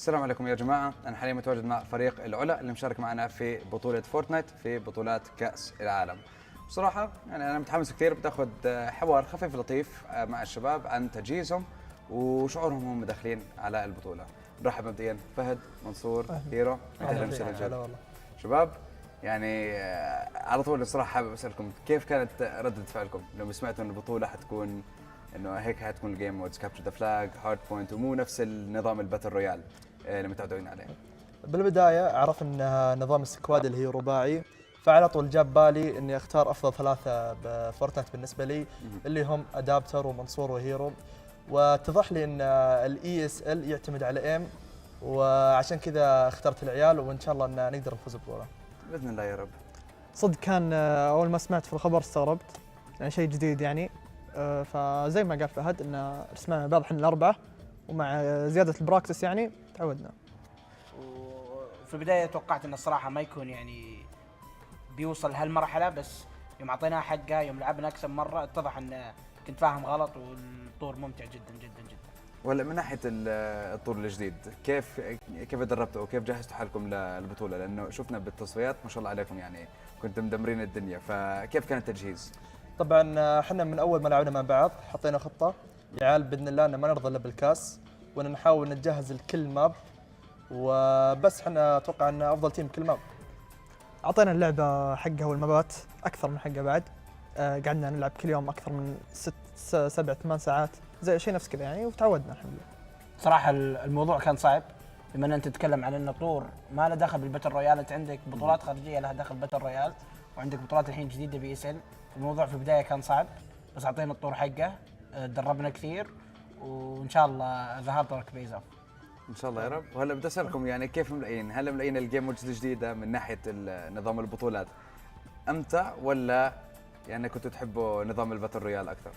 السلام عليكم يا جماعة، أنا حاليا متواجد مع فريق العلا اللي مشارك معنا في بطولة فورتنايت في بطولات كأس العالم. بصراحة يعني أنا متحمس كثير، بتاخذ حوار خفيف لطيف مع الشباب عن تجهيزهم وشعورهم هم داخلين على البطولة. نرحب مبدئيا فهد، منصور، هيرو. أهلا وسهلا شباب. يعني على طول الصراحة حابب أسألكم كيف كانت ردة فعلكم لما سمعتوا أن البطولة حتكون انه هيك حتكون الجيم مودز كابتشر ذا فلاج هارد بوينت ومو نفس النظام الباتل رويال اللي متعودين عليه؟ بالبداية عرف انها نظام السكواد اللي هي رباعي، فعلى طول جاب بالي اني اختار افضل ثلاثة بفورتنايت بالنسبة لي اللي هم ادابتر ومنصور وهيرو، واتضح لي ان الاي اس ال يعتمد على ايم، وعشان كذا اخترت العيال وان شاء الله ان نقدر نفوز بالبطولة باذن الله يا رب. صدق كان اول ما سمعت في الخبر استغربت، يعني شيء جديد يعني. فزي ما قال فهد ان سمعنا بعض احنا الاربعه، ومع زياده البراكتس يعني تعودنا. وفي البدايه توقعت ان الصراحه ما يكون يعني بيوصل هالمرحله، بس يوم اعطيناه حقه يوم لعبنا اكثر مره اتضح ان كنت فاهم غلط، والطور ممتع جدا جدا جدا. ولا من ناحيه الطور الجديد كيف دربتوا وكيف جهزتوا حالكم للبطوله؟ لانه شفنا بالتصفيات ما شاء الله عليكم يعني كنتم مدمرين الدنيا، فكيف كان التجهيز؟ طبعا احنا من اول ما لعبنا مع بعض حطينا خطة يا عيال باذن الله ان ما نرضى الا بالكاس، وان نحاول نتجهز لكل ماب، وبس احنا اتوقع ان افضل تيم كل ماب. اعطينا اللعبه حقها والمبات اكثر من حقها بعد. قعدنا نلعب كل يوم اكثر من 7 8 ساعات زي شيء نفس كذا يعني، وتعودنا الحمد لله. صراحه الموضوع كان صعب، بما ان انت تتكلم عن انه طور ما له دخل بالباتل رويال، انت عندك بطولات خارجيه لها دخل باتل رويال، وعندك بطولات الحين جديده بي اس ال. الموضوع في البدايه كان صعب، بس اعطينا الطور حقه، دربنا كثير، وان شاء الله ذا هارد ورك بيز اوف ان شاء الله يا رب. وهلا بدي اسالكم يعني كيف ملاقين؟ هل ملاقين الجيم مودز الجديده من ناحيه نظام البطولات امتع، ولا يعني كنتوا تحبوا نظام الباتل رويال اكثر؟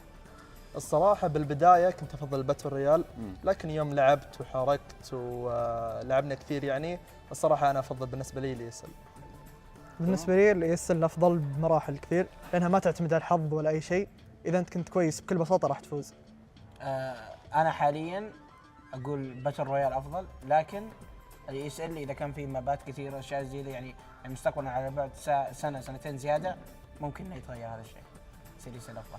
الصراحة بالبداية كنت أفضل الباتل رويال، لكن يوم لعبت وحاركت ولعبنا كثير يعني الصراحة أنا أفضل بالنسبة لي الإيسل. بالنسبه لي الإيسل افضل بمراحل كثير، لانها ما تعتمد على الحظ ولا اي شيء. اذا انت كنت كويس بكل بساطه راح تفوز. انا حاليا اقول باتل رويال افضل، لكن الاي اس ال اذا كان فيه مابات كثيره اشياء زي يعني مستقبلا على بعد سنه سنتين زياده ممكن انه يتغير هذا الشيء، يصير يصير افضل.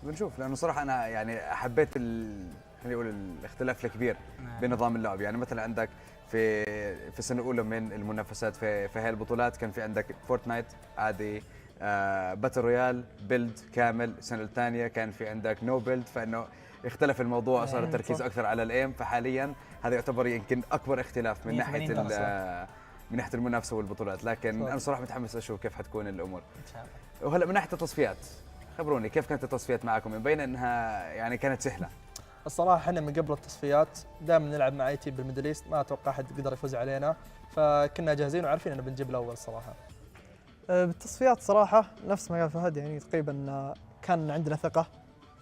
بنشوف، لانه صراحه انا يعني حبيت خلينا نقول الاختلاف الكبير بنظام اللعب. يعني مثلا عندك في السنه الاولى من المنافسات في هاي البطولات كان في عندك فورتنايت عادي، باتل رويال بيلد كامل. السنه الثانيه كان في عندك نو بيلد، فانه اختلف الموضوع، صار التركيز اكثر على الايم. فحاليا هذا يعتبر يمكن اكبر اختلاف من ناحيه من ناحيه المنافسه والبطولات. لكن انا صراحه متحمس اشوف كيف حتكون الامور ان شاء الله. وهلا من ناحيه التصفيات خبروني كيف كانت التصفيات معكم؟ مبين انها يعني كانت سهله. الصراحة احنا من قبل التصفيات دائما نلعب مع اي تيم بالميدل ايست، ما اتوقع احد قدر يفوز علينا، فكنا جاهزين وعارفين انه بنجيب الاول صراحة. بالتصفيات صراحه نفس ما قال فهد، يعني تقريبا كان عندنا ثقه،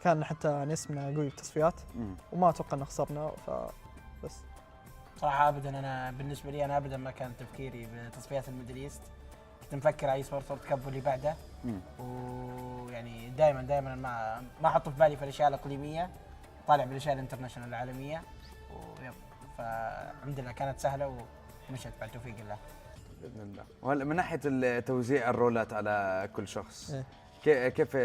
كان حتى اسمنا قوي بالتصفيات وما اتوقع ان خسرنا، فبس. صراحه ابدا انا بالنسبه لي انا ابدا ما كان تفكيري بتصفيات الميدل ايست، كنت مفكر اي سبورت كاب اللي بعده، ويعني دائما ما احط في بالي في الاشياء الاقليميه، طالع بالاشياء الانترناشونال العالميه، ويب فالحمد لله كانت سهله ومشت بعد توفيق الله باذن الله. وهلا من ناحيه توزيع الرولات على كل شخص، كيف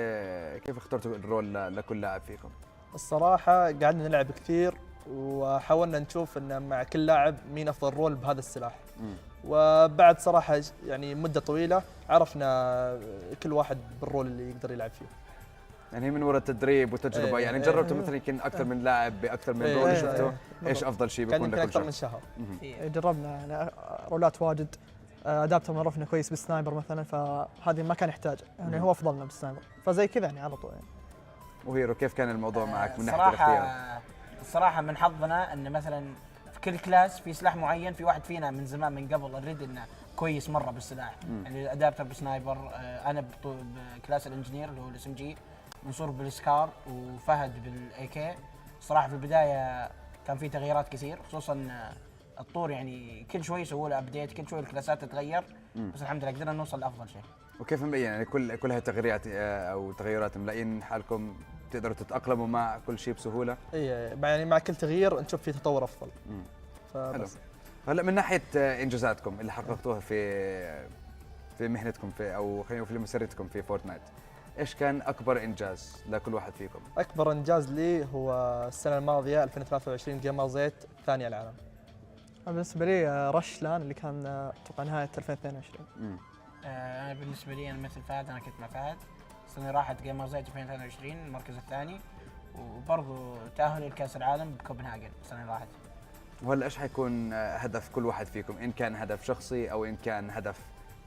اخترتوا الرول لكل لاعب فيكم؟ الصراحة قعدنا نلعب كثير وحاولنا نشوف ان مع كل لاعب مين افضل رول بهذا السلاح. وبعد صراحة يعني مدة طويلة عرفنا كل واحد بالرول اللي يقدر يلعب فيه. يعني من وراء التدريب وتجربه يعني جربتوا مثلا يمكن اكثر من لاعب باكثر من رول، شفتوا ايش افضل شيء بيكون لكل اكثر من شخص؟ شهر. جربنا يعني رولات واجد. ادابتر معروف انه كويس بالسنايبر مثلا، فهذه ما كان يحتاج يعني، هو افضلنا بالسنايبر، فزي كذا يعني على طول يعني. وهيرو كيف كان الموضوع معك من ناحيه الاختيار؟ الصراحه من حظنا ان مثلا في كل كلاس في سلاح معين، في واحد فينا من زمان من قبل نريد انه كويس مره بالسلاح، يعني ادابتر بسنايبر، انا بكلاس الانجينير اللي هو الاس ام جي، منصور بالسكار، وفهد بالاي كي. الصراحه في البدايه كان في تغييرات كثير، خصوصا الطور يعني كل شوي يسووا له ابديت، كل شوي الكلاسات تتغير، بس الحمد لله قدرنا نوصل لافضل شيء. وكيف مبين يعني كل هاي التغييرات او تغيرات ملاقين حالكم تقدروا تتاقلموا مع كل شيء بسهوله؟ اي يعني مع كل تغيير نشوف فيه تطور افضل. حلو. هلا من ناحيه انجازاتكم اللي حققتوها في مهنتكم او خلينا نقول في مسيرتكم في فورتنايت، ايش كان اكبر انجاز لكل واحد فيكم؟ اكبر انجاز لي هو السنه الماضيه 2023 جيمر زيت ثاني على العالم. بالنسبه لي رش لان اللي كان اتوقع نهايه 2022. انا بالنسبه لي انا مثل فهد، انا كنت مع فهد السنه اللي راحت جيمر زيت 2022 المركز الثاني، وبرضه تاهل لكاس العالم بكوبنهاجن السنه اللي راحت. وهلا ايش حيكون هدف كل واحد فيكم، ان كان هدف شخصي او ان كان هدف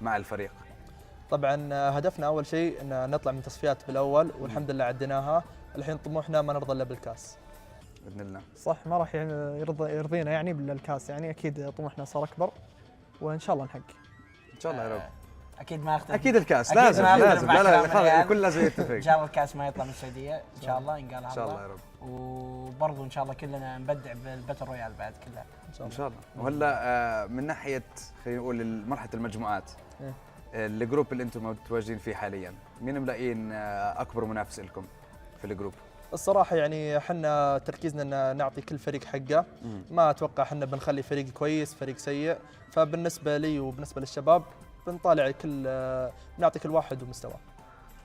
مع الفريق؟ طبعا هدفنا اول شيء ان نطلع من تصفيات بالاول والحمد لله عديناها. الحين طموحنا ما نرضى الا بالكاس باذن الله. صح، ما راح يرضينا يعني بالكاس، يعني اكيد طموحنا صار اكبر وان شاء الله نحقق. ان شاء الله يا رب. اكيد ما اختلف، اكيد الكاس أكيد لازم ما أختلف لازم، مع لا كلام لا الريال. الكل لازم يتفق. ان شاء الله الكاس ما يطلع من السعوديه ان شاء الله، ينقال ان شاء الله يا رب. وبرضه ان شاء الله كلنا نبدع بالباتل رويال بعد كلها ان شاء الله. وهلا من ناحيه خلينا نقول مرحله المجموعات، الجروب اللي انتم متواجدين فيه حاليا، مين ملاقيين اكبر منافس لكم في الجروب؟ الصراحه يعني احنا تركيزنا ان نعطي كل فريق حقه. ما اتوقع احنا بنخلي فريق كويس فريق سيء. فبالنسبه لي وبالنسبه للشباب بنطالع نعطي كل واحد ومستواه.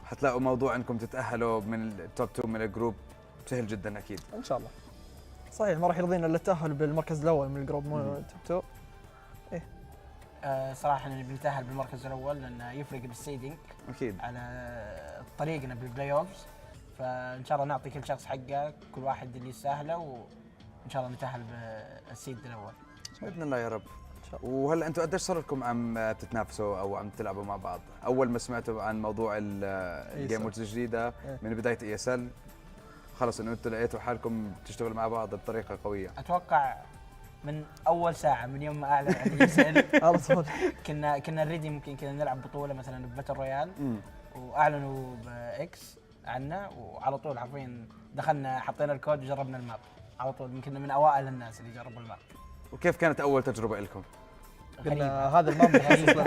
حتلاقوا موضوع انكم تتاهلوا من التوب 2 من الجروب سهل جدا اكيد ان شاء الله. صحيح، ما راح يرضينا الا التاهل بالمركز الاول من الجروب مو توب 2. صراحه بنتاهل بالمركز الاول لانه يفرق بالسيدنج اكيد على طريقنا بالبلاي اوفز، فان شاء الله نعطي كل شخص حقه، كل واحد اللي يستاهله، وان شاء الله نتاهل بالسيد الاول باذن الله يا رب. وهلا انتم قديش صار لكم عم بتتنافسوا او عم تلعبوا مع بعض؟ اول ما سمعتوا عن موضوع الجيم مود الجديده من بدايه ESL، خلص انه انتم لقيتوا حالكم تشتغلوا مع بعض بطريقه قويه؟ اتوقع من اول ساعه من يوم ما اعلن عن ESL على طول كنا ريدي، ممكن كنا نلعب بطوله مثلا بباتل رويال واعلنوا باكس عنا، وعلى طول حرفيا دخلنا حطينا الكود وجربنا الماب على طول. يمكن من اوائل الناس اللي جربوا الماب. وكيف كانت اول تجربه لكم؟ قلنا هذا الماب غريبة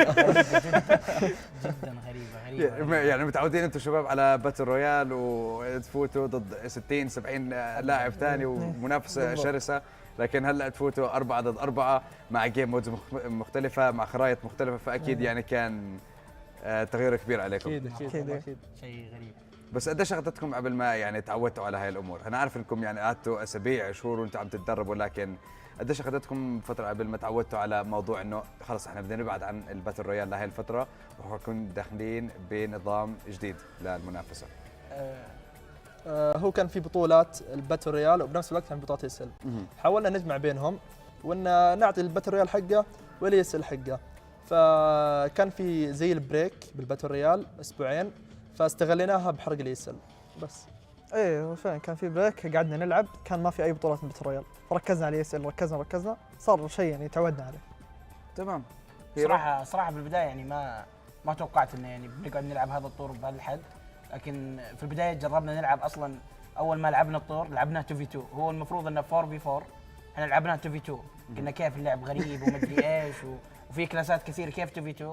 جدا غريبه. يعني متعودين انتم شباب على باتل رويال وتفوتوا ضد 60 70 لاعب ثاني ومنافسه شرسه، لكن هلا تفوتوا 4 ضد 4 مع جيم مودز مختلفه مع خرائط مختلفه، فاكيد يعني كان تغيير كبير عليكم. اكيد شيء غريب. بس قديش اخذتكم قبل ما يعني تعودتوا على هاي الامور؟ انا عارف انكم يعني قعدتوا اسابيع شهور وانتم عم تتدربوا، لكن قديش اخذتكم فتره قبل ما تعودتوا على موضوع انه خلص احنا بدنا نبعد عن الباتل رويال لهي الفتره وحنكون داخلين بنظام جديد للمنافسه؟ هو كان في بطولات الباتل رويال وبنفس الوقت كان بطولات ESL. حاولنا نجمع بينهم وان نعطي الباتل رويال حقه والESL حقه. فكان في زي البريك بالباتل رويال اسبوعين، فاستغليناها بحرق الESL بس. ايه فعلا كان في بريك، قعدنا نلعب، كان ما في اي بطولات باتل رويال، فركزنا على ESL، ركزنا صار شيء يعني تعودنا عليه. تمام. صراحه بالبدايه يعني ما توقعت انه يعني بنقعد نلعب هذا الطور بهالحد، لكن في البدايه جربنا نلعب. اصلا اول ما لعبنا الطور لعبناه 2v2، هو المفروض انه 4v4، احنا لعبناه 2v2. قلنا كيف اللعب غريب ومدري ايش وفي كلاسات كثير كيف 2v2،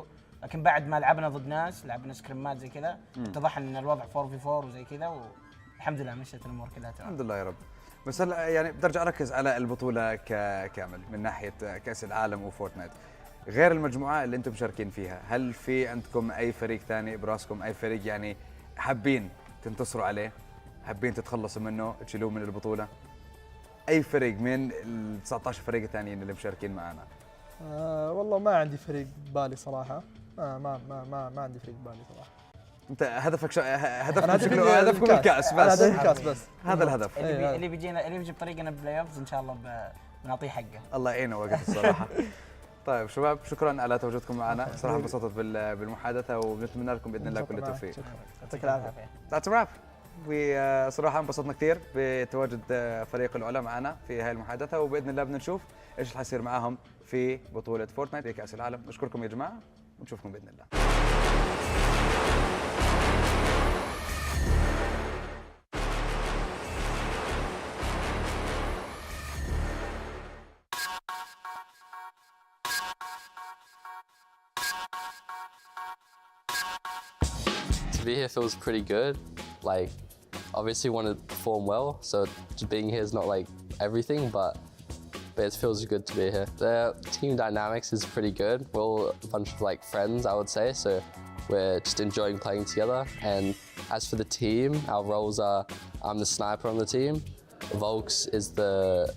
لكن بعد ما لعبنا ضد ناس لعبنا سكريمات زي كذا اتضح ان الوضع 4v4 وزي كذا، والحمد لله مشيت الامور كلها تمام. الحمد لله يا رب. بس هلا يعني بدي ارجع اركز على البطوله كامل من ناحيه كاس العالم وفورتنايت. غير المجموعه اللي انتم مشاركين فيها، هل في عندكم اي فريق ثاني براسكم، اي فريق يعني حابين تنتصروا عليه، حابين تتخلصوا منه تشيلوه من البطوله؟ اي فريق من ال 19 فريق الثانيين اللي مشاركين معنا؟ والله ما عندي فريق بالي صراحه. ما عندي فريق بالي صراحه. انت هدفكم الكاس بس. هدف الكاس بس. هذا الهدف اللي بيجي بطريقنا بلاي اوفز ان شاء الله بنعطيه حقه. الله يعينه وقت الصراحه. طيب شباب، شكرا على تواجدكم معنا، صراحه انبسطت بالمحادثه وبنتمنى لكم باذن الله كل التوفيق. يعطيك العافيه. That's a wrap. وصراحه انبسطنا كثير بتواجد فريق العلا معنا في هاي المحادثه، وباذن الله بدنا نشوف ايش اللي حيصير معاهم في بطوله فورتنايت في كاس العالم. نشكركم يا جماعه ونشوفكم باذن الله. To be here feels pretty good. Like, obviously want to perform well, so just being here is not like everything, but but it feels good to be here. The team dynamics is pretty good. We're all a bunch of like friends, I would say, so we're just enjoying playing together. And as for the team, our roles are, I'm the sniper on the team, Volks is the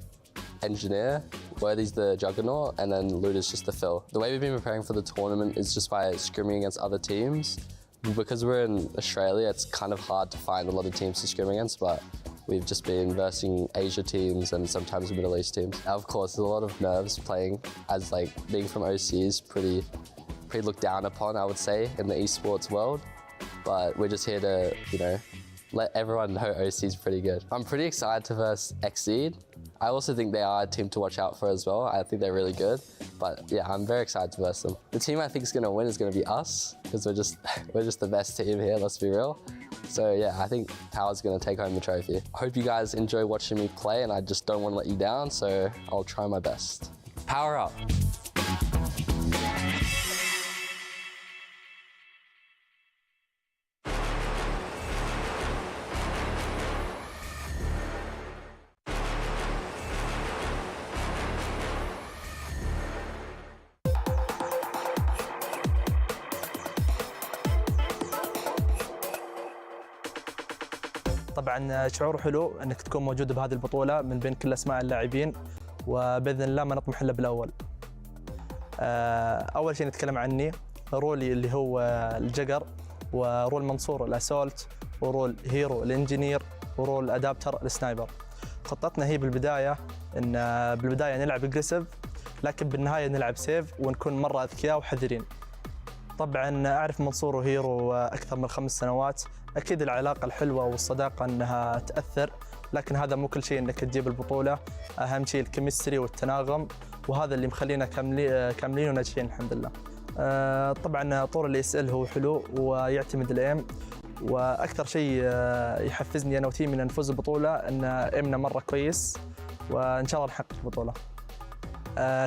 engineer, Worthy's the juggernaut, and then Luda's just the fill. The way we've been preparing for the tournament is just by scrimming against other teams. Because we're in Australia, it's kind of hard to find a lot of teams to scrim against, but we've just been versing Asia teams and sometimes Middle East teams. Of course, there's a lot of nerves playing, as like being from OC is pretty looked down upon, I would say, in the esports world. But we're just here to, you know, let everyone know OC is pretty good. I'm pretty excited to verse Exceed. I also think they are a team to watch out for as well. I think they're really good. But yeah, I'm very excited to verse them. The team I think is going to win is going to be us, because we're just the best team here, let's be real. So yeah, I think Power's going to take home the trophy. I hope you guys enjoy watching me play, and I just don't want to let you down, so I'll try my best. Power up. طبعا شعور حلو انك تكون موجود بهذه البطوله من بين كل اسماء اللاعبين، وباذن الله ما نطمح الا بالاول. اول شيء نتكلم عني، رولي اللي هو الجقر، ورول منصور الاسولت، ورول هيرو الانجينير، ورول ادابتر السنايبر. خطتنا هي بالبدايه ان نلعب اجريسيف، لكن بالنهايه نلعب سيف ونكون مره اذكياء وحذرين. طبعا اعرف منصور وهيرو اكثر من 5 سنوات، اكيد العلاقه الحلوه والصداقه انها تاثر، لكن هذا مو كل شيء انك تجيب البطوله، اهم شيء الكيمستري والتناغم، وهذا اللي مخلينا كاملين وناجحين الحمد لله. طبعا طور اللي يسال هو حلو ويعتمد الايم، واكثر شيء يحفزني انا وتيمي ان نفوز البطوله ان ايمنا مره كويس، وان شاء الله نحقق البطوله.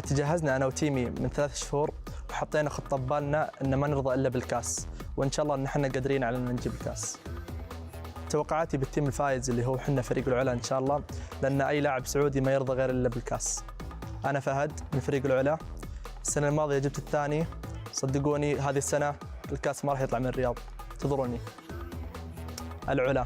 تجهزنا انا وتيمي من 3 شهور، وحطينا خطه ببالنا ان ما نرضى الا بالكاس، وان شاء الله ان احنا قادرين على ان نجيب الكاس. توقعاتي بالتيم الفايز اللي هو احنا فريق العلا ان شاء الله، لان اي لاعب سعودي ما يرضى غير الا بالكاس. انا فهد من فريق العلا، السنه الماضيه جبت الثاني، صدقوني هذه السنه الكاس ما راح يطلع من الرياض، انتظروني. العلا.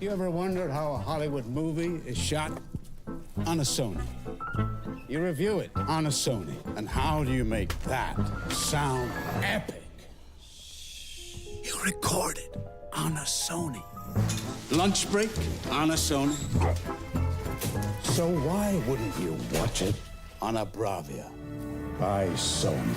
You ever wondered how a Hollywood movie is shot? On a Sony. You review it on a Sony. And how do you make that sound epic? You record it on a Sony. Lunch break on a Sony. So why wouldn't you watch it on a Bravia by Sony?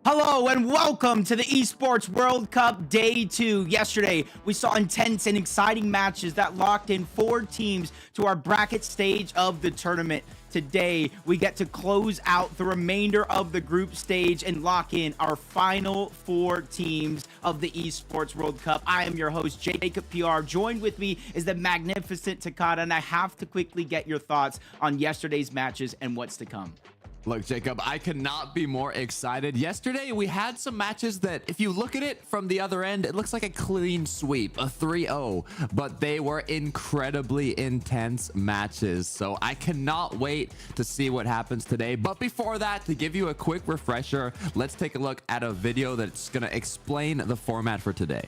Hello and welcome to the Esports World Cup Day 2. Yesterday, we saw intense and exciting matches that locked in 4 teams to our bracket stage of the tournament. Today, we get to close out the remainder of the group stage and lock in our final 4 teams of the Esports World Cup. I am your host, Jacob PR. Joined with me is the magnificent Takada, and I have to quickly get your thoughts on yesterday's matches and what's to come. Look, Jacob, I cannot be more excited. Yesterday, we had some matches that, if you look at it from the other end, it looks like a clean sweep, a 3-0, but they were incredibly intense matches. So I cannot wait to see what happens today. But before that, to give you a quick refresher, let's take a look at a video that's going to explain the format for today.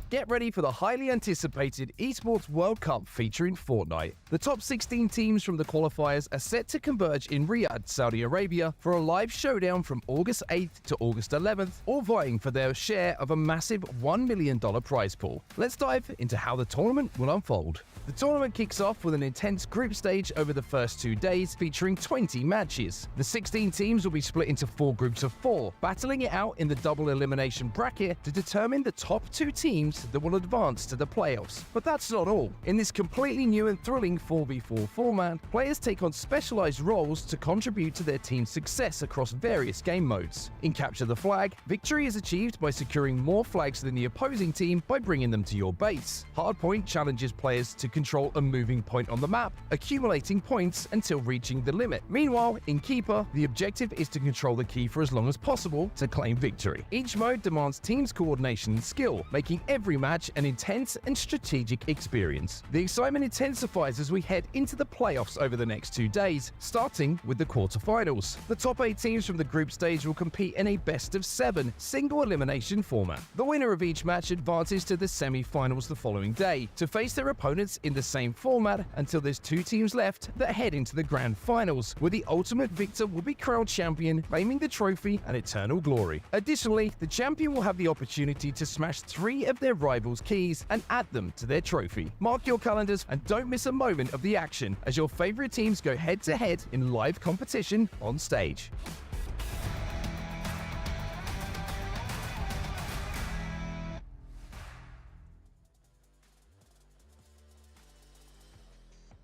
Get ready for the highly anticipated Esports World Cup featuring Fortnite. The top 16 teams from the qualifiers are set to converge in Riyadh, Saudi Arabia for a live showdown from August 8th to August 11th, all vying for their share of a massive $1 million prize pool. Let's dive into how the tournament will unfold. The tournament kicks off with an intense group stage over the first 2 days, featuring 20 matches. The 16 teams will be split into 4 groups of 4, battling it out in the double elimination bracket to determine the top 2 teams that will advance to the playoffs. But that's not all. In this completely new and thrilling 4v4 format, players take on specialized roles to contribute to their team's success across various game modes. In Capture the Flag, victory is achieved by securing more flags than the opposing team by bringing them to your base. Hardpoint challenges players to control a moving point on the map, accumulating points until reaching the limit. Meanwhile, in Keeper, the objective is to control the key for as long as possible to claim victory. Each mode demands team's coordination and skill, making every match an intense and strategic experience. The excitement intensifies as we head into the playoffs over the next 2 days, starting with the quarterfinals. The top 8 teams from the group stage will compete in a best-of-7 single elimination format. The winner of each match advances to the semi-finals the following day to face their opponents in the same format until there's 2 teams left that head into the grand finals, where the ultimate victor will be crowned champion, claiming the trophy and eternal glory. Additionally, the champion will have the opportunity to smash 3 of their rivals' keys and add them to their trophy. Mark your calendars and don't miss a moment of the action as your favorite teams go head-to-head in live competition on stage.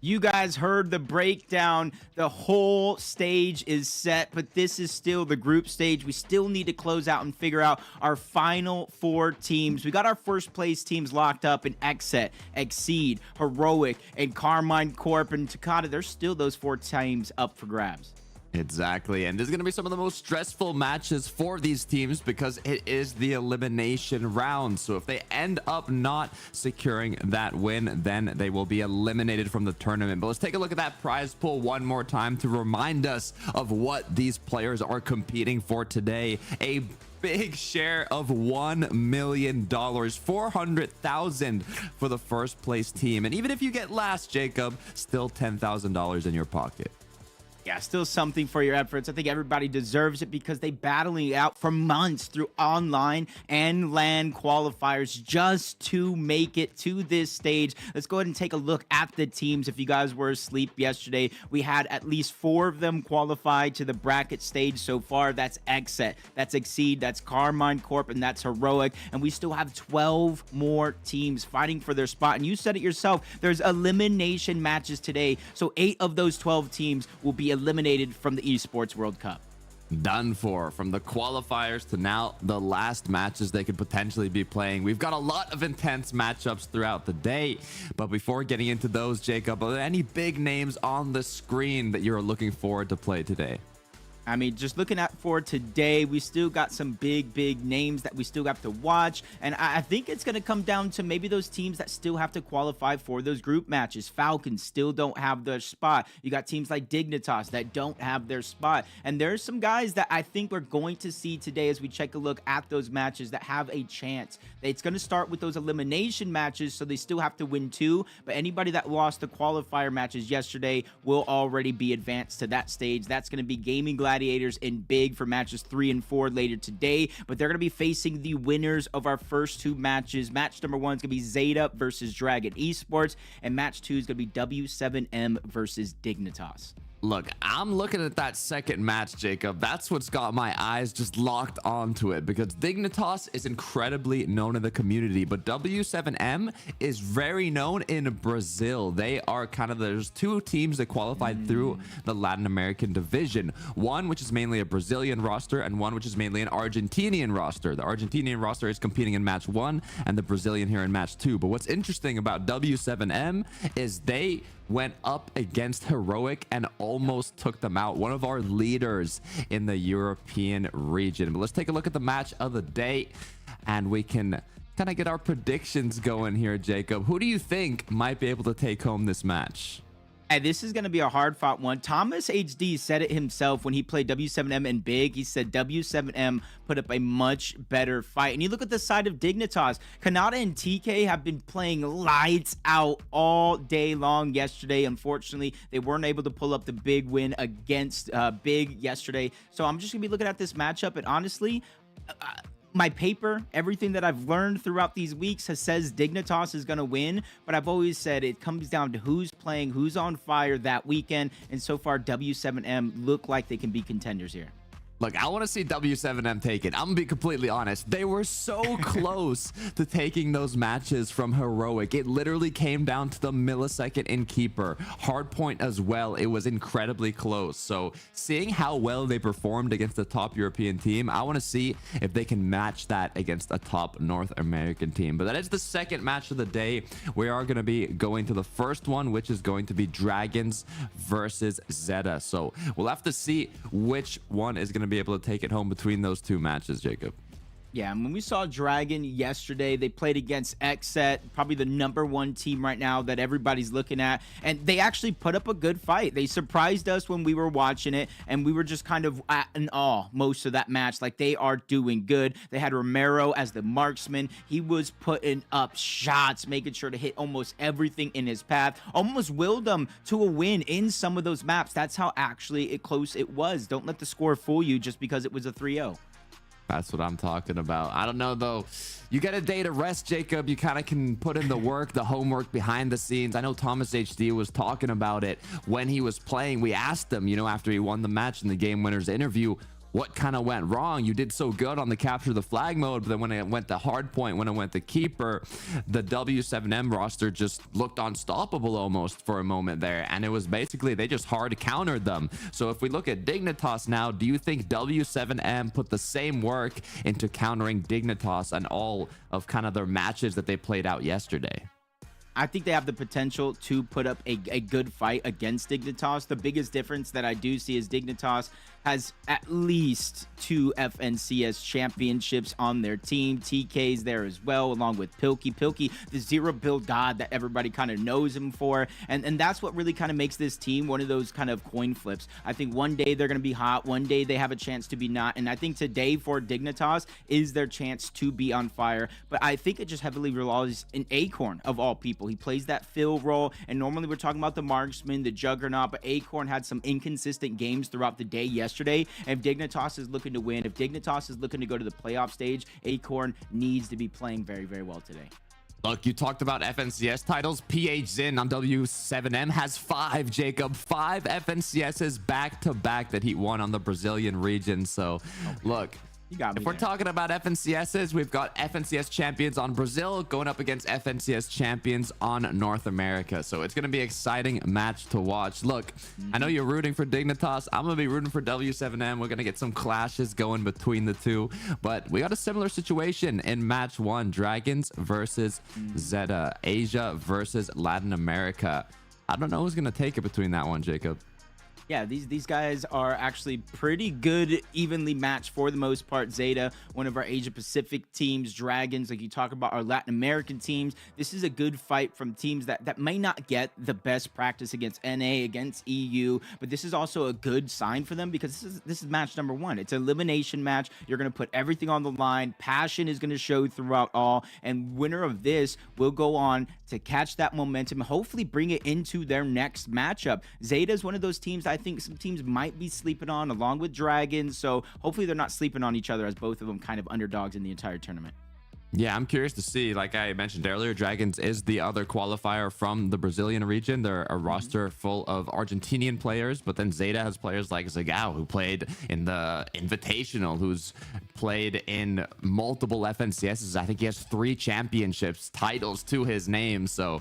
You guys heard the breakdown. The whole stage is set, but this is still the group stage. We still need to close out and figure out our final 4 teams. We got our first place teams locked up in Xset, Exceed, Heroic, and Carmine Corp. And Takada, there's still those 4 teams up for grabs. Exactly, and this is going to be some of the most stressful matches for these teams because it is the elimination round. So if they end up not securing that win, then they will be eliminated from the tournament. But let's take a look at that prize pool one more time to remind us of what these players are competing for today. A big share of $1 million, 400,000 for the first place team. And even if you get last, Jacob, still $10,000 in your pocket. Yeah, still something for your efforts. I think everybody deserves it because they battling it out for months through online and LAN qualifiers just to make it to this stage. Let's go ahead and take a look at the teams. If you guys were asleep yesterday, we had at least 4 of them qualify to the bracket stage so far. That's Xset, that's Exceed, that's Carmine Corp, and that's Heroic. And we still have 12 more teams fighting for their spot. And you said it yourself, there's elimination matches today. So 8 of those 12 teams will be eliminated from the Esports World Cup. Done for. From the qualifiers to now the last matches they could potentially be playing. We've got a lot of intense matchups throughout the day. But before getting into those, Jacob, are there any big names on the screen that you're looking forward to play today? I mean, just looking at for today, we still got some big names that we still have to watch. And I think it's going to come down to maybe those teams that still have to qualify for those group matches. Falcons still don't have their spot. You got teams like Dignitas that don't have their spot. And there's some guys that I think we're going to see today as we check a look at those matches that have a chance. It's going to start with those elimination matches, so they still have to win 2. But anybody that lost the qualifier matches yesterday will already be advanced to that stage. That's going to be Gaming Gladiators in Big for matches 3 and 4 later today. But they're going to be facing the winners of our first 2 matches. Match number 1 is going to be Zeta versus Dragon Esports. And match 2 is going to be W7M versus Dignitas. Look, I'm looking at that second match, Jacob. That's what's got my eyes just locked onto it, because Dignitas is incredibly known in the community, but W7M is very known in Brazil. They are kind of, there's two teams that qualified through the Latin American division. One which is mainly a Brazilian roster, and one which is mainly an Argentinian roster. The Argentinian roster is competing in match 1 and the Brazilian here in match 2. But what's interesting about W7M is they went up against Heroic and almost took them out, one of our leaders in the European region. But let's take a look at the match of the day, and we can kind of get our predictions going here. Jacob, who do you think might be able to take home this match? Hey, this is going to be a hard-fought one. Thomas HD said it himself when he played W7M in Big. He said W7M put up a much better fight. And you look at the side of Dignitas. Kanata and TK have been playing lights out all day long yesterday. Unfortunately, they weren't able to pull up the big win against Big yesterday. So I'm just going to be looking at this matchup, and honestly, my paper, everything that I've learned throughout these weeks says Dignitas is going to win, but I've always said it comes down to who's playing, who's on fire that weekend, and so far W7M look like they can be contenders here. Look, I want to see W7M take it. I'm going to be completely honest. They were so close to taking those matches from Heroic. It literally came down to the millisecond in keeper. Hardpoint as well. It was incredibly close. So seeing how well they performed against the top European team, I want to see if they can match that against a top North American team. But that is the second match of the day. We are going to be going to the first one, which is going to be Dragons versus Zeta. So we'll have to see which one is going to be able to take it home between those two matches, Jacob. Yeah, and when we saw Dragon yesterday, they played against XSET, probably the #1 team right now that everybody's looking at, and they actually put up a good fight. They surprised us when we were watching it, and we were just kind of in awe most of that match. Like, they are doing good. They had Romero as the marksman. He was putting up shots, making sure to hit almost everything in his path, almost willed them to a win in some of those maps. That's how actually close it was. Don't let the score fool you just because it was a 3-0. That's what I'm talking about. I don't know, though. You get a day to rest, Jacob. You kind of can put in the work, the homework behind the scenes. I know Thomas HD was talking about it when he was playing. We asked him, you know, after he won the match in the game winners interview, what kind of went wrong? You did so good on the capture the flag mode, but then when it went to hard point, when it went to keeper, the W7M roster just looked unstoppable almost for a moment there, and it was basically they just hard countered them. So if we look at Dignitas now, do you think W7M put the same work into countering Dignitas and all of kind of their matches that they played out yesterday? I think they have the potential to put up a good fight against Dignitas. The biggest difference that I do see is Dignitas has at least 2 FNCS championships on their team. TK's there as well, along with Pilkey. Pilkey, the zero build god that everybody kind of knows him for. And that's what really kind of makes this team one of those kind of coin flips. I think one day they're going to be hot. One day they have a chance to be not. And I think today for Dignitas is their chance to be on fire. But I think it just heavily relies in Acorn, of all people. He plays that fill role. And normally we're talking about the marksman, the juggernaut. But Acorn had some inconsistent games throughout the day yesterday. And if Dignitas is looking to win, if Dignitas is looking to go to the playoff stage, Acorn needs to be playing very, very well today. Look, you talked about FNCS titles. PH Zin on W7M has 5, Jacob. 5 FNCSs back-to-back that he won on the Brazilian region. So, look, You got me if we're there. talking about FNCSs, we've got FNCS champions on Brazil going up against FNCS champions on North America. So it's going to be an exciting match to watch. Look, I know you're rooting for Dignitas. I'm going to be rooting for W7M. We're going to get some clashes going between the two. But we got a similar situation in match 1. Dragons versus Zeta. Asia versus Latin America. I don't know who's going to take it between that one, Jacob. Yeah, these guys are actually pretty good, evenly matched for the most part. Zeta, one of our Asia Pacific teams. Dragons, like you talk about, our Latin American teams. This is a good fight from teams that may not get the best practice against NA, against EU, but this is also a good sign for them because this is match number 1. It's an elimination match. You're going to put everything on the line. Passion is going to show throughout all, and winner of this will go on to catch that momentum, hopefully bring it into their next matchup. Zeta is one of those teams I think some teams might be sleeping on, along with Dragons, so hopefully they're not sleeping on each other, as both of them kind of underdogs in the entire tournament. Yeah, I'm curious to see. Like I mentioned earlier, Dragons is the other qualifier from the Brazilian region. They're a roster full of Argentinian players, but then Zeta has players like Zagao, who played in the Invitational, who's played in multiple FNCSs. I think he has 3 championships titles to his name. So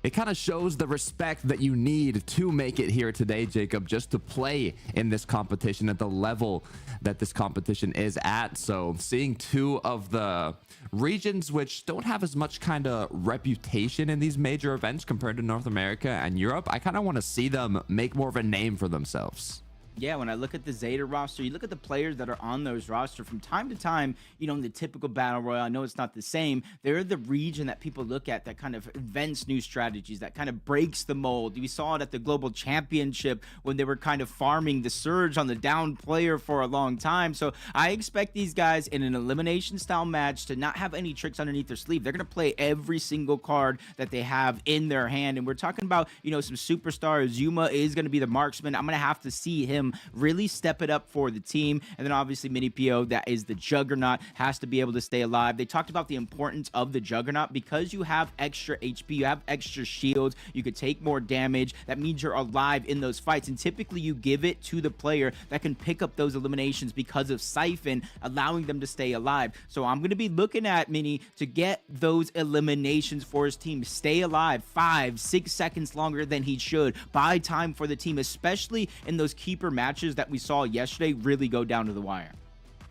it kind of shows the respect that you need to make it here today, Jacob, just to play in this competition at the level that this competition is at. So seeing 2 of the regions which don't have as much kind of reputation in these major events compared to North America and Europe, I kind of want to see them make more of a name for themselves. Yeah, when I look at the Zeta roster, you look at the players that are on those roster from time to time, you know, in the typical battle royale, I know it's not the same. They're the region that people look at that kind of invents new strategies, that kind of breaks the mold. We saw it at the Global Championship when they were kind of farming the Surge on the down player for a long time. So I expect these guys in an elimination style match to not have any tricks underneath their sleeve. They're going to play every single card that they have in their hand. And we're talking about, you know, some superstars. Zuma is going to be the marksman. I'm going to have to see him really step it up for the team. And then obviously Mini PO, that is the Juggernaut, has to be able to stay alive. They talked about the importance of the Juggernaut because you have extra HP, you have extra shields, you could take more damage. That means you're alive in those fights. And typically you give it to the player that can pick up those eliminations because of Siphon, allowing them to stay alive. So I'm going to be looking at Mini to get those eliminations for his team. Stay alive 5-6 seconds longer than he should. Buy time for the team, especially in those keeper matches that we saw yesterday really go down to the wire.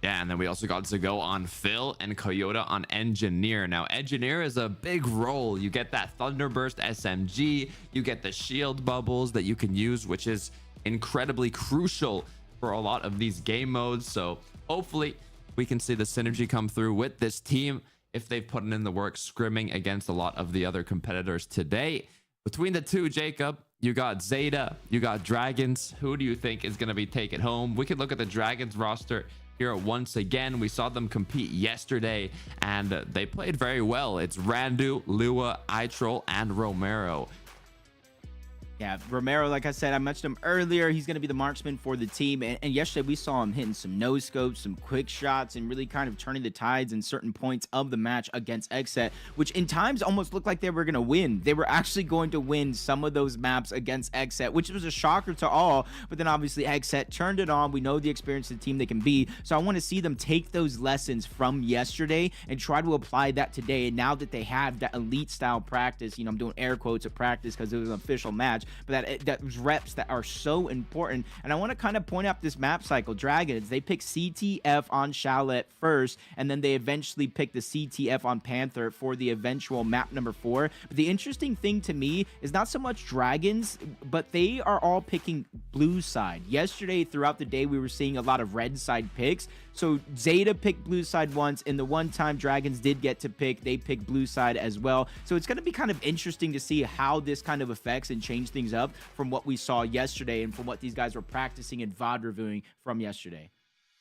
Yeah, and then we also got to go on Phil and Coyote on Engineer. Now, Engineer is a big role. You get that Thunderburst SMG, you get the shield bubbles that you can use, which is incredibly crucial for a lot of these game modes. So hopefully we can see the synergy come through with this team if they've put in the work scrimming against a lot of the other competitors today. Between the two, Jacob, you got Zeta, you got Dragons. Who do you think is going to be taking home? We could look at the Dragons roster here once again. We saw them compete yesterday and they played very well. It's Randu, Lua, iTroll, and Romero. Yeah, Romero, like I said, I mentioned him earlier. He's going to be the marksman for the team. And yesterday we saw him hitting some no-scopes, some quick shots, and really kind of turning the tides in certain points of the match against Xset, which in times almost looked like they were going to win. They were actually going to win some of those maps against Xset, which was a shocker to all. But then obviously Xset turned it on. We know the experience of the team they can be. So I want to see them take those lessons from yesterday and try to apply that today. And now that they have that elite style practice, you know, I'm doing air quotes at practice because it was an official match, but that was reps that are so important. And I want to kind of point out this map cycle. Dragons, they pick CTF on Chalet first, and then they eventually pick the CTF on Panther for the eventual map number 4. But the interesting thing to me is not so much Dragons, but they are all picking blue side. Yesterday, throughout the day, we were seeing a lot of red side picks. So Zeta picked blue side once, and the one time Dragons did get to pick, they picked blue side as well. So it's going to be kind of interesting to see how this kind of affects and change things up from what we saw yesterday and from what these guys were practicing and VOD reviewing from yesterday.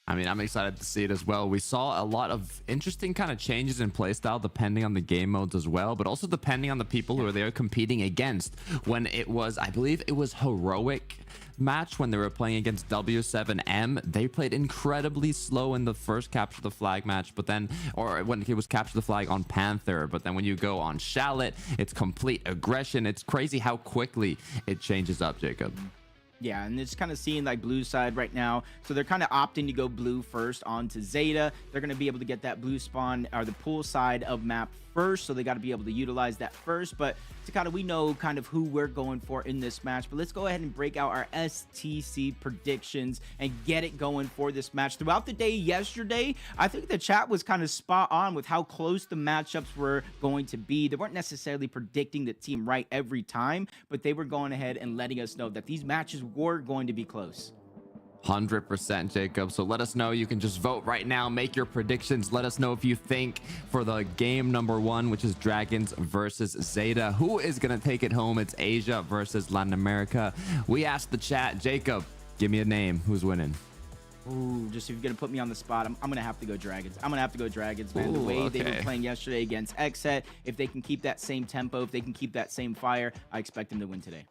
I mean, I'm excited to see it as well. We saw a lot of interesting kind of changes in playstyle depending on the game modes as well, but also depending on the people who they were competing against. When it was, I believe it was Heroic match when they were playing against W7M, they played incredibly slow in the first capture the flag match, but then, or when it was capture the flag on Panther, but then when you go on Chalet, it's complete aggression. It's crazy how quickly it changes up, Jacob. Yeah, and it's kind of seeing like blue side right now. So they're kind of opting to go blue first onto Zeta. They're going to be able to get that blue spawn or the pool side of map first. So they got to be able to utilize that first. But Takada, we know kind of who we're going for in this match. But let's go ahead and break out our STC predictions and get it going for this match. Throughout the day yesterday, I think the chat was kind of spot on with how close the matchups were going to be. They weren't necessarily predicting the team right every time, but they were going ahead and letting us know that these matches were going to be close. 100%, Jacob. So let us know. You can just vote right now, make your predictions. Let us know if you think for the game number 1, which is Dragons versus Zeta, who is going to take it home. It's Asia versus Latin America. We asked the chat, Jacob, give me a name. Who's winning? Ooh, just if you're going to put me on the spot, I'm going to have to go Dragons. I'm going to have to go Dragons, man. Ooh, the way okay. they were playing yesterday against Xset, if they can keep that same tempo, if they can keep that same fire, I expect them to win today.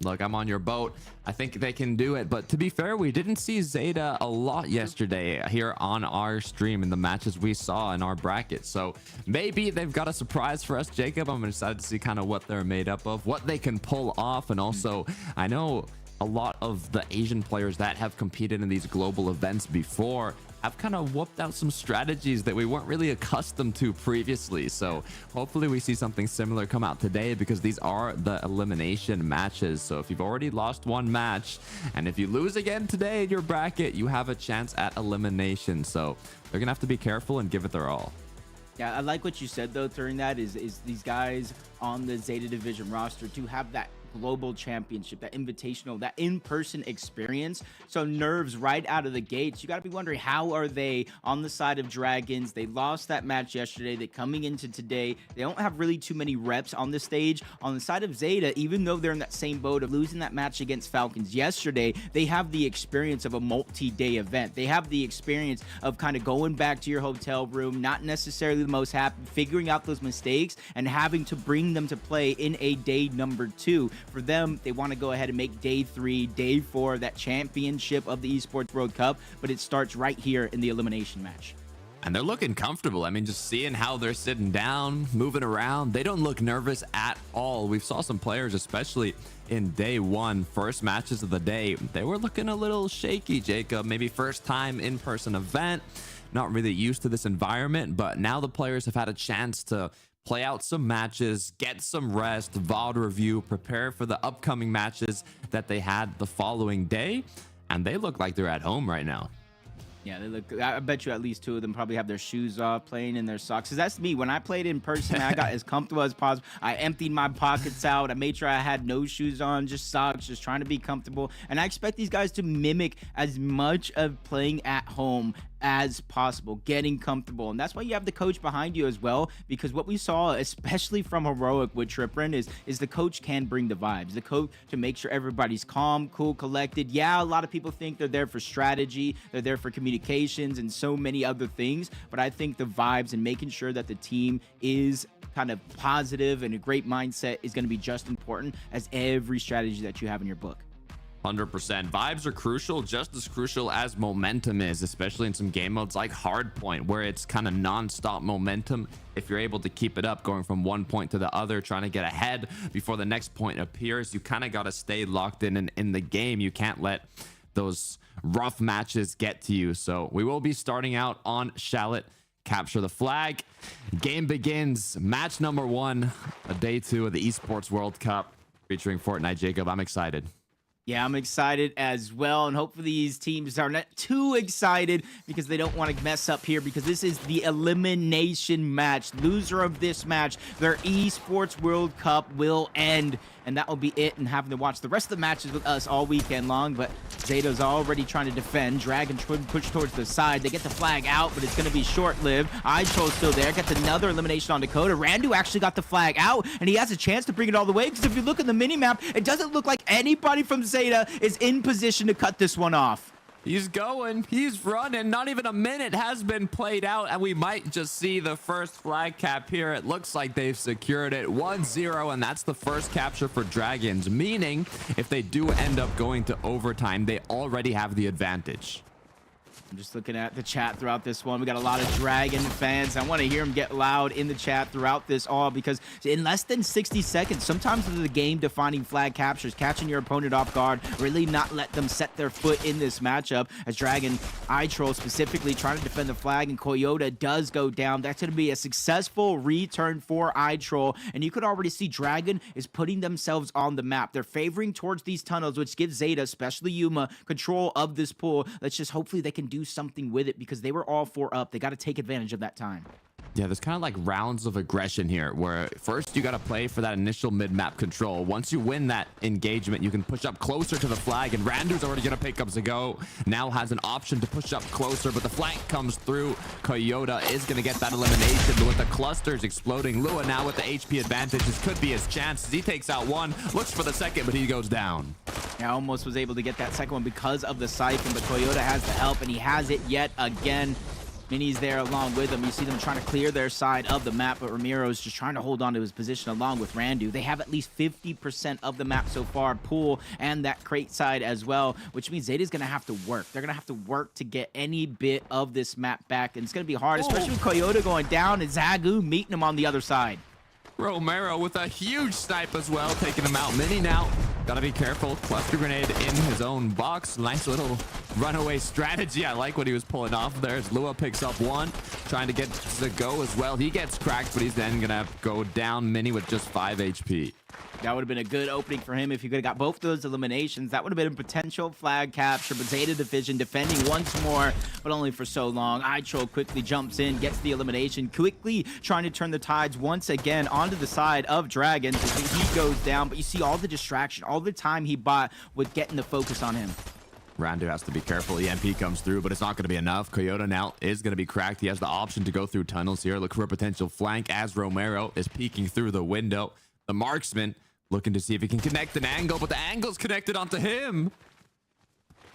look, I'm on your boat. I think they can do it. But to be fair, we didn't see Zeta a lot yesterday here on our stream in the matches we saw in our bracket. So maybe they've got a surprise for us, Jacob. I'm excited to see kind of what they're made up of, what they can pull off. And also, I know a lot of the Asian players that have competed in these global events before have kind of whooped out some strategies that we weren't really accustomed to previously. So hopefully we see something similar come out today, because these are the elimination matches. So if you've already lost one match and if you lose again today in your bracket, you have a chance at elimination. So they're gonna have to be careful and give it their all. Yeah, I like what you said though during that is these guys on the Zeta Division roster to have that global championship, that invitational, that in-person experience. So nerves right out of the gates. You got to be wondering, how are they on the side of Dragons? They lost that match yesterday. They coming into today, they don't have really too many reps on the stage. On the side of Zeta, even though they're in that same boat of losing that match against Falcons yesterday, they have the experience of a multi-day event. They have the experience of kind of going back to your hotel room, not necessarily the most happy, figuring out those mistakes and having to bring them to play in a day number 2. For them, they want to go ahead and make day 3, day 4, that championship of the Esports World Cup, but it starts right here in the elimination match. And they're looking comfortable. I mean, just seeing how they're sitting down, moving around, they don't look nervous at all. We saw some players, especially in day 1, first matches of the day, they were looking a little shaky, Jacob. Maybe first time in-person event, not really used to this environment, but now the players have had a chance to play out some matches, get some rest, VOD review, prepare for the upcoming matches that they had the following day, and they look like they're at home right now. Yeah, they look. I bet you at least 2 of them probably have their shoes off, playing in their socks. Cause that's me. When I played in person, I got as comfortable as possible. I emptied my pockets out. I made sure I had no shoes on, just socks, just trying to be comfortable. And I expect these guys to mimic as much of playing at home as possible, getting comfortable. And that's why you have the coach behind you as well, because what we saw, especially from Heroic with Triprin, is the coach can bring the vibes. The coach to make sure everybody's calm, cool, collected. Yeah, a lot of people think they're there for strategy, they're there for communications and so many other things, but I think the vibes and making sure that the team is kind of positive and a great mindset is going to be just important as every strategy that you have in your book. 100%. Vibes are crucial, just as crucial as momentum is, especially in some game modes like Hardpoint, where it's kind of non-stop momentum. If you're able to keep it up, going from one point to the other, trying to get ahead before the next point appears, you kind of got to stay locked in the game. You can't let those rough matches get to you. So we will be starting out on Shallot. Capture the flag. Game begins. Match number 1 of day 2 of the Esports World Cup featuring Fortnite. Jacob, I'm excited. Yeah, I'm excited as well, and hopefully these teams are not too excited because they don't want to mess up here, because this is the elimination match. Loser of this match, their Esports World Cup will end, and that will be it, and having to watch the rest of the matches with us all weekend long. But Zeta's already trying to defend. Dragon push towards the side. They get the flag out, but it's going to be short-lived. iTroll's still there. Gets another elimination on Dakota. Randu actually got the flag out, and he has a chance to bring it all the way, because if you look at the mini-map, it doesn't look like anybody from Zeta is in position to cut this one off. He's going, he's running, not even a minute has been played out, and we might just see the first flag cap here. It looks like they've secured it 1-0, and that's the first capture for Dragons, meaning if they do end up going to overtime, they already have the advantage. I'm just looking at the chat throughout this one. We got a lot of Dragon fans. I want to hear them get loud in the chat throughout this all, because in less than 60 seconds, sometimes the game-defining flag captures, catching your opponent off guard, really not let them set their foot in this matchup. As Dragon, iTroll specifically trying to defend the flag, and Coyote does go down. That's going to be a successful return for iTroll, and you could already see Dragon is putting themselves on the map. They're favoring towards these tunnels, which gives Zeta, especially Yuma, control of this pool. Let's just hopefully they can do something with it, because they were all 4 up. They got to take advantage of that time. Yeah, there's kind of like rounds of aggression here, where first you got to play for that initial mid-map control. Once you win that engagement, you can push up closer to the flag, and Randu's already going to pick up Zago. Now has an option to push up closer, but the flank comes through. Coyote is going to get that elimination, but with the clusters exploding, Lua now with the HP advantage. This could be his chance. He takes out one, looks for the second, but he goes down. Yeah, almost was able to get that second one because of the siphon, but Coyote has the help, and he has it yet again. Mini's there along with them. You see them trying to clear their side of the map, but Ramiro's just trying to hold on to his position along with Randu. They have at least 50% of the map so far, pool and that crate side as well, which means Zeta's going to have to work. They're going to have to work to get any bit of this map back, and it's going to be hard, especially with Coyote going down and Zagu meeting him on the other side. Romero with a huge snipe as well, taking him out. Mini now, gotta be careful. Cluster grenade in his own box. Nice little runaway strategy. I like what he was pulling off there as Lua picks up one, trying to get the go as well. He gets cracked, but he's then gonna go down. Mini with just 5 HP. That would have been a good opening for him if he could have got both of those eliminations. That would have been a potential flag capture, but Zeta Division defending once more, but only for so long. iTroll quickly jumps in, gets the elimination, quickly trying to turn the tides once again onto the side of Dragons. He goes down, but you see all the distraction, all the time he bought with getting the focus on him. Randu has to be careful. EMP comes through, but it's not going to be enough. Coyote now is going to be cracked. He has the option to go through tunnels here. Look for a potential flank as Romero is peeking through the window. The marksman looking to see if he can connect an angle, but the angle's connected onto him.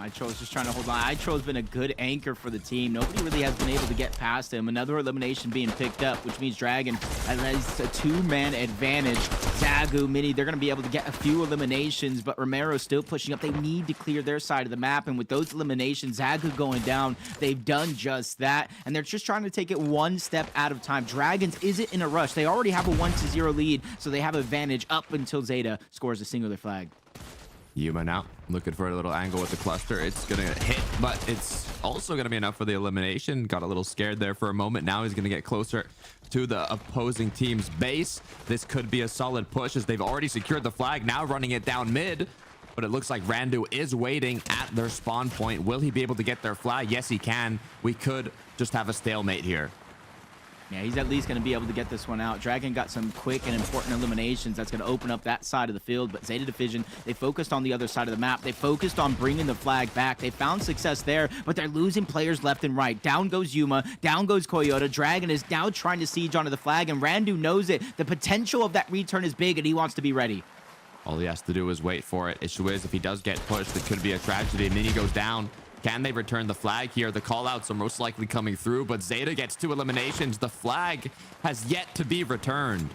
iTroll's just trying to hold on. iTroll's been a good anchor for the team. Nobody really has been able to get past him. Another elimination being picked up, which means Dragon has a 2-man advantage. Zagu, Mini, they're going to be able to get a few eliminations, but Romero's still pushing up. They need to clear their side of the map, and with those eliminations, Zagu going down, they've done just that, and they're just trying to take it one step at a time. Dragons isn't in a rush. They already have a 1-0 lead, so they have advantage up until Zeta scores a singular flag. Yuma now looking for a little angle with the cluster. It's gonna hit, but it's also gonna be enough for the elimination. Got a little scared there for a moment. Now he's gonna get closer to the opposing team's base. This could be a solid push as they've already secured the flag, now running it down mid, but it looks like Randu is waiting at their spawn point. Will he be able to get their flag? Yes, he can. We could just have a stalemate here. Yeah, he's at least going to be able to get this one out. Dragon got some quick and important eliminations. That's going to open up that side of the field. But Zeta Division, they focused on the other side of the map. They focused on bringing the flag back. They found success there, but they're losing players left and right. Down goes Yuma. Down goes Coyote. Dragon is now trying to siege onto the flag, and Randu knows it. The potential of that return is big, and he wants to be ready. All he has to do is wait for it. Issue is, if he does get pushed, it could be a tragedy. Mini goes down. Can they return the flag here? The callouts are most likely coming through, but Zeta gets 2 eliminations. The flag has yet to be returned.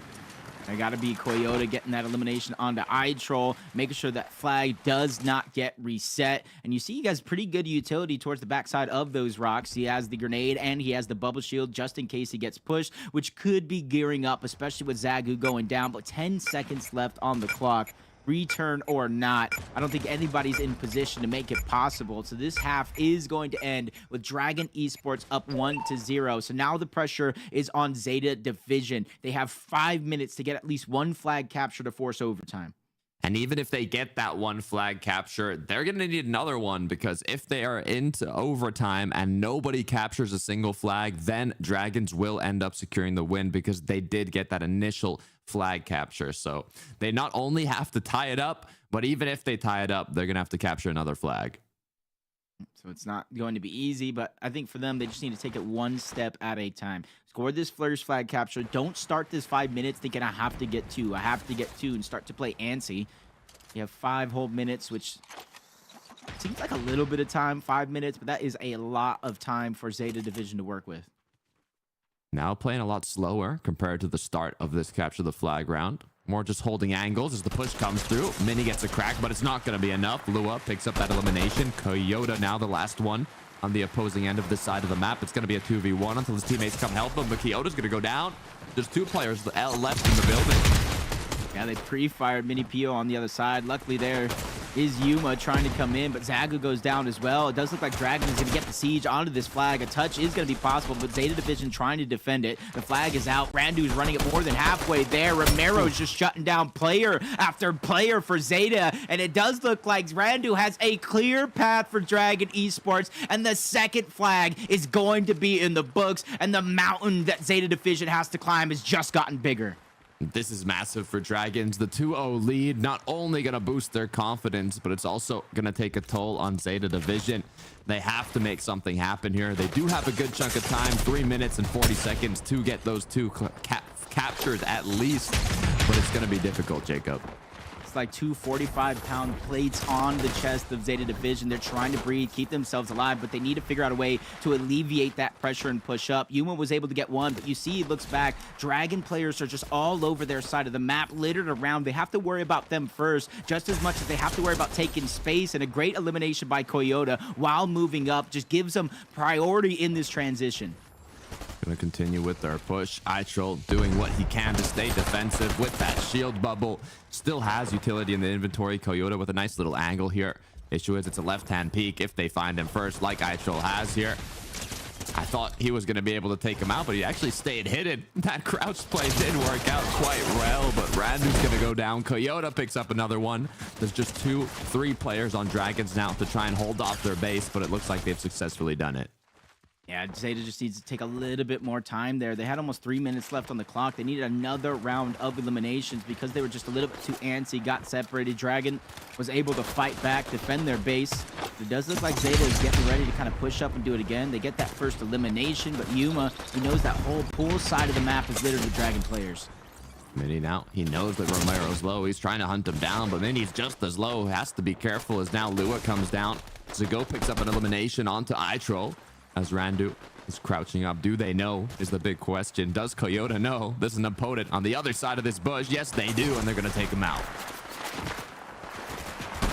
I got to be Coyote getting that elimination onto iTroll, making sure that flag does not get reset. And you see he has pretty good utility towards the backside of those rocks. He has the grenade and he has the bubble shield just in case he gets pushed, which could be gearing up, especially with Zagu going down. But 10 seconds left on the clock. Return or not, I don't think anybody's in position to make it possible. So this half is going to end with Dragon Esports up 1-0. So now the pressure is on Zeta Division. They have 5 minutes to get at least 1 flag capture to force overtime. And even if they get that 1 flag capture, they're going to need another one, because if they are into overtime and nobody captures a single flag, then Dragons will end up securing the win, because they did get that initial flag capture. So they not only have to tie it up, but even if they tie it up, they're going to have to capture another flag. So it's not going to be easy, but I think for them, they just need to take it one step at a time. Score this Flair's flag capture. Don't start this 5 minutes thinking I have to get 2. I have to get 2 and start to play antsy. You have 5 whole minutes, which seems like a little bit of time, 5 minutes, but that is a lot of time for Zeta Division to work with. Now playing a lot slower compared to the start of this capture the flag round. More just holding angles as the push comes through. Mini gets a crack, but it's not going to be enough. Lua picks up that elimination. Coyote now the last one on the opposing end of this side of the map. It's going to be a 2v1 until his teammates come help him, but Coyote's going to go down. There's 2 players left in the building. Yeah, they pre-fired Mini Pio on the other side. Luckily there is Yuma trying to come in, but Zagu goes down as well. It does look like Dragon is going to get the siege onto this flag. A touch is going to be possible, but Zeta Division trying to defend it. The flag is out. Randu is running it more than halfway there. Romero's just shutting down player after player for Zeta, and it does look like Randu has a clear path for Dragon Esports, and the second flag is going to be in the books, and the mountain that Zeta Division has to climb has just gotten bigger. This is massive for Dragons. The 2-0 lead not only going to boost their confidence, but it's also going to take a toll on Zeta Division. They have to make something happen here. They do have a good chunk of time, 3 minutes and 40 seconds to get those 2 captures at least, but it's going to be difficult, Jacob. It's like two 45-pound plates on the chest of Zeta Division. They're trying to breathe, keep themselves alive, but they need to figure out a way to alleviate that pressure and push up. Yuma was able to get one, but you see he looks back. Dragon players are just all over their side of the map, littered around. They have to worry about them first, just as much as they have to worry about taking space, and a great elimination by Coyote while moving up just gives them priority in this transition. Gonna continue with their push. iTroll doing what he can to stay defensive with that shield bubble. Still has utility in the inventory. Coyote with a nice little angle here. Issue is it's a left-hand peek if they find him first, like iTroll has here. I thought he was going to be able to take him out, but he actually stayed hidden. That crouch play did work out quite well, but Randu's going to go down. Coyote picks up another one. There's just 3 players on Dragons now to try and hold off their base, but it looks like they've successfully done it. Yeah, Zeta just needs to take a little bit more time there. They had almost 3 minutes left on the clock. They needed another round of eliminations because they were just a little bit too antsy, got separated. Dragon was able to fight back, defend their base. It does look like Zeta is getting ready to kind of push up and do it again. They get that first elimination, but Yuma, he knows that whole pool side of the map is littered with Dragon players. Mini now, he knows that Romero's low. He's trying to hunt him down, but Mini's just as low. Has to be careful as now Lua comes down. Zago picks up an elimination onto iTroll. As Randu is crouching up. Do they know is the big question. Does Coyote know this is an opponent on the other side of this bush? Yes, they do, and they're going to take him out.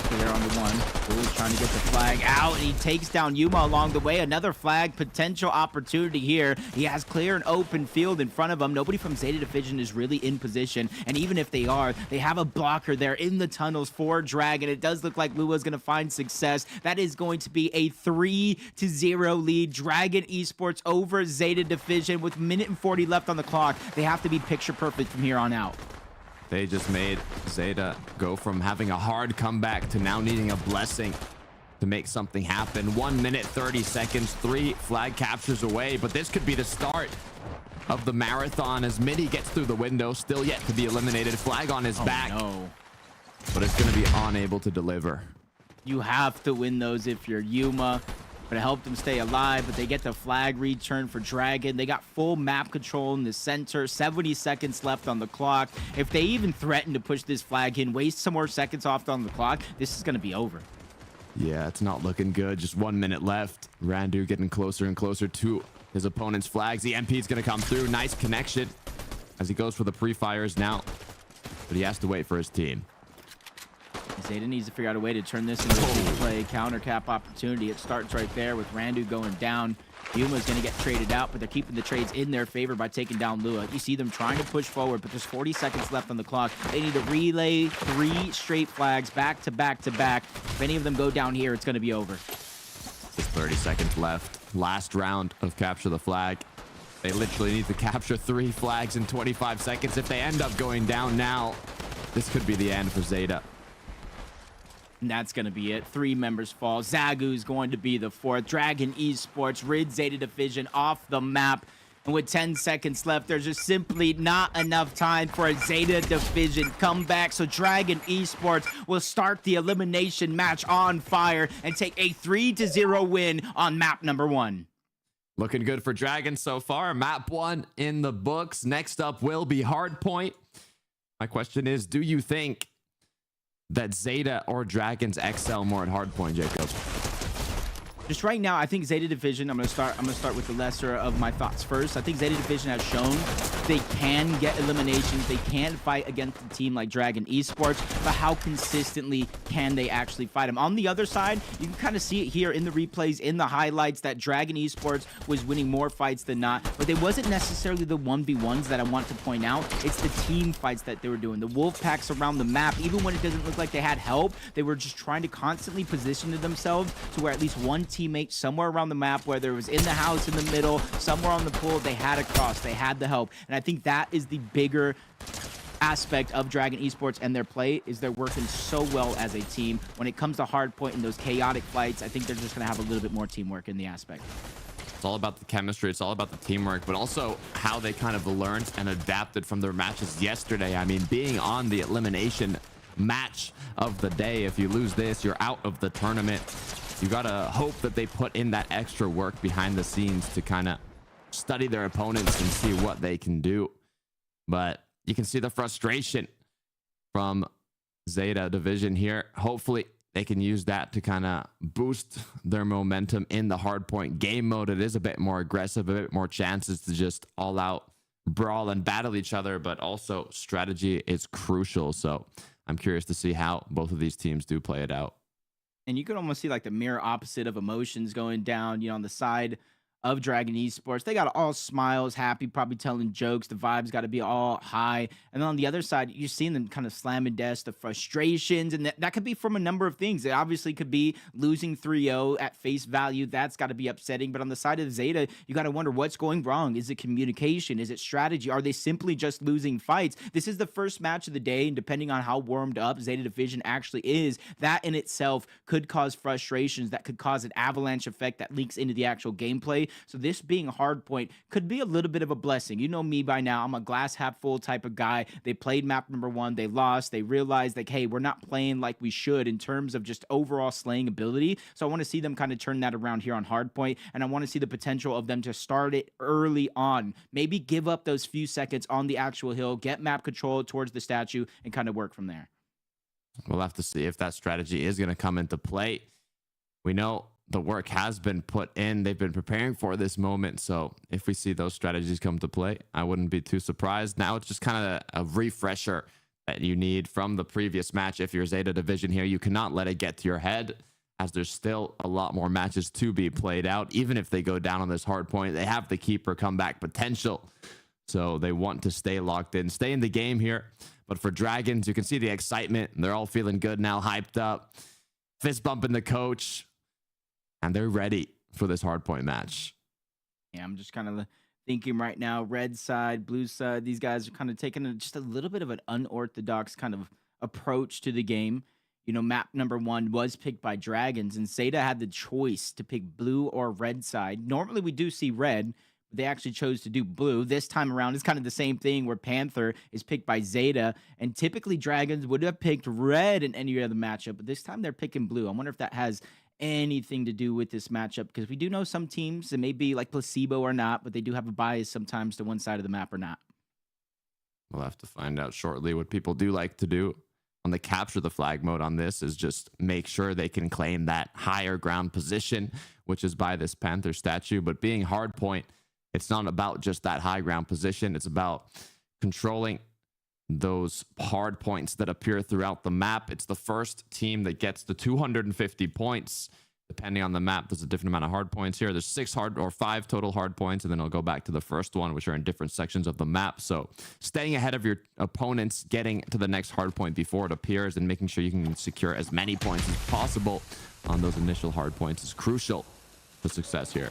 There on the one. Blue's trying to get the flag out, and he takes down Yuma along the way. Another flag potential opportunity here. He has clear and open field in front of him. Nobody from Zeta Division is really in position, and even if they are, they have a blocker there in the tunnels for Dragon. It does look like Lua's going to find success. That is going to be a 3-0 lead. Dragon Esports over Zeta Division with 1:40 left on the clock. They have to be picture perfect from here on out. They just made Zeta go from having a hard comeback to now needing a blessing to make something happen. 1 minute, 30 seconds, 3 flag captures away, but this could be the start of the marathon as Midi gets through the window, still yet to be eliminated. Flag on his back, no. But it's going to be unable to deliver. You have to win those if you're Yuma. But it helped them stay alive, but they get the flag return for Dragon. They got full map control in the center, 70 seconds left on the clock. If they even threaten to push this flag in, waste some more seconds off on the clock, this is going to be over. Yeah, it's not looking good. Just 1 minute left. Randu getting closer and closer to his opponent's flags. The MP is going to come through. Nice connection as he goes for the pre-fires now, but he has to wait for his team. Zeta needs to figure out a way to turn this into a play counter cap opportunity. It starts right there with Randu going down. Yuma's going to get traded out, but they're keeping the trades in their favor by taking down Lua. You see them trying to push forward, but there's 40 seconds left on the clock. They need to relay 3 straight flags back to back to back. If any of them go down here, it's going to be over. Just 30 seconds left. Last round of capture the flag. They literally need to capture 3 flags in 25 seconds. If they end up going down now, this could be the end for Zeta. And that's going to be it. 3 members fall. Zagu's going to be the 4th. Dragon Esports rid Zeta Division off the map. And with 10 seconds left, there's just simply not enough time for a Zeta Division comeback. So Dragon Esports will start the elimination match on fire and take a 3-0 win on map number 1. Looking good for Dragon so far. Map 1 in the books. Next up will be Hardpoint. My question is, do you think that Zeta or Dragons excel more at Hardpoint, Jacob? Just right now, I think Zeta Division, I'm gonna start with the lesser of my thoughts first. I think Zeta Division has shown they can get eliminations. They can fight against a team like Dragon Esports, but how consistently can they actually fight them? On the other side, you can kind of see it here in the replays, in the highlights, that Dragon Esports was winning more fights than not, but it wasn't necessarily the 1v1s that I want to point out. It's the team fights that they were doing. The wolf packs around the map, even when it doesn't look like they had help, they were just trying to constantly position themselves to where at least one teammate somewhere around the map, whether it was in the house, in the middle, somewhere on the pool, they had a cross, they had the help. And I think that is the bigger aspect of Dragon Esports and their play, is they're working so well as a team. When it comes to Hardpoint and those chaotic fights, I think they're just going to have a little bit more teamwork in the aspect. It's all about the chemistry. It's all about the teamwork, but also how they kind of learned and adapted from their matches yesterday. I mean, being on the elimination match of the day, if you lose this, you're out of the tournament. You gotta hope that they put in that extra work behind the scenes to kind of study their opponents and see what they can do. But you can see the frustration from Zeta division here. Hopefully they can use that to kind of boost their momentum in the hardpoint game mode. It is a bit more aggressive, a bit more chances to just all out brawl and battle each other, but also strategy is crucial. So I'm curious to see how both of these teams do play it out. And you could almost see like the mirror opposite of emotions going down, on the side of Dragon Esports. They got all smiles, happy, probably telling jokes. The vibes got to be all high. And then on the other side, you're seeing them kind of slamming desks, the frustrations, and that could be from a number of things. It obviously could be losing 3-0 at face value. That's got to be upsetting. But on the side of Zeta, you got to wonder what's going wrong. Is it communication? Is it strategy? Are they simply just losing fights? This is the first match of the day, and depending on how warmed up Zeta Division actually is, that in itself could cause frustrations. That could cause an avalanche effect that leaks into the actual gameplay. So this being a hard point could be a little bit of a blessing. You know me by now. I'm a glass half full type of guy. They played map number 1. They lost. They realized like, hey, we're not playing like we should in terms of just overall slaying ability. So I want to see them kind of turn that around here on hard point. And I want to see the potential of them to start it early on. Maybe give up those few seconds on the actual hill, get map control towards the statue, and kind of work from there. We'll have to see if that strategy is going to come into play. We know the work has been put in. They've been preparing for this moment. So if we see those strategies come to play, I wouldn't be too surprised. Now it's just kind of a refresher that you need from the previous match. If you're Zeta Division here, you cannot let it get to your head, as there's still a lot more matches to be played out. Even if they go down on this hard point, they have the keeper comeback potential. So they want to stay locked in, stay in the game here. But for Dragons, you can see the excitement. They're all feeling good now, hyped up, fist bumping the coach. And they're ready for this hardpoint match. Yeah, I'm just kind of thinking right now, red side, blue side, these guys are kind of taking just a little bit of an unorthodox kind of approach to the game. Map number 1 was picked by Dragons, and Zeta had the choice to pick blue or red side. Normally we do see red, but they actually chose to do blue. This time around, it's kind of the same thing where Panther is picked by Zeta, and typically Dragons would have picked red in any other matchup, but this time they're picking blue. I wonder if that has anything to do with this matchup, because we do know some teams, it may be like placebo or not, but they do have a bias sometimes to one side of the map or not. We'll have to find out shortly. What people do like to do on the capture the flag mode on this is just make sure they can claim that higher ground position, which is by this Panther statue. But being hardpoint, it's not about just that high ground position. It's about controlling those hard points that appear throughout the map. It's the first team that gets the 250 points. Depending on the map, there's a different amount of hard points here. There's 5 total hard points, and then I'll go back to the first one, which are in different sections of the map. So staying ahead of your opponents, getting to the next hard point before it appears, and making sure you can secure as many points as possible on those initial hard points is crucial for success here.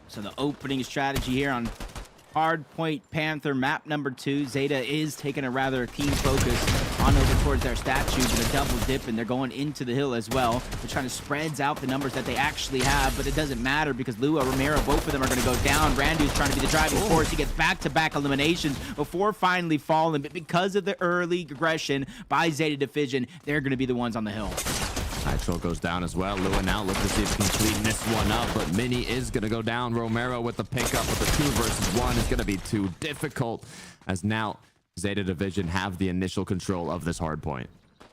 So the opening strategy here on Hardpoint Panther map number 2. Zeta is taking a rather keen focus on over towards their statue, but a double dip, and they're going into the hill as well, which kind of spreads out the numbers that they actually have, but it doesn't matter because Lua, Romero, both of them are going to go down. Randu's trying to be the driving force. He gets back-to-back eliminations before finally falling, but because of the early aggression by Zeta Division, they're going to be the ones on the hill. Nitro goes down as well. Lua now looks to see if he can clean this one up, but Mini is going to go down. Romero with the pickup, but the 2 versus 1 is going to be too difficult, as now Zeta Division have the initial control of this hard point.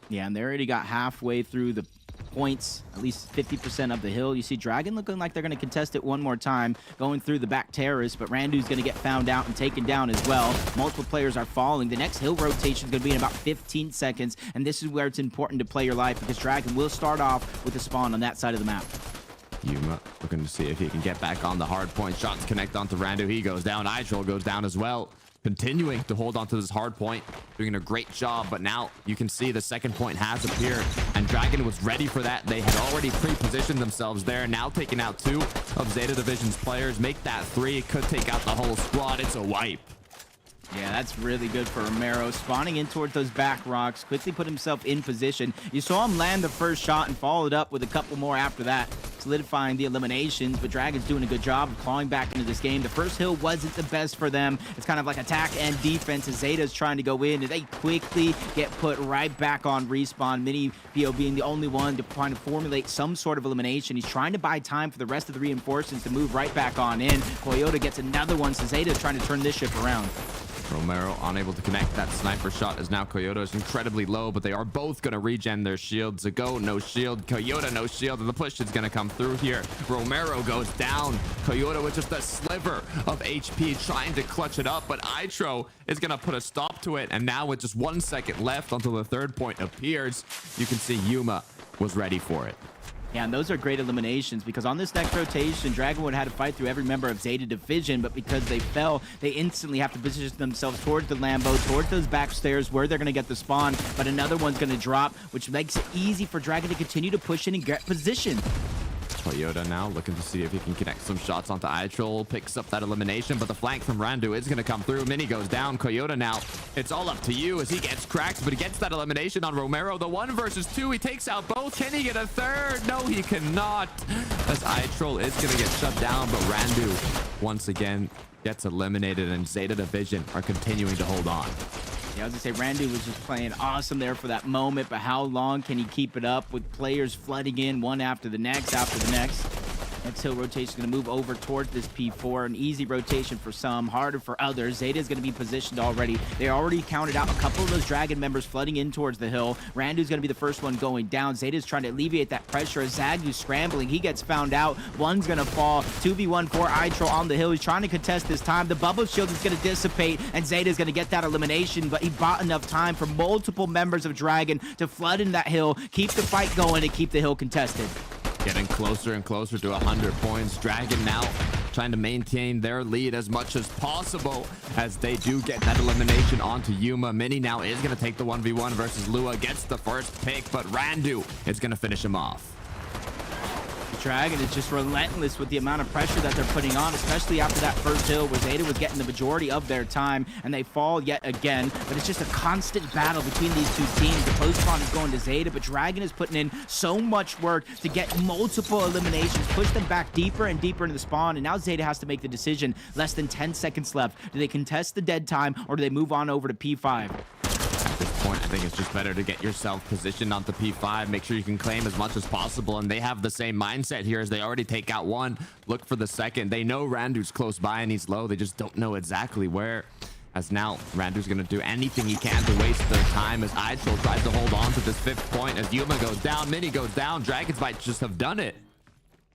Yeah, and they already got halfway through the points, at least 50% of the hill. You see Dragon looking like they're going to contest it one more time, going through the back terrace, but Randu's going to get found out and taken down as well. Multiple players are falling. The next hill rotation is going to be in about 15 seconds, and this is where it's important to play your life, because Dragon will start off with a spawn on that side of the map. Yuma looking to see if he can get back on the hard point. Shots connect onto Randu. He goes down. Itrol goes down as well. Continuing to hold on to this hard point, doing a great job, but now you can see the second point has appeared, and Dragon was ready for that. They had already pre-positioned themselves there, now taking out 2 of Zeta Division's players. Make that 3, it could take out the whole squad. It's a wipe. Yeah, that's really good for Romero. Spawning in towards those back rocks, quickly put himself in position. You saw him land the first shot and followed up with a couple more after that, solidifying the eliminations, but Dragon's doing a good job of clawing back into this game. The first hill wasn't the best for them. It's kind of like attack and defense as Zeta's trying to go in, and they quickly get put right back on respawn. Mini PO being the only one to try to formulate some sort of elimination. He's trying to buy time for the rest of the reinforcements to move right back on in. Coyote gets another one, so Zeta's trying to turn this ship around. Romero unable to connect that sniper shot as now Coyote is incredibly low, but they are both going to regen their shields. Zago, no shield. Coyote, no shield. And the push is going to come through here. Romero goes down. Coyote with just a sliver of HP trying to clutch it up, but Itro is going to put a stop to it. And now with just 1 second left until the third point appears, you can see Yuma was ready for it. Yeah, and those are great eliminations because on this next rotation, Dragonwood had to fight through every member of Zeta Division, but because they fell, they instantly have to position themselves towards the Lambo, towards those back stairs where they're going to get the spawn, but another one's going to drop, which makes it easy for Dragon to continue to push in and get position. Toyota now looking to see if he can connect some shots onto iTroll, picks up that elimination, but the flank from Randu is going to come through. Mini goes down. Coyote now, it's all up to you as he gets cracked, but he gets that elimination on Romero. The 1 versus 2, he takes out both. Can he get a third? No, he cannot, as iTroll is going to get shut down, but Randu once again gets eliminated, and Zeta Division are continuing to hold on. Yeah, I was gonna say Randu was just playing awesome there for that moment, but how long can he keep it up with players flooding in one after the next Next hill rotation is going to move over towards this P4. An easy rotation for some, harder for others. Zeta is going to be positioned already. They already counted out a couple of those Dragon members flooding in towards the hill. Randu's going to be the first one going down. Zeta's trying to alleviate that pressure as Zagu's scrambling. He gets found out. One's going to fall. 2v1 for Itro on the hill. He's trying to contest this time. The bubble shield is going to dissipate, and Zeta's going to get that elimination, but he bought enough time for multiple members of Dragon to flood in that hill, keep the fight going, and keep the hill contested. Getting closer and closer to 100 points. Dragon now trying to maintain their lead as much as possible as they do get that elimination onto Yuma. Mini now is going to take the 1v1 versus Lua. Gets the first pick, but Randu is going to finish him off. Dragon is just relentless with the amount of pressure that they're putting on, especially after that first hill where Zeta was getting the majority of their time, and they fall yet again. But it's just a constant battle between these two teams. The post spawn is going to Zeta, but Dragon is putting in so much work to get multiple eliminations, push them back deeper and deeper into the spawn, and now Zeta has to make the decision. Less than 10 seconds left. Do they contest the dead time, or do they move on over to P5? At this point, I think it's just better to get yourself positioned onto P5. Make sure you can claim as much as possible, and they have the same mindset here as they already take out one. Look for the second. They know Randu's close by and he's low. They just don't know exactly where. As now, Randu's going to do anything he can to waste their time as Idol tries to hold on to this 5th point. As Yuma goes down, Mini goes down. Dragons might just have done it.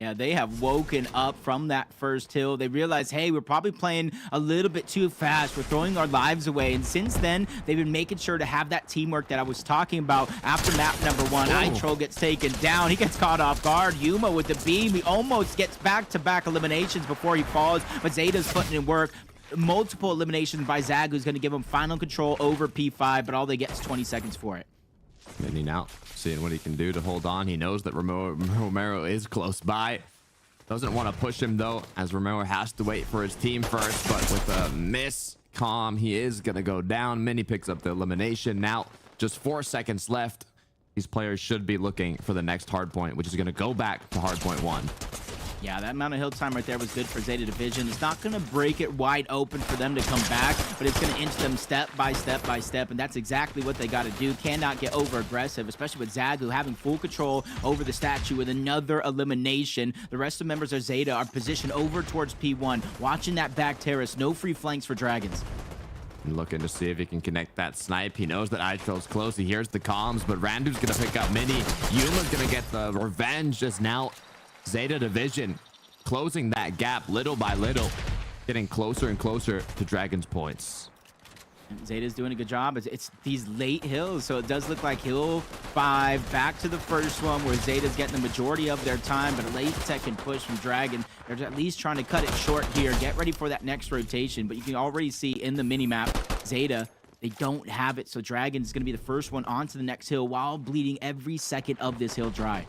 Yeah, they have woken up from that first hill. They realize, hey, we're probably playing a little bit too fast. We're throwing our lives away. And since then, they've been making sure to have that teamwork that I was talking about after map number 1. Itro gets taken down. He gets caught off guard. Yuma with the beam. He almost gets back-to-back eliminations before he falls. But Zeta's putting in work. Multiple eliminations by Zag, who's going to give him final control over P5, but all they get is 20 seconds for it. Mini now seeing what he can do to hold on. He knows that Romero is close by. Doesn't want to push him though, as Romero has to wait for his team first, but with a miss calm, he is going to go down. Mini picks up the elimination. Now just 4 seconds left. These players should be looking for the next hard point, which is going to go back to hard point 1. Yeah, that amount of hill time right there was good for Zeta Division. It's not going to break it wide open for them to come back, but it's going to inch them step by step by step, and that's exactly what they got to do. Cannot get over-aggressive, especially with Zagu having full control over the statue with another elimination. The rest of the members of Zeta are positioned over towards P1, watching that back terrace. No free flanks for Dragons. Looking to see if he can connect that snipe. He knows that Itro's close. He hears the comms, but Randu's going to pick up Mini. Yuma's going to get the revenge as now Zeta Division closing that gap little by little, getting closer and closer to Dragon's points. And Zeta's doing a good job. It's these late hills, so it does look like hill 5 back to the first one where Zeta's getting the majority of their time, but a late second push from Dragon. They're at least trying to cut it short here, get ready for that next rotation, but you can already see in the mini-map, Zeta, they don't have it, so Dragon's going to be the first one onto the next hill while bleeding every second of this hill dry.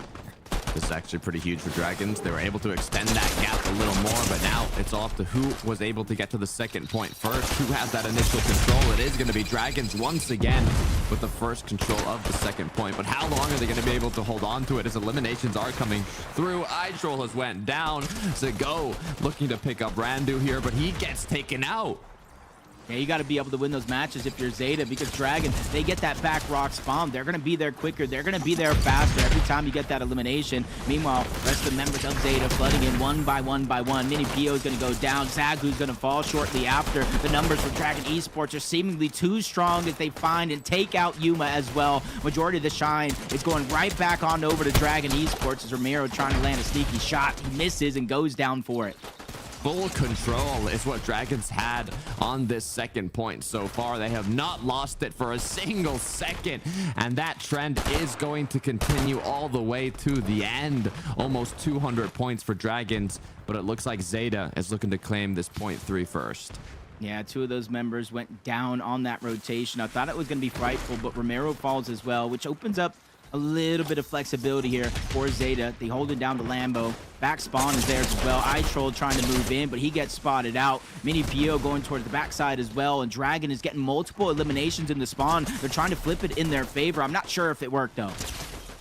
This is actually pretty huge for Dragons. They were able to extend that gap a little more, but now it's off to who was able to get to the second point first. Who has that initial control? It is going to be Dragons once again with the first control of the second point. But how long are they going to be able to hold on to it as eliminations are coming through? Itroll has went down. Zago looking to pick up Randu here, but he gets taken out. Yeah, you got to be able to win those matches if you're Zeta, because Dragon, they get that back rock spawn. They're going to be there quicker. They're going to be there faster every time you get that elimination. Meanwhile, the rest of the members of Zeta flooding in one by one by one. Mini Pio is going to go down. Zagu's going to fall shortly after. The numbers for Dragon Esports are seemingly too strong as they find and take out Yuma as well. Majority of the shine is going right back on over to Dragon Esports as Romero trying to land a sneaky shot. He misses and goes down for it. Full control is what Dragons had on this second point so far. They have not lost it for a single second, and that trend is going to continue all the way to the end. Almost 200 points for Dragons, but it looks like Zeta is looking to claim this point 3 first. Yeah, 2 of those members went down on that rotation. I thought it was going to be frightful, but Romero falls as well, which opens up a little bit of flexibility here for Zeta. They hold it down to Lambo. Back spawn is there as well. iTroll trying to move in, but he gets spotted out. Mini Pio going towards the backside as well, and Dragon is getting multiple eliminations in the spawn. They're trying to flip it in their favor. I'm not sure if it worked, though.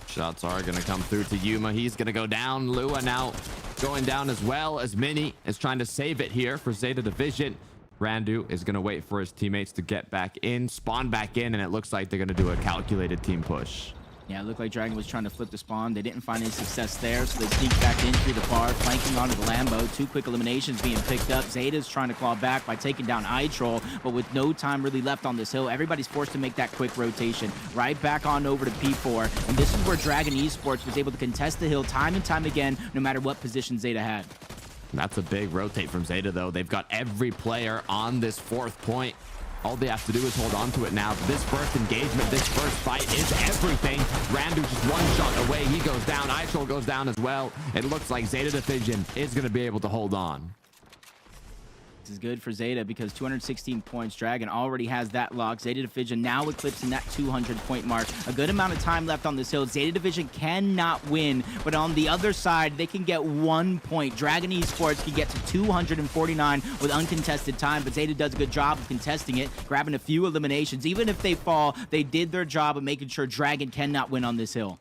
Shots are going to come through to Yuma. He's going to go down. Lua now going down as well, as Mini is trying to save it here for Zeta Division. Randu is going to wait for his teammates to get back in, spawn back in, and it looks like they're going to do a calculated team push. Yeah, it looked like Dragon was trying to flip the spawn. They didn't find any success there, so they sneak back in through the far, flanking onto the Lambo. 2 quick eliminations being picked up. Zeta's trying to claw back by taking down iTroll, but with no time really left on this hill, everybody's forced to make that quick rotation. Right back on over to P4, and this is where Dragon Esports was able to contest the hill time and time again, no matter what position Zeta had. That's a big rotate from Zeta, though. They've got every player on this 4th point. All they have to do is hold on to it now. This first engagement, this first fight is everything. Randu just 1 shot away. He goes down. iTroll goes down as well. It looks like Zeta Division is going to be able to hold on. This is good for Zeta because 216 points. Dragon already has that lock. Zeta Division now eclipsing that 200-point mark. A good amount of time left on this hill. Zeta Division cannot win, but on the other side, they can get 1 point. Dragon Esports can get to 249 with uncontested time, but Zeta does a good job of contesting it, grabbing a few eliminations. Even if they fall, they did their job of making sure Dragon cannot win on this hill.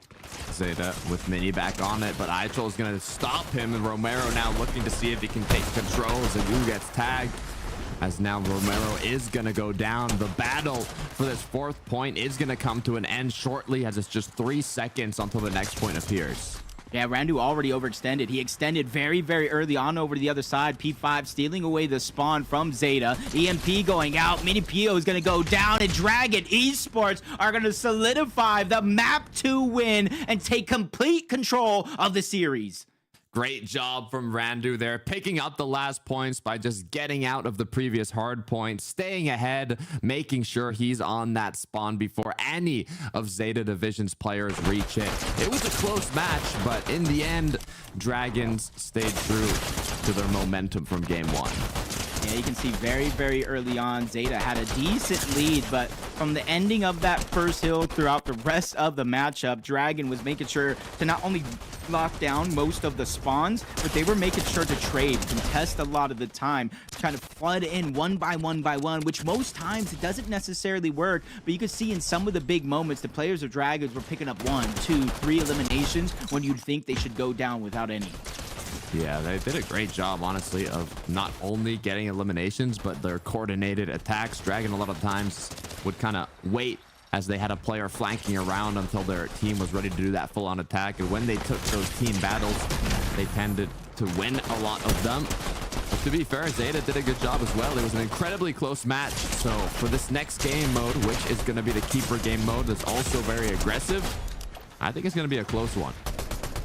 Zeta with Mini back on it, but iTroll is going to stop him, and Romero now looking to see if he can take control as Zagu gets tagged. As now Romero is going to go down. The battle for this 4th point is going to come to an end shortly, as it's just 3 seconds until the next point appears. Yeah, Randu already overextended. He extended very, very early on over to the other side. P5 stealing away the spawn from Zeta. EMP going out. Mini Pio is going to go down, and Dragon Esports are going to solidify the map 2 win and take complete control of the series. Great job from Randu there, picking up the last points by just getting out of the previous hard point, staying ahead, making sure he's on that spawn before any of Zeta Division's players reach it. It was a close match, but in the end, Dragons stayed true to their momentum from game 1. Yeah, you can see very, very early on, Zeta had a decent lead, but from the ending of that first hill throughout the rest of the matchup, Dragon was making sure to not only lock down most of the spawns, but they were making sure to trade, contest a lot of the time, trying to flood in one by one, which most times it doesn't necessarily work, but you could see in some of the big moments, the players of Dragons were picking up 1, 2, 3 eliminations when you'd think they should go down without any. Yeah, they did a great job, honestly, of not only getting eliminations, but their coordinated attacks. Dragon a lot of times would kind of wait as they had a player flanking around until their team was ready to do that full-on attack. And when they took those team battles, they tended to win a lot of them. But to be fair, Zeta did a good job as well. It was an incredibly close match. So for this next game mode, which is going to be the keeper game mode, that's also very aggressive, I think it's going to be a close one.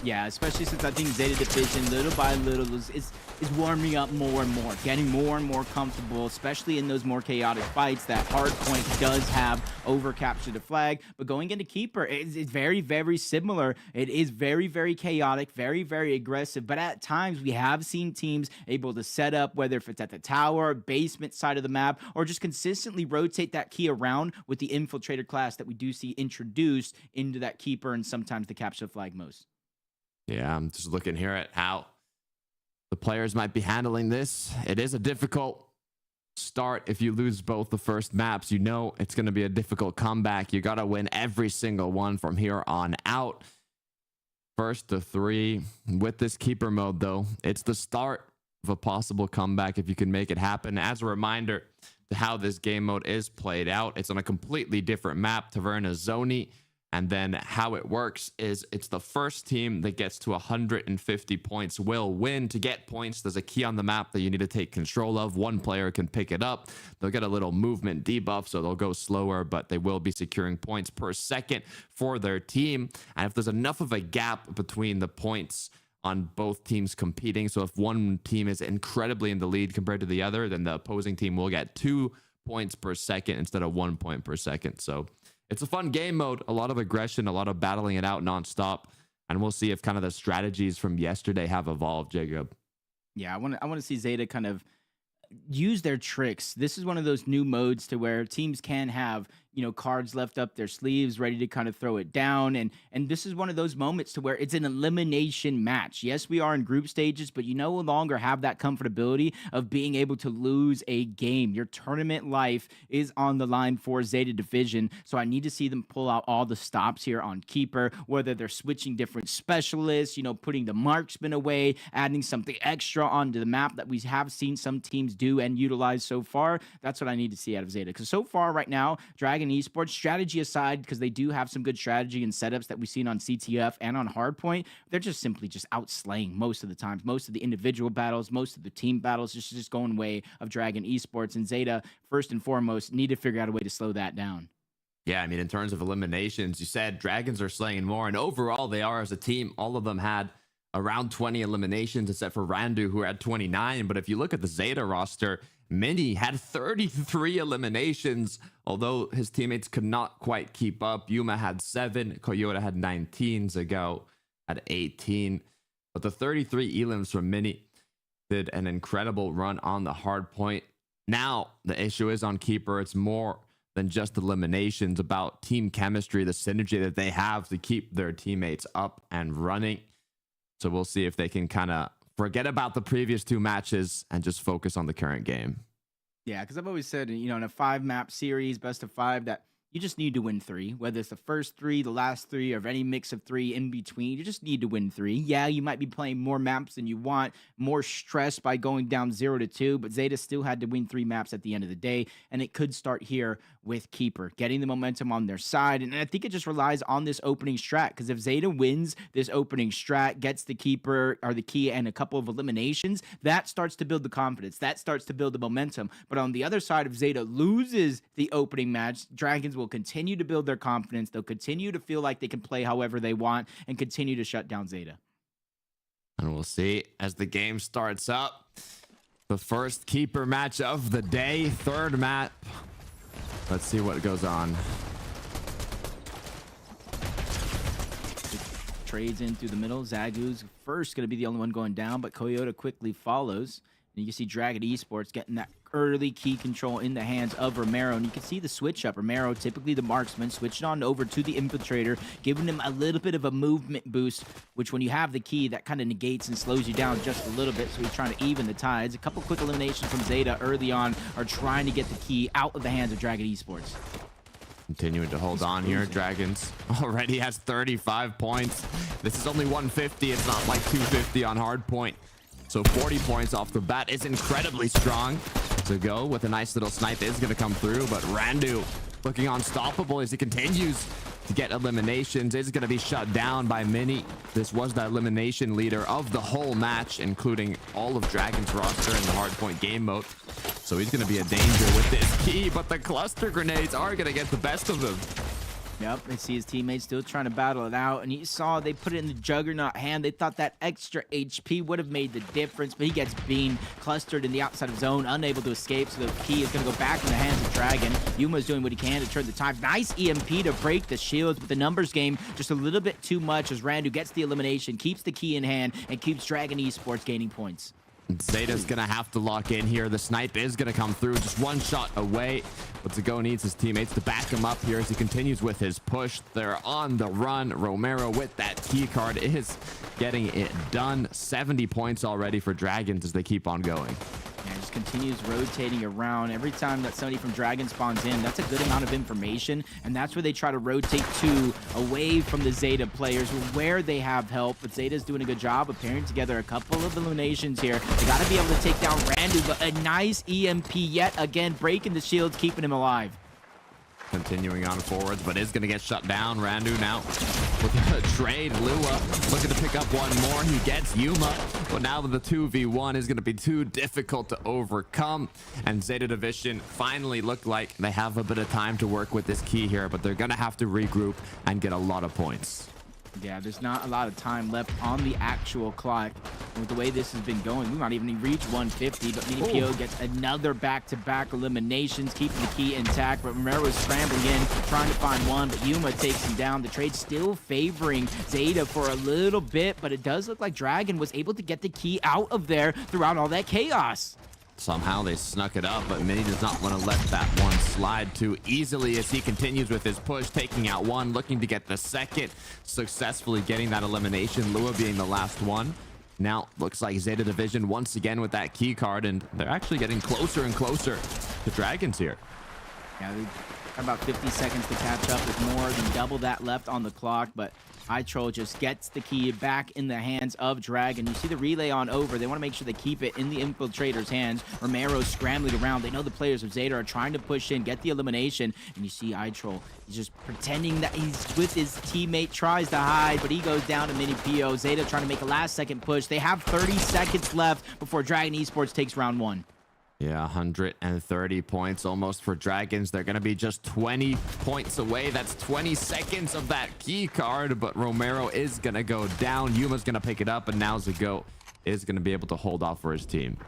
Yeah, especially since I think Zeta Division, little by little, is warming up more and more, getting more and more comfortable, especially in those more chaotic fights that Hardpoint does have over Capture the Flag. But going into Keeper, it's very, very similar. It is very, very chaotic, very, very aggressive. But at times, we have seen teams able to set up, whether if it's at the tower, basement side of the map, or just consistently rotate that key around with the Infiltrator class that we do see introduced into that Keeper and sometimes the Capture the Flag most. Yeah, I'm just looking here at how the players might be handling this. It is a difficult start. If you lose both the first maps, you know it's going to be a difficult comeback. You got to win every single one from here on out. First to 3 with this keeper mode, though. It's the start of a possible comeback if you can make it happen. As a reminder, to how this game mode is played out. It's on a completely different map, Taverna Zoni. And then how it works is it's the first team that gets to 150 points will win. To get points, there's a key on the map that you need to take control of. One player can pick it up. They'll get a little movement debuff, so they'll go slower, but they will be securing points per second for their team. And if there's enough of a gap between the points on both teams competing, so if one team is incredibly in the lead compared to the other, then the opposing team will get 2 points per second instead of 1 point per second. So it's a fun game mode, a lot of aggression, a lot of battling it out nonstop, and we'll see if kind of the strategies from yesterday have evolved, Jacob. Yeah, I want to see Zeta kind of use their tricks. This is one of those new modes to where teams can have, you know, cards left up their sleeves ready to kind of throw it down, and this is one of those moments to where it's an elimination match. Yes, we are in group stages, but you no longer have that comfortability of being able to lose a game. Your tournament life is on the line for Zeta Division, so I need to see them pull out all the stops here on Keeper, whether they're switching different specialists, you know, putting the marksman away, adding something extra onto the map that we have seen some teams do and utilize so far. That's what I need to see out of Zeta, because so far right now, Dragon Esports, strategy aside, because they do have some good strategy and setups that we've seen on CTF and on Hardpoint, they're just simply just outslaying most of the times. Most of the individual battles, most of the team battles, just going way of Dragon Esports. And Zeta, first and foremost, need to figure out a way to slow that down. Yeah, I mean, in terms of eliminations, you said Dragons are slaying more, and overall they are as a team. All of them had around 20 eliminations, except for Randu, who had 29. But if you look at the Zeta roster, Mini had 33 eliminations, although his teammates could not quite keep up. Yuma had 7, Coyote had 19, Zago had 18. But the 33 elims from Mini did an incredible run on the hard point. Now, the issue is on Keeper. It's more than just eliminations, about team chemistry, the synergy that they have to keep their teammates up and running. So we'll see if they can kind of forget about the previous 2 matches and just focus on the current game. Yeah, because I've always said, you know, in a 5-map series, best of 5, that you just need to win 3, whether it's the first 3, the last 3, or any mix of 3 in between. You just need to win 3. Yeah, you might be playing more maps than you want, more stress by going down 0-2, but Zeta still had to win 3 maps at the end of the day, and it could start here with Keeper, getting the momentum on their side. And I think it just relies on this opening strat, because if Zeta wins this opening strat, gets the Keeper or the key and a couple of eliminations, that starts to build the confidence. That starts to build the momentum. But on the other side, if Zeta loses the opening match, Dragons will continue to build their confidence. They'll continue to feel like they can play however they want and continue to shut down Zeta. And we'll see as the game starts up. The first Keeper match of the day, 3rd map. Let's see what goes on. Trades in through the middle. Zagu's first going to be the only one going down, but Coyote quickly follows. And you can see Dragon Esports getting that early key control in the hands of Romero. And you can see the switch up. Romero, typically the marksman, switching on over to the infiltrator, giving him a little bit of a movement boost, which when you have the key, that kind of negates and slows you down just a little bit. So he's trying to even the tides. A couple quick eliminations from Zeta early on are trying to get the key out of the hands of Dragon Esports. Continuing to hold on here. Dragons already has 35 points. This is only 150. It's not like 250 on hard point. So 40 points off the bat is incredibly strong. To go with a nice little snipe is going to come through, but Randu looking unstoppable as he continues to get eliminations. Is going to be shut down by Mini. This was the elimination leader of the whole match, including all of Dragon's roster in the hardpoint game mode. So he's going to be a danger with this key, but the cluster grenades are going to get the best of him. Yep, and see his teammates still trying to battle it out, and you saw they put it in the Juggernaut hand. They thought that extra HP would have made the difference, but he gets beamed, clustered in the outside of zone, unable to escape, so the key is going to go back in the hands of Dragon. Yuma's doing what he can to turn the tide. Nice EMP to break the shields, but the numbers game just a little bit too much as Randu gets the elimination, keeps the key in hand, and keeps Dragon Esports gaining points. Zeta's gonna have to lock in here. The snipe is gonna come through, just one shot away. But Zago needs his teammates to back him up here as he continues with his push. They're on the run. Romero with that key card is getting it done. 70 points already for Dragons as they keep on going. Yeah, just continues rotating around. Every time that somebody from Dragon spawns in, that's a good amount of information, and that's where they try to rotate to, away from the Zeta players, where they have help. But Zeta's doing a good job of pairing together a couple of eliminations here. They got to be able to take down Randu, but a nice EMP yet again, breaking the shields, keeping him alive. Continuing on forwards, but is going to get shut down. Randu now with a trade. Lua looking to pick up one more. He gets Yuma, but now the 2v1 is going to be too difficult to overcome. And Zeta Division finally look like they have a bit of time to work with this key here, but they're going to have to regroup and get a lot of points. Yeah, there's not a lot of time left on the actual clock. With the way this has been going, we might even reach 150, but Mini PO gets another back-to-back eliminations, keeping the key intact. But Romero is scrambling in, trying to find one, but Yuma takes him down. The trade still favoring Zeta for a little bit, but it does look like Dragon was able to get the key out of there throughout all that chaos. Somehow they snuck it up, but Mini does not want to let that one slide too easily as he continues with his push, taking out one, looking to get the second, successfully getting that elimination, Lua being the last one. Now looks like Zeta Division once again with that key card, and they're actually getting closer and closer to Dragons here. Yeah, they have about 50 seconds to catch up with more than double that left on the clock, but iTroll just gets the key back in the hands of Dragon. You see the relay on over. They want to make sure they keep it in the infiltrator's hands. Romero's scrambling around. They know the players of Zeta are trying to push in, get the elimination. And you see iTroll, he's just pretending that he's with his teammate, tries to hide, but he goes down to Mini PO. Zeta trying to make a last-second push. They have 30 seconds left before Dragon Esports takes round one. Yeah, 130 points almost for Dragons. They're going to be just 20 points away. That's 20 seconds of that key card, but Romero is going to go down. Yuma's going to pick it up, and now Zago is going to be able to hold off for his team.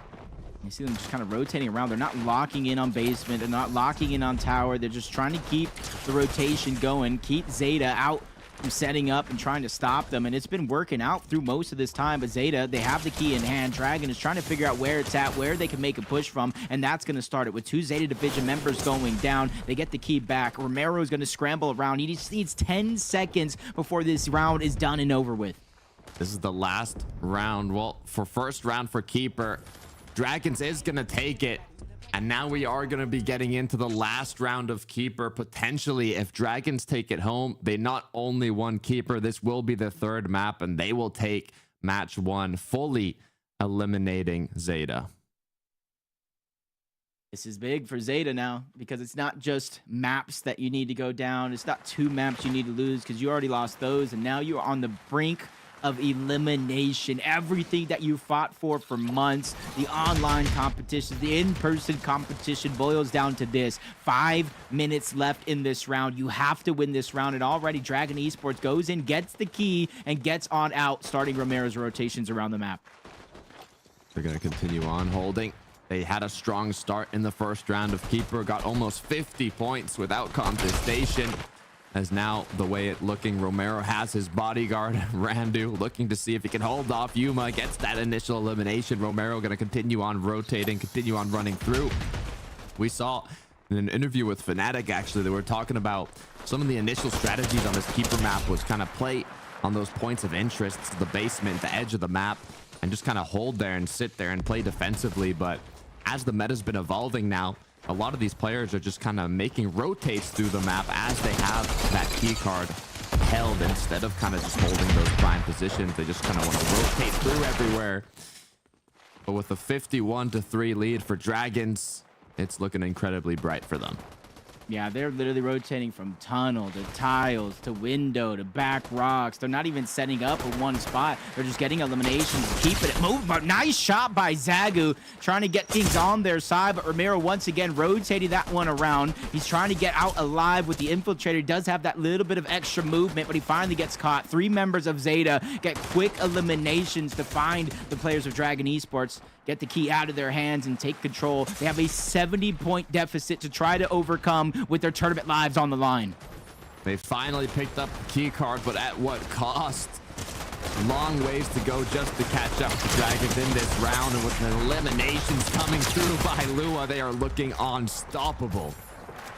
You see them just kind of rotating around. They're not locking in on basement. They're not locking in on tower. They're just trying to keep the rotation going, keep Zeta out from setting up and trying to stop them, and it's been working out through most of this time. But Zeta, they have the key in hand. Dragon is trying to figure out where it's at, where they can make a push from, and that's going to start it with 2 Zeta Division members going down. They get the key back. Romero is going to scramble around. He just needs 10 seconds before this round is done and over with. This is the last round. Well, for first round for Keeper, Dragons is going to take it. And now we are going to be getting into the last round of Keeper. Potentially, if Dragons take it home, they not only won Keeper, this will be the third map, and they will take match 1, fully eliminating Zeta. This is big for Zeta now, because it's not just maps that you need to go down. It's not 2 maps you need to lose, because you already lost those, and now you're on the brink of elimination. Everything that you fought for months, the online competition, the in-person competition, boils down to this: 5 minutes left in this round. You have to win this round, and already Dragon Esports goes in, gets the key, and gets on out, starting Romero's rotations around the map. They're going to continue on holding. They had a strong start in the first round of Keeper, got almost 50 points without contestation. As now, the way it looking, Romero has his bodyguard, Randu, looking to see if he can hold off Yuma, gets that initial elimination. Romero going to continue on rotating, continue on running through. We saw in an interview with Fnatic, actually, they were talking about some of the initial strategies on this Keeper map was kind of play on those points of interest, the basement, the edge of the map, and just kind of hold there and sit there and play defensively. But as the meta's been evolving now, a lot of these players are just kind of making rotates through the map as they have that key card held, instead of kind of just holding those prime positions. They just kind of want to rotate through everywhere. But with a 51-3 lead for Dragons, it's looking incredibly bright for them. Yeah, they're literally rotating from tunnel to tiles to window to back rocks. They're not even setting up in one spot. They're just getting eliminations, keeping it moving. But nice shot by Zagu, trying to get things on their side. But Romero once again rotating that one around. He's trying to get out alive with the infiltrator. He does have that little bit of extra movement, but he finally gets caught. 3 members of Zeta get quick eliminations to find the players of Dragon Esports, get the key out of their hands and take control. They have a 70-point deficit to try to overcome with their tournament lives on the line. They finally picked up the key card, but at what cost? Long ways to go just to catch up to Dragons in this round, and with the eliminations coming through by Lua, they are looking unstoppable.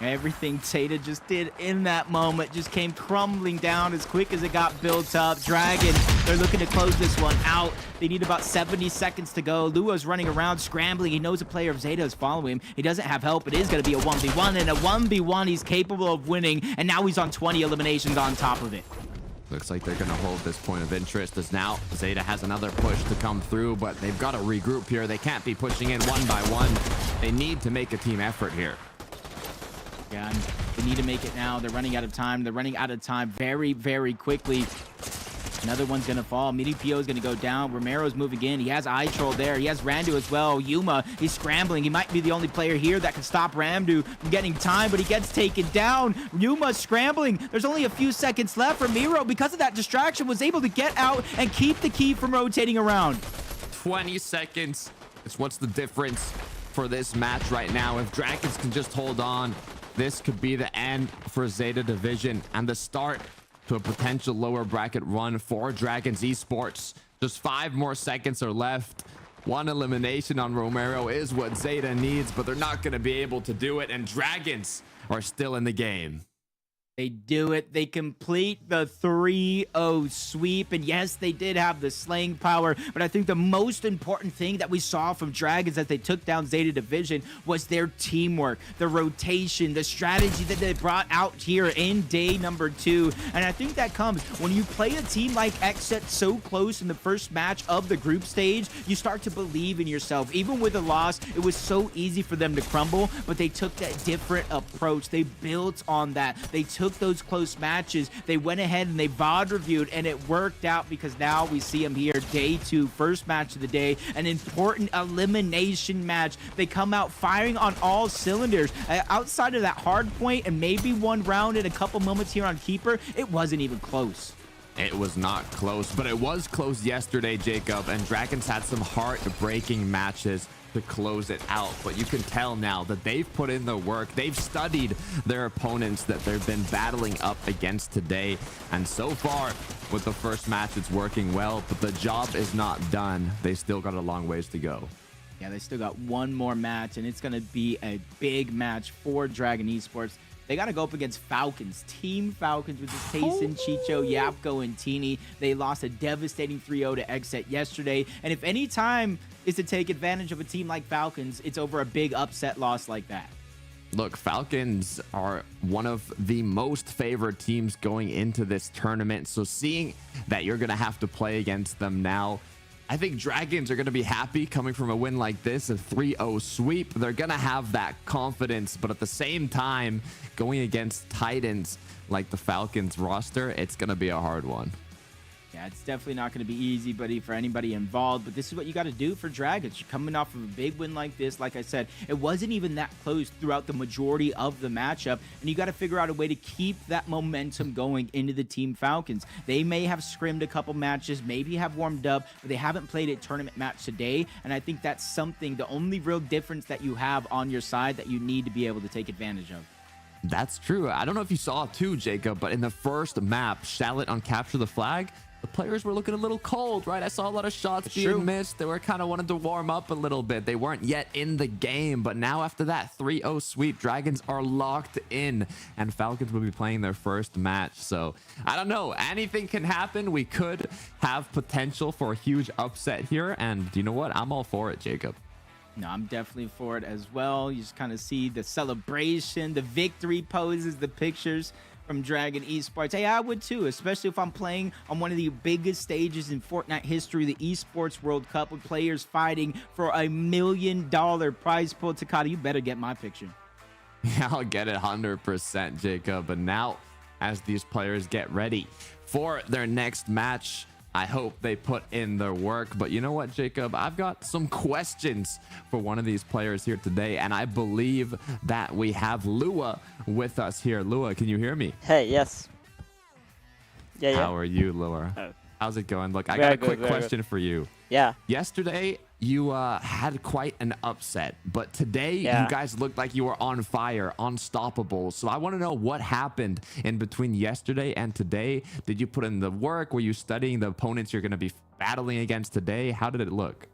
Everything Zeta just did in that moment just came crumbling down as quick as it got built up. Dragon, they're looking to close this one out. They need about 70 seconds to go. Lua's running around, scrambling. He knows a player of Zeta is following him. He doesn't have help. It is going to be a 1v1, and a 1v1 he's capable of winning, and now he's on 20 eliminations on top of it. Looks like they're going to hold this point of interest as now Zeta has another push to come through, but they've got to regroup here. They can't be pushing in one by one. They need to make a team effort here. Yeah, and they need to make it now. They're running out of time. They're running out of time very, very quickly. Another one's going to fall. Midi PO is going to go down. Romero's moving in. He has iTroll there. He has Randu as well. Yuma, he's scrambling. He might be the only player here that can stop Randu from getting time, but he gets taken down. Yuma's scrambling. There's only a few seconds left. Ramiro, because of that distraction, was able to get out and keep the key from rotating around. 20 seconds. It's what's the difference for this match right now. If Dragons can just hold on, this could be the end for Zeta Division and the start to a potential lower bracket run for Dragons Esports. Just 5 more seconds are left. One elimination on Romero is what Zeta needs, but they're not going to be able to do it, and Dragons are still in the game. They do it. They complete the 3-0 sweep. And yes, they did have the slaying power. But I think the most important thing that we saw from Dragons as they took down Zeta Division was their teamwork, the rotation, the strategy that they brought out here in day number 2. And I think that comes when you play a team like XSET so close in the first match of the group stage, you start to believe in yourself. Even with a loss, it was so easy for them to crumble, but they took that different approach. They built on that. They took those close matches. They went ahead and they VOD reviewed, and it worked out because now we see them here, day 2, first match of the day, an important elimination match. They come out firing on all cylinders. Outside of that hard point and maybe one round and a couple moments here on Keeper, it wasn't even close. It was not close, but it was close yesterday, Jacob, and Dragons had some heartbreaking matches to close it out, but you can tell now that they've put in the work. They've studied their opponents that they've been battling up against today, and so far with the first match it's working well, but the job is not done. They still got a long ways to go. Yeah, they still got one more match, and it's going to be a big match for Dragon Esports. They got to go up against Falcons. Team Falcons with this Tayson, Chicho, Yapko, and Teeny. They lost a devastating 3-0 to XSET yesterday. And if any time is to take advantage of a team like Falcons, it's over a big upset loss like that. Look, Falcons are one of the most favored teams going into this tournament. So seeing that you're going to have to play against them now, I think Dragons are going to be happy coming from a win like this, a 3-0 sweep. They're going to have that confidence, but at the same time, going against Titans like the Falcons roster, it's going to be a hard one. Yeah, it's definitely not going to be easy, buddy, for anybody involved, but this is what you got to do for Dragons. You're coming off of a big win like this. Like I said, it wasn't even that close throughout the majority of the matchup, and you got to figure out a way to keep that momentum going into the Team Falcons. They may have scrimmed a couple matches, maybe have warmed up, but they haven't played a tournament match today, and I think that's something, the only real difference that you have on your side that you need to be able to take advantage of. That's true. I don't know if you saw too, Jacob, but in the first map, Shallot on Capture the Flag, the players were looking a little cold, right? I saw a lot of shots being missed. They were kind of wanting to warm up a little bit. They weren't yet in the game, but now after that 3-0 sweep, Dragons are locked in, and Falcons will be playing their first match. So I don't know. Anything can happen. We could have potential for a huge upset here, and you know what? I'm all for it, Jacob. No, I'm definitely for it as well. You just kind of see the celebration, the victory poses, the pictures from Dragon Esports. Hey, I would too, especially if I'm playing on one of the biggest stages in Fortnite history, the Esports World Cup, with players fighting for $1 million prize pool. Takata, you better get my picture. Yeah, I'll get it 100%, Jacob. And now, as these players get ready for their next match, I hope they put in their work. But you know what, Jacob? I've got some questions for one of these players here today, and I believe that we have Lua with us here. Lua, can you hear me? Hey, yes. Yeah. How are you, Lua? Oh. How's it going? Look, I got a quick question for you. Yeah. Yesterday, you had quite an upset, but today you guys looked like you were on fire, unstoppable. So I want to know what happened in between yesterday and today. Did you put in the work? Were you studying the opponents you're going to be battling against today? How did it look?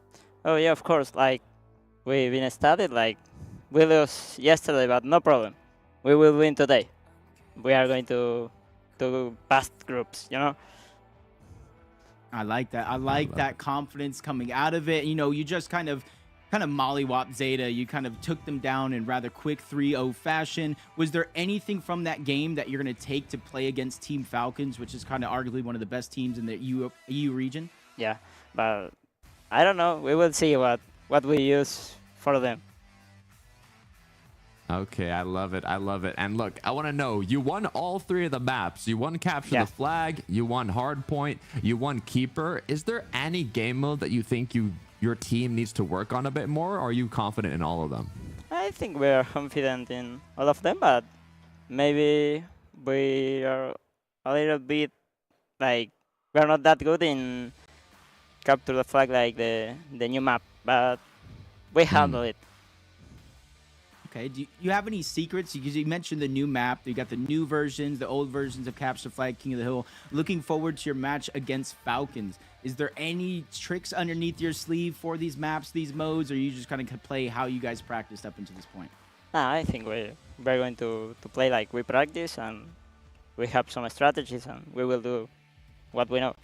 Oh, yeah, of course. Like, we've been studied, like, we lost yesterday, but no problem. we will win today. We are going to pass groups, you know. I like that. I like that confidence coming out of it. You know, you just kind of mollywop Zeta. You kind of took them down in rather quick 3-0 fashion. Was there anything from that game that you're going to take to play against Team Falcons, which is kind of arguably one of the best teams in the EU region? Yeah, but I don't know. We will see what we use for them. Okay, I love it. I love it. And look, I want to know, you won all 3 of the maps. You won Capture the Flag, you won Hardpoint, you won Keeper. Is there any game mode that you think your team needs to work on a bit more, or are you confident in all of them? I think we are confident in all of them, but maybe we are a little bit like we are not that good in Capture the Flag, like the new map, but we handle it. Okay, do you have any secrets? Because you mentioned the new map. You got the new versions, the old versions of Capture the Flag, King of the Hill. Looking forward to your match against Falcons. Is there any tricks underneath your sleeve for these maps, these modes, or you just kind of play how you guys practiced up until this point? I think we're going to play like we practice, and we have some strategies, and we will do what we know.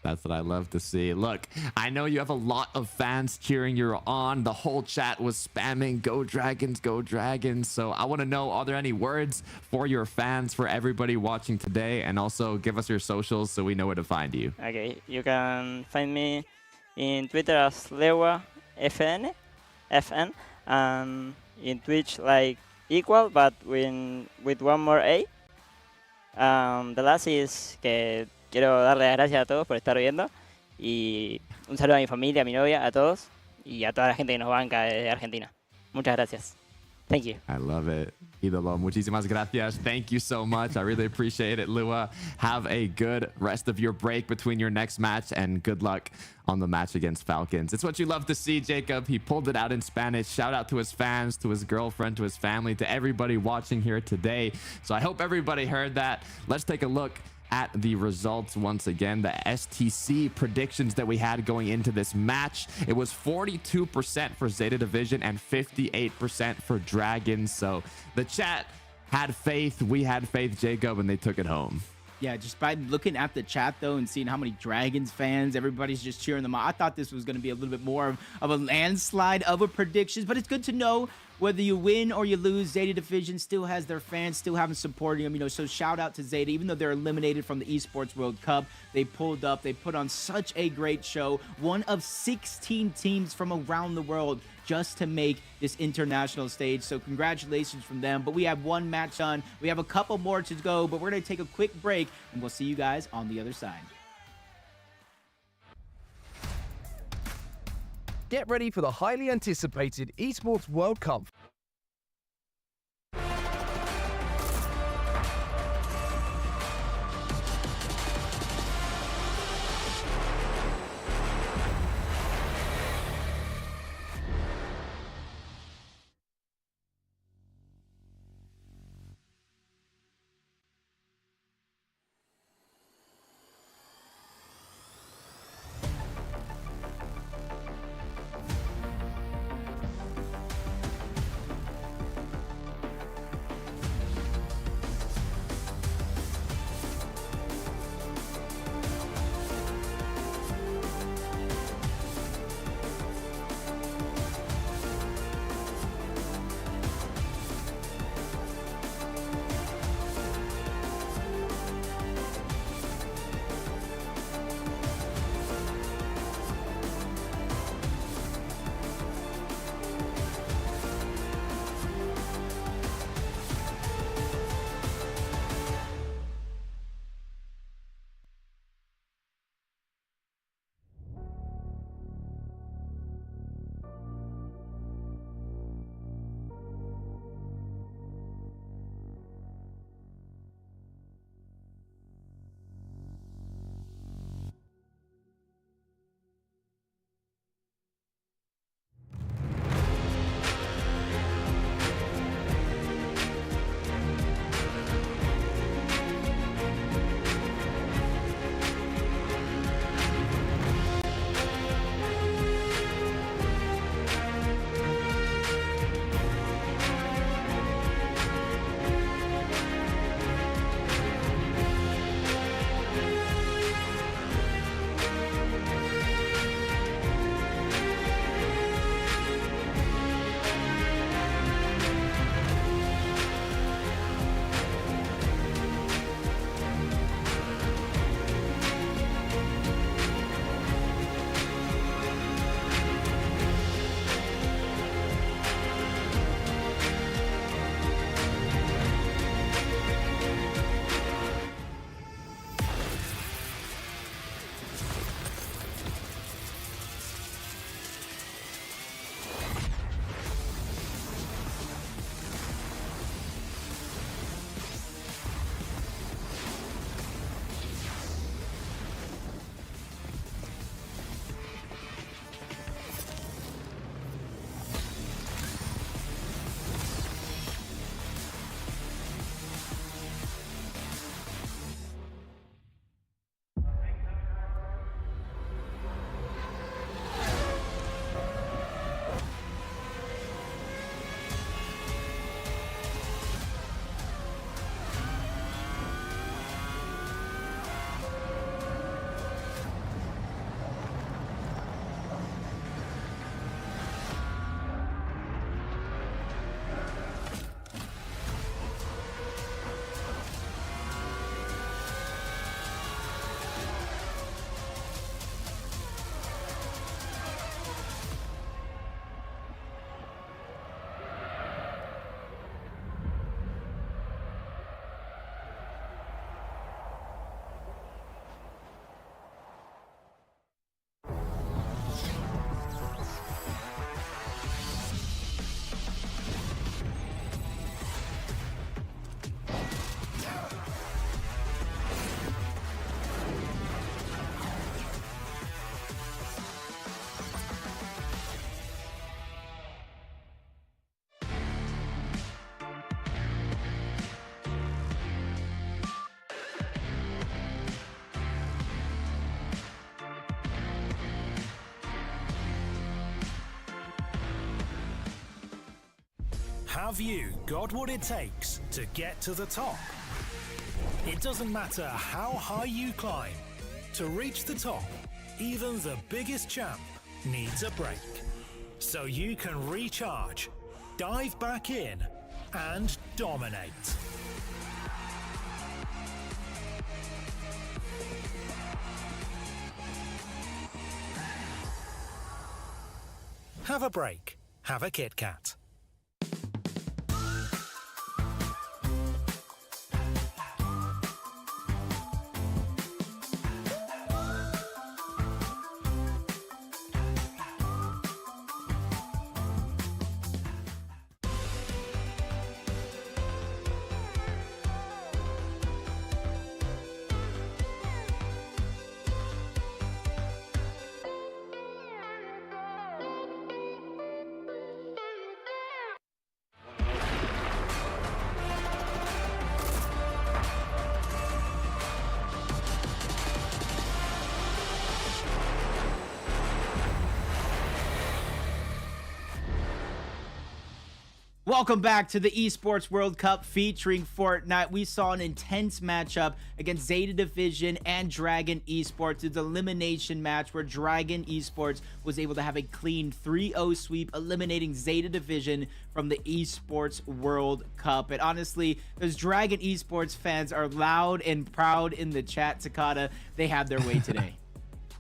That's what I love to see. Look, I know you have a lot of fans cheering you on. The whole chat was spamming, go Dragons, go Dragons. So I want to know, are there any words for your fans, for everybody watching today? And also give us your socials so we know where to find you. Okay, you can find me in Twitter as Lewa FN, and in Twitch like equal, but with one more A. The last is que quiero darle las gracias a todos por estar viendo y un saludo a mi familia, a mi novia, a todos y a toda la gente que nos banca de Argentina. Muchas gracias. Thank you. I love it. Idolo, muchísimas gracias. Thank you so much. I really appreciate it, Lua. Have a good rest of your break between your next match, and good luck on the match against Falcons. It's what you love to see, Jacob. He pulled it out in Spanish. Shout out to his fans, to his girlfriend, to his family, to everybody watching here today. So I hope everybody heard that. Let's take a look at the results once again. The STC predictions that we had going into this match, it was 42% for Zeta Division and 58% for Dragons. So the chat had faith, we had faith, Jacob, and they took it home. Yeah, just by looking at the chat, though, and seeing how many Dragons fans, everybody's just cheering them on. I thought this was going to be a little bit more of a landslide of a predictions, but it's good to know whether you win or you lose, Zeta Division still has their fans, still having supporting them, you know, so shout out to Zeta. Even though they're eliminated from the Esports World Cup, they pulled up, they put on such a great show. One of 16 teams from around the world just to make this international stage, so congratulations from them. But we have one match on, we have a couple more to go, but we're going to take a quick break, and we'll see you guys on the other side. Get ready for the highly anticipated Esports World Cup. Have you got what it takes to get to the top? It doesn't matter how high you climb. To reach the top, even the biggest champ needs a break. So you can recharge, dive back in, and dominate. Have a break. Have a Kit Kat. Welcome back to the Esports World Cup featuring Fortnite. We saw an intense matchup against Zeta Division and Dragon Esports. It's an elimination match where Dragon Esports was able to have a clean 3-0 sweep, eliminating Zeta Division from the Esports World Cup. And honestly, those Dragon Esports fans are loud and proud in the chat, Takada. They had their way today.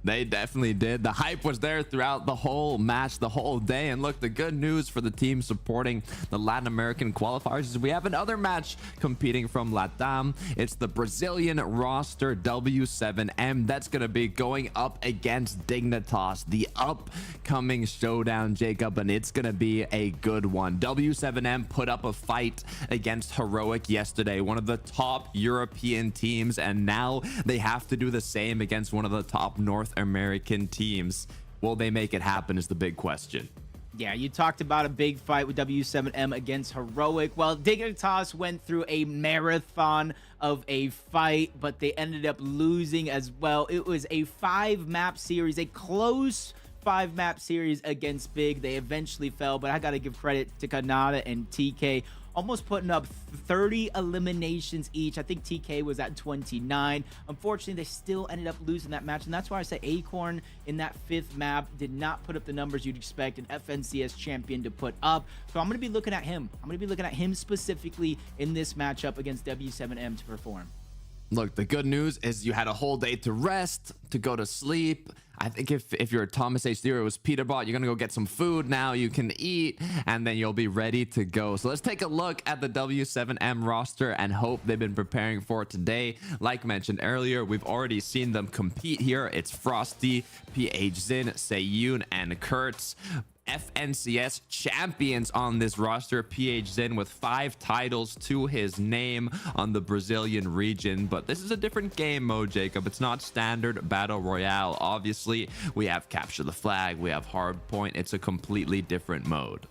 They definitely did. The hype was there throughout the whole match, the whole day. And look, the good news for the team supporting the Latin American qualifiers is we have another match competing from LATAM. It's the Brazilian roster W7M that's going to be going up against Dignitas, the upcoming showdown, Jacob, and it's going to be a good one. W7M put up a fight against Heroic yesterday, one of the top European teams, and now they have to do the same against one of the top North American teams. Will they make it happen is the big question. Yeah, you talked about a big fight with W7M against Heroic. Well, Dignitas went through a marathon of a fight, but they ended up losing as well. It was a 5-map series, a close 5-map series against Big. They eventually fell, but I got to give credit to Kanata and TK, almost putting up 30 eliminations each. I think TK was at 29. Unfortunately, they still ended up losing that match, and that's why I say Acorn in that 5th map did not put up the numbers you'd expect an FNCS champion to put up. So I'm going to be looking at him. I'm going to be looking at him specifically in this matchup against W7M to perform. Look, the good news is you had a whole day to rest, to go to sleep. I think if you're Thomas H. Theory, it was Peterbot, you're going to go get some food now. You can eat, and then you'll be ready to go. So let's take a look at the W7M roster and hope they've been preparing for today. Like mentioned earlier, we've already seen them compete here. It's Frosty, PH Zin, Seyun, and Kurtz. FNCS champions on this roster. PH Zin with 5 titles to his name on the Brazilian region, but this is a different game mode, Jacob. It's not standard battle royale. Obviously, we have capture the flag, we have hardpoint. It's a completely different mode.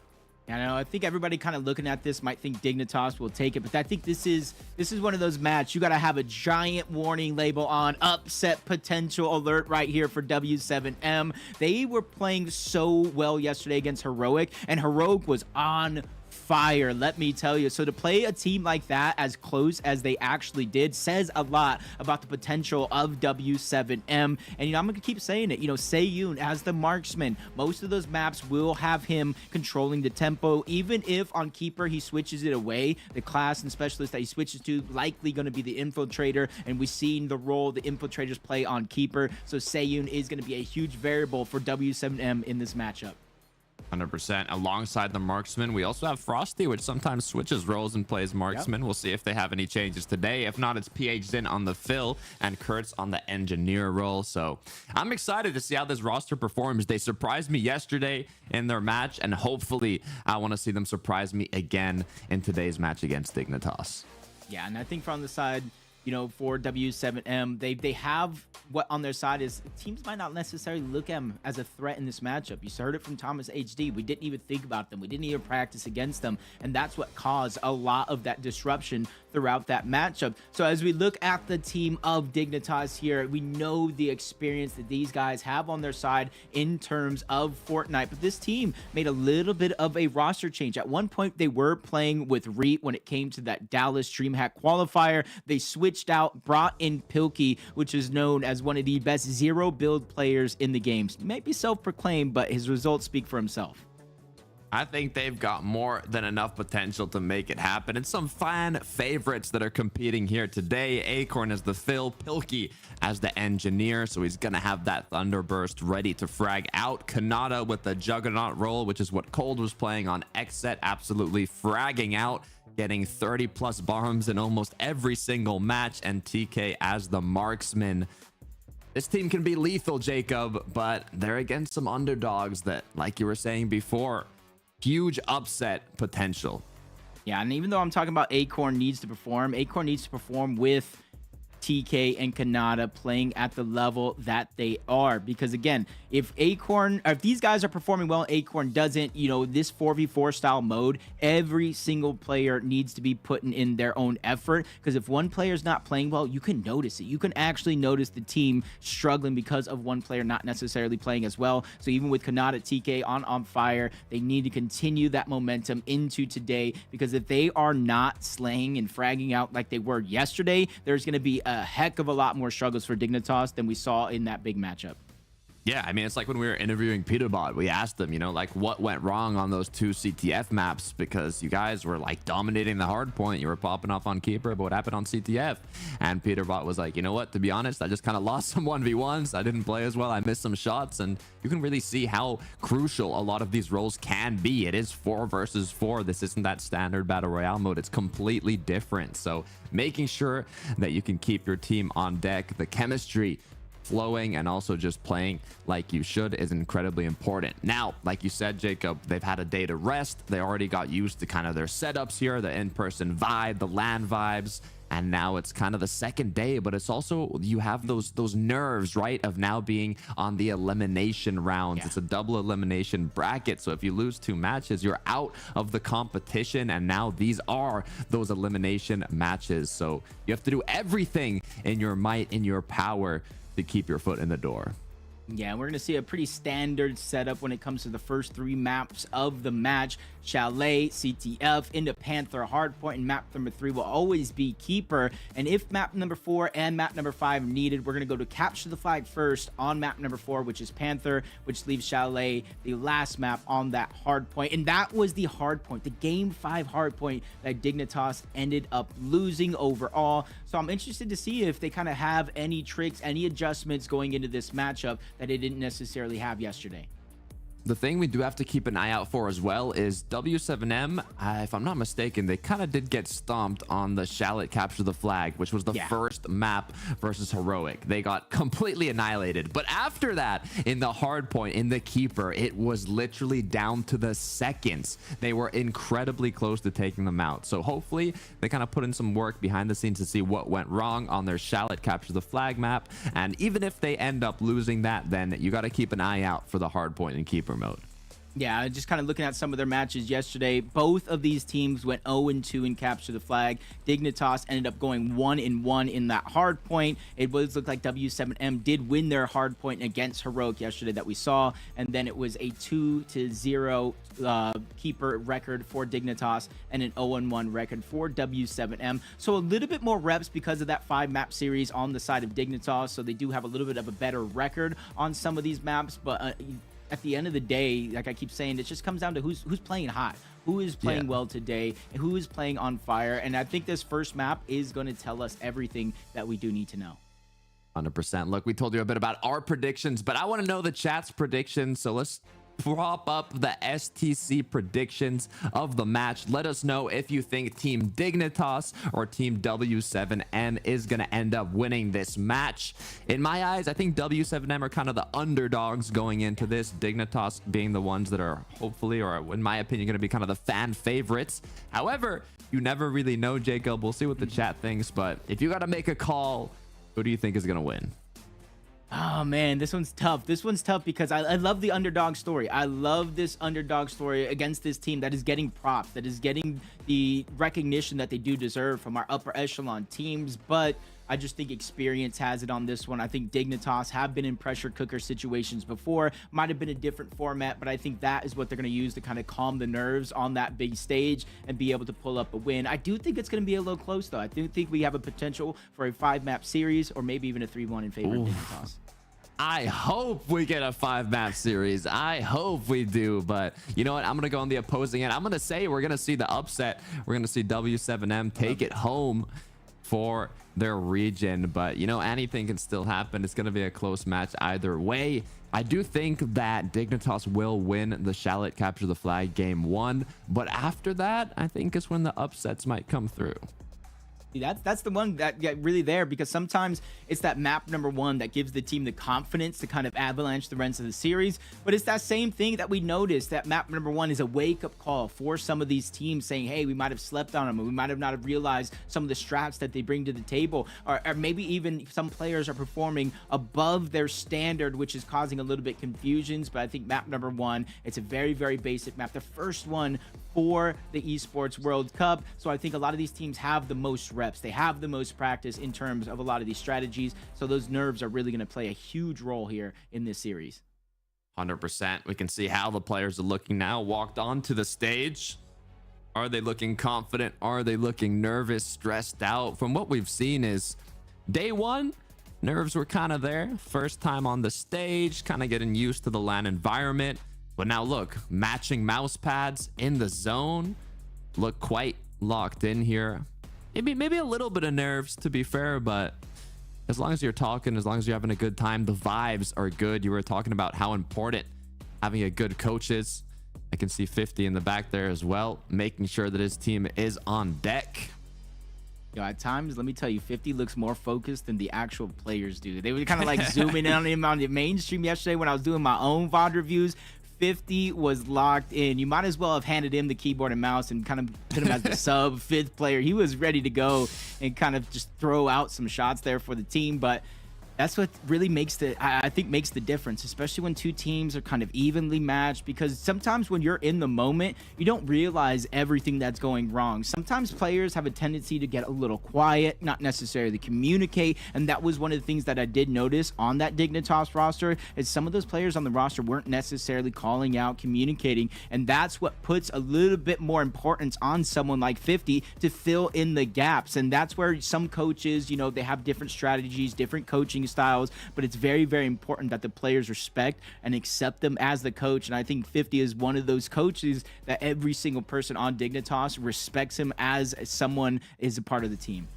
I know. I think everybody kind of looking at this might think Dignitas will take it, but I think this is one of those matches you got to have a giant warning label on, upset potential alert right here for W7M. They were playing so well yesterday against Heroic, and Heroic was on fire, let me tell you. So to play a team like that as close as they actually did says a lot about the potential of W7M. And I'm gonna keep saying it, Seyun as the marksman, most of those maps will have him controlling the tempo. Even if on Keeper he switches it away, the class and specialist that he switches to likely going to be the infiltrator, and we've seen the role the infiltrators play on Keeper. So Seyun is going to be a huge variable for W7M in this matchup. 100%. Alongside the marksman, we also have Frosty, which sometimes switches roles and plays marksman. Yep. We'll see if they have any changes today. If not, it's PH Zin on the fill and Kurtz on the engineer role. So I'm excited to see how this roster performs. They surprised me yesterday in their match, and hopefully I want to see them surprise me again in today's match against Dignitas. Yeah, and I think from the side, for W7M. They have what on their side is teams might not necessarily look at them as a threat in this matchup. You heard it from Thomas HD. We didn't even think about them. We didn't even practice against them. And that's what caused a lot of that disruption throughout that matchup. So as we look at the team of Dignitas here, we know the experience that these guys have on their side in terms of Fortnite. But this team made a little bit of a roster change. At one point, they were playing with Reet when it came to that Dallas DreamHack qualifier. They switched out, brought in Pilkey, which is known as one of the best zero build players in the games. He might be self-proclaimed, but his results speak for himself. I think they've got more than enough potential to make it happen. And some fan favorites that are competing here today. Acorn as the Phil, Pilkey as the engineer. So he's going to have that Thunderburst ready to frag out. Kanata with the Juggernaut role, which is what Cold was playing on Xset. Absolutely fragging out, getting 30 plus bombs in almost every single match. And TK as the marksman. This team can be lethal, Jacob, but they're against some underdogs that, like you were saying before, huge upset potential. Yeah, and even though I'm talking about Acorn needs to perform with TK and Kanata playing at the level that they are. Because again, if these guys are performing well, Acorn doesn't, this 4v4 style mode, every single player needs to be putting in their own effort. Because if one player is not playing well, you can notice it. You can actually notice the team struggling because of one player not necessarily playing as well. So even with Kanata, TK on fire, they need to continue that momentum into today. Because if they are not slaying and fragging out like they were yesterday, there's going to be a heck of a lot more struggles for Dignitas than we saw in that big matchup. Yeah, I mean, it's like when we were interviewing Peterbot, we asked them, like what went wrong on those 2 CTF maps, because you guys were like dominating the hard point. You were popping off on Keeper, but what happened on CTF? And Peterbot was like, you know what, to be honest, I just kind of lost some 1v1s. I didn't play as well. I missed some shots, and you can really see how crucial a lot of these roles can be. It is 4 versus 4. This isn't that standard battle royale mode. It's completely different. So making sure that you can keep your team on deck, the chemistry flowing, and also just playing like you should is incredibly important. Now, like you said, Jacob, they've had a day to rest. They already got used to kind of their setups here, the in-person vibe, the LAN vibes, and now it's kind of the second day. But it's also, you have those nerves, right, of now being on the elimination rounds. It's a double elimination bracket, so if you lose 2 matches, you're out of the competition, and now these are those elimination matches. So you have to do everything in your might, in your power, to keep your foot in the door. Yeah, we're going to see a pretty standard setup when it comes to the first 3 maps of the match. Chalet, CTF, into Panther, Hardpoint, and map number 3 will always be Keeper. And if map number 4 and map number 5 needed, we're going to go to Capture the Flag first on map number 4, which is Panther, which leaves Chalet the last map on that Hardpoint. And that was the Hardpoint, the Game 5 Hardpoint that Dignitas ended up losing overall. So I'm interested to see if they kind of have any tricks, any adjustments going into this matchup that they didn't necessarily have yesterday. The thing we do have to keep an eye out for as well is W7M, if I'm not mistaken, they kind of did get stomped on the Shallot Capture the Flag, which was the first map versus Heroic. They got completely annihilated. But after that, in the Hardpoint, in the Keeper, it was literally down to the seconds. They were incredibly close to taking them out. So hopefully they kind of put in some work behind the scenes to see what went wrong on their Shallot Capture the Flag map. And even if they end up losing that, then you got to keep an eye out for the Hardpoint and Keeper mode. Yeah, just kind of looking at some of their matches yesterday, both of these teams went 0-2 in Capture the Flag. Dignitas ended up going 1-1 in that hard point. It looked like W7M did win their hard point against Heroic yesterday that we saw, and then it was a 2-0 Keeper record for Dignitas and an 0-1 record for W7M. So a little bit more reps because of that 5-map series on the side of Dignitas, so they do have a little bit of a better record on some of these maps, but at the end of the day, like I keep saying, it just comes down to who's playing hot, who is playing well today, and who is playing on fire. And I think this first map is going to tell us everything that we do need to know. 100%. Look, we told you a bit about our predictions, but I want to know the chat's predictions. So let's prop up the STC predictions of the match. Let us know if you think Team Dignitas or Team W7M is going to end up winning this match. In my eyes, I think W7M are kind of the underdogs going into this, Dignitas being the ones that are hopefully, or in my opinion, going to be kind of the fan favorites. However, You never really know, Jacob. We'll see what the chat thinks, but if you got to make a call, who do you think is going to win? Oh man, this one's tough. This one's tough because I love the underdog story. I love this underdog story against this team that is getting props, that is getting the recognition that they do deserve from our upper echelon teams. But I just think experience has it on this one. I think Dignitas have been in pressure cooker situations before. Might have been a different format, but I think that is what they're going to use to kind of calm the nerves on that big stage and be able to pull up a win. I do think it's going to be a little close, though. I do think we have a potential for a 5-map series or maybe even a 3-1 in favor of Dignitas. I hope we get a 5-map series. I hope we do. But you know what? I'm going to go on the opposing end. I'm going to say we're going to see the upset. We're going to see W7M take it home for their region. But you know, anything can still happen. It's going to be a close match either way. I do think that Dignitas will win the Shallot Capture the Flag game 1, but after that I think is when the upsets might come through. That's the one that get really there, because sometimes it's that map number 1 that gives the team the confidence to kind of avalanche the rest of the series. But it's that same thing that we noticed, that map number 1 is a wake-up call for some of these teams saying, hey, we might have slept on them, or we might have not have realized some of the strats that they bring to the table, or maybe even some players are performing above their standard, which is causing a little bit confusions. But I think map number 1, it's a very, very basic map, the first one for the Esports World Cup. So I think a lot of these teams have the most reps. They have the most practice in terms of a lot of these strategies. So those nerves are really going to play a huge role here in this series. 100%. We can see how the players are looking now. Walked onto the stage. Are they looking confident? Are they looking nervous, stressed out? From what we've seen is day 1, nerves were kind of there. First time on the stage, kind of getting used to the LAN environment. But now look, matching mouse pads in the zone, look quite locked in here. Maybe a little bit of nerves, to be fair, but as long as you're talking, as long as you're having a good time, the vibes are good. You were talking about how important having a good coach is. I can see 50 in the back there as well, making sure that his team is on deck. Yo, at times, let me tell you, 50 looks more focused than the actual players do. They were kind of like zooming in on him on the mainstream yesterday when I was doing my own VOD reviews. 50 was locked in. You might as well have handed him the keyboard and mouse and kind of put him as the sub 5th player. He was ready to go and kind of just throw out some shots there for the team. But that's what really makes I think makes the difference, especially when two teams are kind of evenly matched, because sometimes when you're in the moment, you don't realize everything that's going wrong. Sometimes players have a tendency to get a little quiet, not necessarily communicate, and that was one of the things that I did notice on that Dignitas roster, is some of those players on the roster weren't necessarily calling out, communicating, and that's what puts a little bit more importance on someone like 50 to fill in the gaps. And that's where some coaches, you know, they have different strategies, different coaching styles, but it's very, very important that the players respect and accept them as the coach. And I think 50 is one of those coaches that every single person on Dignitas respects him as someone is a part of the team.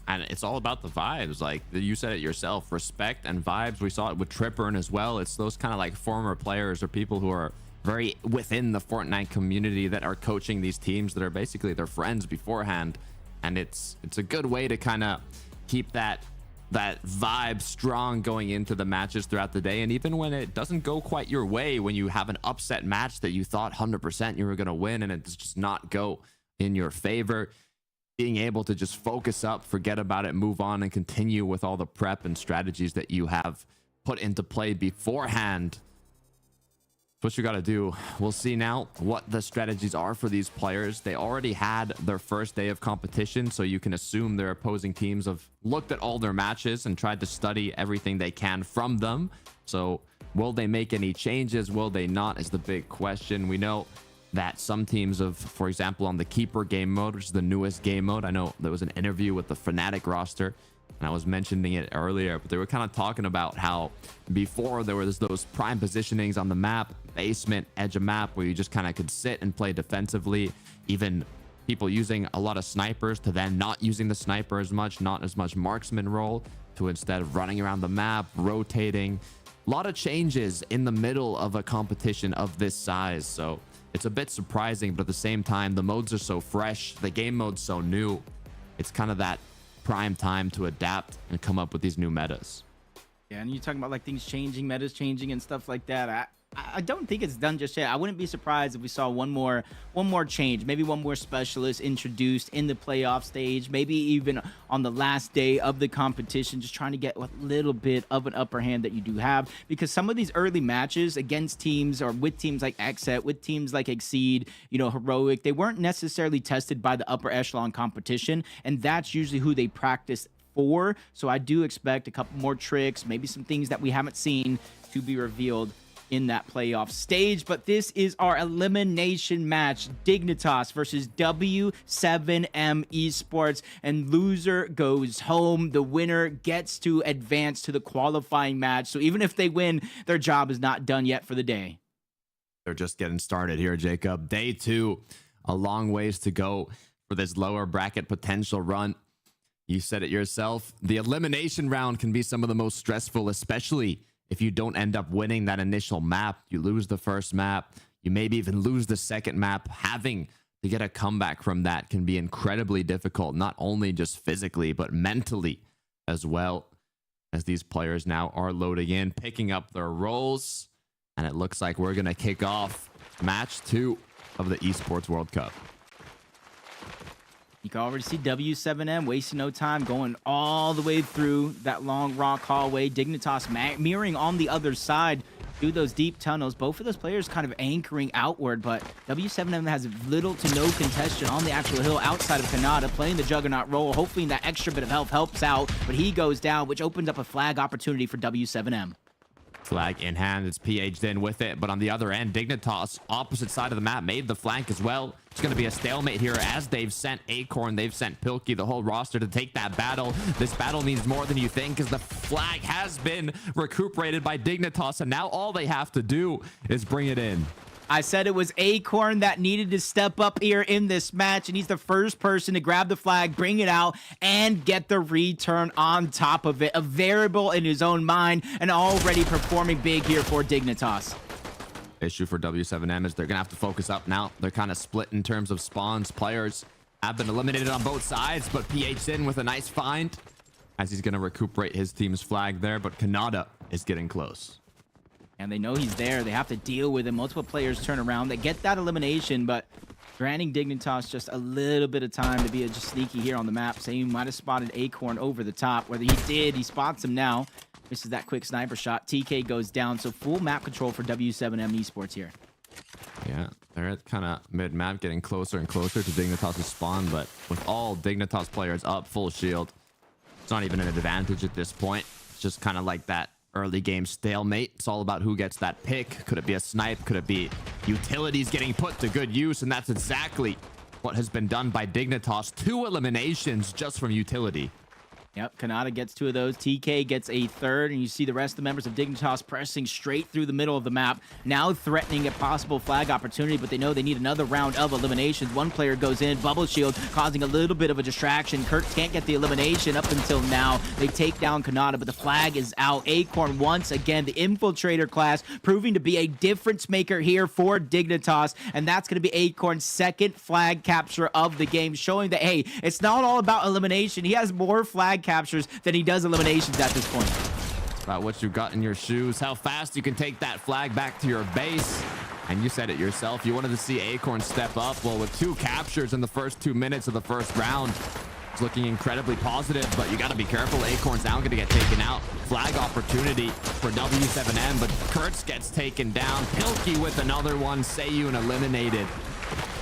And it's all about the vibes. Like you said it yourself, respect and vibes. We saw it with Tripper as well. It's those kind of like former players or people who are very within the Fortnite community that are coaching these teams that are basically their friends beforehand. And it's a good way to kind of keep that vibe strong going into the matches throughout the day. And even when it doesn't go quite your way, when you have an upset match that you thought 100% you were going to win and it's just not go in your favor, being able to just focus up, forget about it, move on, and continue with all the prep and strategies that you have put into play beforehand. What you got to do. We'll see now what the strategies are for these players. They already had their first day of competition, so you can assume their opposing teams have looked at all their matches and tried to study everything they can from them. So will they make any changes? Will they not, is the big question. We know that some teams have, for example, on the Keeper game mode, which is the newest game mode, I know there was an interview with the Fnatic roster, and I was mentioning it earlier, but they were kind of talking about how before there was those prime positionings on the map, basement, edge of map, where you just kind of could sit and play defensively. Even people using a lot of snipers to then not using the sniper as much, not as much marksman role, to instead of running around the map, rotating. A lot of changes in the middle of a competition of this size. So it's a bit surprising, but at the same time, the modes are so fresh, the game mode's so new. It's kind of that prime time to adapt and come up with these new metas. Yeah, and you're talking about like things changing, metas changing and stuff like that. I don't think it's done just yet. I wouldn't be surprised if we saw one more change, maybe one more specialist introduced in the playoff stage, maybe even on the last day of the competition, just trying to get a little bit of an upper hand that you do have. Because some of these early matches against teams or with teams like Xset, with teams like Exceed, Heroic, they weren't necessarily tested by the upper echelon competition, and that's usually who they practice for. So I do expect a couple more tricks, maybe some things that we haven't seen to be revealed in that playoff stage. But this is our elimination match, Dignitas versus W7M Esports, and loser goes home. The winner gets to advance to the qualifying match. So even if they win, their job is not done yet for the day. They're just getting started here, Jacob. Day 2, a long ways to go for this lower bracket potential run. You said it yourself. The elimination round can be some of the most stressful, especially if you don't end up winning that initial map. You lose the first map, you maybe even lose the second map. Having to get a comeback from that can be incredibly difficult, not only just physically, but mentally as well, as these players now are loading in, picking up their roles. And it looks like we're going to kick off match 2 of the Esports World Cup. You can already see W7M wasting no time, going all the way through that long rock hallway. Dignitas mirroring on the other side through those deep tunnels. Both of those players kind of anchoring outward, but W7M has little to no contention on the actual hill outside of Kanata, playing the Juggernaut role, hoping that extra bit of health helps out, but he goes down, which opens up a flag opportunity for W7M. Flag in hand, it's PH'd in with it, but on the other end, Dignitas, opposite side of the map, made the flank as well. It's going to be a stalemate here as they've sent Acorn, they've sent Pilkey, the whole roster to take that battle. This battle needs more than you think, as the flag has been recuperated by Dignitas, and now all they have to do is bring it in. I said it was Acorn that needed to step up here in this match, and he's the first person to grab the flag, bring it out, and get the return on top of it. A variable in his own mind, and already performing big here for Dignitas. Issue for W7M is they're going to have to focus up now. They're kind of split in terms of spawns. Players have been eliminated on both sides, but PH's in with a nice find, as he's going to recuperate his team's flag there, but Kanata is getting close. And they know he's there. They have to deal with him. Multiple players turn around. They get that elimination, but granting Dignitas just a little bit of time to be just sneaky here on the map. Saying he might have spotted Acorn over the top. Whether he did, he spots him now. Misses that quick sniper shot. TK goes down. So full map control for W7M Esports here. Yeah, they're at kind of mid-map, getting closer and closer to Dignitas' spawn, but with all Dignitas players up, full shield, it's not even an advantage at this point. It's just kind of like that early game stalemate. It's all about who gets that pick. Could it be a snipe? Could it be utilities getting put to good use? And that's exactly what has been done by Dignitas. 2 eliminations just from utility. Yep, Kanata gets 2 of those. TK gets a 3rd, and you see the rest of the members of Dignitas pressing straight through the middle of the map, now threatening a possible flag opportunity, but they know they need another round of eliminations. One player goes in, bubble shield, causing a little bit of a distraction. Kurtz can't get the elimination up until now. They take down Kanata, but the flag is out. Acorn once again, the infiltrator class, proving to be a difference maker here for Dignitas, and that's going to be Acorn's 2nd flag capture of the game, showing that, hey, it's not all about elimination. He has more flag captures than he does eliminations at this point. It's about what you got in your shoes, how fast you can take that flag back to your base. And you said it yourself, you wanted to see Acorn step up. Well, with 2 captures in the first 2 minutes of the first round, it's looking incredibly positive, but you got to be careful. Acorn's now going to get taken out. Flag opportunity for W7M, but Kurtz gets taken down. Pilkey with another one. Seiyun eliminated.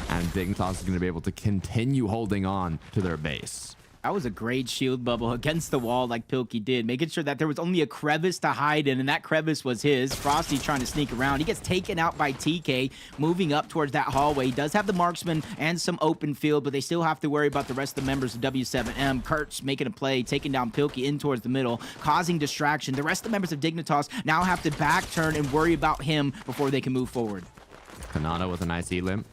And Dignitas is going to be able to continue holding on to their base. That was a great shield bubble against the wall like Pilkey did, making sure that there was only a crevice to hide in, and that crevice was his. Frosty trying to sneak around. He gets taken out by TK, moving up towards that hallway. He does have the marksman and some open field, but they still have to worry about the rest of the members of W7M. Kurtz making a play, taking down Pilkey in towards the middle, causing distraction. The rest of the members of Dignitas now have to back turn and worry about him before they can move forward. Kanata with a nice elim.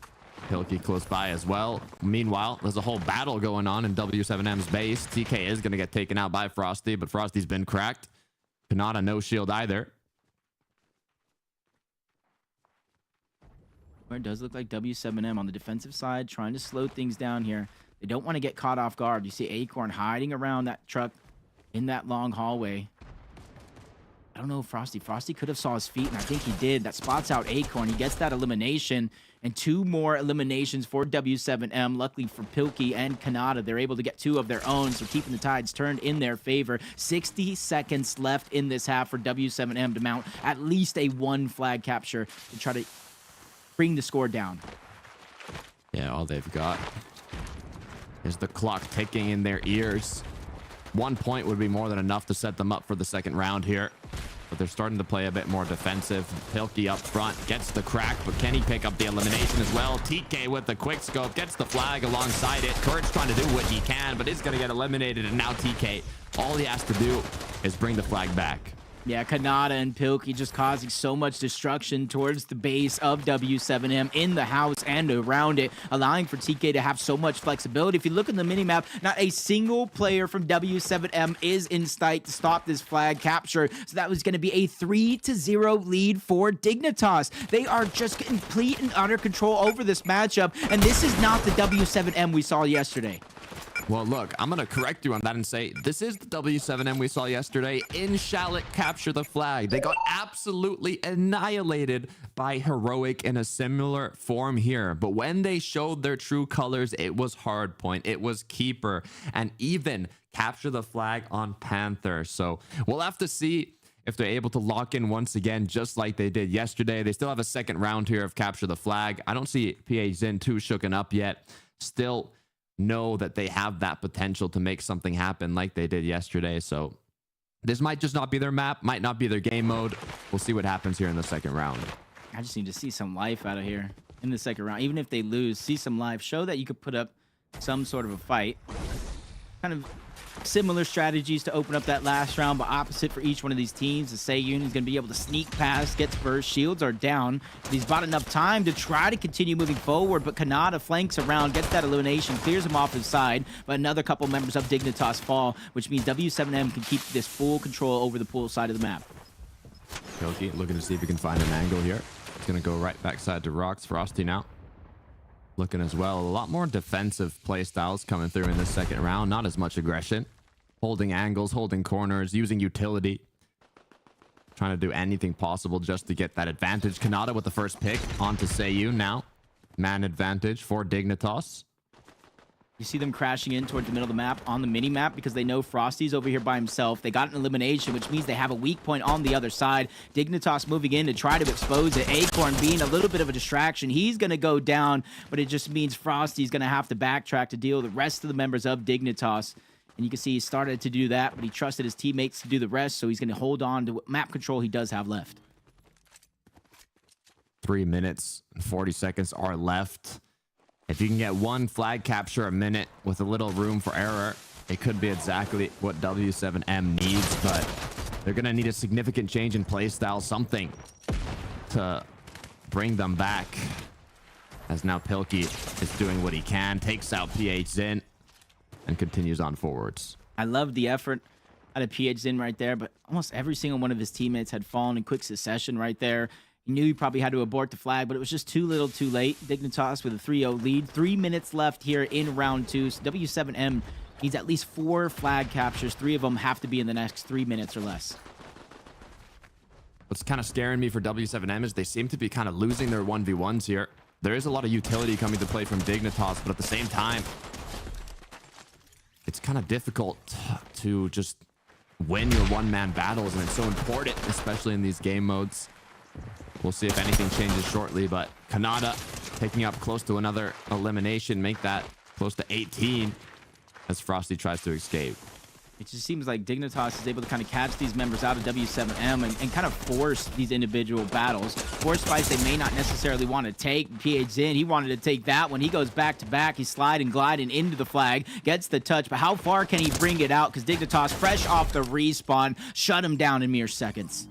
Pilkey close by as well. Meanwhile, there's a whole battle going on in W7M's base. TK is going to get taken out by Frosty, but Frosty's been cracked. Kanata no shield either. It does look like W7M on the defensive side, trying to slow things down here. They don't want to get caught off guard. You see Acorn hiding around that truck in that long hallway. I don't know if Frosty could have saw his feet, and I think he did. That spots out Acorn. He gets that elimination, and 2 more eliminations for W7M. Luckily for Pilkey and Kanata, they're able to get 2 of their own, so keeping the tides turned in their favor. 60 seconds left in this half for W7M to mount at least a 1 flag capture to try to bring the score down. Yeah, all they've got is the clock ticking in their ears. 1 point would be more than enough to set them up for the second round here. But they're starting to play a bit more defensive. Pilkey up front gets the crack, but can he pick up the elimination as well? TK with the quick scope gets the flag alongside it. Courage trying to do what he can, but is going to get eliminated. And now TK, all he has to do is bring the flag back. Yeah, Kanata and Pilkey just causing so much destruction towards the base of W7M in the house and around it, allowing for TK to have so much flexibility. If you look at the minimap, not a single player from W7M is in sight to stop this flag capture. So that was going to be a 3-0 lead for Dignitas. They are just complete and utter control over this matchup, and this is not the W7M we saw yesterday. Well, look, I'm going to correct you on that and say this is the W7M we saw yesterday in Shallot capture the flag. They got absolutely annihilated by Heroic in a similar form here. But when they showed their true colors, it was Hardpoint, it was Keeper, and even capture the flag on Panther. So we'll have to see if they're able to lock in once again, just like they did yesterday. They still have a second round here of capture the flag. I don't see PH Zin too shooken up yet. Still know that they have that potential to make something happen like they did yesterday. So this might just not be their map, might not be their game mode. We'll see what happens here in the second round. I just need to see some life out of here in the second round. Even if they lose, see some life. Show that you could put up some sort of a fight. Kind of similar strategies to open up that last round, but opposite for each one of these teams. The Seiyun is going to be able to sneak past, gets first. Shields are down. He's bought enough time to try to continue moving forward, but Kanata flanks around, gets that elimination, clears him off his side, but another couple members of Dignitas fall, which means W7M can keep this full control over the pool side of the map. Pilkey looking to see if he can find an angle here. He's going to go right backside to Rocks. Frosty now looking as well. A lot more defensive play styles coming through in this second round. Not as much aggression. Holding angles, holding corners, using utility. Trying to do anything possible just to get that advantage. Kanata with the first pick onto Seiyun now. Man advantage for Dignitas. You see them crashing in toward the middle of the map on the mini map because they know Frosty's over here by himself. They got an elimination, which means they have a weak point on the other side. Dignitas moving in to try to expose it. Acorn being a little bit of a distraction. He's going to go down, but it just means Frosty's going to have to backtrack to deal with the rest of the members of Dignitas. And you can see he started to do that, but he trusted his teammates to do the rest, so he's going to hold on to what map control he does have left. 3 minutes and 40 seconds are left. If you can get 1 flag capture a minute with a little room for error, it could be exactly what W7M needs, but they're going to need a significant change in playstyle, something to bring them back. As now Pilkey is doing what he can, takes out PH Zin, and continues on forwards. I love the effort out of PH Zin right there, but almost every single one of his teammates had fallen in quick succession right there. He knew he probably had to abort the flag, but it was just too little too late. Dignitas with a 3-0 lead. 3 minutes left here in round 2. So W7M needs at least 4 flag captures. 3 of them have to be in the next 3 minutes or less. What's kind of scaring me for W7M is they seem to be kind of losing their 1v1s here. There is a lot of utility coming to play from Dignitas, but at the same time, it's kind of difficult to just win your one-man battles, and it's so important, especially in these game modes. We'll see if anything changes shortly, but Kanata taking up close to another elimination, make that close to 18 as Frosty tries to escape. It just seems like Dignitas is able to kind of catch these members out of W7M and kind of force these individual battles. Force fights they may not necessarily want to take. PH Zin, he wanted to take that one. He goes back to back. He's sliding, gliding into the flag, gets the touch, but how far can he bring it out? Because Dignitas, fresh off the respawn, shut him down in mere seconds.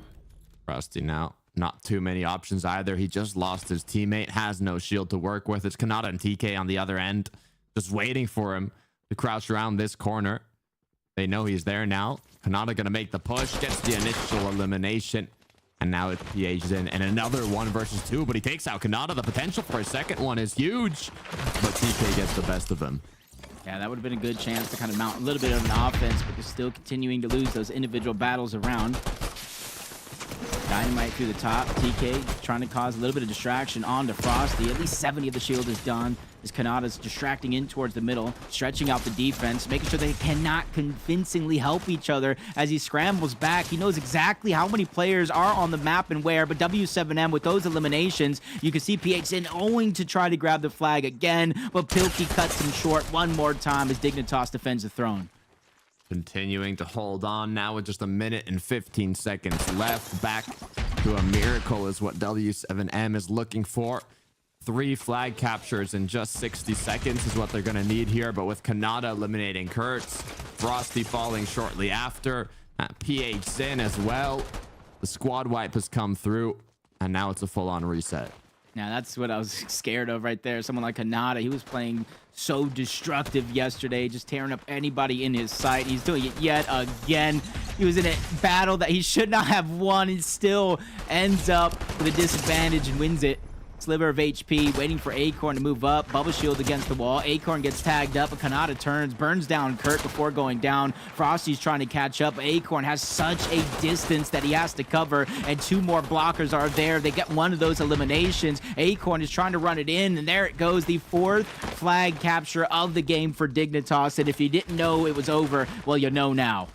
Frosty now. Not too many options either. He just lost his teammate, has no shield to work with. It's Kanata and TK on the other end, just waiting for him to crouch around this corner. They know he's there now. Kanata gonna make the push, gets the initial elimination, and now it's PH Zin and another 1 versus 2, but he takes out Kanata. The potential for a second one is huge, but TK gets the best of him. Yeah, that would have been a good chance to kind of mount a little bit of an offense, but they're still continuing to lose those individual battles around. Dynamite through the top. TK trying to cause a little bit of distraction onto Frosty. At least 70 of the shield is done. As Kanata's distracting in towards the middle, stretching out the defense, making sure they cannot convincingly help each other as he scrambles back. He knows exactly how many players are on the map and where, but W7M with those eliminations, you can see PHN owing to try to grab the flag again, but Pilkey cuts him short one more time as Dignitas defends the throne. Continuing to hold on now with just a minute and 15 seconds left. Back to a miracle is what W7M is looking for. 3 flag captures in just 60 seconds is what they're going to need here. But with Kanata eliminating Kurtz, Frosty falling shortly after, PH Sin as well. The squad wipe has come through, and now it's a full-on reset. Now, that's what I was scared of right there. Someone like Kanata, he was playing so destructive yesterday, just tearing up anybody in his sight. He's doing it yet again. He was in a battle that he should not have won and still ends up with a disadvantage and wins it. Sliver of HP, waiting for Acorn to move up. Bubble shield against the wall. Acorn gets tagged up, but Kanata turns, burns down Kurt before going down. Frosty's trying to catch up. Acorn has such a distance that he has to cover, and 2 more blockers are there. They get one of those eliminations. Acorn is trying to run it in, and there it goes. The 4th flag capture of the game for Dignitas, and if you didn't know it was over, well, you know now.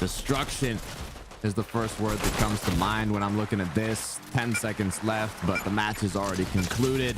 Destruction is the first word that comes to mind when I'm looking at this. 10 seconds left, but the match is already concluded.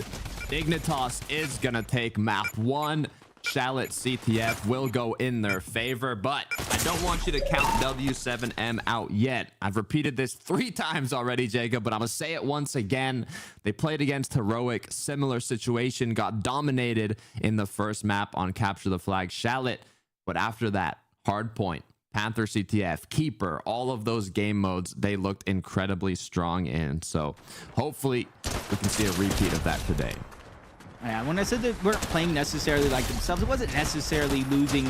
Dignitas is gonna take map 1. Shallot CTF will go in their favor, but I don't want you to count W7M out yet. I've repeated this 3 times already, Jacob, but I'm gonna say it once again. They played against Heroic, similar situation, got dominated in the first map on Capture the Flag Shallot, but after that, Hardpoint, Panther CTF, Keeper, all of those game modes, they looked incredibly strong in. So hopefully we can see a repeat of that today. Yeah, when I said they weren't playing necessarily like themselves, it wasn't necessarily losing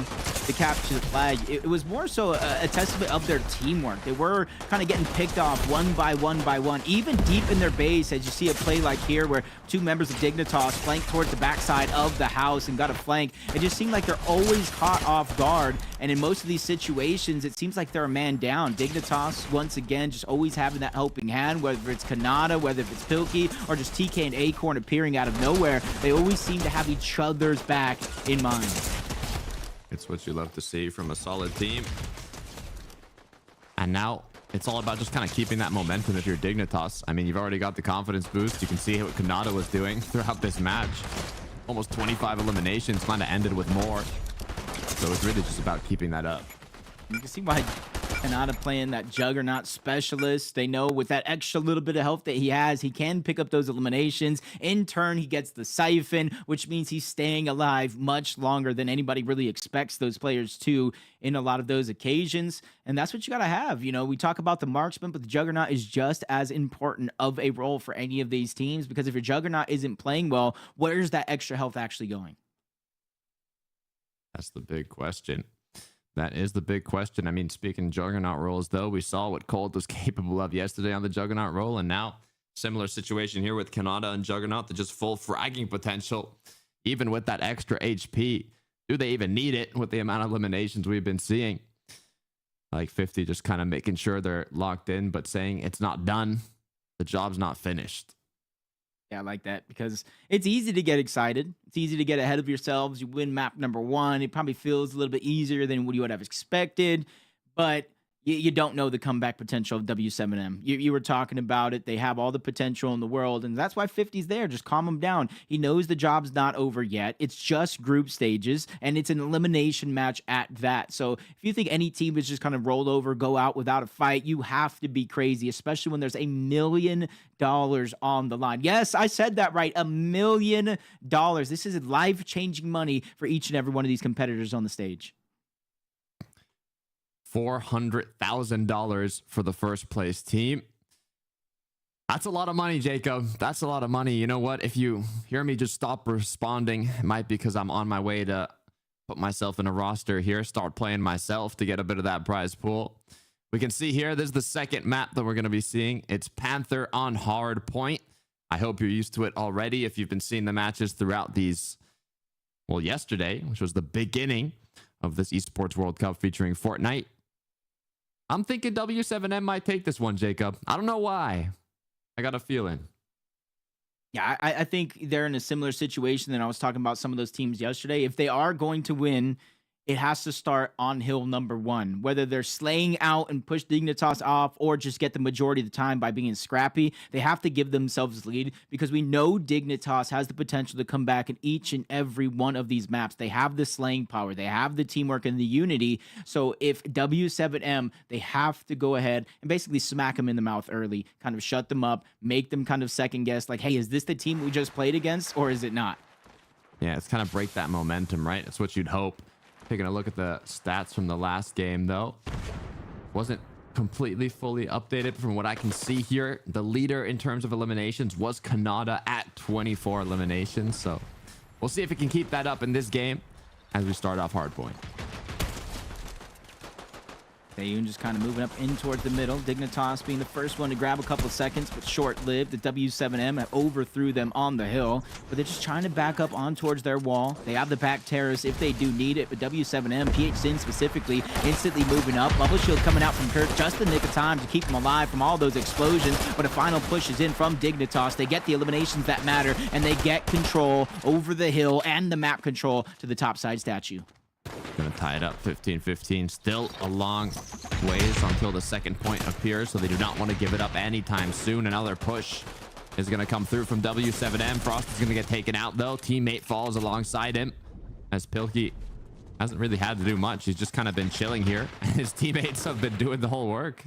the capture the flag. It was more so a testament of their teamwork. They were kind of getting picked off one by one, even deep in their base, as you see a play like here where 2 members of Dignitas flank towards the backside of the house and got a flank. It just seemed like they're always caught off guard, and in most of these situations, it seems like they're a man down. Dignitas, once again, just always having that helping hand, whether it's Kanata, whether it's Pilkey, or just TK and Acorn appearing out of nowhere. They always seem to have each other's back in mind. It's what you love to see from a solid team. And now it's all about just kind of keeping that momentum if you're Dignitas. I mean, you've already got the confidence boost. You can see what Kanata was doing throughout this match. Almost 25 eliminations, kind of ended with more. So it's really just about keeping that up. You can see why Kanata playing that Juggernaut specialist. They know with that extra little bit of health that he has, he can pick up those eliminations. In turn, he gets the siphon, which means he's staying alive much longer than anybody really expects those players to in a lot of those occasions. And that's what you got to have. You know, we talk about the marksman, but the Juggernaut is just as important of a role for any of these teams, because if your Juggernaut isn't playing well, where's that extra health actually going? That's the big question. That is the big question. I mean, speaking Juggernaut roles, though, we saw what Cold was capable of yesterday on the Juggernaut role, and now similar situation here with Kanata and Juggernaut, the just full fragging potential, even with that extra HP. Do they even need it with the amount of eliminations we've been seeing? Like 50 just kind of making sure they're locked in, but saying it's not done. The job's not finished. Yeah, I like that, because it's easy to get excited. It's easy to get ahead of yourselves. You win map number 1. It probably feels a little bit easier than what you would have expected, but you don't know the comeback potential of W7M. You were talking about it. They have all the potential in the world, and that's why 50's there. Just calm him down. He knows the job's not over yet. It's just group stages, and it's an elimination match at that. So if you think any team is just kind of roll over, go out without a fight, you have to be crazy, especially when there's $1 million on the line. Yes, I said that right. $1 million. This is life-changing money for each and every one of these competitors on the stage. $400,000 for the first place team. That's a lot of money, Jacob. That's a lot of money. You know what? If you hear me just stop responding, it might be because I'm on my way to put myself in a roster here, start playing myself to get a bit of that prize pool. We can see here, this is the second map that we're going to be seeing. It's Panther on hard point. I hope you're used to it already if you've been seeing the matches throughout these, well, yesterday, which was the beginning of this Esports World Cup featuring Fortnite. I'm thinking W7M might take this one, Jacob. I don't know why. I got a feeling. Yeah, I think they're in a similar situation than I was talking about some of those teams yesterday. If they are going to win, it has to start on hill number 1. Whether they're slaying out and push Dignitas off or just get the majority of the time by being scrappy, they have to give themselves the lead because we know Dignitas has the potential to come back in each and every one of these maps. They have the slaying power. They have the teamwork and the unity. So if W7M, they have to go ahead and basically smack them in the mouth early, kind of shut them up, make them kind of second guess like, hey, is this the team we just played against or is it not? Yeah, it's kind of break that momentum, right? That's what you'd hope. Taking a look at the stats from the last game, though. Wasn't completely fully updated from what I can see here. The leader in terms of eliminations was Kanata at 24 eliminations. So we'll see if it can keep that up in this game as we start off hardpoint. Sayun just kind of moving up in towards the middle. Dignitas being the first one to grab a couple of seconds, but short-lived. The W7M overthrew them on the hill, but they're just trying to back up on towards their wall. They have the back terrace if they do need it, but W7M, PH Sin specifically, instantly moving up. Bubble Shield coming out from Kurt just the nick of time to keep them alive from all those explosions, but a final push is in from Dignitas. They get the eliminations that matter, and they get control over the hill and the map control to the top side statue. Gonna tie it up 15-15. Still a long ways until the second point appears, so they do not want to give it up anytime soon. Another push is gonna come through from W7M. Frost is gonna get taken out though. Teammate falls alongside him as Pilkey hasn't really had to do much. He's just kind of been chilling here. His teammates have been doing the whole work.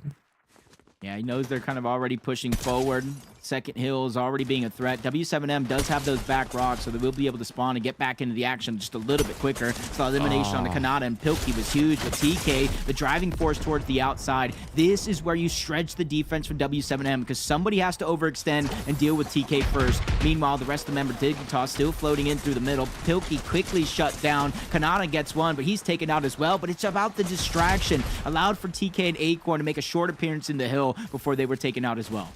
Yeah, he knows they're kind of already pushing forward. Second hill is already being a threat. W7M does have those back rocks, so they will be able to spawn and get back into the action just a little bit quicker. So elimination on the Kanata and Pilkey was huge, but TK, the driving force towards the outside, this is where you stretch the defense from W7M because somebody has to overextend and deal with TK first. Meanwhile, the rest of the member Dignitas still floating in through the middle. Pilkey quickly shut down. Kanata gets one, but he's taken out as well, but it's about the distraction. Allowed for TK and Acorn to make a short appearance in the hill before they were taken out as well.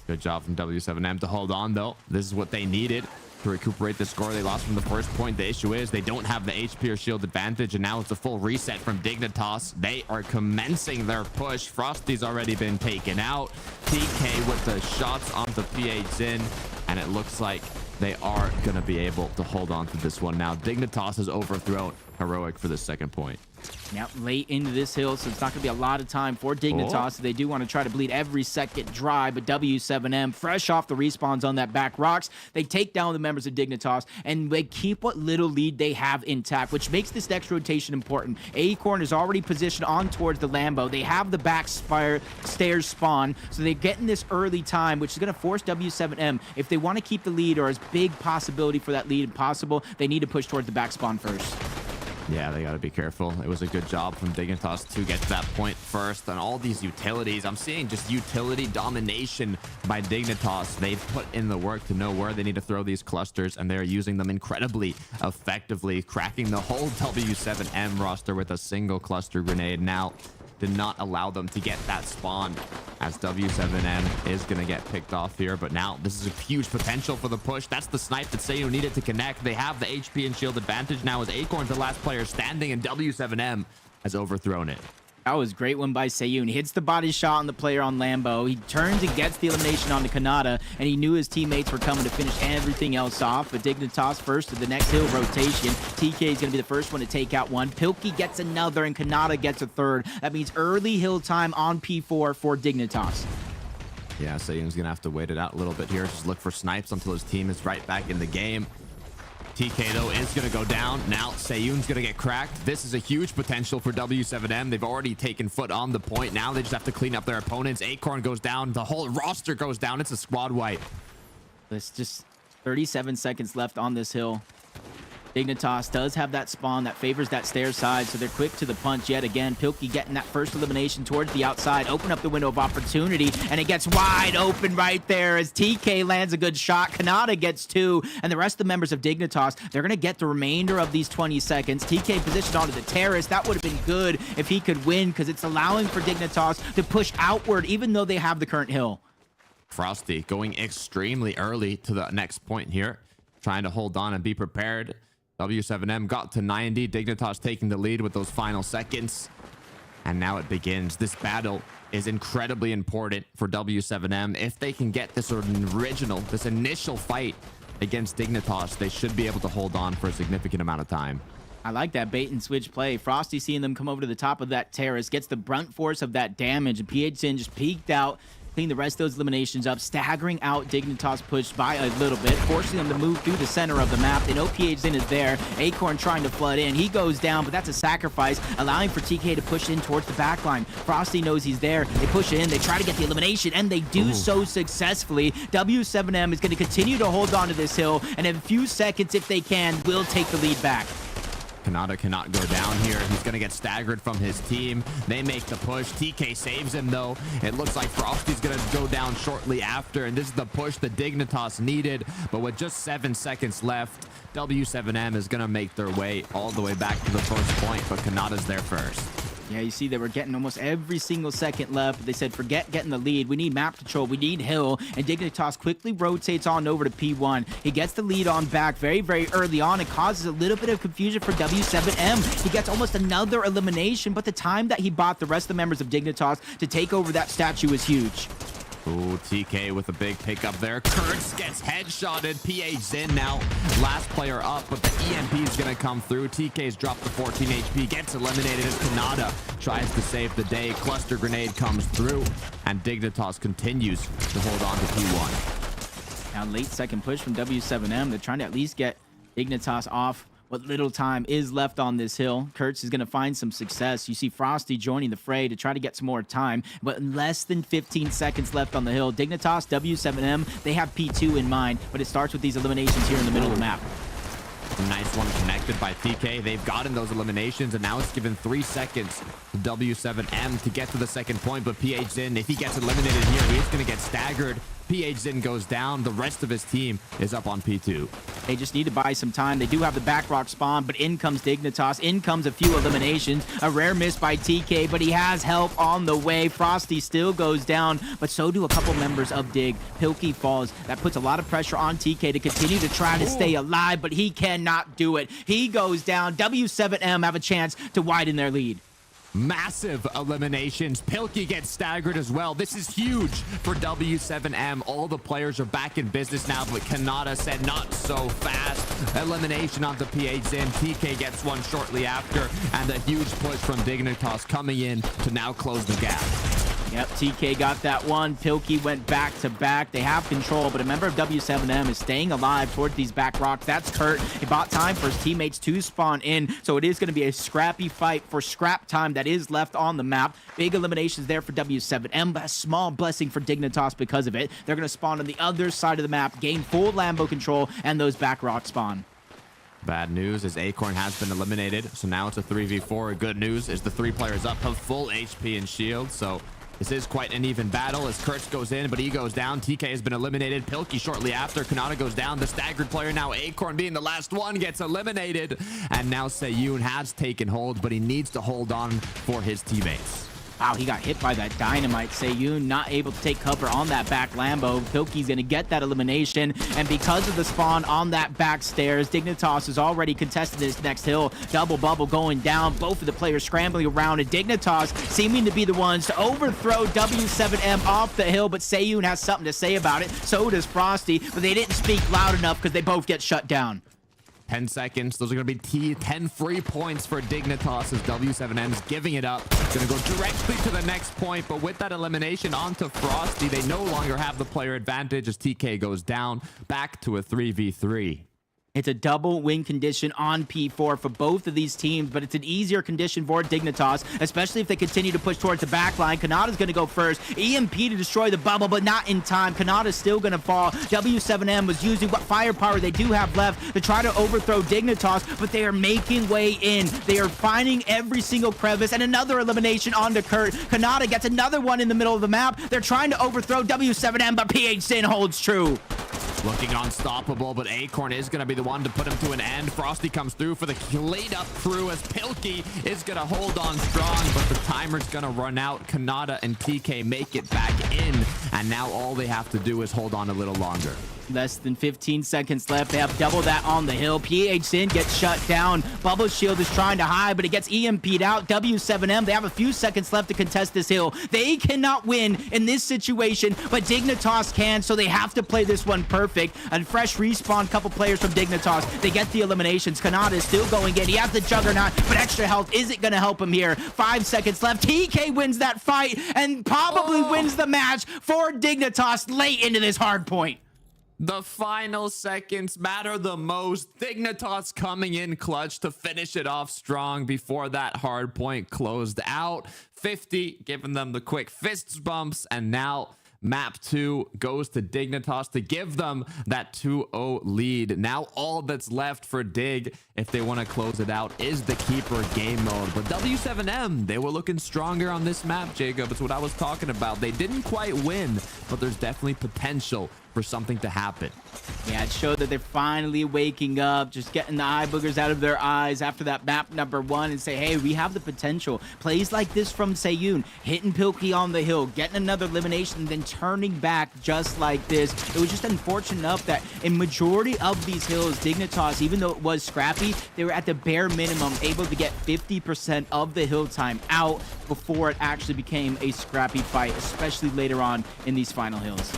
Good job from W7M to hold on, though. This is what they needed to recuperate the score they lost from the first point. The issue is they don't have the HP or shield advantage, and now it's a full reset from Dignitas. They are commencing their push. Frosty's already been taken out. TK with the shots onto PH Zin, and it looks like they are going to be able to hold on to this one now. Dignitas is overthrown. Heroic for the second point. Yep, late into this hill, so it's not going to be a lot of time for Dignitas. So they do want to try to bleed every second dry, but W7M, fresh off the respawns on that back rocks, they take down the members of Dignitas, and they keep what little lead they have intact, which makes this next rotation important. Acorn is already positioned on towards the Lambo. They have the back stairs spawn, so they're getting this early time, which is going to force W7M, if they want to keep the lead or as big possibility for that lead possible, they need to push towards the back spawn first. Yeah, they got to be careful. It was a good job from Dignitas to get to that point first. And all these utilities, I'm seeing just utility domination by Dignitas. They've put in the work to know where they need to throw these clusters, and they're using them incredibly effectively, cracking the whole W7M roster with a single cluster grenade. Now, did not allow them to get that spawn as W7M is going to get picked off here. But now this is a huge potential for the push. That's the snipe that Sayun needed to connect. They have the HP and shield advantage now as Acorn's the last player standing, and W7M has overthrown it. That was a great one by Sayun. He hits the body shot on the player on Lambo. He turns and gets the elimination on the Kanata, and he knew his teammates were coming to finish everything else off. But Dignitas first to the next hill rotation. TK is going to be the first one to take out one. Pilkey gets another, and Kanata gets a third. That means early hill time on P4 for Dignitas. Yeah, Sayun's going to have to wait it out a little bit here. Just look for snipes until his team is right back in the game. TK, though, is going to go down. Now, Sayun's going to get cracked. This is a huge potential for W7M. They've already taken foot on the point. Now they just have to clean up their opponents. Acorn goes down. The whole roster goes down. It's a squad wipe. There's just 37 seconds left on this hill. Dignitas does have that spawn that favors that stair side, so they're quick to the punch yet again. Pilkey getting that first elimination towards the outside. Open up the window of opportunity, and it gets wide open right there as TK lands a good shot. Kanata gets two, and the rest of the members of Dignitas, they're going to get the remainder of these 20 seconds. TK positioned onto the terrace. That would have been good if he could win, because it's allowing for Dignitas to push outward, even though they have the current hill. Frosty going extremely early to the next point here, trying to hold on and be prepared. W7M got to 90. Dignitas taking the lead with those final seconds. And now it begins. This battle is incredibly important for W7M. If they can get this this initial fight against Dignitas, they should be able to hold on for a significant amount of time. I like that bait and switch play. Frosty seeing them come over to the top of that terrace, gets the brunt force of that damage, and PHZin just peeked out, clean the rest of those eliminations up, staggering out. Dignitas pushed by a little bit, forcing them to move through the center of the map. They know PHZin is there. Acorn trying to flood in. He goes down, but that's a sacrifice, allowing for TK to push in towards the backline. Frosty knows he's there. They push in. They try to get the elimination, and they do so successfully. W7M is going to continue to hold on to this hill, and in a few seconds, if they can, will take the lead back. Kanata cannot go down here. He's going to get staggered from his team. They make the push. TK saves him, though. It looks like Frosty's going to go down shortly after, and this is the push that Dignitas needed. But with just 7 seconds left, W7M is going to make their way all the way back to the first point, but Kanata's there first. Yeah, you see they were getting almost every single second left. They said, forget getting the lead. We need map control. We need hill. And Dignitas quickly rotates on over to P1. He gets the lead on back very, very early on. It causes a little bit of confusion for W7M. He gets almost another elimination, but the time that he bought the rest of the members of Dignitas to take over that statue is huge. Ooh, TK with a big pickup there. Kurtz gets headshotted. PHZin now last player up, but the EMP is going to come through. TK's dropped to 14 HP, gets eliminated as Kanata tries to save the day. Cluster grenade comes through, and Dignitas continues to hold on to P1. Now late second push from W7M. They're trying to at least get Dignitas off what little time is left on this hill. Kurtz is going to find some success. You see Frosty joining the fray to try to get some more time, but less than 15 seconds left on the hill. Dignitas, W7M, they have P2 in mind, but it starts with these eliminations here in the middle of the map. A nice one connected by TK. They've gotten those eliminations, and now it's given 3 seconds to W7M to get to the second point, but PHZin, if he gets eliminated here, he's going to get staggered. PHZin goes down. The rest of his team is up on P2. They just need to buy some time. They do have the back rock spawn, but in comes Dignitas. In comes a few eliminations. A rare miss by TK, but he has help on the way. Frosty still goes down, but so do a couple members of Dig. Pilkey falls. That puts a lot of pressure on TK to continue to try to stay alive, but he cannot do it. He goes down. W7M have a chance to widen their lead. Massive eliminations. Pilkey gets staggered as well. This is huge for W7M. All the players are back in business now, but Kanata said not so fast. Elimination onto PHZin. TK gets one shortly after, and a huge push from Dignitas coming in to now close the gap. Yep, TK got that one. Pilkey went back to back. They have control, but a member of W7M is staying alive towards these back rocks. That's Kurt. He bought time for his teammates to spawn in, so it is going to be a scrappy fight for scrap time that is left on the map. Big eliminations there for W7M, but a small blessing for Dignitas because of it. They're going to spawn on the other side of the map, gain full Lambo control, and those back rocks spawn. Bad news is Acorn has been eliminated, so now it's a 3v4. Good news is the 3 players up have full HP and shield, so this is quite an even battle as Kurtz goes in, but he goes down. TK has been eliminated. Pilkey shortly after. Kanata goes down. The staggered player now, Acorn being the last one, gets eliminated. And now Seiyun has taken hold, but he needs to hold on for his teammates. Wow, he got hit by that dynamite. Seiyun not able to take cover on that back Lambo. Pilkey's going to get that elimination. And because of the spawn on that back stairs, Dignitas is already contested this next hill. Double bubble going down. Both of the players scrambling around. And Dignitas seeming to be the ones to overthrow W7M off the hill. But Seiyun has something to say about it. So does Frosty. But they didn't speak loud enough because they both get shut down. 10 seconds. Those are going to be 10 free points for Dignitas as W7M is giving it up. Going to go directly to the next point, but with that elimination onto Frosty, they no longer have the player advantage as TK goes down back to a 3v3. It's a double win condition on P4 for both of these teams, but it's an easier condition for Dignitas, especially if they continue to push towards the back line. Kanata's going to go first. EMP to destroy the bubble, but not in time. Kanata's still going to fall. W7M was using what firepower they do have left to try to overthrow Dignitas, but they are making way in. They are finding every single crevice, and another elimination onto Kurt. Kanata gets another one in the middle of the map. They're trying to overthrow W7M, but PHZin holds true. Looking unstoppable, but Acorn is going to be the one to put him to an end. Frosty comes through for the laid up crew as Pilkey is going to hold on strong, but the timer's going to run out. Kanata and TK make it back in, and now all they have to do is hold on a little longer. Less than 15 seconds left. They have double that on the hill. PH Sin gets shut down. Bubble Shield is trying to hide, but it gets EMP'd out. W7M, they have a few seconds left to contest this hill. They cannot win in this situation, but Dignitas can, so they have to play this one perfect. A fresh respawn, couple players from Dignitas. They get the eliminations. Kanata is still going in. He has the Juggernaut, but extra health isn't going to help him here. 5 seconds left. TK wins that fight and probably wins the match for Dignitas late into this hard point. The final seconds matter the most. Dignitas coming in clutch to finish it off strong before that hard point closed out. 50 giving them the quick fists bumps, and now map 2 goes to Dignitas to give them that 2-0 lead. Now all that's left for Dig, if they want to close it out, is the keeper game mode. But W7M, they were looking stronger on this map, Jacob. It's what I was talking about. They didn't quite win, but there's definitely potential for something to happen. Yeah, it showed that they're finally waking up, just getting the eye boogers out of their eyes after that map number 1 and say, hey, we have the potential. Plays like this from Seiyun, hitting Pilkey on the hill, getting another elimination, and then turning back just like this. It was just unfortunate enough that in majority of these hills, Dignitas, even though it was scrappy, they were at the bare minimum able to get 50% of the hill time out before it actually became a scrappy fight, especially later on in these final hills.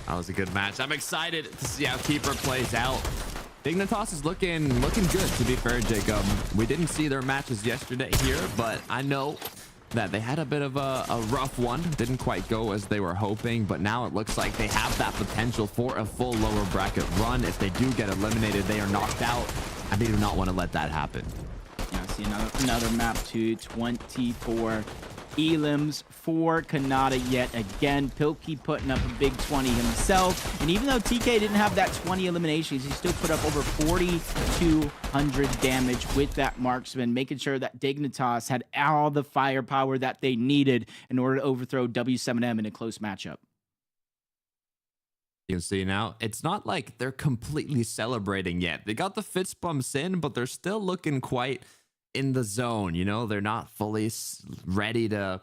That was a good match. I'm excited to see how Keeper plays out. Dignitas is looking good, to be fair, Jacob. We didn't see their matches yesterday here, but I know that they had a bit of a rough one. Didn't quite go as they were hoping, but now it looks like they have that potential for a full lower bracket run. If they do get eliminated, they are knocked out, and they do not want to let that happen. Yeah, see another map to 24 elims for Kanata yet again. Pilkey putting up a big 20 himself, and even though TK didn't have that 20 eliminations, he still put up over 4,200 damage with that marksman, making sure that Dignitas had all the firepower that they needed in order to overthrow W7M in a close matchup. You can see now, it's not like they're completely celebrating yet. They got the fist bumps in, but they're still looking quite in the zone. You know, they're not fully ready to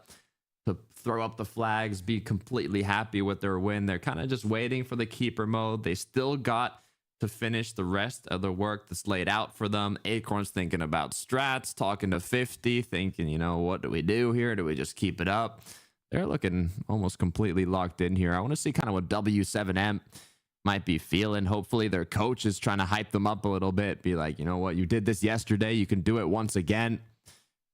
throw up the flags, be completely happy with their win. They're kind of just waiting for the keeper mode. They still got to finish the rest of the work that's laid out for them. Acorn's thinking about strats, talking to 50, thinking, you know, what do we do here? Do we just keep it up? They're looking almost completely locked in here. I want to see kind of what W7M might be feeling. Hopefully their coach is trying to hype them up a little bit. Be like, you know what, you did this yesterday, you can do it once again.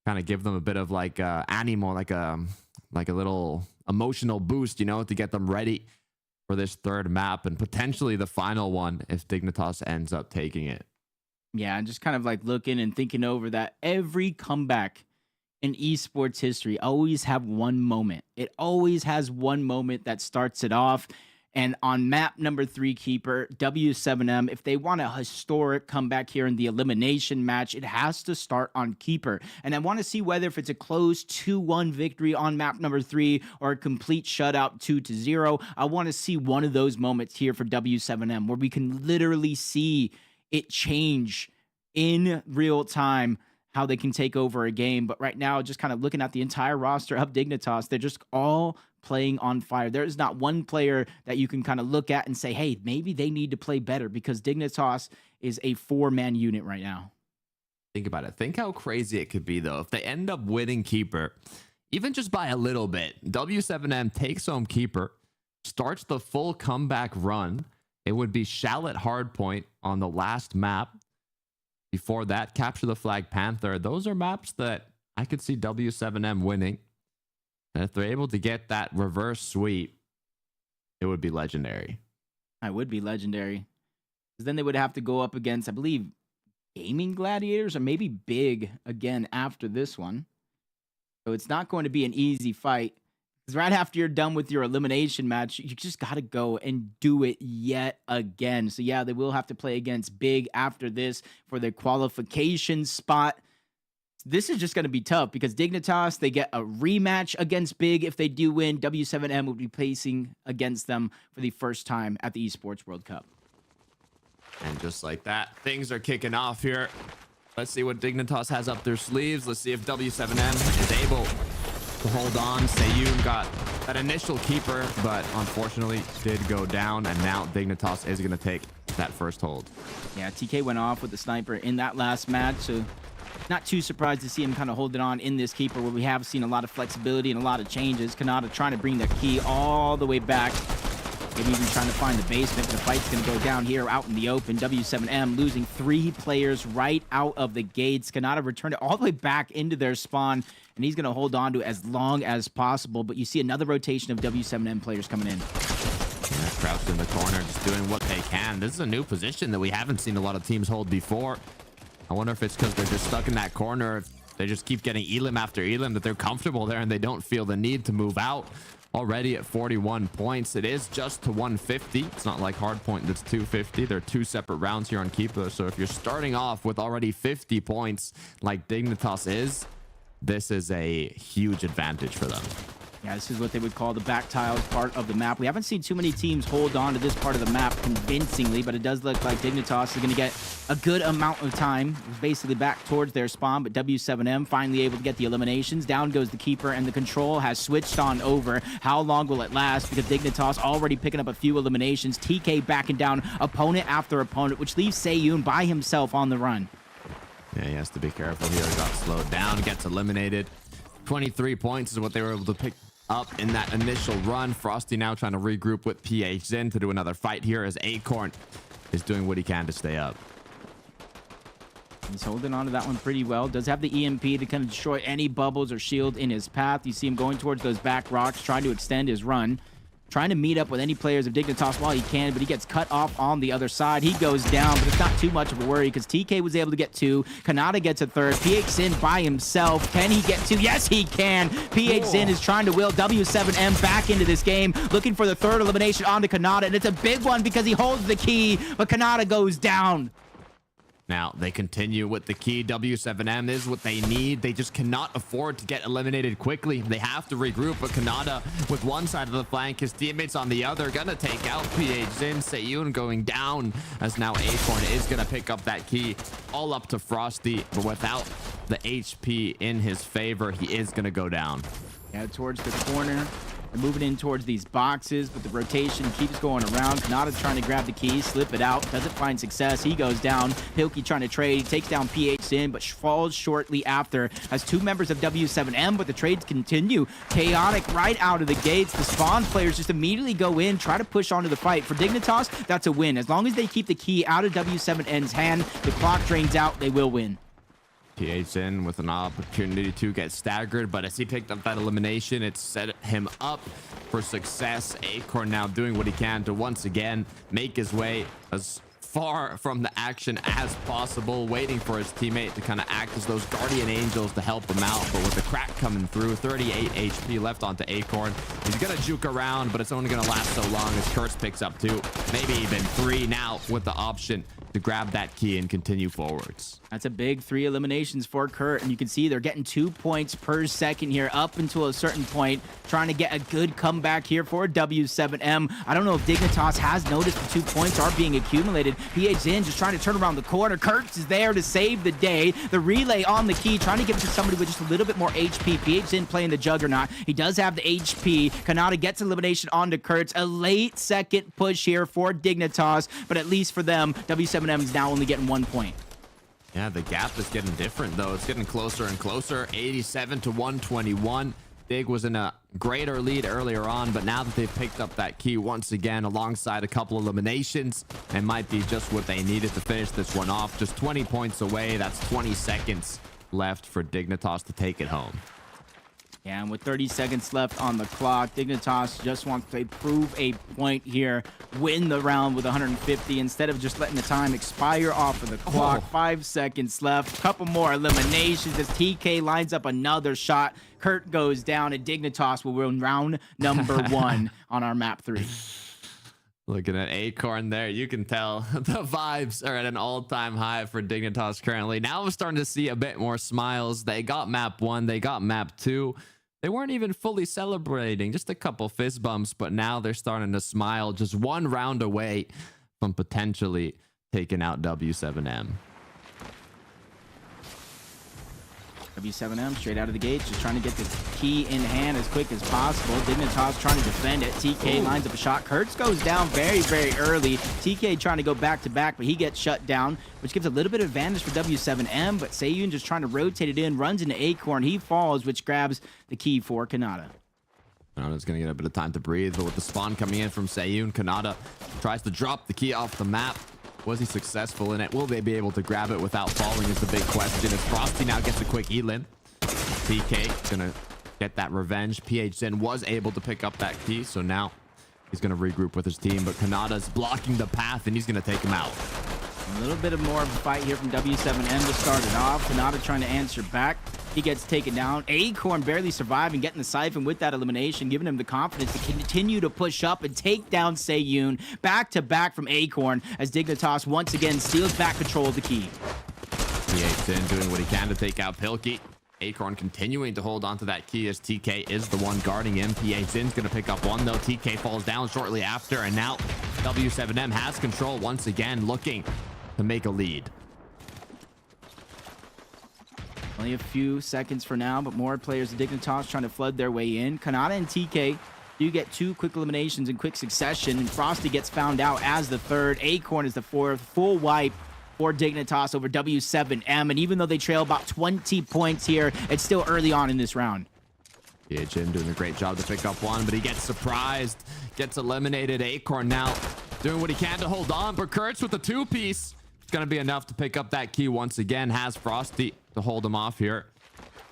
Kind of give them a bit of like animal, like a little emotional boost, you know, to get them ready for this third map and potentially the final one if Dignitas ends up taking it. Yeah, and just kind of like looking and thinking over that every comeback in esports history always have one moment. It always has one moment that starts it off. And on map number 3, Keeper, W7M, if they want a historic comeback here in the elimination match, it has to start on Keeper. And I want to see whether if it's a close 2-1 victory on map number 3 or a complete shutout 2-0. I want to see one of those moments here for W7M where we can literally see it change in real time how they can take over a game. But right now, just kind of looking at the entire roster of Dignitas, they're just all playing on fire. There is not one player that you can kind of look at and say, hey, maybe they need to play better, because Dignitas is a 4-man unit right now. Think about it. Think how crazy it could be, though, if they end up winning Keeper, even just by a little bit. W7M takes home Keeper, starts the full comeback run. It would be Shallot Hardpoint on the last map. Before that, Capture the Flag Panther. Those are maps that I could see W7M winning. And if they're able to get that reverse sweep, it would be legendary. It would be legendary. Because then they would have to go up against, I believe, Gaming Gladiators or maybe Big again after this one. So it's not going to be an easy fight. Because right after you're done with your elimination match, you just got to go and do it yet again. So yeah, they will have to play against Big after this for their qualification spot. This is just going to be tough because Dignitas, they get a rematch against Big. If they do win, W7M will be placing against them for the first time at the Esports World Cup. And just like that, things are kicking off here. Let's see what Dignitas has up their sleeves. Let's see if W7M is able to hold on. Seiyun got that initial keeper, but unfortunately did go down, and now Dignitas is going to take that first hold. Yeah, TK went off with the sniper in that last match, so not too surprised to see him kind of hold it on in this keeper where we have seen a lot of flexibility and a lot of changes. Kanata trying to bring the key all the way back. Maybe even trying to find the basement. The fight's going to go down here out in the open. W7M losing 3 players right out of the gates. Kanata returned it all the way back into their spawn, and he's going to hold on to it as long as possible. But you see another rotation of W7M players coming in. Yeah, crouched in the corner, just doing what they can. This is a new position that we haven't seen a lot of teams hold before. I wonder if it's because they're just stuck in that corner. If they just keep getting elim after elim, that they're comfortable there and they don't feel the need to move out. Already at 41 points. It is just to 150. It's not like Hardpoint that's 250. They're 2 separate rounds here on Keeper. So if you're starting off with already 50 points like Dignitas is, this is a huge advantage for them. Yeah, this is what they would call the back tiles part of the map. We haven't seen too many teams hold on to this part of the map convincingly, but it does look like Dignitas is going to get a good amount of time, basically back towards their spawn, but W7M finally able to get the eliminations. Down goes the keeper, and the control has switched on over. How long will it last? Because Dignitas already picking up a few eliminations. TK backing down opponent after opponent, which leaves Seiyun by himself on the run. Yeah, he has to be careful here. He got slowed down, gets eliminated. 23 points is what they were able to pick up in that initial run. Frosty now trying to regroup with PH Zen to do another fight here as Acorn is doing what he can to stay up. He's holding on to that one pretty well. Does have the EMP to kind of destroy any bubbles or shield in his path. You see him going towards those back rocks, trying to extend his run. Trying to meet up with any players of Dignitas while he can, but he gets cut off on the other side. He goes down, but it's not too much of a worry because TK was able to get 2. Kanata gets a 3rd. PH Zin by himself. Can he get 2? Yes, he can. PH Zin is trying to will W7M back into this game, looking for the 3rd elimination onto Kanata, and it's a big one because he holds the key, but Kanata goes down. Now, they continue with the key. W7M is what they need. They just cannot afford to get eliminated quickly. They have to regroup, but Kanata with one side of the flank, his teammates on the other, gonna take out PH Zin. Seiyun going down, as now Acorn is gonna pick up that key. All up to Frosty, but without the HP in his favor, he is gonna go down. Yeah, towards the corner. They're moving in towards these boxes, but the rotation keeps going around. Kanata trying to grab the key, slip it out, doesn't find success. He goes down. Pilkey trying to trade. He takes down PH Zin, but falls shortly after. Has 2 members of W7M, but the trades continue. Chaotic right out of the gates. The spawn players just immediately go in, try to push onto the fight. For Dignitas, that's a win. As long as they keep the key out of W7M's hand, the clock drains out, they will win. PH in with an opportunity to get staggered, but as he picked up that elimination, it set him up for success. Acorn now doing what he can to once again make his way as far from the action as possible, waiting for his teammate to kind of act as those guardian angels to help him out. But with the crack coming through, 38 HP left onto Acorn. He's gonna juke around, but it's only gonna last so long as Kurtz picks up 2, maybe even 3 now with the option to grab that key and continue forwards. That's a big 3 eliminations for Kurt, and you can see they're getting 2 points per second here up until a certain point, trying to get a good comeback here for W7M. I don't know if Dignitas has noticed the 2 points are being accumulated. PH Zin just trying to turn around the corner. Kurtz is there to save the day. The relay on the key, trying to give it to somebody with just a little bit more HP. PH Zin playing the Juggernaut. He does have the HP. Kanata gets elimination onto Kurtz. A late second push here for Dignitas, but at least for them, W7M is now only getting 1 point. Yeah, the gap is getting different, though. It's getting closer and closer. 87 to 121. Dig was in a greater lead earlier on, but now that they've picked up that key once again alongside a couple eliminations, it might be just what they needed to finish this one off. Just 20 points away. That's 20 seconds left for Dignitas to take it home. Yeah, and with 30 seconds left on the clock, Dignitas just wants to prove a point here, win the round with 150 instead of just letting the time expire off of the clock. 5 seconds left, couple more eliminations as TK lines up another shot. Kurt goes down, and Dignitas will win round number 1 on our map 3. Looking at Acorn there, you can tell the vibes are at an all-time high for Dignitas currently. Now we're starting to see a bit more smiles. They got map 1, they got map 2. They weren't even fully celebrating, just a couple fist bumps, but now they're starting to smile, just 1 round away from potentially taking out W7M. W7M straight out of the gate, just trying to get the key in hand as quick as possible. Dignitas trying to defend it. TK lines up a shot. Kurtz goes down very, very early. TK trying to go back to back, but he gets shut down, which gives a little bit of advantage for W7M, but Seiyun just trying to rotate it in, runs into Acorn. He falls, which grabs the key for Kanata. Kanada's going to get a bit of time to breathe, but with the spawn coming in from Seiyun, Kanata tries to drop the key off the map. Was he successful in it? Will they be able to grab it without falling is the big question. As Frosty now gets a quick elim. TK going to get that revenge. PHN was able to pick up that key, so now he's going to regroup with his team, but Kanada's blocking the path, and he's going to take him out. A little bit of more of a fight here from W7M to start it off. Kanata trying to answer back. He gets taken down. Acorn barely surviving, getting the siphon with that elimination, giving him the confidence to continue to push up and take down Seiyun. Back to back from Acorn as Dignitas once again steals back control of the key. PHN doing what he can to take out Pilkey. Acorn continuing to hold on to that key as TK is the one guarding him. PHN's going to pick up one, though. TK falls down shortly after, and now W7M has control once again, looking to make a lead. Only a few seconds for now, but more players of Dignitas trying to flood their way in. Kanata and TK do get 2 quick eliminations in quick succession, and Frosty gets found out as the third. Acorn is the fourth. Full wipe for Dignitas over W7M, and even though they trail about 20 points here, it's still early on in this round. PHN doing a great job to pick up one, but he gets surprised, gets eliminated. Acorn now doing what he can to hold on, but Kurtz with the 2-piece. It's going to be enough to pick up that key once again. Has Frosty to hold him off here.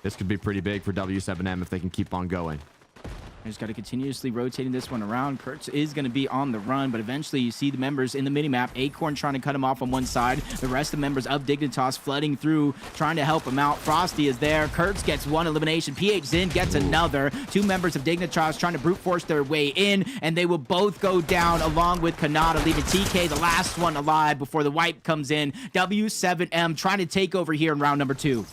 This could be pretty big for W7M if they can keep on going. They just got to continuously rotating this one around. Kurtz is going to be on the run, but eventually you see the members in the minimap. Acorn trying to cut him off on one side. The rest of the members of Dignitas flooding through, trying to help him out. Frosty is there. Kurtz gets one elimination. PH Zin gets another. 2 members of Dignitas trying to brute force their way in, and they will both go down along with Kanata, leaving TK the last one alive before the wipe comes in. W7M trying to take over here in round number 2.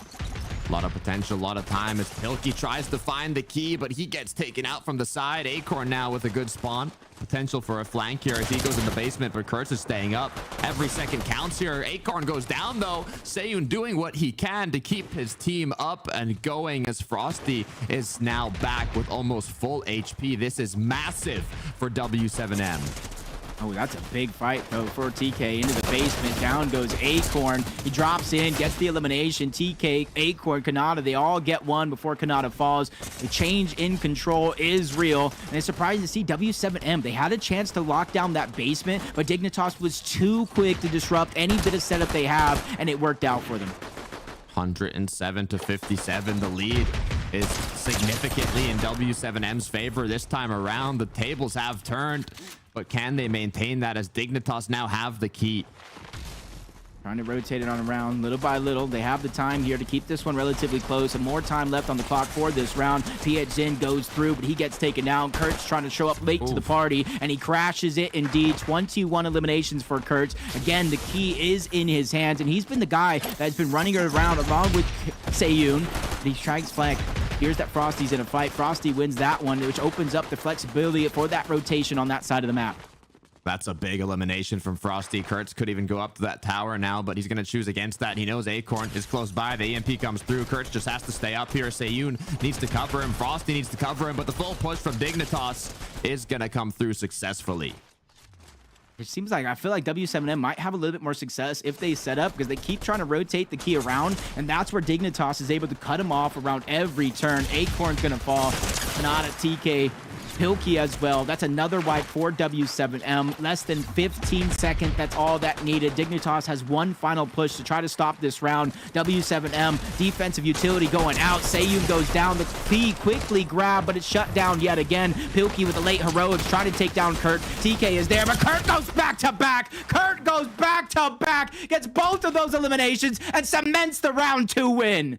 A lot of potential, a lot of time as Pilkey tries to find the key, but he gets taken out from the side. Acorn now with a good spawn. Potential for a flank here as he goes in the basement, but Kurtz is staying up. Every second counts here. Acorn goes down, though. Seiyun doing what he can to keep his team up and going as Frosty is now back with almost full HP. This is massive for W7M. Oh, that's a big fight, though, for TK. Into the basement. Down goes Acorn. He drops in, gets the elimination. TK, Acorn, Kanata, they all get one before Kanata falls. The change in control is real. And it's surprising to see W7M. They had a chance to lock down that basement, but Dignitas was too quick to disrupt any bit of setup they have, and it worked out for them. 107 to 57. The lead is significantly in W7M's favor this time around. The tables have turned. But can they maintain that as Dignitas now have the key? Trying to rotate it on around little by little. They have the time here to keep this one relatively close, and more time left on the clock for this round. PH Zin goes through, but he gets taken down. Kurtz trying to show up late to the party, and he crashes it indeed. 21 eliminations for Kurtz. Again, the key is in his hands, and he's been the guy that's been running around along with Seiyun. He strikes flank. Here's that Frosty's in a fight. Frosty wins that one, which opens up the flexibility for that rotation on that side of the map. That's a big elimination from Frosty. Kurtz could even go up to that tower now, but he's going to choose against that. He knows Acorn is close by. The EMP comes through. Kurtz just has to stay up here. Seiyun needs to cover him. Frosty needs to cover him, but the full push from Dignitas is going to come through successfully. It seems like, I feel like W7M might have a little bit more success if they set up, because they keep trying to rotate the key around, and that's where Dignitas is able to cut him off around every turn. Acorn's gonna fall, not at TK. Pilkey as well. That's another wipe for W7M. Less than 15 seconds. That's all that needed. Dignitas has one final push to try to stop this round. W7M defensive utility going out. Seiyun goes down. The key quickly grabbed, but it's shut down yet again. Pilkey with the late heroics trying to take down Kurt. TK is there, but Kurt goes back to back. Kurt goes back to back. Gets both of those eliminations and cements the round 2 win.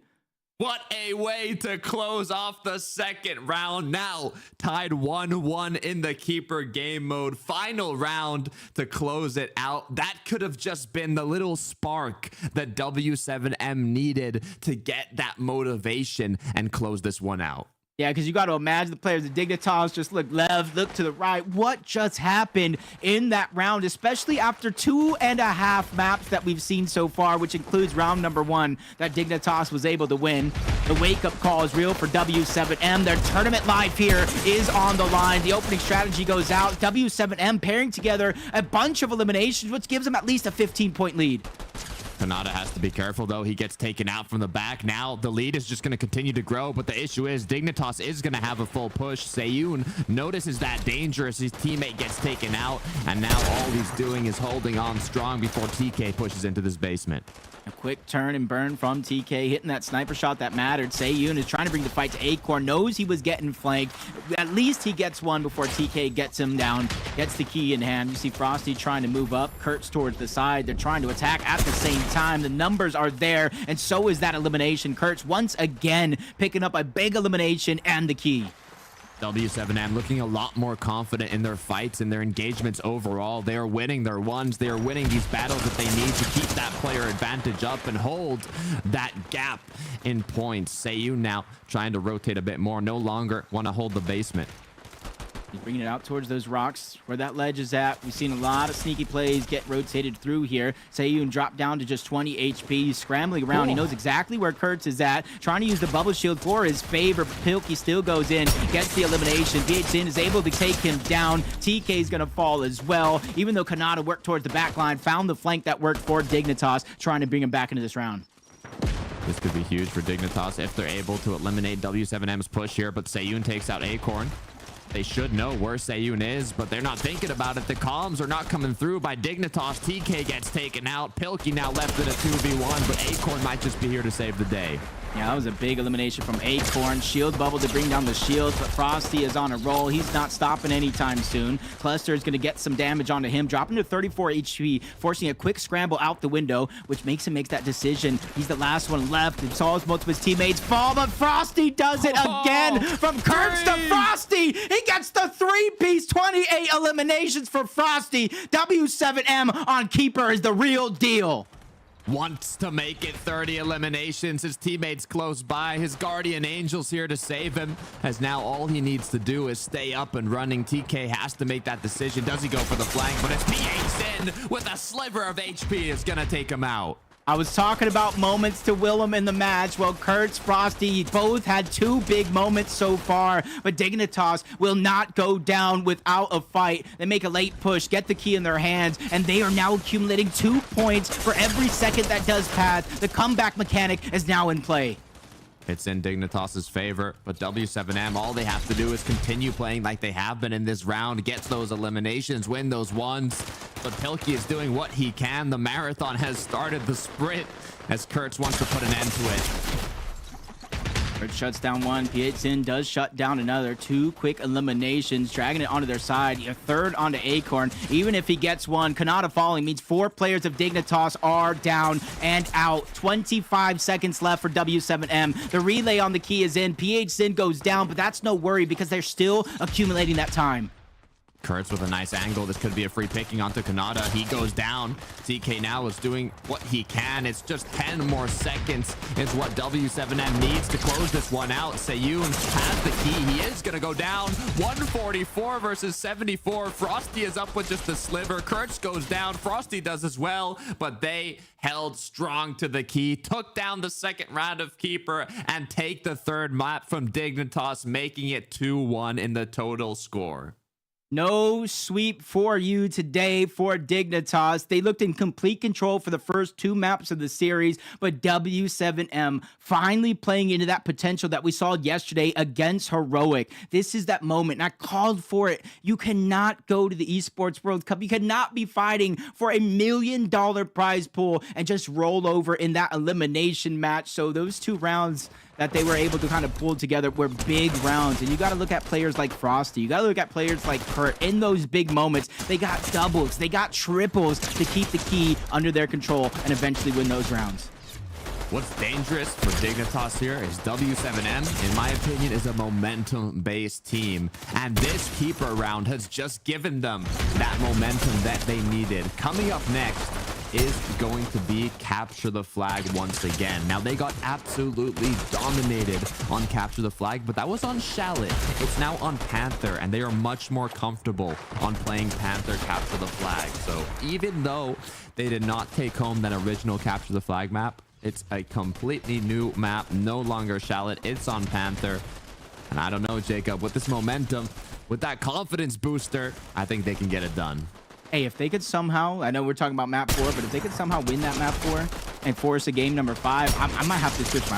What a way to close off the second round. Now tied 1-1 in the keeper game mode. Final round to close it out. That could have just been the little spark that W7M needed to get that motivation and close this one out. Yeah, because you got to imagine the players of Dignitas just look left, look to the right. What just happened in that round, especially after 2.5 maps that we've seen so far, which includes round number 1 that Dignitas was able to win. The wake-up call is real for W7M. Their tournament life here is on the line. The opening strategy goes out. W7M pairing together a bunch of eliminations, which gives them at least a 15-point lead. Kanata has to be careful, though. He gets taken out from the back. Now the lead is just going to continue to grow, but the issue is Dignitas is going to have a full push. Seiyun notices that danger as his teammate gets taken out, and now all he's doing is holding on strong before TK pushes into this basement. A quick turn and burn from TK, hitting that sniper shot that mattered. Seiyun is trying to bring the fight to Acorn, knows he was getting flanked. At least he gets one before TK gets him down, gets the key in hand. You see Frosty trying to move up, Kurtz towards the side. They're trying to attack at the same time. The numbers are there, and so is that elimination. Kurtz once again picking up a big elimination and the key. W7M looking a lot more confident in their fights and their engagements overall. They are winning their ones. They are winning these battles that they need to keep that player advantage up and hold that gap in points. Seiyun now trying to rotate a bit more. No longer want to hold the basement. He's bringing it out towards those rocks where that ledge is at. We've seen a lot of sneaky plays get rotated through here. Seiyun dropped down to just 20 HP. He's scrambling around. He knows exactly where Kurtz is at. Trying to use the bubble shield for his favor. Pilkey still goes in, gets the elimination. BHN is able to take him down. TK is going to fall as well. Even though Kanata worked towards the back line, found the flank that worked for Dignitas, trying to bring him back into this round. This could be huge for Dignitas if they're able to eliminate W7M's push here, but Seiyun takes out Acorn. They should know where Seiyun is, but they're not thinking about it. The comms are not coming through by Dignitas. TK gets taken out. Pilkey now left in a 2v1, but Acorn might just be here to save the day. Yeah, that was a big elimination from Acorn. Shield bubble to bring down the shields, but Frosty is on a roll. He's not stopping anytime soon. Cluster is going to get some damage onto him, dropping to 34 HP, forcing a quick scramble out the window, which makes him make that decision. He's the last one left, and saw most of his teammates fall, but Frosty does it again. From Kurtz to Frosty, he gets the 3-piece, 28 eliminations for Frosty. W7M on Keeper is the real deal. Wants to make it 30 eliminations. His teammates close by. His guardian angel's here to save him, as now all he needs to do is stay up and running. TK has to make that decision. Does he go for the flank? But it's PHN with a sliver of HP is gonna take him out. I was talking about moments to will him in the match. Well, Kurtz, Frosty, both had 2 big moments so far, but Dignitas will not go down without a fight. They make a late push, get the key in their hands, and they are now accumulating 2 points for every second that does pass. The comeback mechanic is now in play. It's in Dignitas's favor, but W7M, all they have to do is continue playing like they have been in this round, get those eliminations, win those ones. But Pilkey is doing what he can. The marathon has started the sprint as Kurtz wants to put an end to it. Kurtz shuts down one. PHN does shut down another. 2 quick eliminations, dragging it onto their side. A third onto Acorn. Even if he gets one, Kanata falling means 4 players of Dignitas are down and out. 25 seconds left for W7M. The relay on the key is in. PHN goes down, but that's no worry because they're still accumulating that time. Kurtz with a nice angle. This could be a free picking onto Kanata. He goes down. TK now is doing what he can. It's just 10 more seconds is what W7M needs to close this one out. Seiyun has the key. He is going to go down. 144 versus 74. Frosty is up with just a sliver. Kurtz goes down. Frosty does as well, but they held strong to the key, took down the second round of Keeper, and take the third map from Dignitas, making it 2-1 in the total score. No sweep for you today for Dignitas. They looked in complete control for the first 2 maps of the series, but W7M finally playing into that potential that we saw yesterday against Heroic. This is that moment, and I called for it. You cannot go to the Esports World Cup. You cannot be fighting for $1 million prize pool and just roll over in that elimination match. So those 2 rounds that they were able to kind of pull together were big rounds. And you got to look at players like Frosty. You got to look at players like Kurt. In those big moments, they got doubles, they got triples to keep the key under their control and eventually win those rounds. What's dangerous for Dignitas here is W7M, in my opinion, is a momentum-based team. And this Keeper round has just given them that momentum that they needed. Coming up next, is going to be capture the flag once again. Now, they got absolutely dominated on capture the flag, but that was on Shallot. It's now on Panther, and they are much more comfortable on playing Panther capture the flag. So even though they did not take home that original capture the flag map, it's a completely new map, no longer Shallot. It's on Panther. And I don't know, Jacob, with this momentum, with that confidence booster, I think they can get it done. Hey, if they could somehow, I know we're talking about map 4, but if they could somehow win that map 4 and force a game number 5, I might have to switch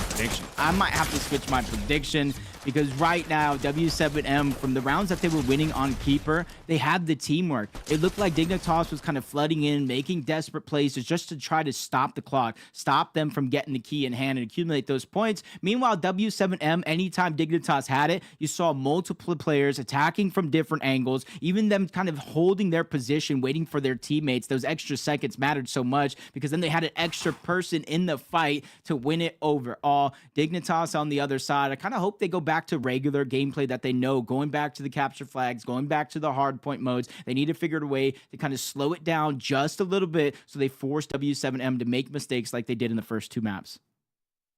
my prediction. Because right now, W7M, from the rounds that they were winning on Keeper, they had the teamwork. It looked like Dignitas was kind of flooding in, making desperate plays just to try to stop the clock, stop them from getting the key in hand and accumulate those points. Meanwhile, W7M, anytime Dignitas had it, you saw multiple players attacking from different angles, even them kind of holding their position, waiting for their teammates. Those extra seconds mattered so much because then they had an extra person in the fight to win it overall. Dignitas on the other side, I kind of hope they go back to regular gameplay that they know, going back to the capture flags, going back to the hard point modes. They need to figure out a way to kind of slow it down just a little bit so they force W7M to make mistakes like they did in the first 2 maps.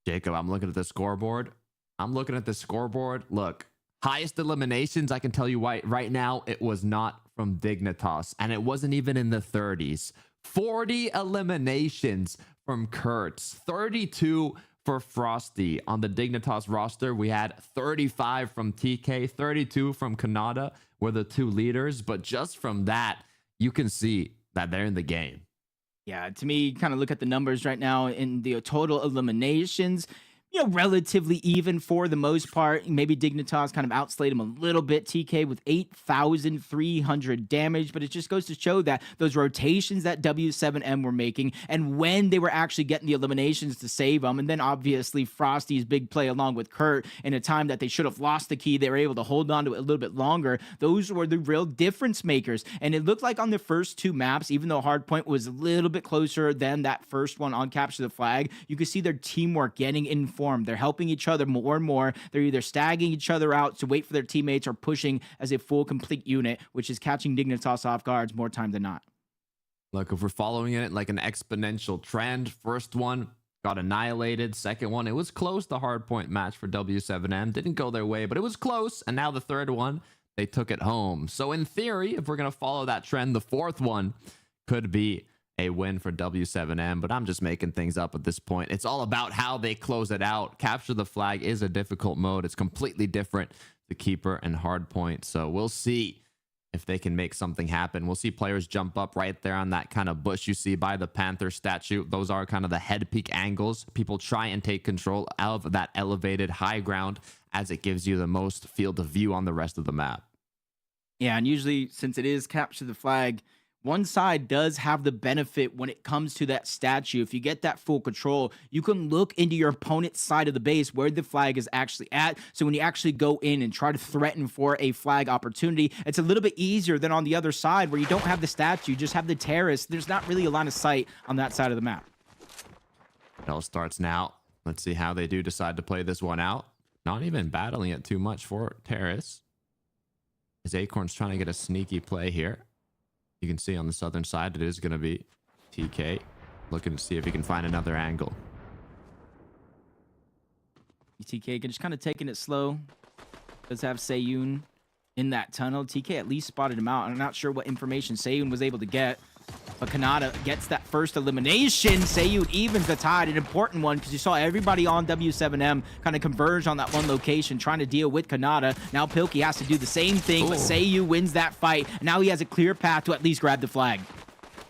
Jacob, I'm looking at the scoreboard. Look, highest eliminations, I can tell you right now, it was not from Dignitas, and it wasn't even in the 30s. 40 eliminations from Kurtz, 32 for Frosty. On the Dignitas roster, we had 35 from TK, 32 from Kanata, were the 2 leaders. But just from that, you can see that they're in the game. Yeah, to me, kind of look at the numbers right now in the total eliminations. Relatively even for the most part. Maybe Dignitas kind of outslayed him a little bit. TK with 8,300 damage, but it just goes to show that those rotations that W7M were making and when they were actually getting the eliminations to save them, and then obviously Frosty's big play along with Kurt in a time that they should have lost the key, they were able to hold on to it a little bit longer. Those were the real difference makers, and it looked like on the first 2 maps, even though Hardpoint was a little bit closer than that first one on Capture the Flag, you could see their teamwork getting informed. They're helping each other more and more. They're either stagging each other out to wait for their teammates or pushing as a full complete unit, which is catching Dignitas off guards more time than not. Look, if we're following it like an exponential trend, first one got annihilated. Second one, it was close. The hardpoint match for W7M didn't go their way, but it was close. And now the third one, they took it home. So in theory, if we're going to follow that trend, the fourth one could be a win for W7M, but I'm just making things up at this point. It's all about how they close it out. Capture the flag is a difficult mode. It's completely different to Keeper and Hardpoint. So we'll see if they can make something happen. We'll see players jump up right there on that kind of bush you see by the Panther statue. Those are kind of the head peak angles. People try and take control of that elevated high ground as it gives you the most field of view on the rest of the map. Yeah, and usually since it is Capture the Flag, one side does have the benefit when it comes to that statue. If you get that full control, you can look into your opponent's side of the base where the flag is actually at. So when you actually go in and try to threaten for a flag opportunity, it's a little bit easier than on the other side where you don't have the statue, you just have the terrace. There's not really a line of sight on that side of the map. It all starts now. Let's see how they do decide to play this one out. Not even battling it too much for Terrace. As Acorn's trying to get a sneaky play here. You can see on the southern side, it is going to be TK looking to see if he can find another angle. TK just kind of taking it slow. Does have Seiyun in that tunnel. TK at least spotted him out. I'm not sure what information Seiyun was able to get, but Kanata gets that first elimination. Seiyun evens the tide, an important one because you saw everybody on W7M kind of converge on that one location trying to deal with Kanata. Now Pilkey has to do the same thing, but Seiyun wins that fight. And now he has a clear path to at least grab the flag.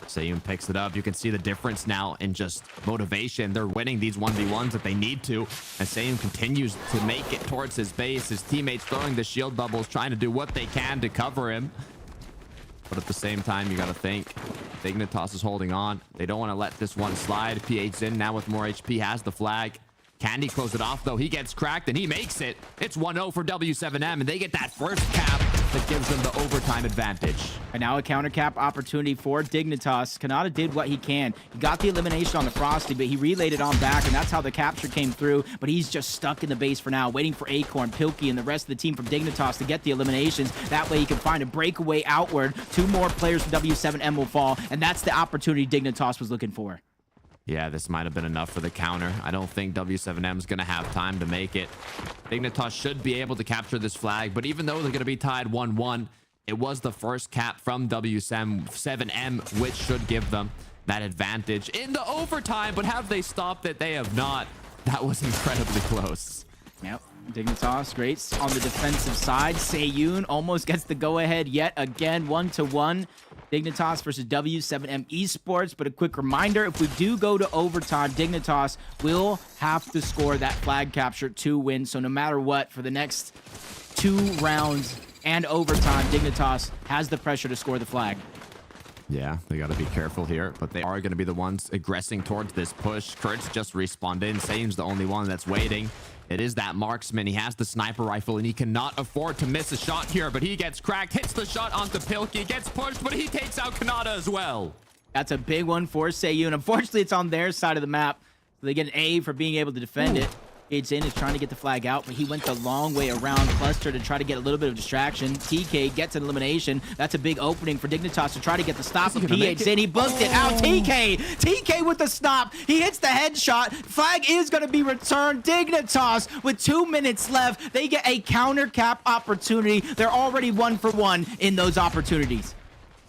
Seiyun picks it up. You can see the difference now in just motivation. They're winning these 1v1s that they need to. And Seiyun continues to make it towards his base. His teammates throwing the shield bubbles, trying to do what they can to cover him. But at the same time, you got to think Dignitas is holding on. They don't want to let this one slide. PH's in now with more HP, has the flag. Can he close it off, though? He gets cracked, and he makes it. It's 1-0 for W7M, and they get that first cap that gives them the overtime advantage. And now a counter cap opportunity for Dignitas. Kanata did what he can. He got the elimination on the Frosty, but he relayed it on back, and that's how the capture came through. But he's just stuck in the base for now, waiting for Acorn, Pilkey, and the rest of the team from Dignitas to get the eliminations. That way he can find a breakaway outward. 2 more players from W7M will fall, and that's the opportunity Dignitas was looking for. Yeah, this might have been enough for the counter. I don't think W7M is going to have time to make it. Dignitas should be able to capture this flag, but even though they're going to be tied 1-1, it was the first cap from W7M, which should give them that advantage in the overtime. But have they stopped it? They have not. That was incredibly close. Yep. Dignitas, great on the defensive side. Seiyun almost gets the go-ahead yet again, 1-1. Dignitas versus W7M Esports. But a quick reminder, if we do go to overtime, Dignitas will have to score that flag capture to win. So no matter what, for the next 2 rounds and overtime, Dignitas has the pressure to score the flag. Yeah, they got to be careful here, but they are going to be the ones aggressing towards this push. Kurt's just respawned in. Seiyun's the only one that's waiting. It is that marksman. He has the sniper rifle, and he cannot afford to miss a shot here, but he gets cracked, hits the shot onto Pilkey, gets pushed, but he takes out Kanata as well. That's a big one for Seiyun. Unfortunately, it's on their side of the map. So they get an A for being able to defend it. It's is trying to get the flag out, but he went the long way around Cluster to try to get a little bit of distraction. TK gets an elimination. That's a big opening for Dignitas to try to get the stop of PH. He booked it out. TK with the stop. He hits the headshot. Flag is going to be returned. Dignitas with 2 minutes left. They get a counter cap opportunity. They're already 1 for 1 in those opportunities.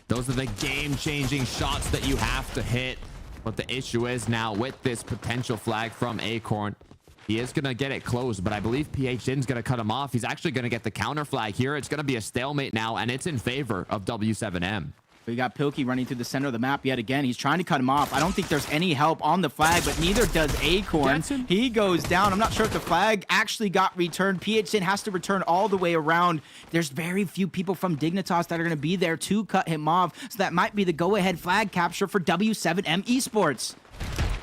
Those are the game-changing shots that you have to hit. But the issue is now with this potential flag from Acorn, he is going to get it closed, but I believe PHN's going to cut him off. He's actually going to get the counter flag here. It's going to be a stalemate now, and it's in favor of W7M. We got Pilkey running through the center of the map yet again. He's trying to cut him off. I don't think there's any help on the flag, but neither does Acorn. He goes down. I'm not sure if the flag actually got returned. PHN has to return all the way around. There's very few people from Dignitas that are going to be there to cut him off, so that might be the go-ahead flag capture for W7M Esports.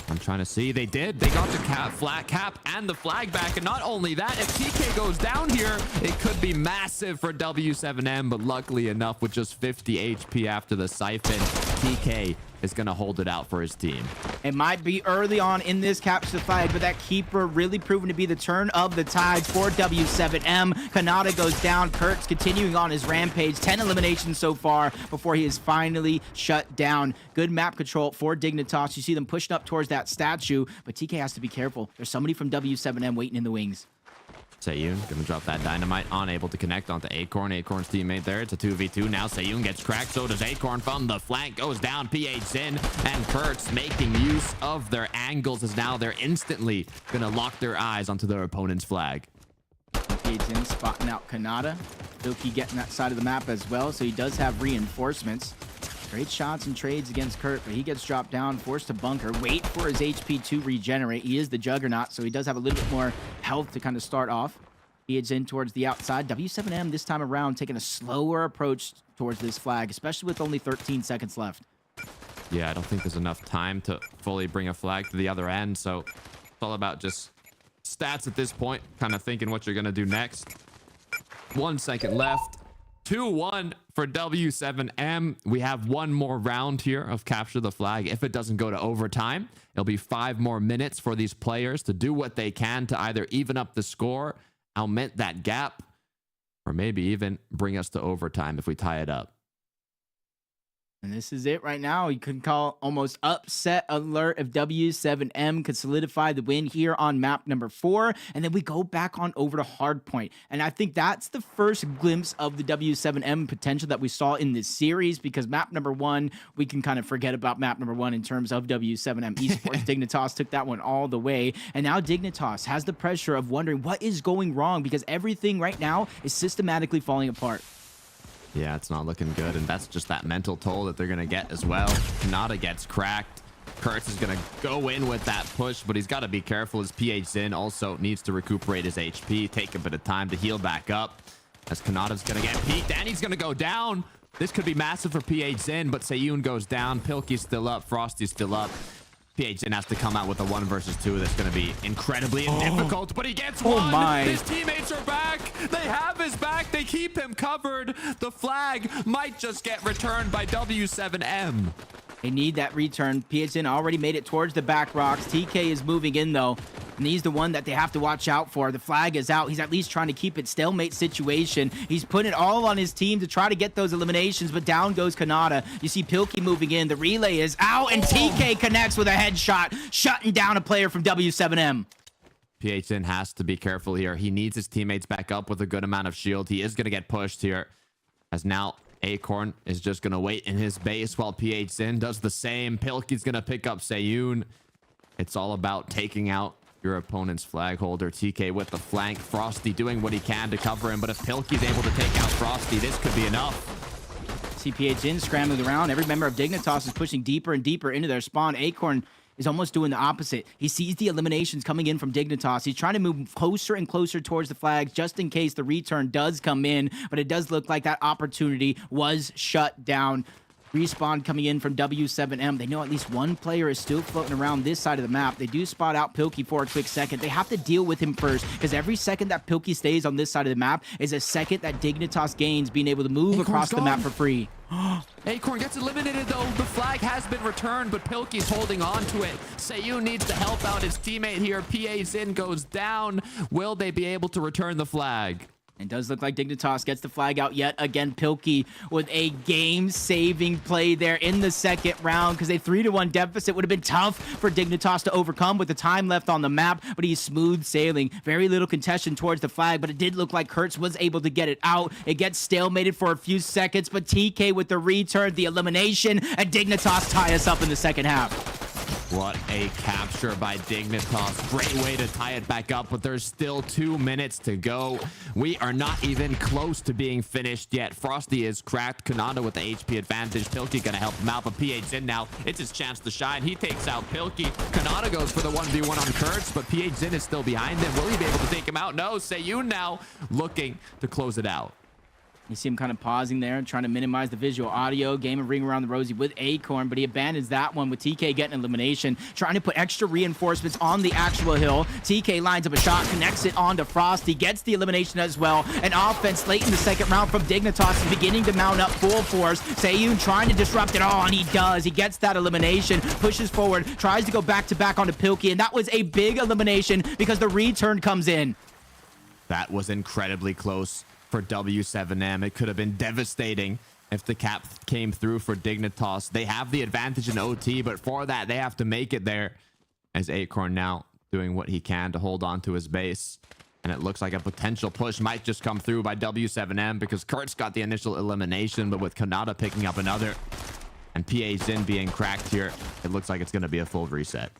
I'm trying to see. They did. They got the flat cap and the flag back. And not only that, if TK goes down here, it could be massive for W7M. But luckily enough, with just 50 HP after the siphon, TK is going to hold it out for his team. It might be early on in this capture the flag, but that keeper really proven to be the turn of the tides for W7M. Kanata goes down. Kurt's continuing on his rampage. 10 eliminations so far before he is finally shut down. Good map control for Dignitas. You see them pushing up towards that statue, but TK has to be careful. There's somebody from W7M waiting in the wings. Seiyun gonna drop that dynamite, unable to connect onto Acorn. Acorn's teammate there. It's a 2v2 now. Seiyun gets cracked, so does Acorn from the flank. Goes down, PH in, and Kurtz making use of their angles as now they're instantly gonna lock their eyes onto their opponent's flag. PH in, spotting out Kanata. Pilkey getting that side of the map as well, so he does have reinforcements. Great shots and trades against Kurt, but he gets dropped down, forced to bunker, wait for his HP to regenerate. He is the Juggernaut, so he does have a little bit more health to kind of start off. He heads in towards the outside. W7M this time around taking a slower approach towards this flag, especially with only 13 seconds left. Yeah, I don't think there's enough time to fully bring a flag to the other end, so it's all about just stats at this point, kind of thinking what you're going to do next. 1 second left. 2-1 for W7M. We have one more round here of capture the flag. If it doesn't go to overtime, it'll be 5 more minutes for these players to do what they can to either even up the score, augment that gap, or maybe even bring us to overtime if we tie it up. And this is it right now. You can call almost upset alert if W7M could solidify the win here on map number 4. And then we go back on over to Hardpoint. And I think that's the first glimpse of the W7M potential that we saw in this series, because map number 1, we can kind of forget about map number 1 in terms of W7M Esports. Dignitas took that one all the way. And now Dignitas has the pressure of wondering what is going wrong, because everything right now is systematically falling apart. Yeah, it's not looking good, and that's just that mental toll that they're going to get as well. Kanata gets cracked. Kurtz is going to go in with that push, but he's got to be careful as PH Zin also needs to recuperate his HP, take a bit of time to heal back up, as Kanata's going to get peeked, and he's going to go down. This could be massive for PH Zin, but Seiyun goes down. Pilkey's still up. Frosty's still up. PHN has to come out with a 1 versus 2 that's going to be incredibly difficult, but he gets one. My. His teammates are back. They have his back. They keep him covered. The flag might just get returned by W7M. They need that return. PHN already made it towards the back rocks. TK is moving in though, and he's the one that they have to watch out for. The flag is out. He's at least trying to keep it stalemate situation. He's putting it all on his team to try to get those eliminations, but down goes Kanata. You see Pilkey moving in. The relay is out, and TK connects with a headshot, shutting down a player from W7M. PHN has to be careful here. He needs his teammates back up with a good amount of shield. He is going to get pushed here, as now Acorn is just going to wait in his base while PHN does the same. Pilkey's going to pick up Sayun. It's all about taking out your opponent's flag holder. TK with the flank. Frosty doing what he can to cover him, but if Pilkey's able to take out Frosty, this could be enough. CPHN scrambling around. Every member of Dignitas is pushing deeper and deeper into their spawn. Acorn is almost doing the opposite. He sees the eliminations coming in from Dignitas. He's trying to move closer and closer towards the flags just in case the return does come in, but it does look like that opportunity was shut down. Respawn coming in from W7M. They know at least one player is still floating around this side of the map. They do spot out Pilkey for a quick second. They have to deal with him first, because every second that Pilkey stays on this side of the map is a second that Dignitas gains being able to move across the map for free. Acorn gets eliminated though. The flag has been returned, but Pilkey's holding on to it. Sayun needs to help out his teammate here. PAZin goes down. Will they be able to return the flag? It does look like Dignitas gets the flag out yet again. Pilkey with a game-saving play there in the second round, because a 3-1 deficit would have been tough for Dignitas to overcome with the time left on the map, but he's smooth sailing. Very little contestation towards the flag, but it did look like Kurtz was able to get it out. It gets stalemated for a few seconds, but TK with the return, the elimination, and Dignitas tie us up in the second half. What a capture by Dignitas. Great way to tie it back up, but there's still 2 minutes to go. We are not even close to being finished yet. Frosty is cracked. Kanata with the HP advantage. Pilkey gonna help him out, but PHN now, it's his chance to shine. He takes out Pilkey. Kanata goes for the 1v1 on Kurtz, but PHN is still behind him. Will he be able to take him out? No. Sayun now looking to close it out. You see him kind of pausing there and trying to minimize the visual audio. Game of Ring Around the Rosie with Acorn, but he abandons that one with TK getting elimination. Trying to put extra reinforcements on the actual hill. TK lines up a shot, connects it onto Frosty, gets the elimination as well. An offense late in the second round from Dignitas is beginning to mount up full force. Sayun trying to disrupt it all, and he does. He gets that elimination, pushes forward, tries to go back-to-back onto Pilkey, and that was a big elimination because the return comes in. That was incredibly close for W7M. It could have been devastating if the cap came through for Dignitas. They have the advantage in OT, but for that, they have to make it there. As Acorn now doing what he can to hold on to his base. And it looks like a potential push might just come through by W7M, because Kurtz got the initial elimination, but with Kanata picking up another and PAZin being cracked here, it looks like it's going to be a full reset.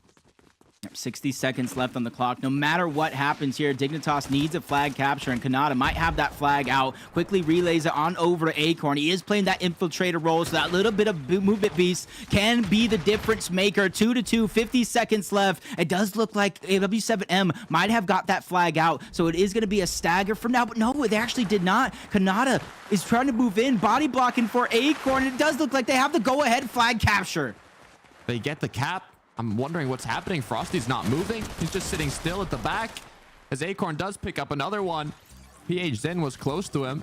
60 seconds left on the clock. No matter what happens here, Dignitas needs a flag capture, and Kanata might have that flag out. Quickly relays it on over to Acorn. He is playing that infiltrator role, so that little bit of movement beast can be the difference maker. 2-2, 50 seconds left. It does look like W7M might have got that flag out, so it is going to be a stagger for now, but no, they actually did not. Kanata is trying to move in, body blocking for Acorn. It does look like they have the go-ahead flag capture. They get the cap. I'm wondering what's happening. Frosty's not moving. He's just sitting still at the back. As Acorn does pick up another one. PHN was close to him.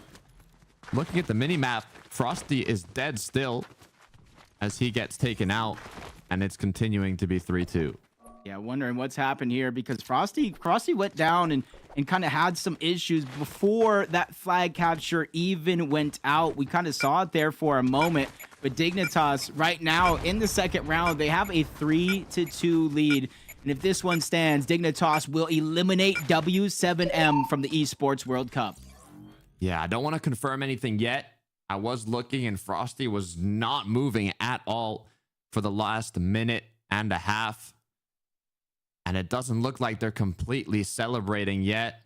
Looking at the mini-map, Frosty is dead still as he gets taken out. And it's continuing to be 3-2. Yeah, wondering what's happened here, because Frosty went down and kind of had some issues before that flag capture even went out. We kind of saw it there for a moment. But Dignitas right now in the second round, they have a 3-2 lead. And if this one stands, Dignitas will eliminate W7M from the Esports World Cup. Yeah, I don't want to confirm anything yet. I was looking and Frosty was not moving at all for the last minute and a half. And it doesn't look like they're completely celebrating yet.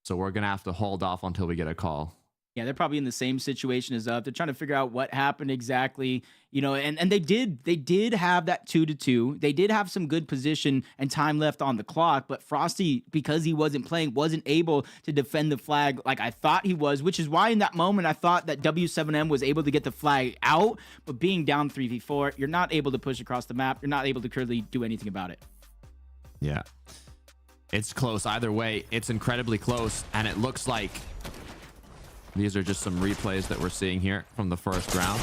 So we're going to have to hold off until we get a call. Yeah, they're probably in the same situation as us. They're trying to figure out what happened exactly, and they did have that 2-2. They did have some good position and time left on the clock, but Frosty, because he wasn't playing, wasn't able to defend the flag like I thought he was, which is why in that moment I thought that W7M was able to get the flag out, but being down 3v4, you're not able to push across the map. You're not able to clearly do anything about it. Yeah. It's close. Either way, it's incredibly close, and it looks like these are just some replays that we're seeing here from the first round.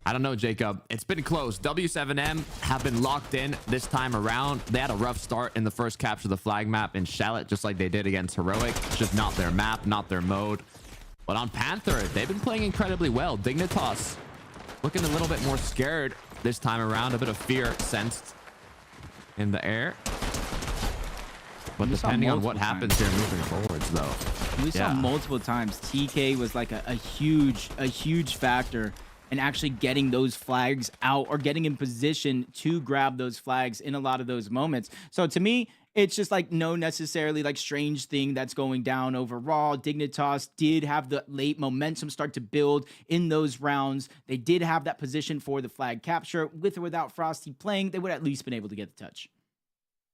I don't know, Jacob. It's been close. W7M have been locked in this time around. They had a rough start in the first capture the flag map in Shallot, just like they did against Heroic. It's just not their map, not their mode. But on Panther, they've been playing incredibly well. Dignitas looking a little bit more scared this time around. A bit of fear sensed in the air. But depending on what happens here moving forwards, though. We saw multiple times TK was like a huge factor in actually getting those flags out or getting in position to grab those flags in a lot of those moments. So to me, it's just like no necessarily like strange thing that's going down overall. Dignitas did have the late momentum start to build in those rounds. They did have that position for the flag capture. With or without Frosty playing, they would at least been able to get the touch.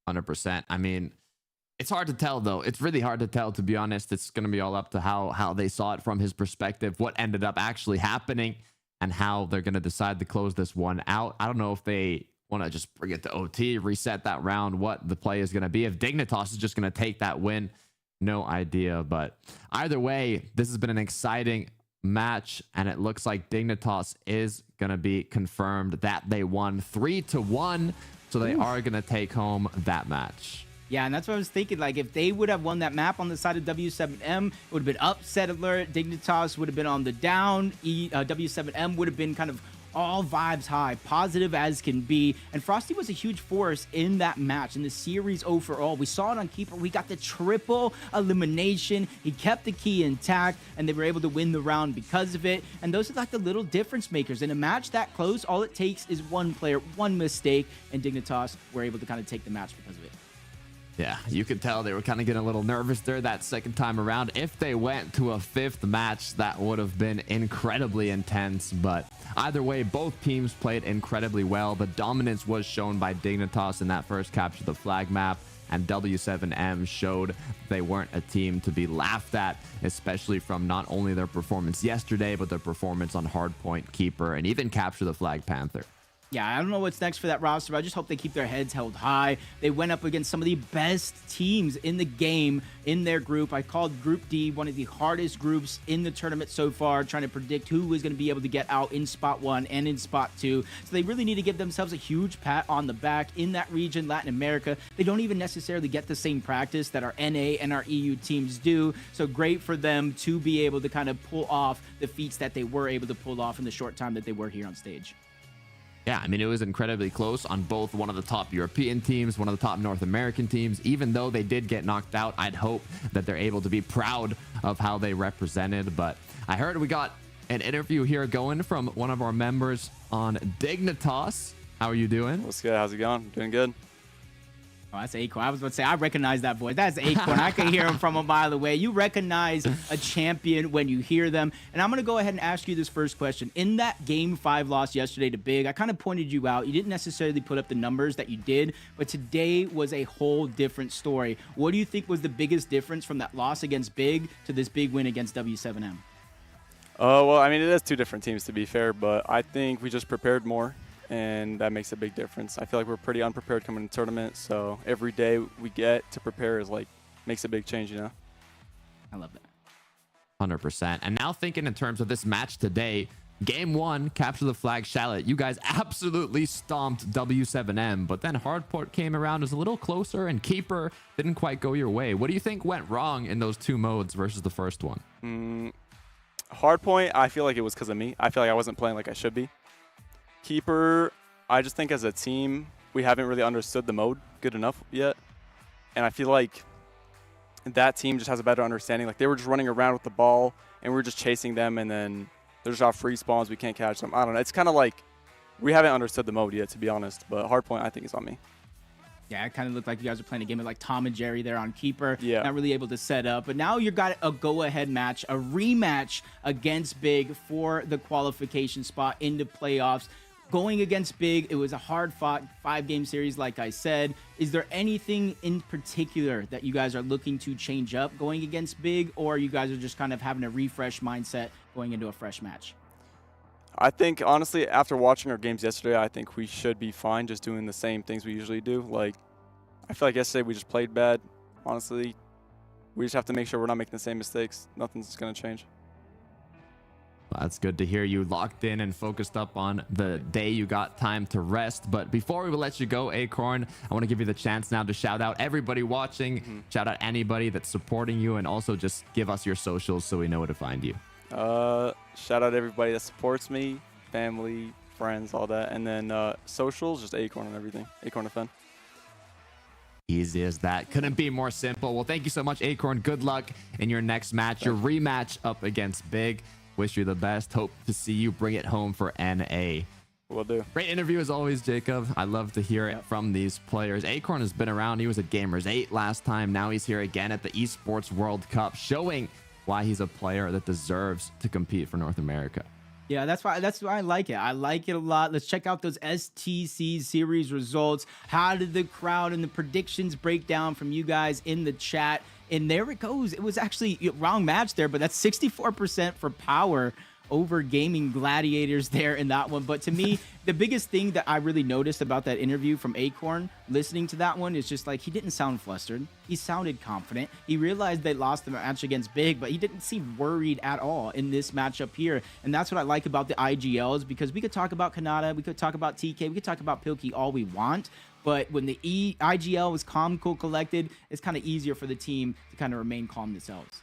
100%. I mean, it's hard to tell, though. It's really hard to tell, to be honest. It's going to be all up to how they saw it from his perspective, what ended up actually happening, and how they're going to decide to close this one out. I don't know if they want to just bring it to OT, reset that round, what the play is going to be. If Dignitas is just going to take that win, no idea. But either way, this has been an exciting match, and it looks like Dignitas is going to be confirmed that they won 3-1, so they are going to take home that match. Yeah, and that's what I was thinking. Like, if they would have won that map on the side of W7M, it would have been upset alert. Dignitas would have been on the down. W7M would have been kind of all vibes high, positive as can be. And Frosty was a huge force in that match, in the series overall. We saw it on Keeper. We got the triple elimination. He kept the key intact, and they were able to win the round because of it. And those are like the little difference makers. In a match that close, all it takes is one player, one mistake, and Dignitas were able to kind of take the match because of it. Yeah, you could tell they were kind of getting a little nervous there that second time around. If they went to a fifth match, that would have been incredibly intense. But either way, both teams played incredibly well. The dominance was shown by Dignitas in that first capture the flag map, and W7M showed they weren't a team to be laughed at, especially from not only their performance yesterday, but their performance on Hardpoint, Keeper, and even capture the flag Panther. Yeah, I don't know what's next for that roster, but I just hope they keep their heads held high. They went up against some of the best teams in the game in their group. I called Group D one of the hardest groups in the tournament so far, trying to predict who was going to be able to get out in Spot 1 and in Spot 2. So they really need to give themselves a huge pat on the back in that region, Latin America. They don't even necessarily get the same practice that our NA and our EU teams do. So great for them to be able to kind of pull off the feats that they were able to pull off in the short time that they were here on stage. Yeah, I mean, it was incredibly close on both one of the top European teams, one of the top North American teams. Even though they did get knocked out, I'd hope that they're able to be proud of how they represented. But I heard we got an interview here going from one of our members on Dignitas. How are you doing? What's good? How's it going? Doing good. Oh, that's Acorn. I was about to say, I recognize that voice. That's Acorn. I can hear him from a mile away. You recognize a champion when you hear them. And I'm going to go ahead and ask you this first question. In that Game 5 loss yesterday to Big, I kind of pointed you out. You didn't necessarily put up the numbers that you did, but today was a whole different story. What do you think was the biggest difference from that loss against Big to this big win against W7M? Well, I mean, it is two different teams, to be fair, but I think we just prepared more, and that makes a big difference. I feel like we're pretty unprepared coming to the tournament, so every day we get to prepare is like makes a big change, you know? I love that. 100%. And now thinking in terms of this match today, Game 1, capture the flag Shallot. You guys absolutely stomped W7M, but then Hardport came around, was a little closer, and Keeper didn't quite go your way. What do you think went wrong in those two modes versus the first one? Hardpoint, I feel like it was because of me. I feel like I wasn't playing like I should be. Keeper, I just think as a team, we haven't really understood the mode good enough yet. And I feel like that team just has a better understanding. Like, they were just running around with the ball, and we were just chasing them, and then they're just off free spawns. We can't catch them. I don't know. It's kind of like we haven't understood the mode yet, to be honest. But Hardpoint, I think, is on me. Yeah, it kind of looked like you guys were playing a game of like Tom and Jerry there on keeper. Yeah. Not really able to set up. But now you got a go-ahead match, a rematch against Big for the qualification spot into playoffs. Going against Big, it was a hard-fought 5-game series, like I said. Is there anything in particular that you guys are looking to change up going against Big, or you guys are just kind of having a refresh mindset going into a fresh match? I think, honestly, after watching our games yesterday, I think we should be fine just doing the same things we usually do. Like, I feel like yesterday we just played bad. Honestly, we just have to make sure we're not making the same mistakes. Nothing's going to change. Well, that's good to hear you locked in and focused up on the day you got time to rest. But before we let you go, Acorn, I want to give you the chance now to shout out everybody watching, shout out anybody that's supporting you, and also just give us your socials so we know where to find you. Shout out everybody that supports me, family, friends, all that. And then socials, just Acorn and everything. Acorn FN. Easy as that. Couldn't be more simple. Well, thank you so much, Acorn. Good luck in your next match, your rematch up against Big. Wish you the best. Hope to see you bring it home for NA. Will do. Great interview as always, Jacob. I love to hear it from these players. Acorn has been around. He was at Gamers 8 last time. Now he's here again at the Esports World Cup, showing why he's a player that deserves to compete for North America. Yeah, that's why I like it. I like it a lot. Let's check out those STC series results. How did the crowd and the predictions break down from you guys in the chat? And there it goes. It was actually a wrong match there, but that's 64% for Power over Gaming Gladiators there in that one. But to me, the biggest thing that I really noticed about that interview from Acorn, listening to that one, is just like he didn't sound flustered. He sounded confident. He realized they lost the match against Big, but he didn't seem worried at all in this matchup here. And that's what I like about the IGLs, because we could talk about Kanata, we could talk about TK, we could talk about Pilkey all we want. But when the IGL was calm, cool, collected, it's kind of easier for the team to kind of remain calm themselves.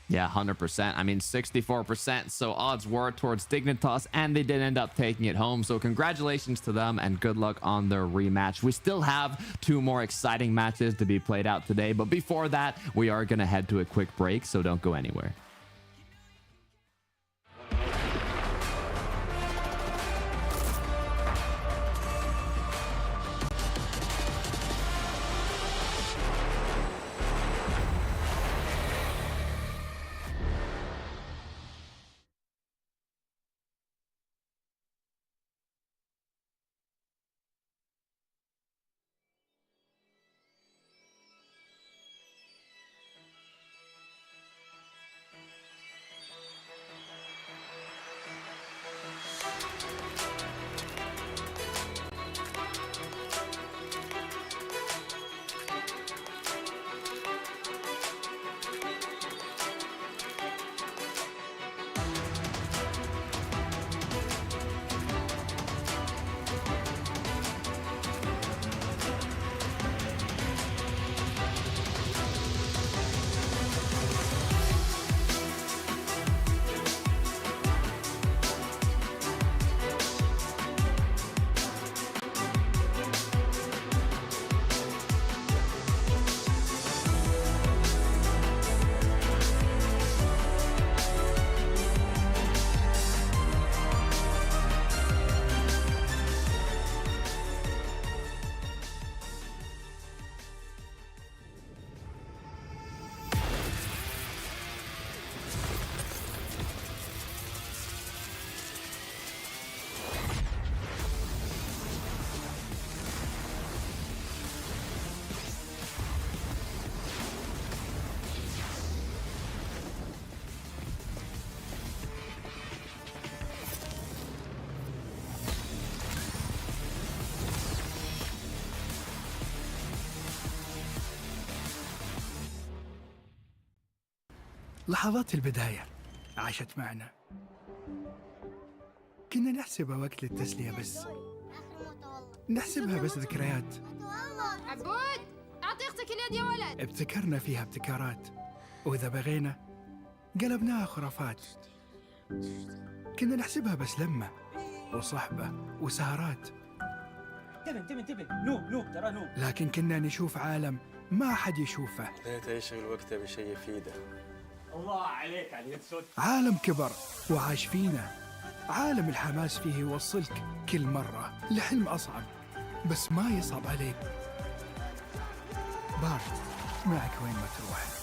Yeah, 100%. I mean, 64%. So odds were towards Dignitas, and they did end up taking it home. So congratulations to them, and good luck on their rematch. We still have 2 more exciting matches to be played out today. But before that, we are going to head to a quick break, so don't go anywhere. لحظات البداية عاشت معنا. كنا نحسبها وقت للتسلية بس. نحسبها بس ذكريات. عبود أعطي أختك اليد يا ولد. ابتكرنا فيها ابتكارات، وإذا بغينا قلبناها خرافات. كنا نحسبها بس لمة وصحبة وسهرات. انتبه نو ترى نو. لكن كنا نشوف عالم ما حد يشوفه. ليت يشغل وقته بشيء يفيده. الله عليك على اليد سود. عالم كبر وعاش فينا. عالم الحماس فيه يوصلك كل مرة لحلم أصعب، بس ما يصعب عليك بارد معك وين ما تروح.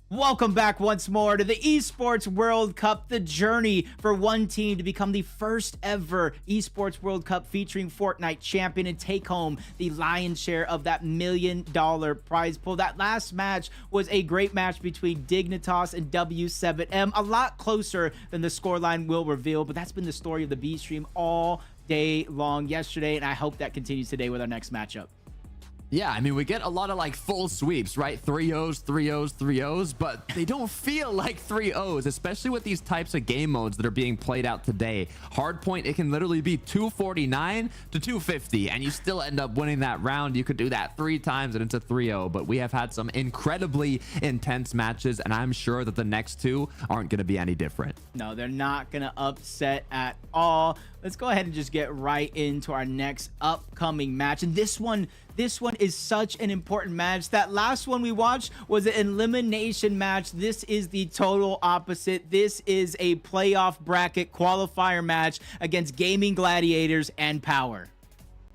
Welcome back once more to the Esports World Cup, the journey for one team to become the first ever Esports World Cup featuring Fortnite champion and take home the lion's share of that $1 million prize pool. That last match was a great match between Dignitas and W7M, a lot closer than the scoreline will reveal, but that's been the story of the B stream all day long yesterday, and I hope that continues today with our next matchup. Yeah, I mean, we get a lot of like full sweeps, right? 3-0s, 3-0s, 3-0s, but they don't feel like 3-0s, especially with these types of game modes that are being played out today. Hardpoint, it can literally be 249 to 250, and you still end up winning that round. You could do that 3 times and it's a 3-0, but we have had some incredibly intense matches, and I'm sure that the next 2 aren't going to be any different. No, they're not going to upset at all. Let's go ahead and just get right into our next upcoming match. And this one is such an important match. That last one we watched was an elimination match. This is the total opposite. This is a playoff bracket qualifier match against Gaming Gladiators and Power.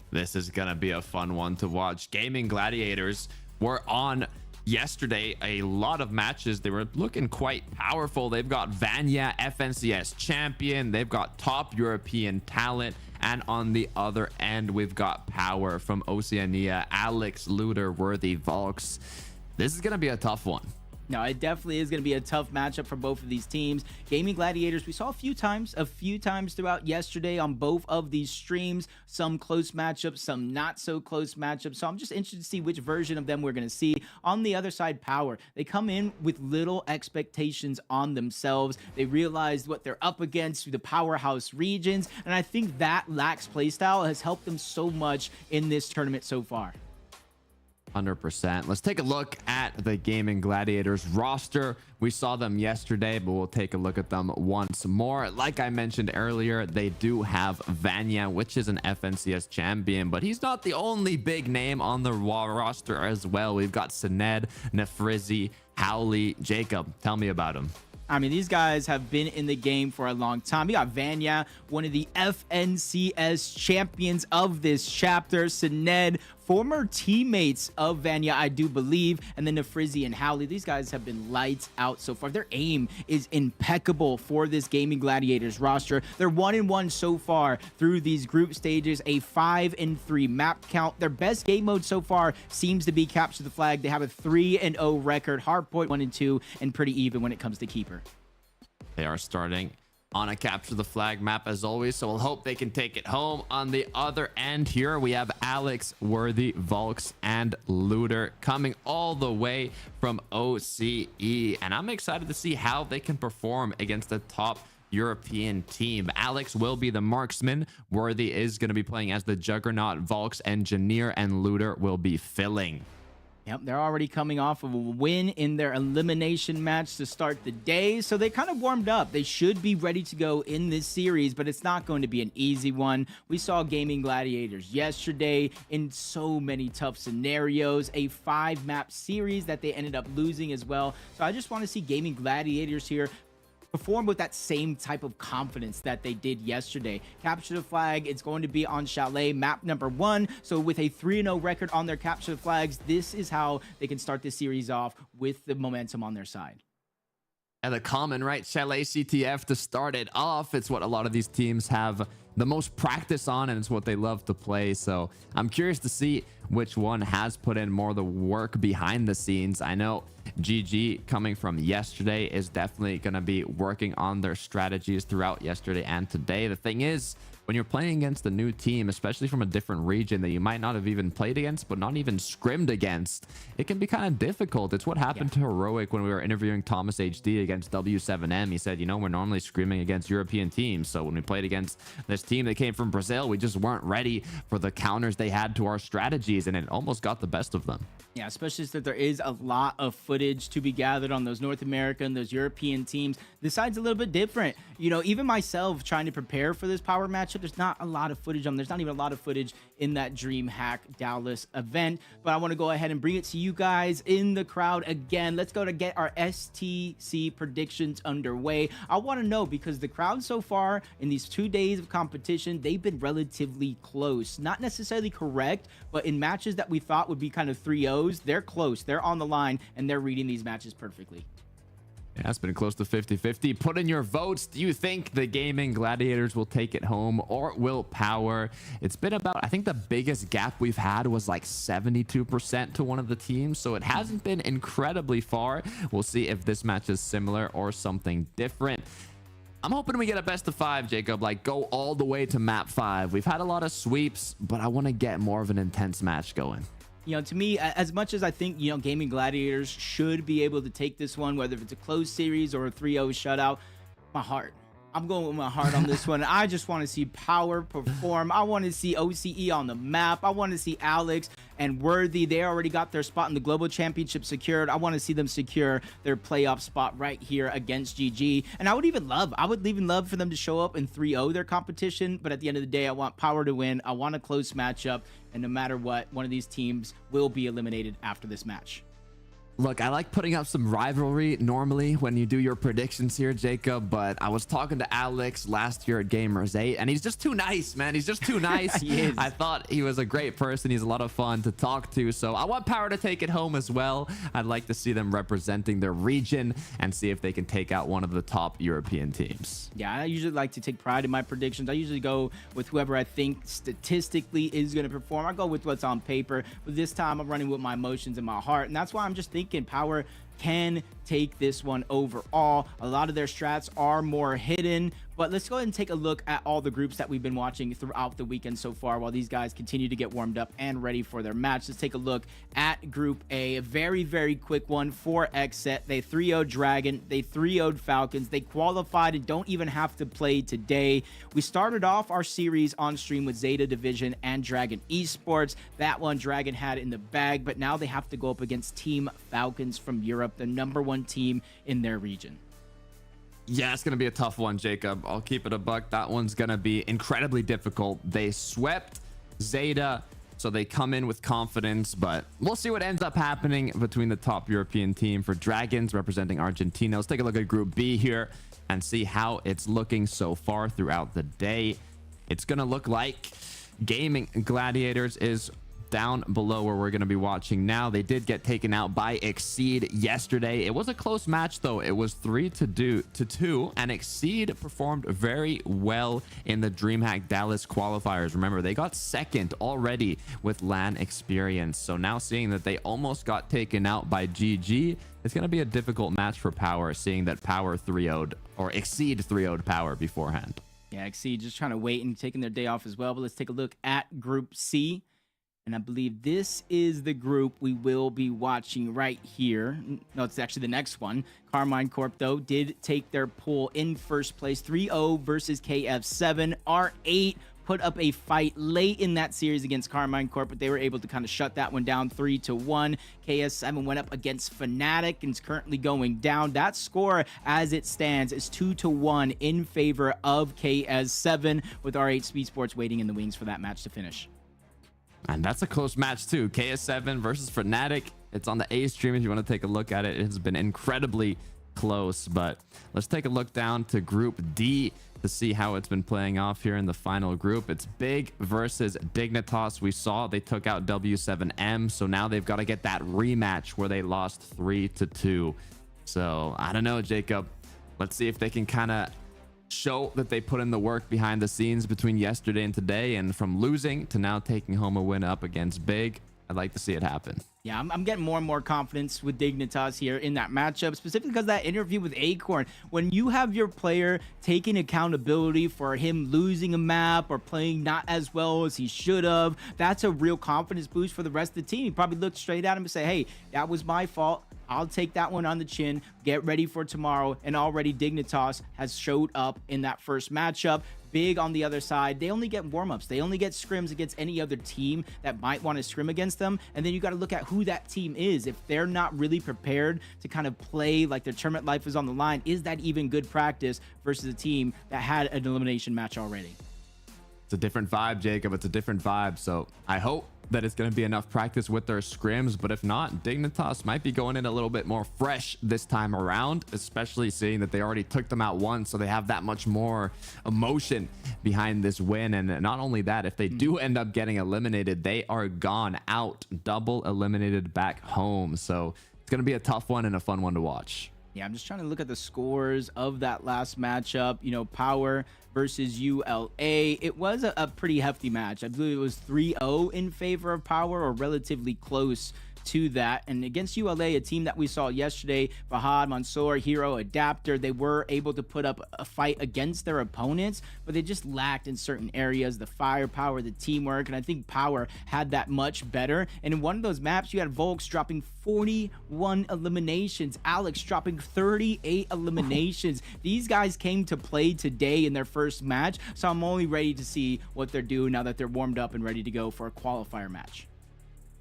This is going to be a fun one to watch. Gaming Gladiators were on yesterday a lot of matches. They were looking quite powerful. They've got Vanya, FNCS champion. They've got top European talent. And on the other end, we've got Power from Oceania, Alex, Looter, Worthy, Volks. This is going to be a tough one. No, it definitely is going to be a tough matchup for both of these teams. Gaming Gladiators, we saw a few times throughout yesterday on both of these streams. Some close matchups, some not so close matchups. So I'm just interested to see which version of them we're going to see. On the other side, Power, they come in with little expectations on themselves. They realized what they're up against through the powerhouse regions. And I think that lax playstyle has helped them so much in this tournament so far. 100%. Let's take a look at the Gaming Gladiators roster. We saw them yesterday, but we'll take a look at them once more. Like I mentioned earlier, they do have Vanya, which is an FNCS champion, but he's not the only big name on the roster as well. We've got Sined, Nefrizi, Howley, Jacob. Tell me about him. I mean, these guys have been in the game for a long time. You got Vanya, one of the FNCS champions of this chapter. Sined, former teammates of Vanya, I do believe. And then Nefrizi and Howley. These guys have been lights out so far. Their aim is impeccable for this Gaming Gladiators roster. They're 1-1 so far through these group stages, a 5-3 map count. Their best game mode so far seems to be Capture the Flag. They have a 3-0 record, hardpoint 1-2, and pretty even when it comes to Keeper. They are starting on a Capture the Flag map as always, so we'll hope they can take it home. On the other end here, we have Alex, Worthy, Volks, and Looter coming all the way from OCE, and I'm excited to see how they can perform against the top European team. Alex will be the marksman. Worthy is going to be playing as the Juggernaut. Volks engineer, and Looter will be filling. Yep, they're already coming off of a win in their elimination match to start the day, so they kind of warmed up. They should be ready to go in this series, but it's not going to be an easy one. We saw Gaming Gladiators yesterday in so many tough scenarios, a 5-map series that they ended up losing as well. So I just want to see Gaming Gladiators here perform with that same type of confidence that they did yesterday. Capture the flag, it's going to be on Chalet, map number 1. So with a 3-0 record on their capture the flags, this is how they can start this series off with the momentum on their side. And the common, right? Chalet CTF to start it off. It's what a lot of these teams have the most practice on, and it's what they love to play. So I'm curious to see which one has put in more of the work behind the scenes. I know GG, coming from yesterday, is definitely going to be working on their strategies throughout yesterday and today. The thing is, when you're playing against a new team, especially from a different region that you might not have even played against, but not even scrimmed against, it can be kind of difficult. It's what happened to Heroic when we were interviewing Thomas HD against W7M. He said, you know, we're normally scrimming against European teams. So when we played against this team that came from Brazil, we just weren't ready for the counters they had to our strategies, and it almost got the best of them. Yeah, especially since there is a lot of footage to be gathered on those North American, those European teams. This side's a little bit different. You know, even myself trying to prepare for this power matchup, there's not a lot of footage on. There's not even a lot of footage in that DreamHack Dallas event. But I want to go ahead and bring it to you guys in the crowd again. Let's go to get our STC predictions underway. I want to know, because the crowd so far in these 2 days of competition, they've been relatively close. Not necessarily correct, but in matches that we thought would be kind of 3-0, they're close, they're on the line, and they're reading these matches perfectly. Yeah, it's been close to 50-50. Put in your votes. Do you think the Gaming Gladiators will take it home, or will Power? It's been about, I think the biggest gap we've had was like 72% to one of the teams, so it hasn't been incredibly far. We'll see if this match is similar or something different. I'm hoping we get a best of 5, Jacob, like go all the way to map 5. We've had a lot of sweeps, but I want to get more of an intense match going. You know, to me, as much as I think, you know, Gaming Gladiators should be able to take this one, whether it's a closed series or a 3-0 shutout, my heart. I'm going with my heart on this one. I just want to see Power perform. I want to see OCE on the map. I want to see Alex and Worthy. They already got their spot in the Global Championship secured. I want to see them secure their playoff spot right here against GG. And I would even love for them to show up and 3-0 their competition. But at the end of the day, I want Power to win. I want a close matchup. And no matter what, one of these teams will be eliminated after this match. Look, I like putting up some rivalry normally when you do your predictions here, Jacob, but I was talking to Alex last year at Gamers 8, and he's just too nice, man. He's just too nice. He is. I thought he was a great person. He's a lot of fun to talk to, so I want Power to take it home as well. I'd like to see them representing their region and see if they can take out one of the top European teams. Yeah, I usually like to take pride in my predictions. I usually go with whoever I think statistically is going to perform. I go with what's on paper, but this time I'm running with my emotions and my heart, and that's why I'm just thinking Power can take this one overall. A lot of their strats are more hidden, but let's go ahead and take a look at all the groups that we've been watching throughout the weekend so far while these guys continue to get warmed up and ready for their match. Let's take a look at Group A. A very, very quick one for XSET. They 3-0'd Dragon. They 3-0'd Falcons. They qualified and don't even have to play today. We started off our series on stream with Zeta Division and Dragon Esports. That one Dragon had in the bag, but now they have to go up against Team Falcons from Europe, the #1 team in their region. Yeah, it's going to be a tough one, Jacob. I'll keep it a buck. That one's going to be incredibly difficult. They swept Zeta, so they come in with confidence, but we'll see what ends up happening between the top European team for Dragons representing Argentina. Let's take a look at Group B here and see how it's looking so far throughout the day. It's going to look like Gaming Gladiators is down below where we're going to be watching now. They did get taken out by Exceed yesterday. It was a close match though. It was 3-2, and Exceed performed very well in the DreamHack Dallas qualifiers. Remember, they got second already with LAN experience. So now seeing that they almost got taken out by GG, it's going to be a difficult match for Power, seeing that Power 3-0'd or Exceed 3-0'd Power beforehand. Yeah, Exceed just trying to wait and taking their day off as well. But let's take a look at Group C. And I believe this is the group we will be watching right here. No, it's actually the next one. Carmine Corp, though, did take their pool in first place, 3-0 versus KF7. R8 put up a fight late in that series against Carmine Corp, but they were able to kind of shut that one down 3-1. KS7 went up against Fnatic and is currently going down. That score, as it stands, is 2-1 in favor of KS7, with R8 Speed Sports waiting in the wings for that match to finish. And that's a close match too. KS7 versus Fnatic. It's on the A stream if you want to take a look at it. It has been incredibly close, but let's take a look down to Group D to see how it's been playing off here in the final group. It's Big versus Dignitas. We saw they took out W7M, so now they've got to get that rematch where they lost 3-2. So I don't know, Jacob. Let's see if they can kind of show that they put in the work behind the scenes between yesterday and today, and from losing to now taking home a win up against Big. I'd like to see it happen. Yeah, I'm getting more and more confidence with Dignitas here in that matchup, specifically because that interview with Acorn, when you have your player taking accountability for him losing a map or playing not as well as he should have, that's a real confidence boost for the rest of the team. He probably looked straight at him and say, hey, that was my fault. I'll take that one on the chin. Get ready for tomorrow. And already Dignitas has showed up in that first matchup. Big on the other side, they only get warm-ups. They only get scrims against any other team that might want to scrim against them. And then you got to look at who that team is. If they're not really prepared to kind of play like their tournament life is on the line, is that even good practice versus a team that had an elimination match already? It's a different vibe, Jacob. It's a different vibe. So I hope that it's going to be enough practice with their scrims, but if not, Dignitas might be going in a little bit more fresh this time around, especially seeing that they already took them out once, so they have that much more emotion behind this win. And not only that, if they do end up getting eliminated, they are gone out, double eliminated back home. So it's going to be a tough one and a fun one to watch. Yeah, I'm just trying to look at the scores of that last matchup. You know, Power versus ULA. It was a pretty hefty match. I believe it was 3-0 in favor of Power, or relatively close to that. And against ULA, a team that we saw yesterday, Fahad, Mansoor, Hero, Adapter, they were able to put up a fight against their opponents, but they just lacked in certain areas, the firepower, the teamwork, and I think Power had that much better. And in one of those maps, you had Volks dropping 41 eliminations, Alex dropping 38 eliminations. These guys came to play today in their first match, so I'm only ready to see what they're doing now that they're warmed up and ready to go for a qualifier match.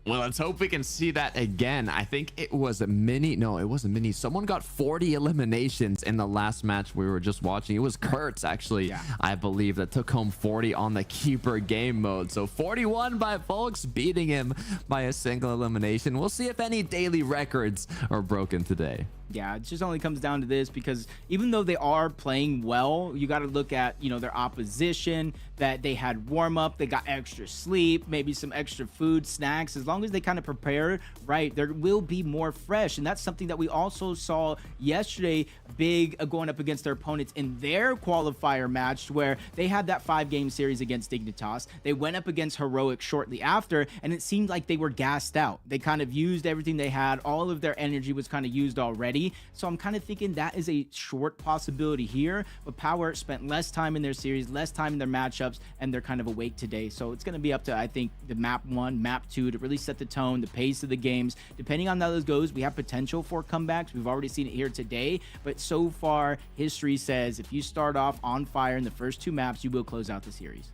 Well, let's hope we can see that again. I think it was a mini. No, it wasn't mini. Someone got 40 eliminations in the last match we were just watching. It was Kurtz, actually, yeah, I believe, that took home 40 on the keeper game mode. So 41 by Volks, beating him by a single elimination. We'll see if any daily records are broken today. Yeah, it just only comes down to this, because even though they are playing well, you got to look at, you know, their opposition, that they had warm up, they got extra sleep, maybe some extra food, snacks. As long as they kind of prepare right, there will be more fresh. And that's something that we also saw yesterday, Big going up against their opponents in their qualifier match, where they had that 5-game series against Dignitas. They went up against Heroic shortly after, and it seemed like they were gassed out. They kind of used everything they had. All of their energy was kind of used already. So I'm kind of thinking that is a short possibility here, but Power spent less time in their series, less time in their matchups, and they're kind of awake today. So it's going to be up to, I think, the map 1, map 2 to really set the tone, the pace of the games. Depending on how this goes, we have potential for comebacks. We've already seen it here today, but so far history says if you start off on fire in the first 2 maps, you will close out the series.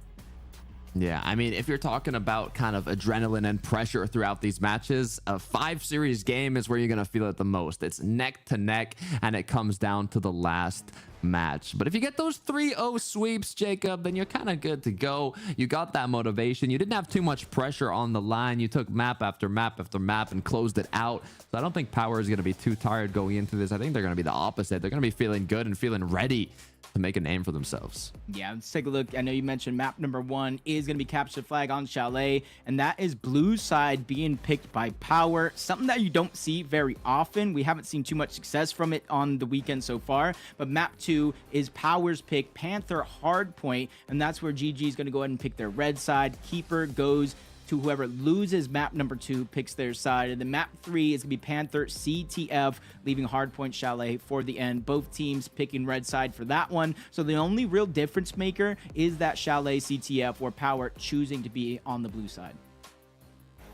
Yeah, I mean, if you're talking about kind of adrenaline and pressure throughout these matches, a 5-series game is where you're going to feel it the most. It's neck to neck, and it comes down to the last match. But if you get those 3-0 sweeps, Jacob, then you're kind of good to go. You got that motivation. You didn't have too much pressure on the line. You took map after map after map and closed it out. So I don't think Power is going to be too tired going into this. I think they're going to be the opposite. They're going to be feeling good and feeling ready to make a name for themselves. Yeah, let's take a look. I know you mentioned map number 1 is going to be capture flag on Chalet, and that is blue side being picked by Power, something that you don't see very often. We haven't seen too much success from it on the weekend so far, but map 2 is Power's pick, Panther Hardpoint, and that's where GG is going to go ahead and pick their red side. Keeper goes to whoever loses map number 2, picks their side. And then map 3 is going to be Panther CTF, leaving Hardpoint Chalet for the end. Both teams picking red side for that one. So the only real difference maker is that Chalet CTF, where Power choosing to be on the blue side.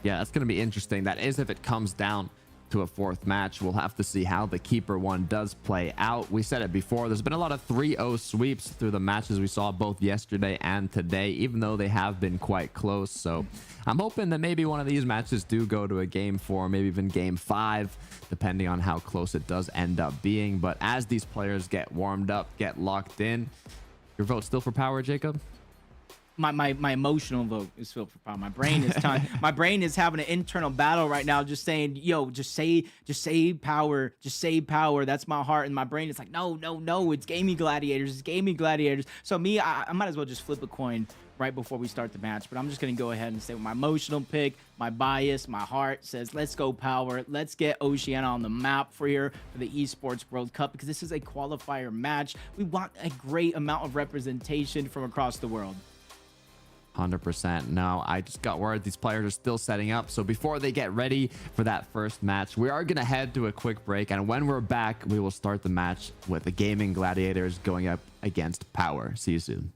Yeah, that's going to be interesting. That is if it comes down to a fourth match. We'll have to see how the keeper one does play out. We said it before, there's been a lot of 3-0 sweeps through the matches we saw both yesterday and today, even though they have been quite close. So I'm hoping that maybe one of these matches do go to a game 4, maybe even game 5, depending on how close it does end up being. But as these players get warmed up, get locked in, your vote still for Power, Jacob? My emotional vote is filled for power. My brain is my brain is having an internal battle right now, just saying, yo, just say power, just say power. That's my heart, and my brain is like, no, it's gaming gladiators, it's gaming gladiators. So me, I might as well just flip a coin right before we start the match, but I'm just gonna go ahead and say my emotional pick, my bias, my heart says let's go power. Let's get Oceania on the map for the Esports World Cup, because this is a qualifier match. We want a great amount of representation from across the world. 100%. No, I just got word these players are still setting up. So before they get ready for that first match, we are going to head to a quick break. And when we're back, we will start the match with the Gaming Gladiators going up against Power. See you soon.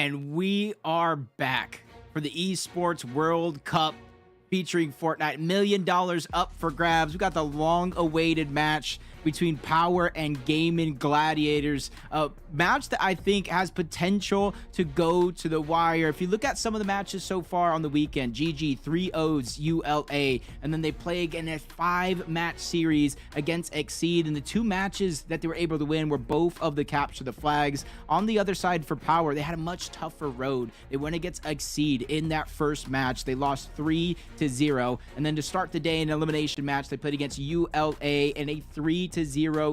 And we are back for the Esports World Cup featuring Fortnite. $1 million up for grabs. We got the long-awaited match between Power and Gaming Gladiators. A match that I think has potential to go to the wire. If you look at some of the matches so far on the weekend, GG 3-0s ULA, and then they play again a 5-match series against Exceed, and the 2 matches that they were able to win were both of the capture the flags. On the other side for Power, they had a much tougher road. They went against Exceed in that first match. They lost 3-0, and then to start the day in an elimination match, they played against ULA in a 3-0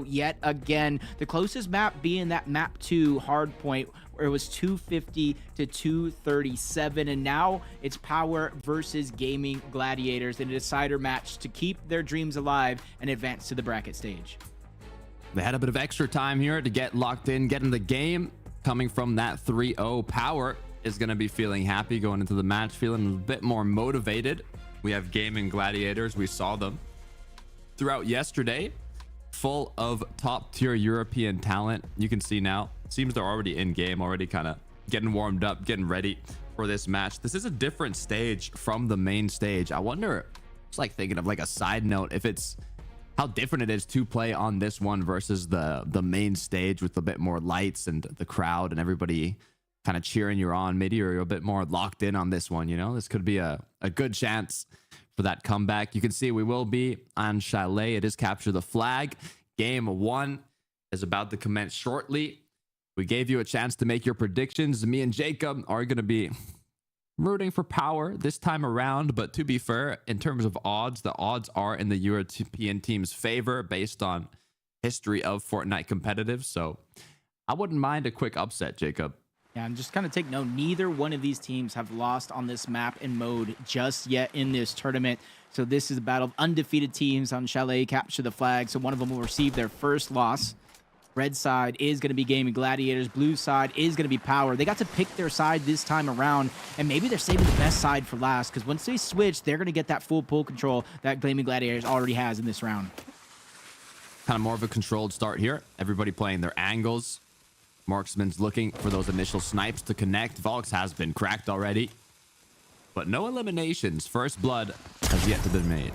yet again. The closest map being that map 2 hard point, where it was 250 to 237, and now it's Power versus Gaming Gladiators in a decider match to keep their dreams alive and advance to the bracket stage. They had a bit of extra time here to get locked in, get in the game. Coming from that 3-0, Power is going to be feeling happy going into the match, feeling a bit more motivated. We have Gaming Gladiators. We saw them throughout yesterday, full of top tier European talent. You can see now, it seems they're already in game, already kind of getting warmed up, getting ready for this match. This is a different stage from the main stage. I wonder, it's like thinking of like a side note, if it's how different it is to play on this one versus the main stage with a bit more lights and the crowd and everybody kind of cheering you on. Maybe you're a bit more locked in on this one, you know? This could be a good chance for that comeback. You can see we will be on Chalet. It is capture the flag. Game 1 is about to commence shortly. We gave you a chance to make your predictions. Me and Jacob are going to be rooting for Power this time around, but to be fair, in terms of odds, the odds are in the European team's favor based on history of Fortnite competitive. So I wouldn't mind a quick upset, Jacob. Yeah, and just kind of take note, neither one of these teams have lost on this map and mode just yet in this tournament. So this is a battle of undefeated teams on Chalet, capture the flag. So one of them will receive their first loss. Red side is going to be Gaming Gladiators. Blue side is going to be Power. They got to pick their side this time around, and maybe they're saving the best side for last, because once they switch, they're going to get that full pull control that Gaming Gladiators already has in this round. Kind of more of a controlled start here. Everybody playing their angles. Marksman's looking for those initial snipes to connect. Volks has been cracked already, but no eliminations. First blood has yet to be made.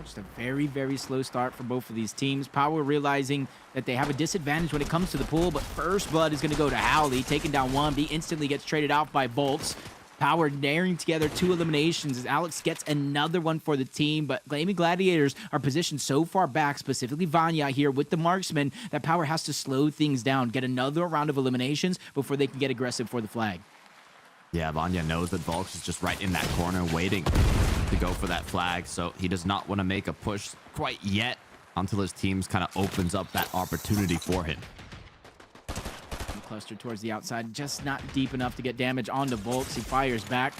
Just a very, very slow start for both of these teams. Power realizing that they have a disadvantage when it comes to the pool, but first blood is going to go to Howley, taking down one, but he instantly gets traded out by Volks. Power naring together 2 eliminations as Alex gets another one for the team, but Gaming Gladiators are positioned so far back, specifically Vanya here with the marksman, that Power has to slow things down, get another round of eliminations before they can get aggressive for the flag. Yeah, Vanya knows that Volks is just right in that corner waiting to go for that flag, so he does not want to make a push quite yet until his team's kind of opens up that opportunity for him. Cluster towards the outside, just not deep enough to get damage onto Volks. He fires back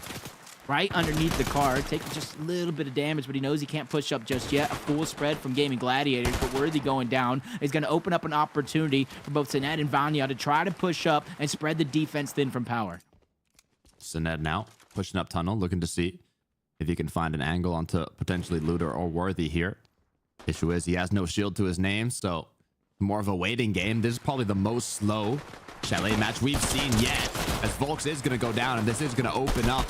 right underneath the car, taking just a little bit of damage, but he knows he can't push up just yet. A full spread from Gaming Gladiators, but Worthy going down is going to open up an opportunity for both Sined and Vanya to try to push up and spread the defense thin from Power. Sined now pushing up tunnel, looking to see if he can find an angle onto potentially Looter or Worthy here. Issue is he has no shield to his name, so more of a waiting game. This is probably the most slow Chalet match we've seen yet, as Volks is going to go down, and this is going to open up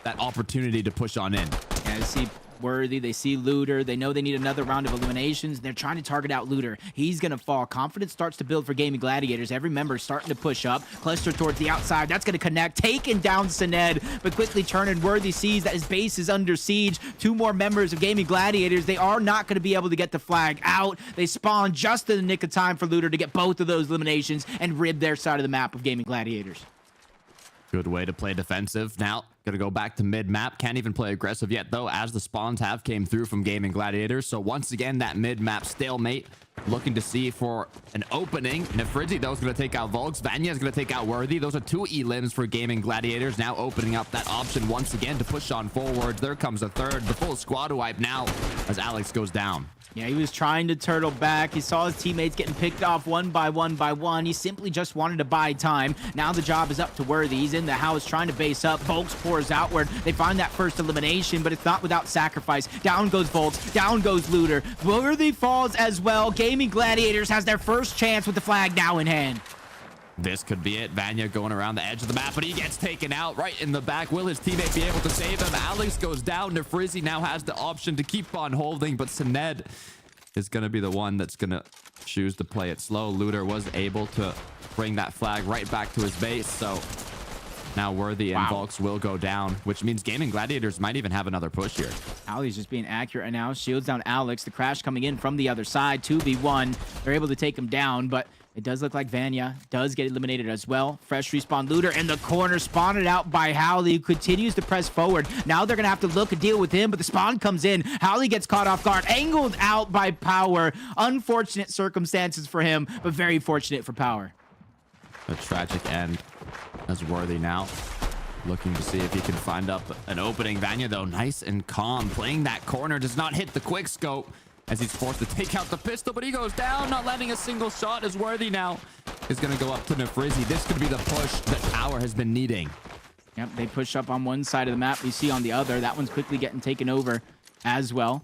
that opportunity to push on in. Yeah, I see Worthy, they see Looter, they know they need another round of eliminations. They're trying to target out Looter. He's going to fall. Confidence starts to build for Gaming Gladiators. Every member is starting to push up. Cluster towards the outside. That's going to connect. Taking down Sined, but quickly turning. Worthy sees that his base is under siege. 2 more members of Gaming Gladiators. They are not going to be able to get the flag out. They spawn just in the nick of time for Looter to get both of those eliminations and rib their side of the map of Gaming Gladiators. Good way to play defensive. Now, gonna go back to mid-map. Can't even play aggressive yet, though, as the spawns have came through from Gaming Gladiators. So once again, that mid-map stalemate. Looking to see for an opening. Nefridzi, though, is going to take out Volks. Vanya is going to take out Worthy. Those are 2 elims for Gaming Gladiators. Now opening up that option once again to push on forward. There comes a third. The full squad wipe now as Alex goes down. Yeah, he was trying to turtle back. He saw his teammates getting picked off one by one. He simply just wanted to buy time. Now the job is up to Worthy. He's in the house trying to base up. Volks pours outward. They find that first elimination, but it's not without sacrifice. Down goes Volks. Down goes Looter. Worthy falls as well. Gaming Gladiators has their first chance with the flag now in hand. This could be it. Vanya going around the edge of the map, but he gets taken out right in the back. Will his teammate be able to save him? Alex goes down. Nefrizzi now has the option to keep on holding, but Sined is going to be the one that's going to choose to play it slow. Looter was able to bring that flag right back to his base, so now Worthy and Volks will go down, which means Gaming Gladiators might even have another push here. Ali's just being accurate right now. Shields down Alex. The crash coming in from the other side. 2v1. They're able to take him down, but it does look like Vanya does get eliminated as well. Fresh respawn Looter in the corner, spawned out by Howley, who continues to press forward. Now they're going to have to look and deal with him, but the spawn comes in. Howley gets caught off guard, angled out by Power. Unfortunate circumstances for him, but very fortunate for Power. A tragic end as Worthy now looking to see if he can find up an opening. Vanya, though, nice and calm, playing that corner, does not hit the quick scope as he's forced to take out the pistol, but he goes down, not landing a single shot, as Worthy now is going to go up to Nefrizzi. This could be the push that Power has been needing. Yep, they push up on one side of the map. You see on the other, that one's quickly getting taken over as well.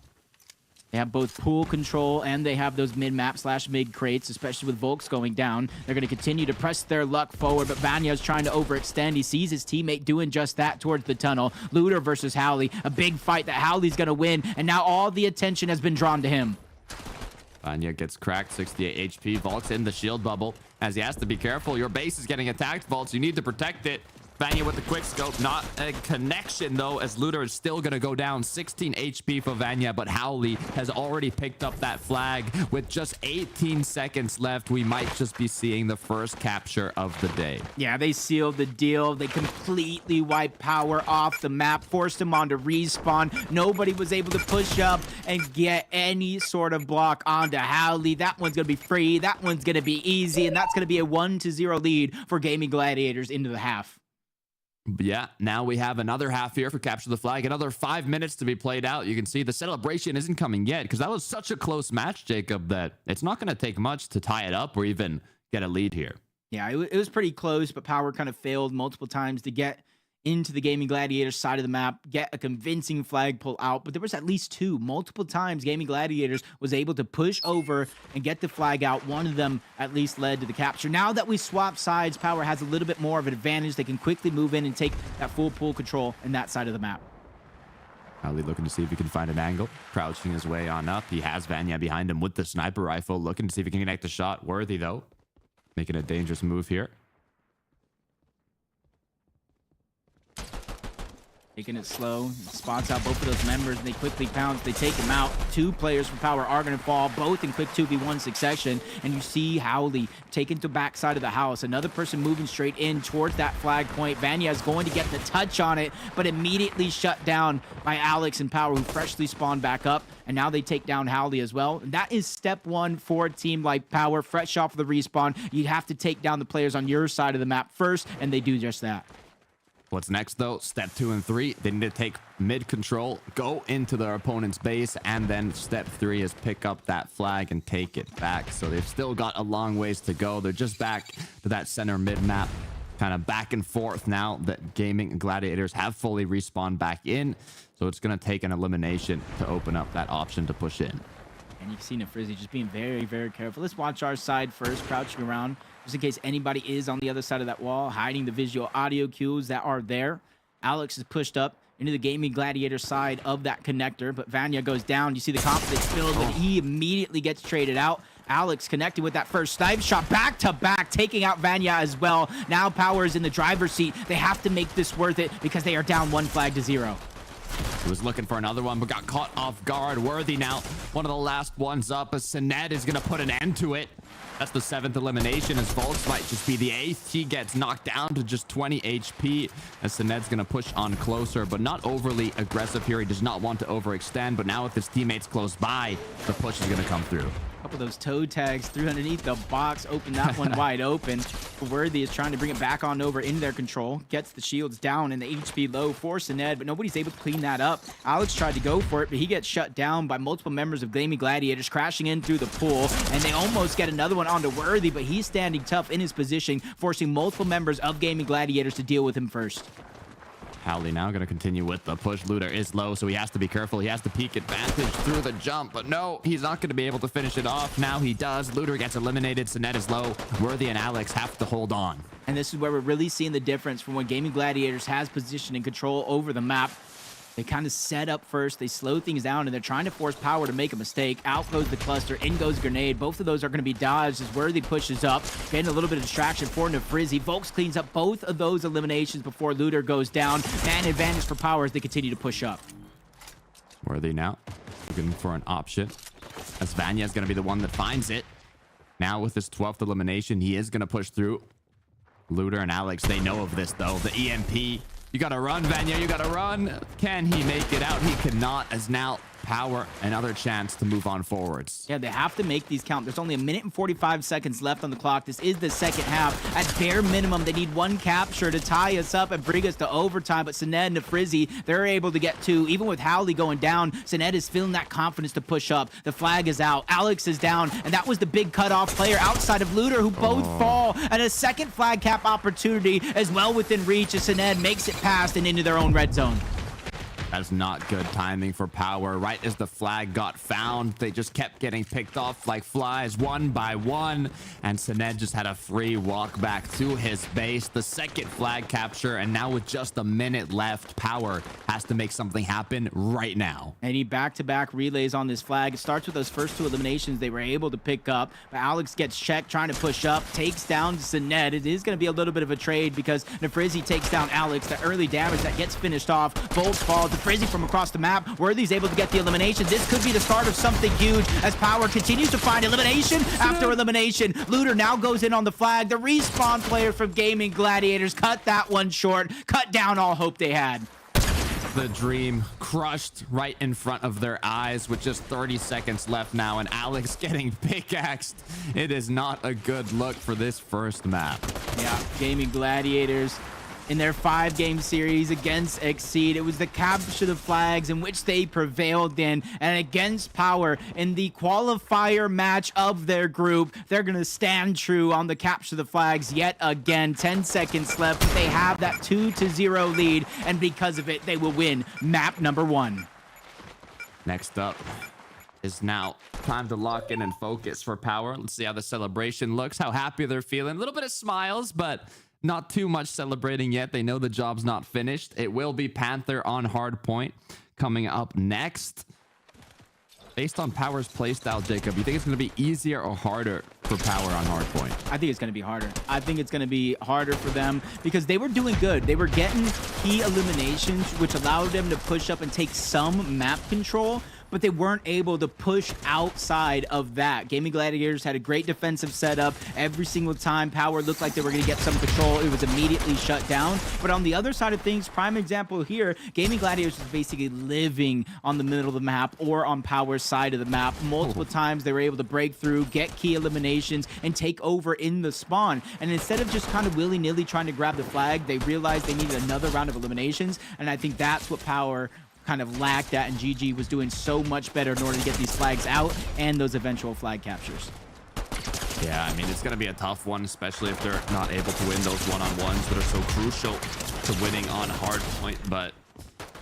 They have both pool control and they have those mid-map / mid crates, especially with Volks going down. They're going to continue to press their luck forward, but Vanya's trying to overextend. He sees his teammate doing just that towards the tunnel. Looter versus Howley, a big fight that Howley's going to win, and now all the attention has been drawn to him. Vanya gets cracked, 68 HP. Volks in the shield bubble as he has to be careful. Your base is getting attacked, Volks. You need to protect it. Vanya with the quick scope, not a connection though, as Looter is still going to go down. 16 HP for Vanya, but Howley has already picked up that flag. With just 18 seconds left, we might just be seeing the first capture of the day. Yeah, they sealed the deal. They completely wiped Power off the map, forced him onto respawn. Nobody was able to push up and get any sort of block onto Howley. That one's going to be free. That one's going to be easy, and that's going to be a 1-0 lead for Gaming Gladiators into the half. Yeah, now we have another half here for Capture the Flag. Another 5 minutes to be played out. You can see the celebration isn't coming yet because that was such a close match, Jacob, that it's not going to take much to tie it up or even get a lead here. Yeah, it was pretty close, but Power kind of failed multiple times to get into the Gaming Gladiators side of the map, get a convincing flag pull out, but there was at least two. Multiple times Gaming Gladiators was able to push over and get the flag out. One of them at least led to the capture. Now that we swap sides, Power has a little bit more of an advantage. They can quickly move in and take that full pool control in that side of the map. Howley looking to see if he can find an angle, crouching his way on up. He has Vanya behind him with the sniper rifle, looking to see if he can connect the shot. Worthy, though, making a dangerous move here. Taking it slow, spots out both of those members, and they quickly pounce. They take him out. Two players from Power are going to fall, both in quick 2v1 succession. And you see Howley taken to back side of the house. Another person moving straight in towards that flag point. Vanya is going to get the touch on it, but immediately shut down by Alex and Power, who freshly spawned back up. And now they take down Howley as well. And that is step one for a team like Power. Fresh off of the respawn, you have to take down the players on your side of the map first, and they do just that. What's next, though? Step 2 and 3. They need to take mid control, go into their opponent's base, and then step 3 is pick up that flag and take it back. So they've still got a long ways to go. They're just back to that center mid map, kind of back and forth now that Gaming Gladiators have fully respawned back in. So it's going to take an elimination to open up that option to push in. And you can see Nefrizzi just being very, very careful. Let's watch our side first, crouching around, just in case anybody is on the other side of that wall, hiding the visual audio cues that are there. Alex is pushed up into the Gaming Gladiator side of that connector, but Vanya goes down. You see the confidence build, but he immediately gets traded out. Alex connecting with that first snipe shot, back to back, taking out Vanya as well. Now Power is in the driver's seat. They have to make this worth it because they are down 1 flag to 0. He was looking for another one, but got caught off guard. Worthy now, one of the last ones up, as Sined is going to put an end to it. That's the 7th elimination, as Volks might just be the 8th. He gets knocked down to just 20 HP, as Sined's going to push on closer, but not overly aggressive here. He does not want to overextend, but now with his teammates close by, the push is going to come through. Couple of those toe tags through underneath the box, open that one wide open. Worthy is trying to bring it back on over into their control, gets the shields down and the HP low for Sined, but nobody's able to clean that up. Alex tried to go for it, but he gets shut down by multiple members of Gaming Gladiators crashing in through the pool, and they almost get another one onto Worthy, but he's standing tough in his position, forcing multiple members of Gaming Gladiators to deal with him first. Howley now going to continue with the push. Luder is low, so he has to be careful. He has to peek advantage through the jump, but no, he's not going to be able to finish it off. Now he does. Luder gets eliminated. Sinet is low. Worthy and Alex have to hold on. And this is where we're really seeing the difference from when Gaming Gladiators has position and control over the map. They kind of set up first, they slow things down, and they're trying to force Power to make a mistake. Out goes the cluster, in goes Grenade. Both of those are going to be dodged as Worthy pushes up, getting a little bit of distraction for Nefrizzy. Volks cleans up both of those eliminations before Luder goes down. Man advantage for Power as they continue to push up. Worthy now looking for an option, as Vanya is going to be the one that finds it. Now with his 12th elimination, he is going to push through. Luder and Alex, they know of this though. The EMP. You gotta run, Vanya. You gotta run. Can he make it out? He cannot, as now Power another chance to move on forwards. Yeah, they have to make these count. There's only 1 minute and 45 seconds left on the clock. This is the second half. At bare minimum, they need one capture to tie us up and bring us to overtime. But Sinet and Nefrizzy, they're able to get two. Even with Howley going down, Sinet is feeling that confidence to push up. The flag is out. Alex is down. And that was the big cutoff player outside of Luder, who both fall. And a second flag cap opportunity as well within reach as Sinet makes it past and into their own red zone. That's not good timing for Power. Right as the flag got found, they just kept getting picked off like flies one by one. And Sinet just had a free walk back to his base. The second flag capture, and now with just a minute left, Power has to make something happen right now. Any back-to-back relays on this flag. It starts with those first two eliminations they were able to pick up. But Alex gets checked, trying to push up, takes down Sinet. It is going to be a little bit of a trade because Nefrizzy takes down Alex. The early damage that gets finished off. Bolts falls. Nefrizzy from across the map. Worthy's able to get the elimination. This could be the start of something huge as Power continues to find elimination after elimination. Luder now goes in on the flag. The respawn player from Gaming Gladiators cut that one short. Cut down all hope they had. The dream crushed right in front of their eyes with just 30 seconds left now, and Alex getting pickaxed. It is not a good look for this first map. Yeah, Gaming Gladiators in their 5-game series against Exceed. It was the capture the flags in which they prevailed in, and against Power in the qualifier match of their group. They're going to stand true on the capture the flags yet again. 10 seconds left. They have that 2-0 lead, and because of it, they will win map number 1. Next up is now time to lock in and focus for Power. Let's see how the celebration looks, how happy they're feeling. A little bit of smiles, but not too much celebrating yet. They know the job's not finished. It will be Panther on hardpoint coming up next. Based on Power's playstyle, Jacob, you think it's going to be easier or harder for Power on hardpoint? I think it's going to be harder. I think it's going to be harder for them because they were doing good. They were getting key eliminations, which allowed them to push up and take some map control, but they weren't able to push outside of that. Gaming Gladiators had a great defensive setup. Every single time Power looked like they were going to get some control, it was immediately shut down. But on the other side of things, prime example here, Gaming Gladiators was basically living on the middle of the map or on Power's side of the map. Multiple times they were able to break through, get key eliminations, and take over in the spawn. And instead of just kind of willy-nilly trying to grab the flag, they realized they needed another round of eliminations. And I think that's what Power kind of lacked at, and GG was doing so much better in order to get these flags out and those eventual flag captures. Yeah, I mean, it's going to be a tough one, especially if they're not able to win those one-on-ones that are so crucial to winning on hardpoint. But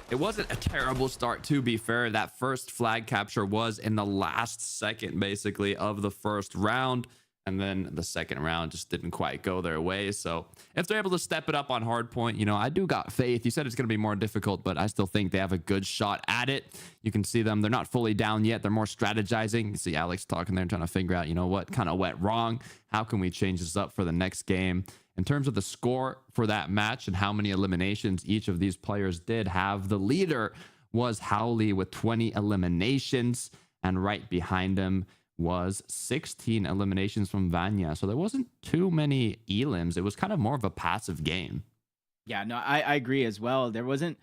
it wasn't a terrible start, to be fair. That first flag capture was in the last second, basically, of the first round. And then the second round just didn't quite go their way. So if they're able to step it up on hardpoint, you know, I do got faith. You said it's going to be more difficult, but I still think they have a good shot at it. You can see them. They're not fully down yet. They're more strategizing. You see Alex talking there and trying to figure out, you know, what kind of went wrong. How can we change this up for the next game? In terms of the score for that match and how many eliminations each of these players did have, the leader was Howley with 20 eliminations, and right behind him was 16 eliminations from Vanya. So there wasn't too many elims. It was kind of more of a passive game. Yeah, no, I agree as well. There wasn't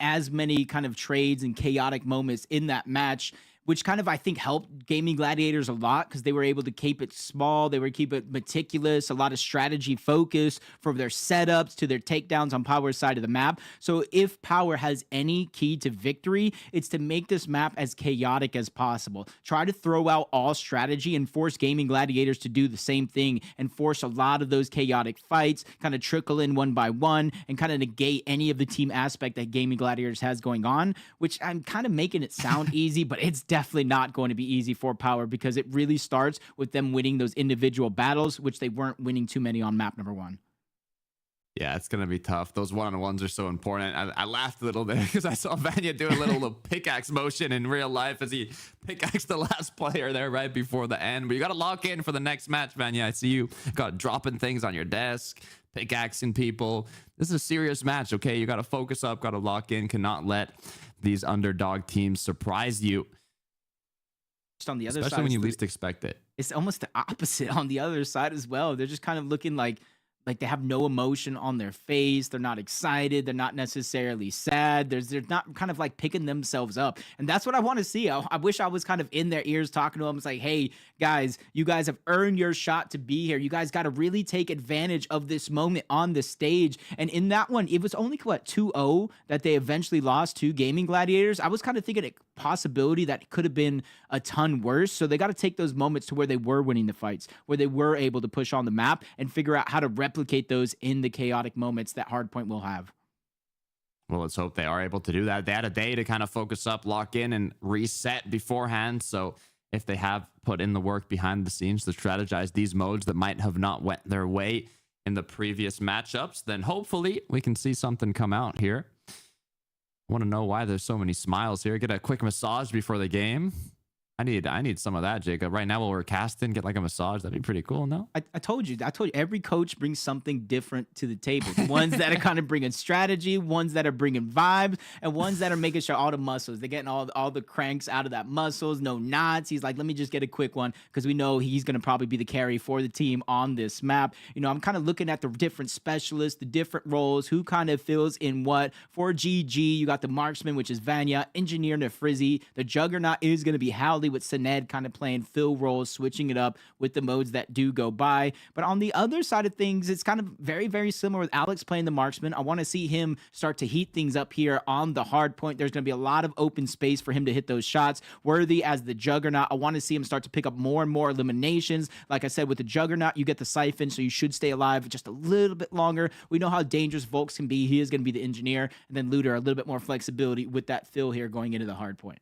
as many kind of trades and chaotic moments in that match. which kind of, I think, helped Gaming Gladiators a lot because they were able to keep it small. They were keep it meticulous, a lot of strategy focus from their setups to their takedowns on Power's side of the map. So if Power has any key to victory, it's to make this map as chaotic as possible. Try to throw out all strategy and force Gaming Gladiators to do the same thing and force a lot of those chaotic fights, kind of trickle in one by one and kind of negate any of the team aspect that Gaming Gladiators has going on, which I'm kind of making it sound easy, but it's definitely not going to be easy for Power because it really starts with them winning those individual battles, which they weren't winning too many on map number 1. Yeah, it's going to be tough. Those one-on-ones are so important. I laughed a little bit because I saw Vanya do a little pickaxe motion in real life as he pickaxed the last player there right before the end. But you got to lock in for the next match, Vanya. I see you got dropping things on your desk, pickaxing people. This is a serious match, okay? You got to focus up, got to lock in, cannot let these underdog teams surprise you. Just on the other especially side, when you least expect it. It's almost the opposite on the other side as well. They're just kind of looking like they have no emotion on their face. They're not excited. They're not necessarily sad. They're not kind of like picking themselves up. And that's what I want to see. I wish I was kind of in their ears talking to them. It's like, hey, guys, you guys have earned your shot to be here. You guys got to really take advantage of this moment on the stage. And in that one, it was only, 2-0 that they eventually lost to Gaming Gladiators. I was kind of thinking a possibility that it could have been a ton worse. So they got to take those moments to where they were winning the fights, where they were able to push on the map and figure out how to replicate those in the chaotic moments that Hardpoint will have. Well, let's hope they are able to do that. They had a day to kind of focus up, lock in, and reset beforehand. So if they have put in the work behind the scenes to strategize these modes that might have not went their way in the previous matchups, then hopefully we can see something come out here. I want to know why there's so many smiles here. Get a quick massage before the game. I need some of that, Jacob. Right now while we're casting, get like a massage. That'd be pretty cool, no? I told you every coach brings something different to the table. Ones that are kind of bringing strategy, ones that are bringing vibes, and ones that are making sure all the muscles, they're getting all the cranks out of that muscles, no knots. He's like, let me just get a quick one because we know he's going to probably be the carry for the team on this map. You know, I'm kind of looking at the different specialists, the different roles, who kind of fills in what. For GG, you got the marksman, which is Vanya, engineer Nefrizzi. The juggernaut is going to be Howley, with Sined kind of playing fill roles, switching it up with the modes that do go by. But on the other side of things, it's kind of very, very similar with Alex playing the marksman. I want to see him start to heat things up here on the hard point. There's going to be a lot of open space for him to hit those shots. Worthy as the juggernaut, I want to see him start to pick up more and more eliminations. Like I said, with the juggernaut, you get the siphon, so you should stay alive just a little bit longer. We know how dangerous Volks can be. He is going to be the engineer. And then Looter, a little bit more flexibility with that fill here going into the hard point.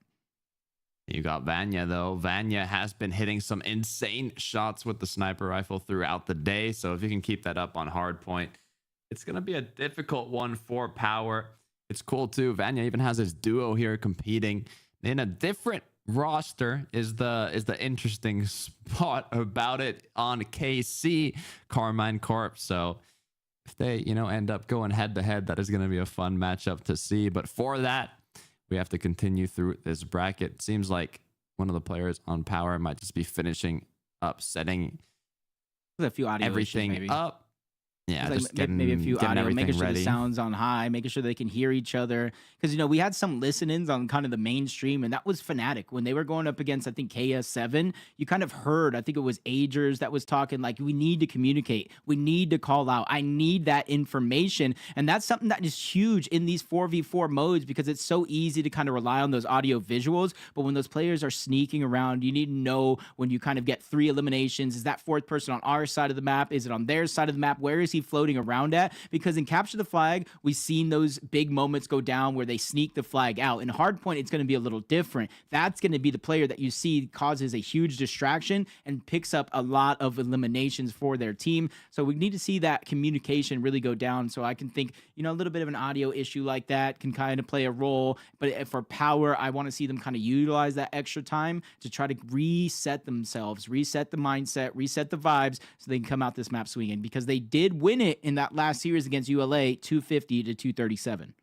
You got Vanya, though. Vanya has been hitting some insane shots with the sniper rifle throughout the day. So if you can keep that up on hard point, it's going to be a difficult one for Power. It's cool, too. Vanya even has his duo here competing in a different roster is the interesting spot about it on KC, Carmine Corp. So if they, end up going head to head, that is going to be a fun matchup to see. But for that, we have to continue through this bracket. Seems like one of the players on Power might just be finishing up setting a few audio everything issues, up. Yeah, like just getting, maybe a few audio, making sure ready. the sound's on high, making sure they can hear each other. Because, we had some listen-ins on kind of the mainstream, and that was Fnatic. When they were going up against, I think, KS7, you kind of heard, I think it was Agers that was talking, like, we need to communicate. We need to call out. I need that information. And that's something that is huge in these 4v4 modes because it's so easy to kind of rely on those audio visuals. But when those players are sneaking around, you need to know when you kind of get 3 eliminations, is that fourth person on our side of the map? Is it on their side of the map? Where is he floating around at? Because in Capture the Flag, we've seen those big moments go down where they sneak the flag out. In Hardpoint, it's going to be a little different. That's going to be the player that you see causes a huge distraction and picks up a lot of eliminations for their team. So we need to see that communication really go down. So I can think, a little bit of an audio issue like that can kind of play a role. But for Power, I want to see them kind of utilize that extra time to try to reset themselves, reset the mindset, reset the vibes so they can come out this map swinging, because they did win it in that last series against ULA 250 to 237.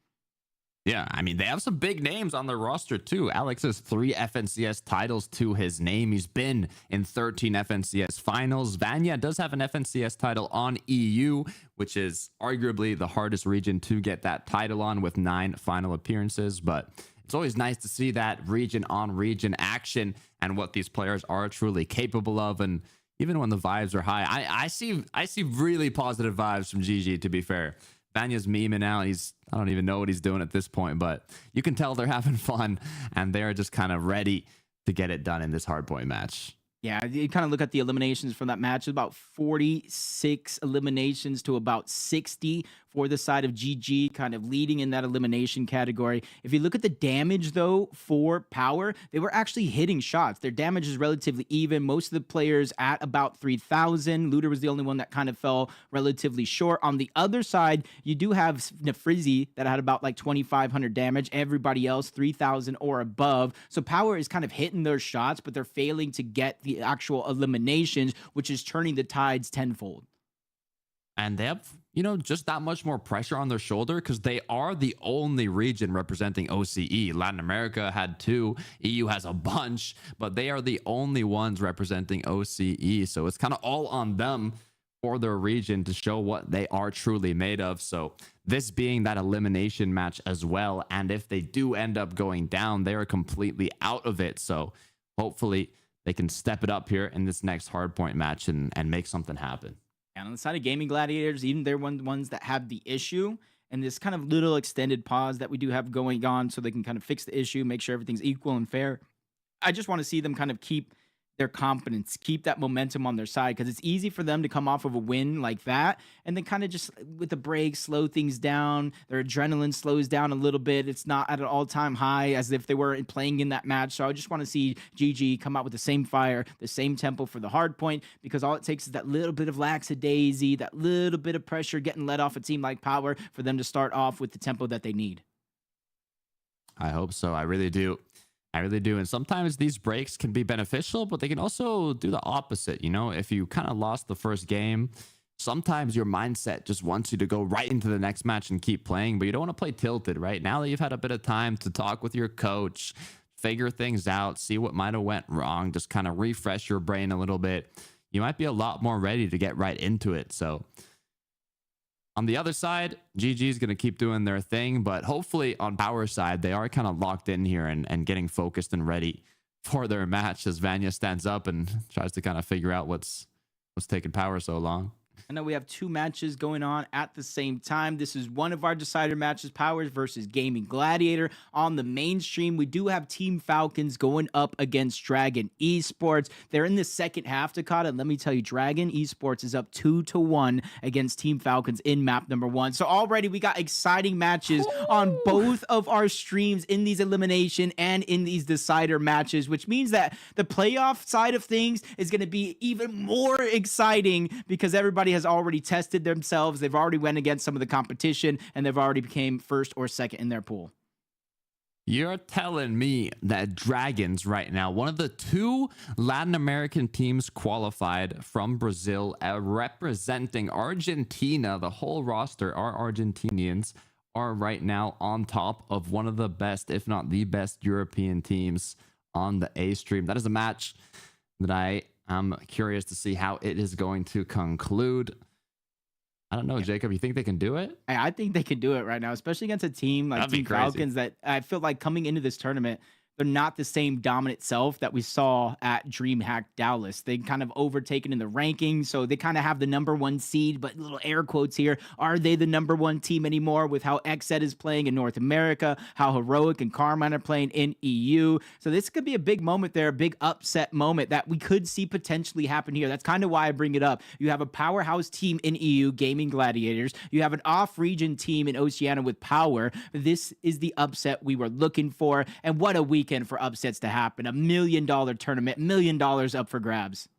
Yeah, I mean, they have some big names on their roster, too. Alex has 3 FNCS titles to his name. He's been in 13 FNCS finals. Vanya does have an FNCS title on EU, which is arguably the hardest region to get that title on with 9 final appearances. But it's always nice to see that region on region action and what these players are truly capable of. And even when the vibes are high, I see really positive vibes from GG, to be fair. Vanya's memeing out. I don't even know what he's doing at this point, but you can tell they're having fun and they're just kind of ready to get it done in this hardpoint match. Yeah, you kind of look at the eliminations from that match. It's about 46 eliminations to about 60 for the side of GG, kind of leading in that elimination category. If you look at the damage, though, for Power, they were actually hitting shots. Their damage is relatively even. Most of the players at about 3,000. Looter was the only one that kind of fell relatively short. On the other side, you do have Nefrizzi that had about like 2,500 damage. Everybody else, 3,000 or above. So Power is kind of hitting their shots, but they're failing to get the actual eliminations, which is turning the tides tenfold. And they have, just that much more pressure on their shoulder because they are the only region representing OCE. Latin America had 2, EU has a bunch, but they are the only ones representing OCE. So it's kind of all on them for their region to show what they are truly made of. So this being that elimination match as well, and if they do end up going down, they are completely out of it. So hopefully they can step it up here in this next hardpoint match and make something happen. And on the side of Gaming Gladiators, even they're one of the ones that have the issue and this kind of little extended pause that we do have going on so they can kind of fix the issue, make sure everything's equal and fair. I just want to see them kind of keep their confidence, keep that momentum on their side, because it's easy for them to come off of a win like that and then kind of just with the break slow things down. Their adrenaline slows down a little bit. It's not at an all-time high as if they were playing in that match. So I just want to see GG come out with the same fire, the same tempo for the hard point, because all it takes is that little bit of lackadaisy, that little bit of pressure getting let off a team like Power for them to start off with the tempo that they need. I hope so. I really do. I really do. And sometimes these breaks can be beneficial, but they can also do the opposite. If you kind of lost the first game, sometimes your mindset just wants you to go right into the next match and keep playing, but you don't want to play tilted, right? Now that you've had a bit of time to talk with your coach, figure things out, see what might have went wrong, just kind of refresh your brain a little bit, you might be a lot more ready to get right into it. So on the other side, GG is going to keep doing their thing, but hopefully on Power's side, they are kind of locked in here and getting focused and ready for their match as Vanya stands up and tries to kind of figure out what's taking Power so long. I know we have 2 matches going on at the same time. This is one of our decider matches, Powers versus Gaming Gladiator. On the mainstream, we do have Team Falcons going up against Dragon Esports. They're in the second half, Takata, and let me tell you, Dragon Esports is up 2-1 against Team Falcons in map number 1. So already we got exciting matches on both of our streams in these elimination and in these decider matches, which means that the playoff side of things is going to be even more exciting because everybody has already tested themselves. They've already went against some of the competition and they've already became first or second in their pool. You're telling me that Dragons right now, one of the 2 Latin American teams qualified from Brazil, representing Argentina, the whole roster, our Argentinians are right now on top of one of the best, if not the best European teams on the A stream. That is a match that I'm curious to see how it is going to conclude. I don't know, Jacob, you think they can do it? I think they can do it right now, especially against a team like Team Falcons that I feel like coming into this tournament, they're not the same dominant self that we saw at DreamHack Dallas. They kind of overtaken in the rankings, so they kind of have the #1 seed, but little air quotes here. Are they the #1 team anymore with how XZ is playing in North America, how Heroic and Carmine are playing in EU? So this could be a big moment there, a big upset moment that we could see potentially happen here. That's kind of why I bring it up. You have a powerhouse team in EU, Gaming Gladiators. You have an off-region team in Oceania with Power. This is the upset we were looking for, and what a weekend for upsets to happen. $1 million tournament, $1 million up for grabs.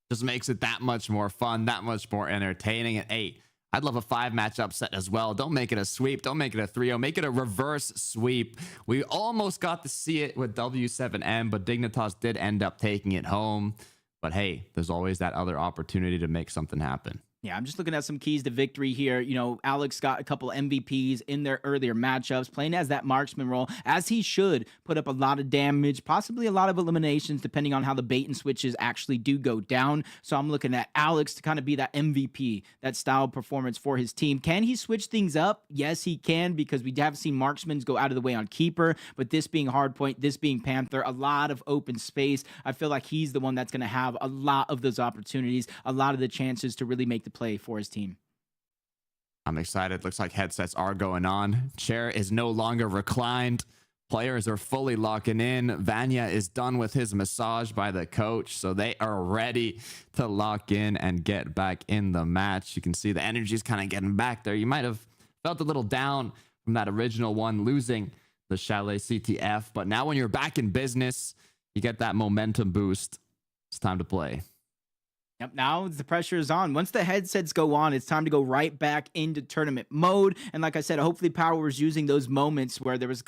Just makes it that much more fun, that much more entertaining. And hey, I'd love a 5-match upset as well. Don't make it a sweep. Don't make it a 3-0. Make it a reverse sweep. We almost got to see it with W7M, but Dignitas did end up taking it home. But hey, there's always that other opportunity to make something happen. Yeah, I'm just looking at some keys to victory here. You know, Alex got a couple MVPs in their earlier matchups, playing as that marksman role, as he should, put up a lot of damage, possibly a lot of eliminations, depending on how the bait and switches actually do go down. So I'm looking at Alex to kind of be that MVP, that style performance for his team. Can he switch things up? Yes, he can, because we have seen marksmen go out of the way on keeper, but this being hardpoint, this being Panther, a lot of open space. I feel like he's the one that's going to have a lot of those opportunities, a lot of the chances to really make the play for his team. I'm excited. Looks like headsets are going on. Chair is no longer reclined. Players are fully locking in. Vanya is done with his massage by the coach, so they are ready to lock in and get back in the match. You can see the energy is kind of getting back there. You might have felt a little down from that original one, losing the Chalet CTF, but now when you're back in business, you get that momentum boost. It's time to play. Yep, now the pressure is on. Once the headsets go on, it's time to go right back into tournament mode. And like I said, hopefully Power was using those moments where there was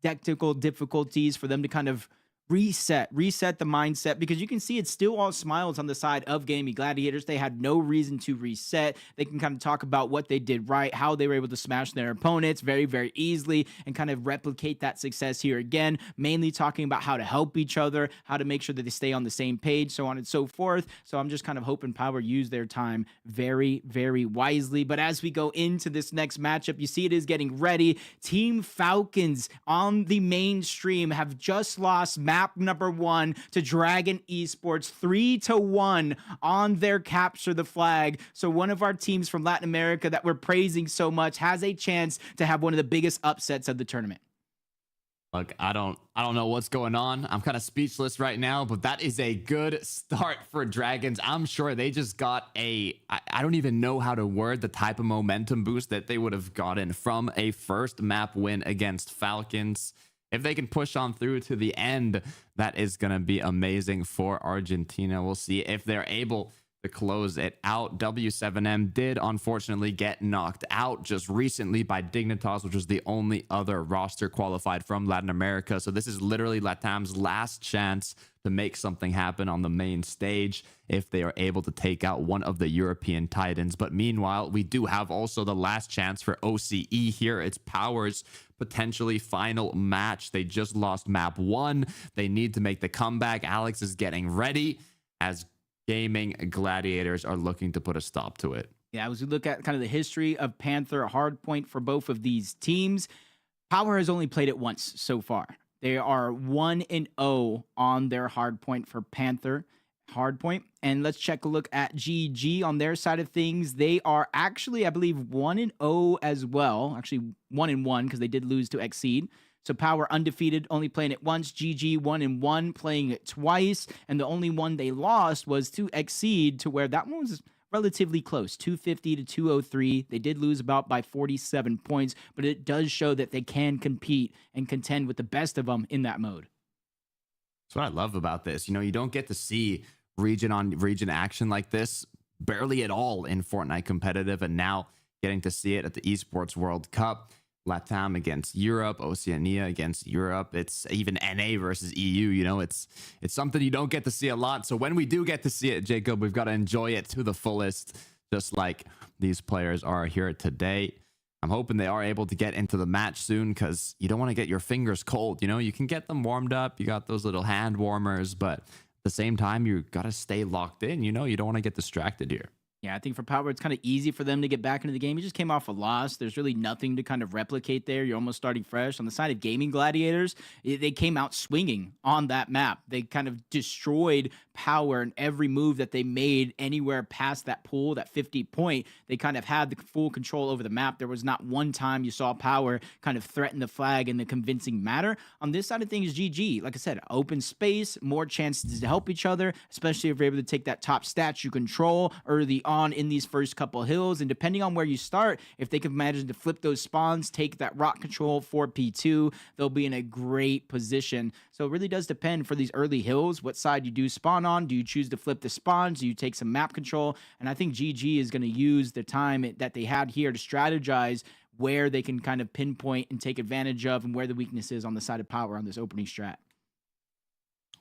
technical difficulties for them to kind of reset the mindset, because you can see it's still all smiles on the side of Gaming Gladiators. They had no reason to reset. They can kind of talk about what they did right, how they were able to smash their opponents very, very easily, and kind of replicate that success here again, mainly talking about how to help each other, how to make sure that they stay on the same page, so on and so forth. So I'm just kind of hoping Power use their time very, very wisely. But as we go into this next matchup, you see it is getting ready. Team Falcons on the mainstream have just lost map number 1 to Dragon Esports 3-1 on their capture the flag. So one of our teams from Latin America that we're praising so much has a chance to have one of the biggest upsets of the tournament. Look, I don't know what's going on. I'm kind of speechless right now, but that is a good start for Dragons. I'm sure they just got I don't even know how to word the type of momentum boost that they would have gotten from a first map win against Falcons. If they can push on through to the end, that is going to be amazing for Argentina. We'll see if they're able to close it out. W7M did unfortunately get knocked out just recently by Dignitas, which was the only other roster qualified from Latin America. So this is literally LATAM's last chance to make something happen on the main stage if they are able to take out one of the European Titans. But meanwhile, we do have also the last chance for OCE here. It's Power's potentially final match. They just lost map 1. They need to make the comeback. Alex is getting ready as Gaming Gladiators are looking to put a stop to it. Yeah, as we look at kind of the history of Panther, a hard point for both of these teams. Power has only played it once so far. They are 1-0 on their hard point for Panther hard point. And let's check a look at GG on their side of things. They are actually, I believe, 1-0 as well. Actually, 1-1 because they did lose to Exceed. So Power undefeated, only playing it once. GG 1-1, playing it twice. And the only one they lost was to Exceed, to where that one was relatively close, 250 to 203. They did lose about by 47 points, but it does show that they can compete and contend with the best of them in that mode. That's what I love about this. You know, you don't get to see region on region action like this barely at all in Fortnite competitive, and now getting to see it at the Esports World Cup. LATAM against Europe, Oceania against Europe. It's even NA versus EU. You know, it's something you don't get to see a lot. So when we do get to see it, Jacob, we've got to enjoy it to the fullest, just like these players are here today. I'm hoping they are able to get into the match soon, because you don't want to get your fingers cold. You know, you can get them warmed up. You got those little hand warmers, but at the same time, you got to stay locked in. You know, you don't want to get distracted here. Yeah, I think for Power, it's kind of easy for them to get back into the game. You just came off a loss. There's really nothing to kind of replicate there. You're almost starting fresh. On the side of Gaming Gladiators, they came out swinging on that map. They kind of destroyed Power, and every move that they made anywhere past that pool, that 50 point, they kind of had the full control over the map. There was not one time you saw Power kind of threaten the flag in the convincing manner. On this side of things, GG, like I said, open space, more chances to help each other, especially if you're able to take that top statue control early on in these first couple hills. And depending on where you start, if they can manage to flip those spawns, take that rock control for P2, they'll be in a great position. So it really does depend for these early hills, what side you do spawn on. Do you choose to flip the spawns? Do you take some map control? And I think GG is going to use the time that they had here to strategize where they can kind of pinpoint and take advantage of, and where the weakness is on the side of Power on this opening strat.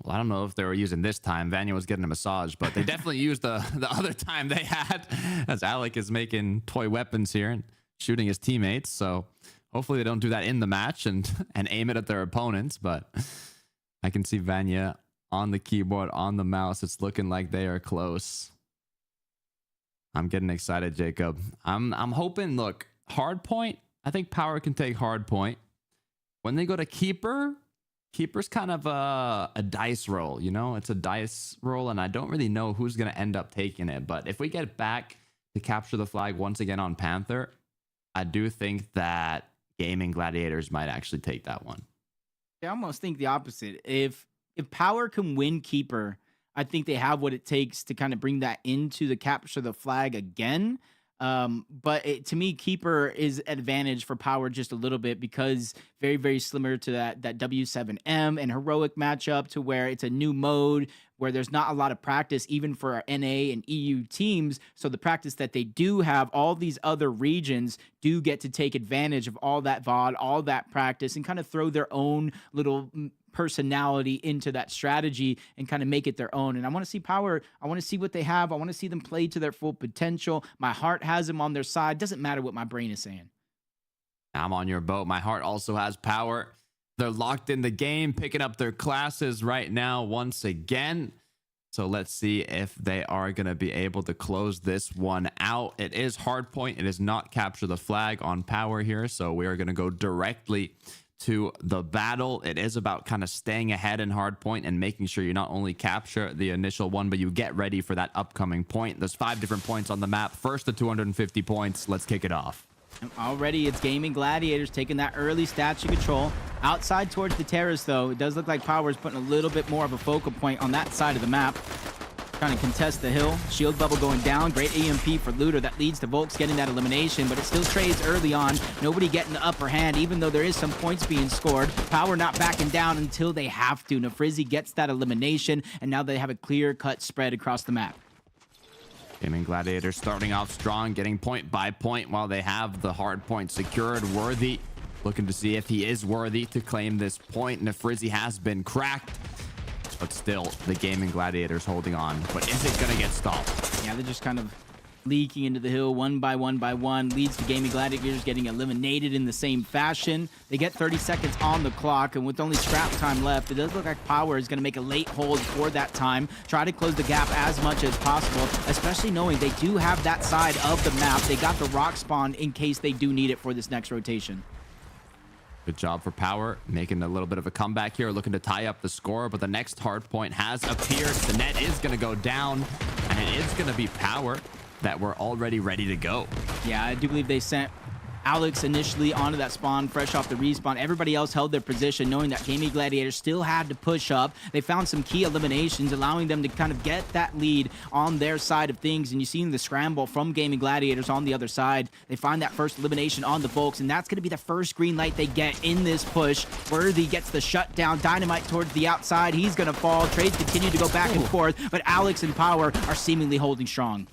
Well, I don't know if they were using this time. Vanya was getting a massage, but they definitely used the other time they had, as Alec is making toy weapons here and shooting his teammates. So hopefully they don't do that in the match and aim it at their opponents. But I can see Vanya on the keyboard, on the mouse. It's looking like they are close. I'm getting excited, Jacob. I'm hoping, look, hardpoint, I think Power can take hardpoint. When they go to keeper, keeper's kind of a dice roll, you know? It's a dice roll, and I don't really know who's going to end up taking it. But if we get back to capture the flag once again on Panther, I do think that Gaming Gladiators might actually take that one. I almost think the opposite. If Power can win keeper, I think they have what it takes to kind of bring that into the capture the flag again. But to me, keeper is advantage for Power just a little bit because very, very similar to that W7M and heroic matchup, to where it's a new mode where there's not a lot of practice even for our NA and EU teams. So the practice that they do have, all these other regions do get to take advantage of all that VOD, all that practice, and kind of throw their own little personality into that strategy and kind of make it their own. And I want to see Power. I want to see what they have. I want to see them play to their full potential. My heart has them on their side. Doesn't matter what my brain is saying. I'm on your boat. My heart also has Power. They're locked in the game, picking up their classes right now once again. So let's see if they are going to be able to close this one out. It is hardpoint. It is not capture the flag on Power here. So we are going to go directly to the battle. It is about kind of staying ahead in hardpoint and making sure you not only capture the initial one, but you get ready for that upcoming point. There's 5 different points on the map. First to 250 points. Let's kick it off. Already, it's Gaming Gladiators taking that early statue control. Outside towards the terrace, though, it does look like Power is putting a little bit more of a focal point on that side of the map. Trying to contest the hill. Shield bubble going down. Great EMP for Looter. That leads to Volks getting that elimination, but it still trades early on. Nobody getting the upper hand, even though there is some points being scored. Power not backing down until they have to. Nafrizzi gets that elimination, and now they have a clear-cut spread across the map. Gaming Gladiators starting off strong, getting point by point while they have the hard point secured. Worthy looking to see if he is worthy to claim this point. Nafrizzi has been cracked, but still the Gaming Gladiators holding on. But is it going to get stopped? Yeah, they're just kind of leaking into the hill one by one, leads to Gaming Gladiators getting eliminated in the same fashion. They get 30 seconds on the clock, and with only scrap time left, it does look like Power is going to make a late hold for that time, try to close the gap as much as possible, especially knowing they do have that side of the map. They got the rock spawn in case they do need it for this next rotation. Good job for Power, making a little bit of a comeback here, looking to tie up the score, but the next hard point has appeared. The net is going to go down, and it is going to be Power that were already ready to go. Yeah, I do believe they sent Alex initially onto that spawn, fresh off the respawn. Everybody else held their position, knowing that Gaming Gladiators still had to push up. They found some key eliminations, allowing them to kind of get that lead on their side of things. And you see the scramble from Gaming Gladiators on the other side. They find that first elimination on the Volks, and that's going to be the first green light they get in this push. Worthy gets the shutdown. Dynamite towards the outside. He's going to fall. Trades continue to go back and forth, but Alex and Power are seemingly holding strong.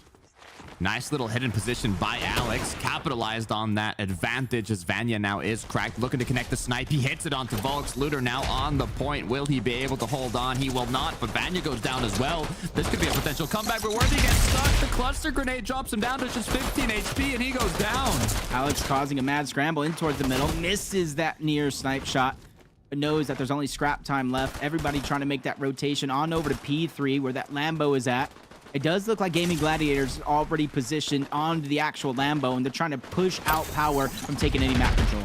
Nice little hidden position by Alex. Capitalized on that advantage as Vanya now is cracked. Looking to connect the snipe. He hits it onto Volks. Looter now on the point. Will he be able to hold on? He will not, but Vanya goes down as well. This could be a potential comeback, but Worthy gets stuck. The cluster grenade drops him down to just 15 HP, and he goes down. Alex causing a mad scramble in towards the middle. Misses that near snipe shot, but knows that there's only scrap time left. Everybody trying to make that rotation on over to P3, where that Lambo is at. It does look like Gaming Gladiators already positioned onto the actual Lambo, and they're trying to push out Power from taking any map control.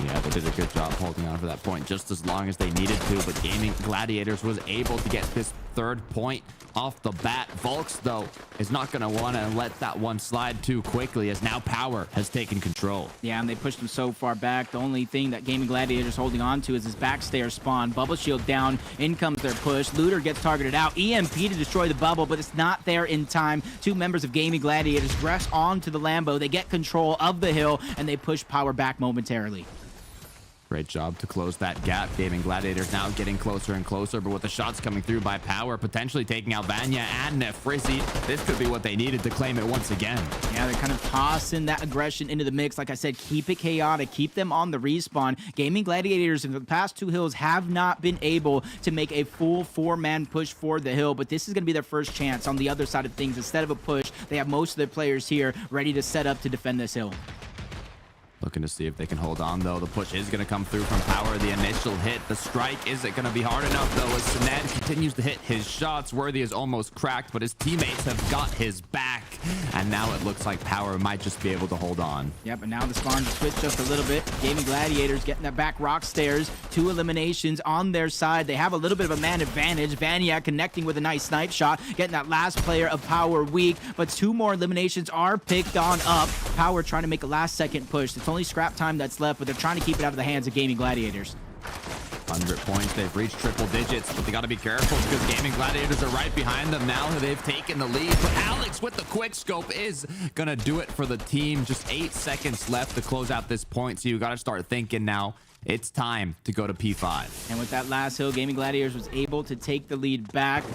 Yeah, they did a good job holding on for that point just as long as they needed to, but Gaming Gladiators was able to get this third point off the bat. Volks, though, is not going to want to let that one slide too quickly, as now Power has taken control. Yeah, and they pushed him so far back. The only thing that Gaming Gladiators holding on to is his backstairs spawn. Bubble shield down. In comes their push. Looter gets targeted out. EMP to destroy the bubble, but it's not there in time. 2 members of Gaming Gladiators rush onto the Lambo. They get control of the hill, and they push Power back momentarily. Great job to close that gap. Gaming Gladiators now getting closer and closer, but with the shots coming through by Power, potentially taking out Vanya and Frizzy, this could be what they needed to claim it once again. Yeah, they're kind of tossing that aggression into the mix. Like I said, keep it chaotic, keep them on the respawn. Gaming Gladiators in the past 2 hills have not been able to make a full 4-man push for the hill, but this is going to be their first chance on the other side of things. Instead of a push, they have most of their players here ready to set up to defend this hill. Looking to see if they can hold on, though. The push is going to come through from Power. The initial hit, the strike, isn't going to be hard enough, though, as Sined continues to hit his shots. Worthy is almost cracked, but his teammates have got his back. And now it looks like Power might just be able to hold on. Yeah, but now the spawns switch just a little bit. Gaming Gladiators getting that back rock stairs. 2 eliminations on their side. They have a little bit of a man advantage. Vanya connecting with a nice snipe shot, getting that last player of Power weak. But 2 more eliminations are picked on up. Power trying to make a last-second push. It's only scrap time that's left, but they're trying to keep it out of the hands of Gaming Gladiators. 100 points. They've reached triple digits, but they got to be careful because Gaming Gladiators are right behind them now. They've taken the lead, but Alex with the quick scope is going to do it for the team. Just 8 seconds left to close out this point, so you got to start thinking now. It's time to go to P5. And with that last hill, Gaming Gladiators was able to take the lead back.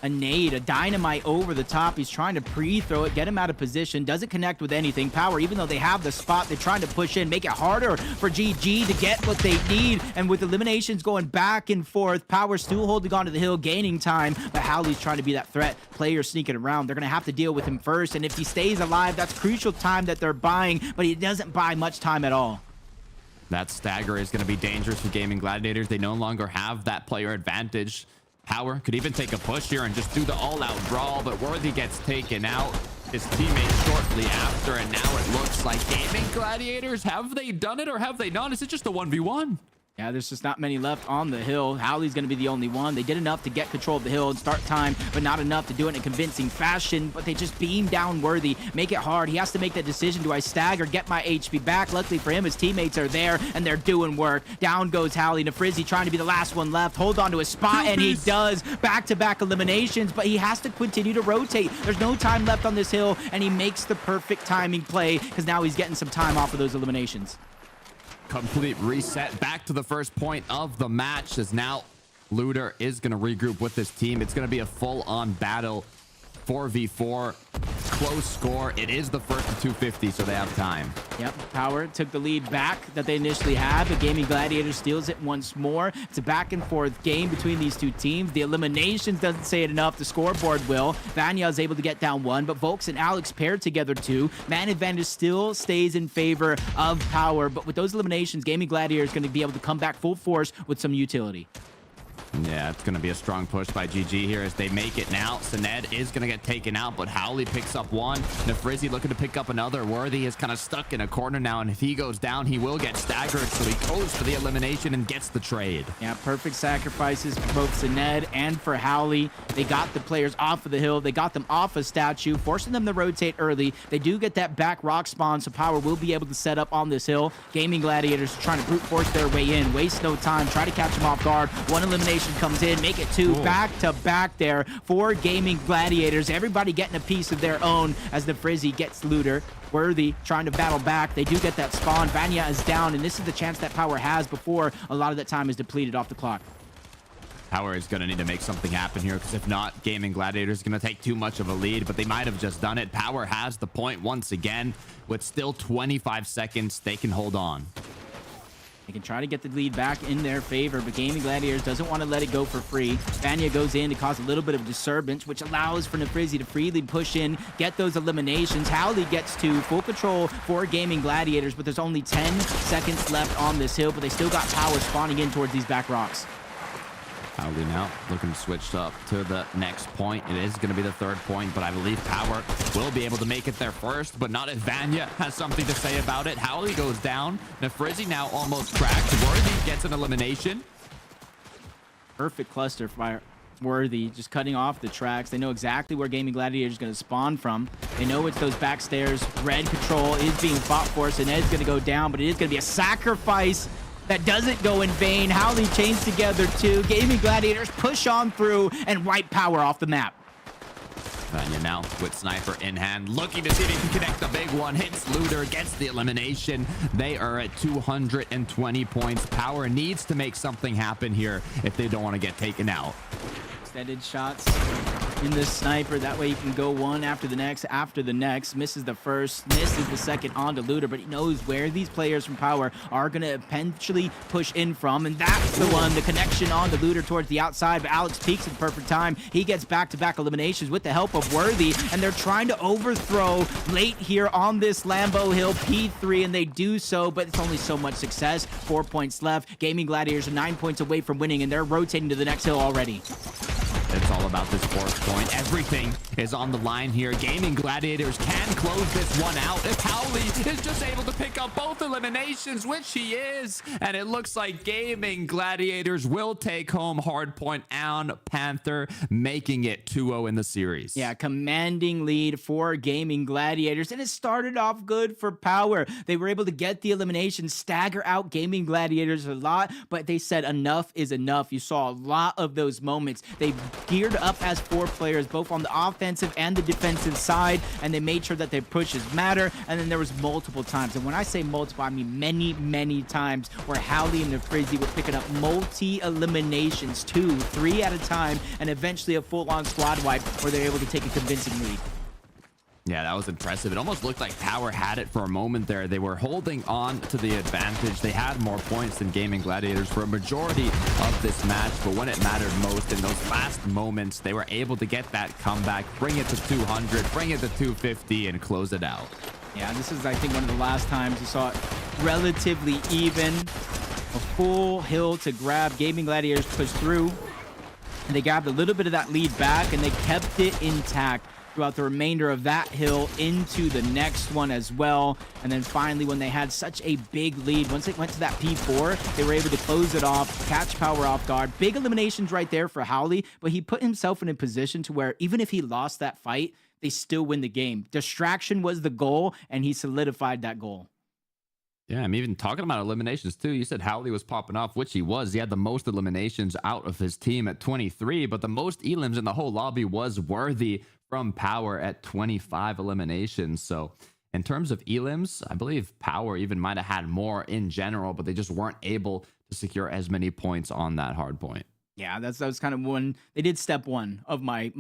A nade, a dynamite over the top. He's trying to pre-throw it, get him out of position. Doesn't connect with anything. Power, even though they have the spot, they're trying to push in, make it harder for GG to get what they need. And with eliminations going back and forth, Power still holding on to the hill, gaining time. But Howley's trying to be that threat. Player sneaking around. They're going to have to deal with him first. And if he stays alive, that's crucial time that they're buying. But he doesn't buy much time at all. That stagger is going to be dangerous for Gaming Gladiators. They no longer have that player advantage. Power could even take a push here and just do the all-out brawl, but Worthy gets taken out. His teammate shortly after, and now it looks like Gaming Gladiators, have they done it or have they not? Is it just a 1v1? Yeah, there's just not many left on the hill. Howley's going to be the only one. They did enough to get control of the hill and start time, but not enough to do it in a convincing fashion. But they just beam down Worthy, make it hard. He has to make that decision. Do I stagger, get my HP back? Luckily for him, his teammates are there, and they're doing work. Down goes Howley. Nafrizzi trying to be the last one left. Hold on to his spot, and he does. Back-to-back eliminations, but he has to continue to rotate. There's no time left on this hill, and he makes the perfect timing play because now he's getting some time off of those eliminations. Complete reset back to the first point of the match, as now Looter is going to regroup with this team. It's going to be a full-on battle, 4v4, close score. It is the first of 250, so they have time. Yep, Power took the lead back that they initially had, but Gaming Gladiator steals it once more. It's a back and forth game between these two teams. The eliminations doesn't say it enough. The scoreboard will. Vanya is able to get down 1, but Volks and Alex paired together 2. Man advantage still stays in favor of Power, but with those eliminations, Gaming Gladiator is going to be able to come back full force with some utility. Yeah, it's going to be a strong push by GG here as they make it now. Sined is going to get taken out, but Howley picks up 1. Nafrizzi looking to pick up another. Worthy is kind of stuck in a corner now, and if he goes down, he will get staggered, so he goes for the elimination and gets the trade. Yeah, perfect sacrifices for both Sined and for Howley. They got the players off of the hill. They got them off a statue, forcing them to rotate early. They do get that back rock spawn, so Power will be able to set up on this hill. Gaming Gladiators trying to brute force their way in. Waste no time. Try to catch them off guard. 1 elimination comes in, make it 2 back to back there for Gaming Gladiators. Everybody getting a piece of their own as the Frizzy gets Looter. Worthy trying to battle back. They do get that spawn. Vanya is down, and this is the chance that Power has before a lot of that time is depleted off the clock. Power is going to need to make something happen here, because if not, Gaming Gladiators is going to take too much of a lead, but they might have just done it. Power has the point once again. With still 25 seconds, they can hold on. They can try to get the lead back in their favor, but Gaming Gladiators doesn't want to let it go for free. Vanya goes in to cause a little bit of disturbance, which allows for Nafrizzi to freely push in, get those eliminations. Howley gets to full control for Gaming Gladiators, but there's only 10 seconds left on this hill, but they still got Power spawning in towards these back rocks. Howley now looking to switch up to the next point. It is going to be the 3rd point, but I believe Power will be able to make it there first, but not if Vanya has something to say about it. Howley goes down. Nafrizzi now almost cracked. Worthy gets an elimination. Perfect cluster fire. Worthy just cutting off the tracks. They know exactly where Gaming Gladiators is going to spawn from. They know it's those back stairs. Red control is being fought for, so Ned's going to go down, but it is going to be a sacrifice that doesn't go in vain. Howley chains together 2. Gaming Gladiators push on through and wipe Power off the map. Vanya now with sniper in hand, looking to see if he can connect the big one. Hits Looter, gets the elimination. They are at 220 points. Power needs to make something happen here if they don't want to get taken out. Extended shots in the sniper. That way you can go one after the next. Misses the first, misses the second onto Looter, but he knows where these players from Power are going to eventually push in from, and that's the one, the connection on the Looter towards the outside, but Alex peaks at the perfect time. He gets back-to-back eliminations with the help of Worthy, and they're trying to overthrow late here on this Lambeau Hill P3, and they do so, but it's only so much success. 4 points left. Gaming Gladiators are 9 points away from winning, and they're rotating to the next hill already. It's all about this fourth point. Everything is on the line here. Gaming Gladiators can close this one out if Howley is just able to pick up both eliminations, which he is. And it looks like Gaming Gladiators will take home hardpoint and Panther, making it 2-0 in the series. Yeah, commanding lead for Gaming Gladiators. And it started off good for Power. They were able to get the elimination, stagger out Gaming Gladiators a lot, but they said enough is enough. You saw a lot of those moments. They geared up as 4 players, both on the offensive and the defensive side, and they made sure that their pushes matter. And then there was multiple times, and when I say multiple, I mean many times, where Howley and the Frizzy were picking up multi-eliminations, 2, 3 at a time, and eventually a full-on squad wipe where they're able to take a convincing lead. Yeah, that was impressive. It almost looked like Power had it for a moment there. They were holding on to the advantage. They had more points than Gaming Gladiators for a majority of this match, but when it mattered most in those last moments, they were able to get that comeback, bring it to 200, bring it to 250, and close it out. Yeah, this is, I think, one of the last times you saw it relatively even. A full hill to grab. Gaming Gladiators pushed through, and they grabbed a little bit of that lead back, and they kept it intact throughout the remainder of that hill into the next one as well. And then finally, when they had such a big lead, once it went to that P4, they were able to close it off, catch Power off guard. Big eliminations right there for Howley, but he put himself in a position to where even if he lost that fight, they still win the game. Distraction was the goal, and he solidified that goal. Yeah, I'm even talking about eliminations too. You said Howley was popping off, which he was. He had the most eliminations out of his team at 23, but the most elims in the whole lobby was Worthy from Power at 25 eliminations. So in terms of elims, I believe Power even might have had more in general, but they just weren't able to secure as many points on that hard point. Yeah, that was kind of one. They did step one of my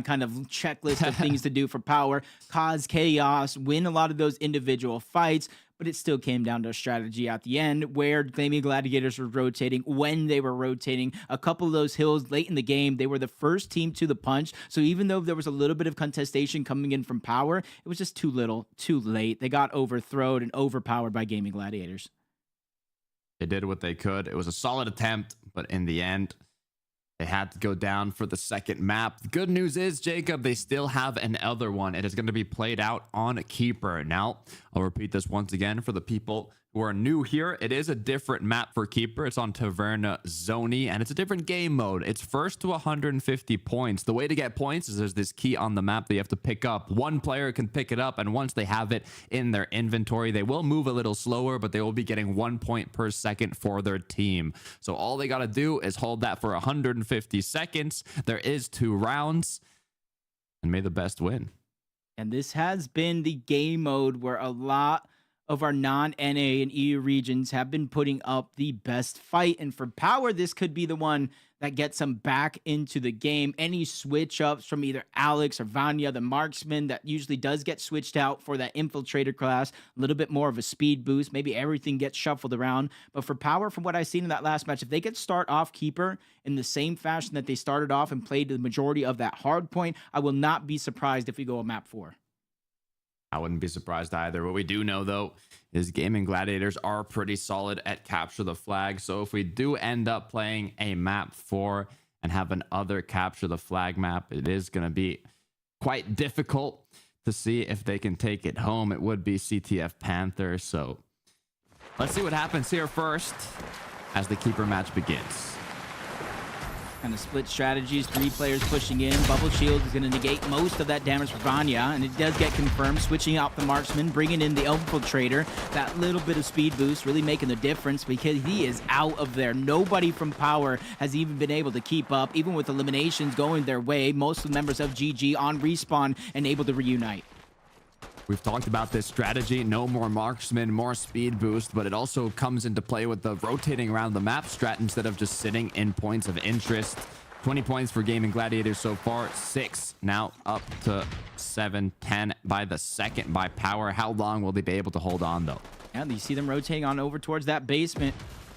kind of checklist of things to do for Power. Cause chaos, win a lot of those individual fights, but it still came down to a strategy at the end where Gaming Gladiators were rotating when they were rotating. A couple of those hills late in the game, they were the first team to the punch. So even though there was a little bit of contestation coming in from Power, it was just too little, too late. They got overthrown and overpowered by Gaming Gladiators. They did what they could. It was a solid attempt, but in the end, they had to go down for the second map. The good news is, Jacob, they still have another one. It is going to be played out on Keeper. Now, I'll repeat this once again for the people who are new here. It is a different map for Keeper. It's on Taverna Zoni, and it's a different game mode. It's first to 150 points. The way to get points is there's this key on the map that you have to pick up. One player can pick it up, and once they have it in their inventory, they will move a little slower, but they will be getting 1 point per second for their team. So all they got to do is hold that for 150 seconds. There is 2 rounds, and may the best win. And this has been the game mode where a lot of our non-NA and EU regions have been putting up the best fight. And for Power, this could be the one that gets them back into the game. Any switch ups from either Alex or Vanya, the marksman, that usually does get switched out for that infiltrator class, a little bit more of a speed boost. Maybe everything gets shuffled around. But for Power, from what I've seen in that last match, if they could start off Keeper in the same fashion that they started off and played the majority of that hard point, I will not be surprised if we go a map 4. I wouldn't be surprised either. What we do know, though, is Gaming Gladiators are pretty solid at capture the flag. So if we do end up playing a map 4 and have another capture the flag map, it is going to be quite difficult to see if they can take it home. It would be CTF Panther. So let's see what happens here first as the Keeper match begins. Kind of split strategies, 3 players pushing in. Bubble Shield is going to negate most of that damage for Vanya, and it does get confirmed. Switching out the marksman, bringing in the infiltrator. That little bit of speed boost really making the difference because he is out of there. Nobody from Power has even been able to keep up, even with eliminations going their way. Most of the members of GG on respawn and able to reunite. We've talked about this strategy, no more marksman, more speed boost, but it also comes into play with the rotating around the map strat instead of just sitting in points of interest. 20 points for Gaming Gladiators so far, 6 now up to 7, 10 by the second by Power. How long will they be able to hold on though? Yeah, you see them rotating on over towards that basement.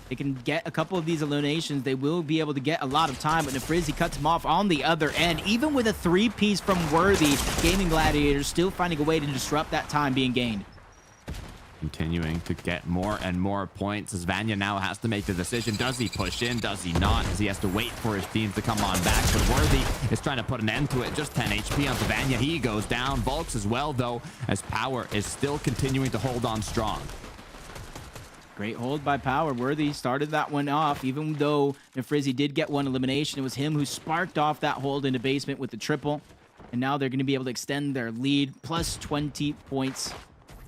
They can get a couple of these eliminations. They will be able to get a lot of time, but Nefrizzi cuts him off on the other end. Even with a 3-piece from Worthy, Gaming Gladiators still finding a way to disrupt that time being gained. Continuing to get more and more points as Vanya now has to make the decision. Does he push in? Does he not? As he has to wait for his teams to come on back. But Worthy is trying to put an end to it. Just 10 HP onto Vanya. He goes down. Volks as well, though, as Power is still continuing to hold on strong. Great hold by Power. Worthy started that one off, even though Nefrizzi did get one elimination. It was him who sparked off that hold into basement with the triple. And now they're going to be able to extend their lead, plus 20 points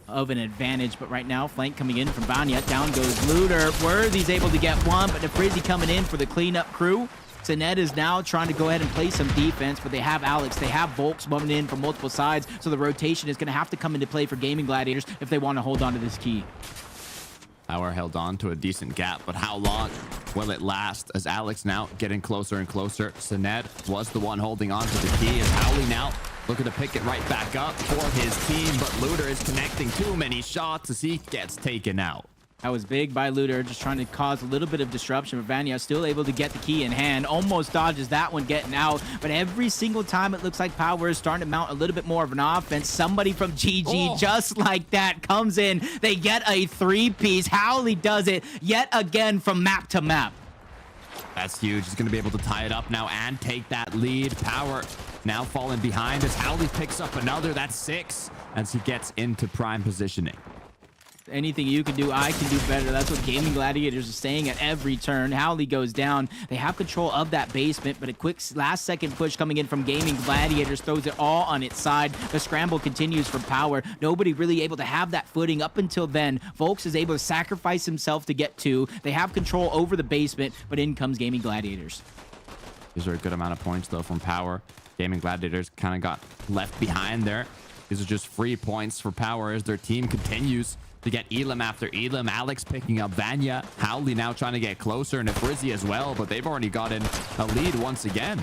of an advantage. But right now, flank coming in from Vanya. Down goes Looter. Worthy's able to get one, but Nefrizzi coming in for the cleanup crew. Sinet is now trying to go ahead and play some defense, but they have Alex. They have Volks moving in from multiple sides, so the rotation is going to have to come into play for Gaming Gladiators if they want to hold on to this key. Power held on to a decent gap, but how long will it last as Alex now getting closer and closer? Sinet was the one holding on to the key as Howley now looking to pick it right back up for his team, but Looter is connecting too many shots as he gets taken out. That was big by Looter, just trying to cause a little bit of disruption. But Vanya still able to get the key in hand. Almost dodges that one getting out. But every single time it looks like Power is starting to mount a little bit more of an offense. Somebody from GG just like that comes in. They get a 3-piece. Howley does it yet again from map to map. That's huge. He's going to be able to tie it up now and take that lead. Power now falling behind as Howley picks up another. That's 6 as he gets into prime positioning. Anything you can do, I can do better. That's what Gaming Gladiators are saying at every turn. Howley goes down. They have control of that basement, but a quick last-second push coming in from Gaming Gladiators throws it all on its side. The scramble continues for Power. Nobody really able to have that footing up until then. Volks is able to sacrifice himself to get 2. They have control over the basement, but in comes Gaming Gladiators. These are a good amount of points, though, from Power. Gaming Gladiators kind of got left behind there. These are just free points for Power as their team continues to get Elam after Elam. Alex picking up Vanya. Howley now trying to get closer, and Nefrizzi as well, but they've already gotten a lead once again.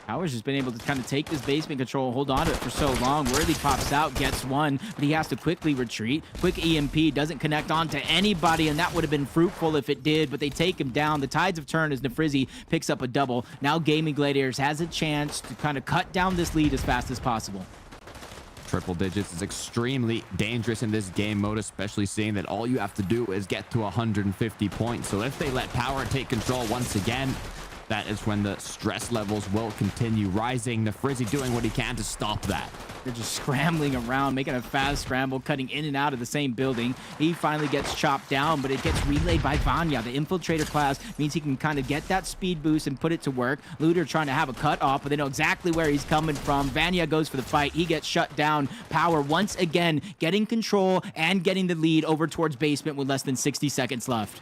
Power's just been able to kind of take this basement control, hold on to it for so long. Worthy pops out, gets one, but he has to quickly retreat. Quick EMP doesn't connect on to anybody, and that would have been fruitful if it did, but they take him down. The tides have turned as Nefrizzi picks up a double. Now Gaming Gladiators has a chance to kind of cut down this lead as fast as possible. Triple digits is extremely dangerous in this game mode, especially seeing that all you have to do is get to 150 points. So if they let Power take control once again, that is when the stress levels will continue rising. Nefrizzi doing what he can to stop that. They're just scrambling around, making a fast scramble, cutting in and out of the same building. He finally gets chopped down, but it gets relayed by Vanya. The infiltrator class means he can kind of get that speed boost and put it to work. Looter trying to have a cut off, but they know exactly where he's coming from. Vanya goes for the fight. He gets shut down. Power once again getting control and getting the lead over towards basement with less than 60 seconds left.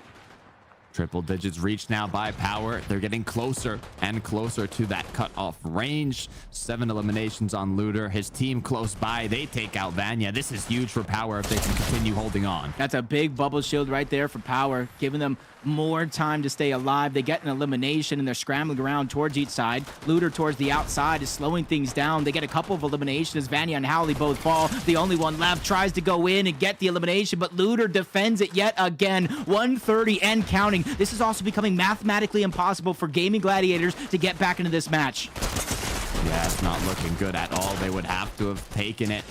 Triple digits reached now by Power. They're getting closer and closer to that cutoff range. 7 eliminations on Looter. His team close by. They take out Vanya. This is huge for Power if they can continue holding on. That's a big bubble shield right there for Power, giving them more time to stay alive. They get an elimination and they're scrambling around towards each side. Looter towards the outside is slowing things down. They get a couple of eliminations as Vanya and Howley both fall. The only one left tries to go in and get the elimination, but Looter defends it yet again. 130 and counting. This is also becoming mathematically impossible for Gaming Gladiators to get back into this match. Yeah, it's not looking good at all. They would have to have taken it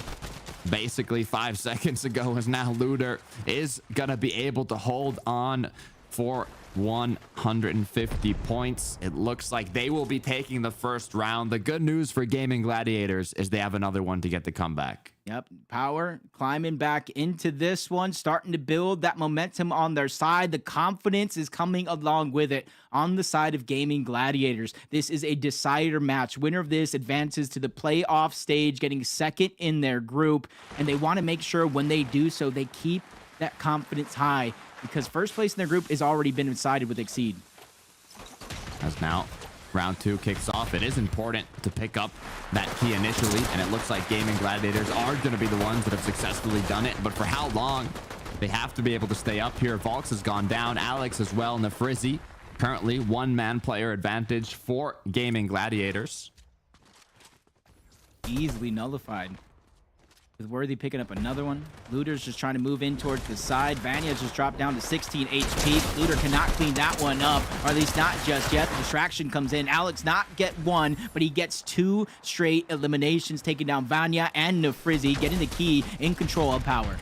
basically 5 seconds ago, as now Looter is gonna be able to hold on for 150 points. It looks like they will be taking the first round. The good news for Gaming Gladiators is they have another one to get the comeback. Yep, Power climbing back into this one, starting to build that momentum on their side. The confidence is coming along with it on the side of Gaming Gladiators. This is a decider match. Winner of this advances to the playoff stage, getting second in their group, and they want to make sure when they do so, they keep that confidence high, because first place in their group has already been decided with Exceed. As now round 2 kicks off, it is important to pick up that key initially, and it looks like Gaming Gladiators are going to be the ones that have successfully done it, but for how long? They have to be able to stay up here. Volks has gone down, Alex as well, and the Frizzy. Currently, one-man player advantage for Gaming Gladiators. Easily nullified. With Worthy picking up another one. Looter's just trying to move in towards the side. Vanya's just dropped down to 16 HP. Looter cannot clean that one up, or at least not just yet. The distraction comes in. Alex not get one, but he gets 2 straight eliminations, taking down Vanya and Nefrizzi, getting the key in control of Power.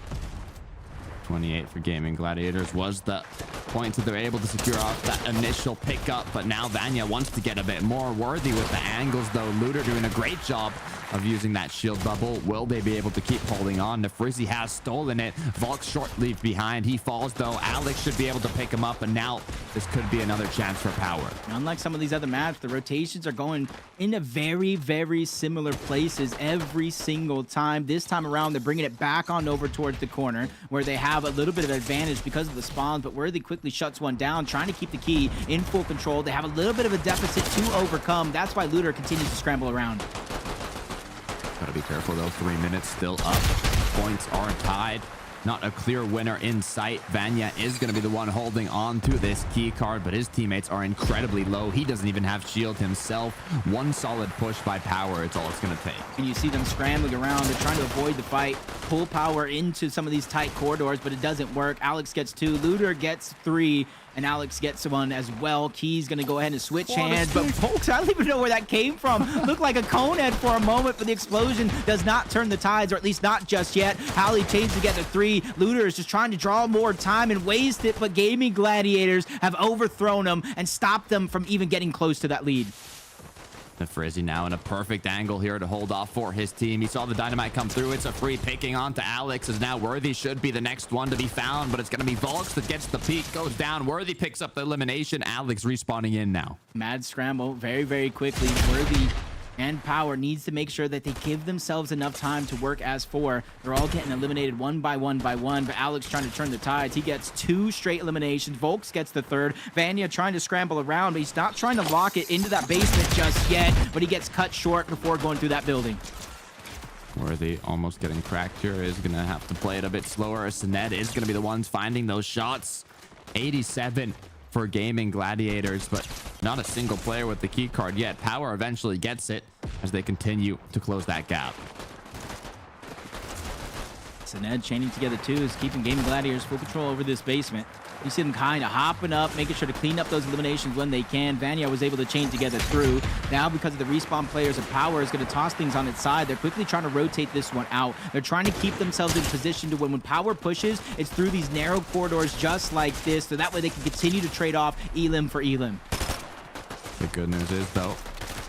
28 for Gaming Gladiators was the point that they're able to secure off that initial pickup, but now Vanya wants to get a bit more. Worthy with the angles, though. Looter doing a great job of using that shield bubble. Will they be able to keep holding on? Nefrizzi has stolen it. Volk short-lived behind. He falls, though. Alex should be able to pick him up, and now this could be another chance for Power. Unlike some of these other maps, the rotations are going into very, very similar places every single time. This time around, they're bringing it back on over towards the corner, where they have a little bit of advantage because of the spawns, but Worthy quickly shuts one down, trying to keep the key in full control. They have a little bit of a deficit to overcome. That's why Looter continues to scramble around. Gotta be careful, though. 3 minutes still up. Points are tied. Not a clear winner in sight. Vanya is going to be the one holding on to this key card, but his teammates are incredibly low. He doesn't even have shield himself. One solid push by Power, it's all it's going to take. And you see them scrambling around. They're trying to avoid the fight, pull Power into some of these tight corridors, but it doesn't work. Alex gets 2, Looter gets 3, and Alex gets one as well. Key's going to go ahead and switch hands, but folks, I don't even know where that came from. Looked like a cone head for a moment, but the explosion does not turn the tides, or at least not just yet. Halley chains together 3. Looter is just trying to draw more time and waste it, but Gaming Gladiators have overthrown them and stopped them from even getting close to that lead. The Frizzy now in a perfect angle here to hold off for his team. He saw the dynamite come through. It's a free picking onto Alex, as now Worthy should be the next one to be found, but it's going to be Volks that gets the peak, goes down. Worthy picks up the elimination. Alex respawning in now. Mad scramble very, very quickly. Worthy and Power needs to make sure that they give themselves enough time to work as 4. They're all getting eliminated one by one by one, but Alex trying to turn the tides. He gets 2 straight eliminations. Volks gets the 3rd. Vanya trying to scramble around, but he's not trying to lock it into that basement just yet, but he gets cut short before going through that building. Worthy almost getting cracked here. Is going to have to play it a bit slower. Sinet is going to be the ones finding those shots. 87 for Gaming Gladiators, but not a single player with the key card yet. Power eventually gets it as they continue to close that gap. Sined chaining together 2 is keeping Gaming Gladiators full control over this basement. You see them kind of hopping up, making sure to clean up those eliminations when they can. Vanya was able to chain together through. Now, because of the respawn players of Power is going to toss things on its side, they're quickly trying to rotate this one out. They're trying to keep themselves in position to when Power pushes, it's through these narrow corridors just like this, so that way they can continue to trade off Elim for Elim. The good news is, though,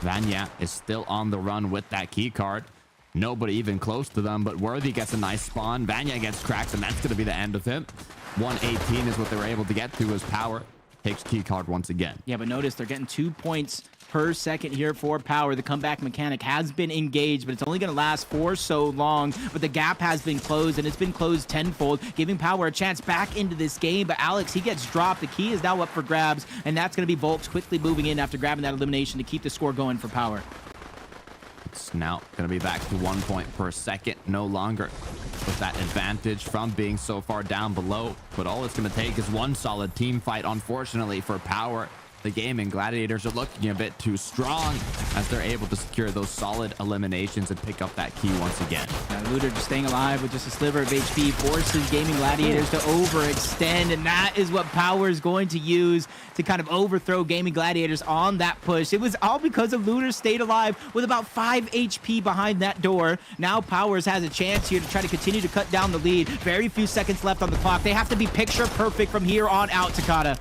Vanya is still on the run with that key card. Nobody even close to them, but Worthy gets a nice spawn. Vanya gets cracked, and that's going to be the end of him. 118 is what they were able to get to as Power takes key card once again. Yeah, but notice they're getting 2 points per second here for Power. The comeback mechanic has been engaged, but it's only going to last for so long. But the gap has been closed, and it's been closed tenfold, giving Power a chance back into this game. But Alex, he gets dropped. The key is now up for grabs, and that's going to be Volks quickly moving in after grabbing that elimination to keep the score going for Power. It's now going to be back to 1 point per second, no longer with that advantage from being so far down below. But all it's going to take is one solid team fight, unfortunately, for Power. The Gaming Gladiators are looking a bit too strong as they're able to secure those solid eliminations and pick up that key once again. Looter just staying alive with just a sliver of HP forces Gaming Gladiators to overextend, and that is what Power is going to use to kind of overthrow Gaming Gladiators on that push. It was all because of Looter stayed alive with about 5 HP behind that door. Now Powers has a chance here to try to continue to cut down the lead. Very few seconds left on the clock. They have to be picture perfect from here on out, Takata.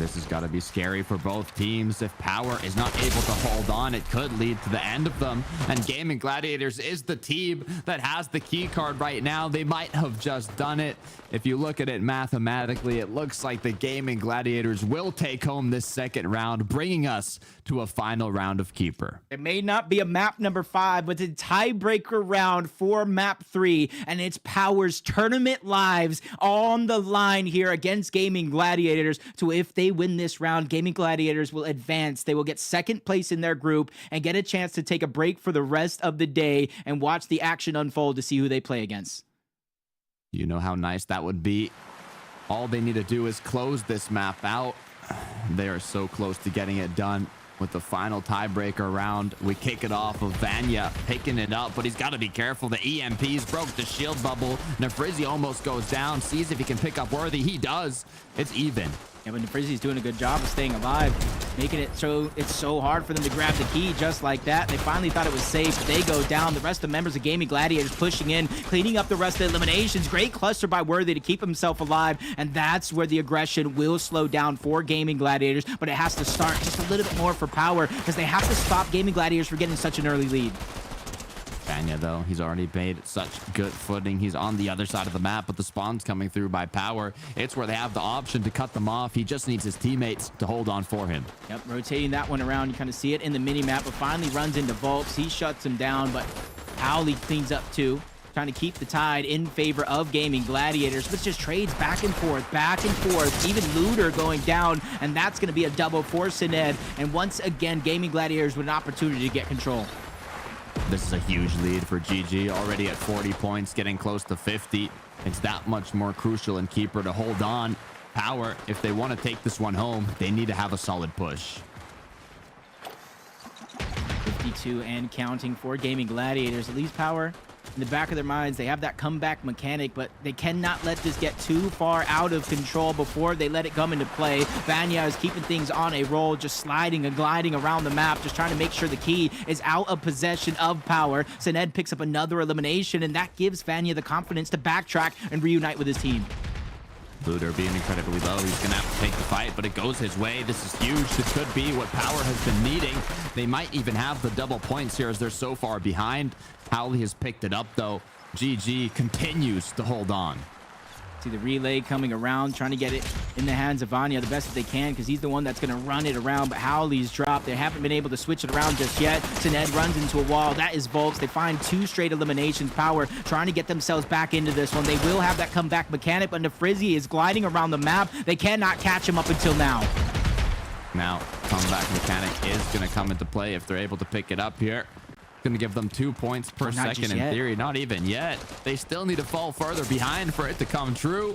This has got to be scary for both teams. If Power is not able to hold on, it could lead to the end of them. And Gaming Gladiators is the team that has the key card right now. They might have just done it. If you look at it mathematically, it looks like the Gaming Gladiators will take home this second round, bringing us to a final round of Keeper. It may not be a map number 5, but it's a tiebreaker round for map 3, and it's Power's tournament lives on the line here against Gaming Gladiators. So if they win this round, Gaming Gladiators will advance. They will get second place in their group and get a chance to take a break for the rest of the day and watch the action unfold to see who they play against. You know how nice that would be. All they need to do is close this map out. They are so close to getting it done. With the final tiebreaker round, we kick it off of Vanya picking it up, but he's got to be careful. The EMPs broke the shield bubble. Nefrizzi almost goes down, sees if he can pick up Worthy. He does. It's even. Yeah, but Nefrizzi's doing a good job of staying alive, making it so it's so hard for them to grab the key just like that. They finally thought it was safe, but they go down. The rest of the members of Gaming Gladiators pushing in, cleaning up the rest of the eliminations. Great cluster by Worthy to keep himself alive, and that's where the aggression will slow down for Gaming Gladiators, but it has to start just a little bit more for Power because they have to stop Gaming Gladiators from getting such an early lead. Vanya, though, he's already made such good footing. He's on the other side of the map, but the spawn's coming through by Power. It's where they have the option to cut them off. He just needs his teammates to hold on for him. Yep, rotating that one around. You kind of see it in the mini-map, but finally runs into Volks. He shuts him down, but Howley cleans up too, trying to keep the tide in favor of Gaming Gladiators, but just trades back and forth, even Looter going down, and that's going to be a double for Sined. And once again, Gaming Gladiators with an opportunity to get control. This is a huge lead for GG, already at 40 points, getting close to 50. It's that much more crucial in Keeper to hold on. Power, if they want to take this one home, they need to have a solid push. 52 and counting for Gaming Gladiators. At least Power, in the back of their minds, they have that comeback mechanic, but they cannot let this get too far out of control before they let it come into play. Vanya is keeping things on a roll, just sliding and gliding around the map, just trying to make sure the key is out of possession of Power. Sined picks up another elimination, and that gives Vanya the confidence to backtrack and reunite with his team. Looter being incredibly low. He's going to have to take the fight, but it goes his way. This is huge. This could be what Power has been needing. They might even have the double points here as they're so far behind. Howley has picked it up, though. GG continues to hold on. See the relay coming around, trying to get it in the hands of Vanya the best that they can because he's the one that's going to run it around, but Howley's dropped. They haven't been able to switch it around just yet. Sined runs into a wall. That is Volks. They find 2 straight eliminations. Power trying to get themselves back into this one. They will have that comeback mechanic, but Nefrizzi is gliding around the map. They cannot catch him up until now. Now, comeback mechanic is going to come into play if they're able to pick it up here. Going to give them 2 points per second in theory. Not even yet. They still need to fall further behind for it to come true.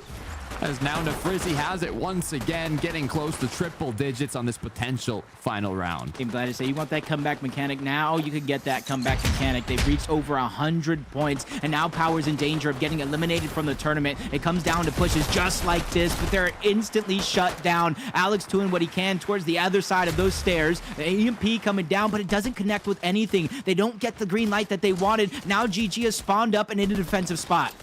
As now Nefrizzi has it once again, getting close to triple digits on this potential final round. I'm glad to say you want that comeback mechanic. Now you can get that comeback mechanic. They've reached over 100 points, and now Power's in danger of getting eliminated from the tournament. It comes down to pushes just like this, but they're instantly shut down. Alex doing what he can towards the other side of those stairs. The EMP coming down, but it doesn't connect with anything. They don't get the green light that they wanted. Now GG has spawned up and in a defensive spot.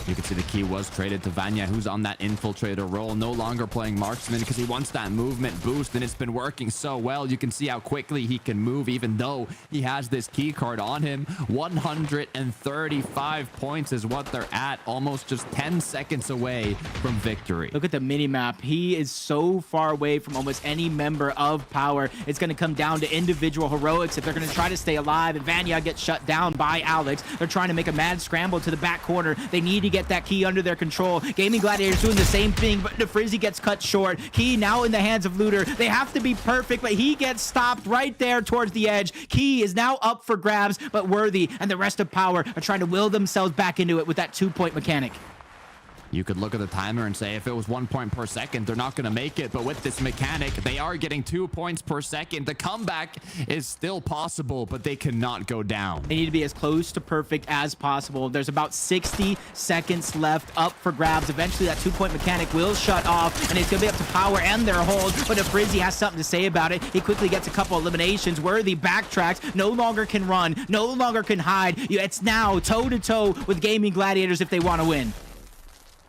You can see the key was traded to Vanya, who's on that infiltrator role, no longer playing marksman because he wants that movement boost, and it's been working so well. You can see how quickly he can move, even though he has this key card on him. 135 points is what they're at, almost just 10 seconds away from victory. Look at the mini-map. He is so far away from almost any member of Power. It's going to come down to individual heroics if they're going to try to stay alive, and Vanya gets shut down by Alex. They're trying to make a mad scramble to the back corner. They need to get that key under their control. Gaming Gladiators doing the same thing, but Nefrizzi gets cut short. Key now in the hands of Looter. They have to be perfect, but he gets stopped right there towards the edge. Key is now up for grabs, but Worthy and the rest of Power are trying to will themselves back into it with that 2-point mechanic. You could look at the timer and say if it was 1 point per second, they're not going to make it. But with this mechanic, they are getting 2 points per second. The comeback is still possible, but they cannot go down. They need to be as close to perfect as possible. There's about 60 seconds left up for grabs. Eventually, that 2-point mechanic will shut off, and it's going to be up to Power and their hold. But if Frizzy has something to say about it, he quickly gets a couple eliminations. Worthy backtracks, no longer can run, no longer can hide. It's now toe-to-toe with Gaming Gladiators if they want to win.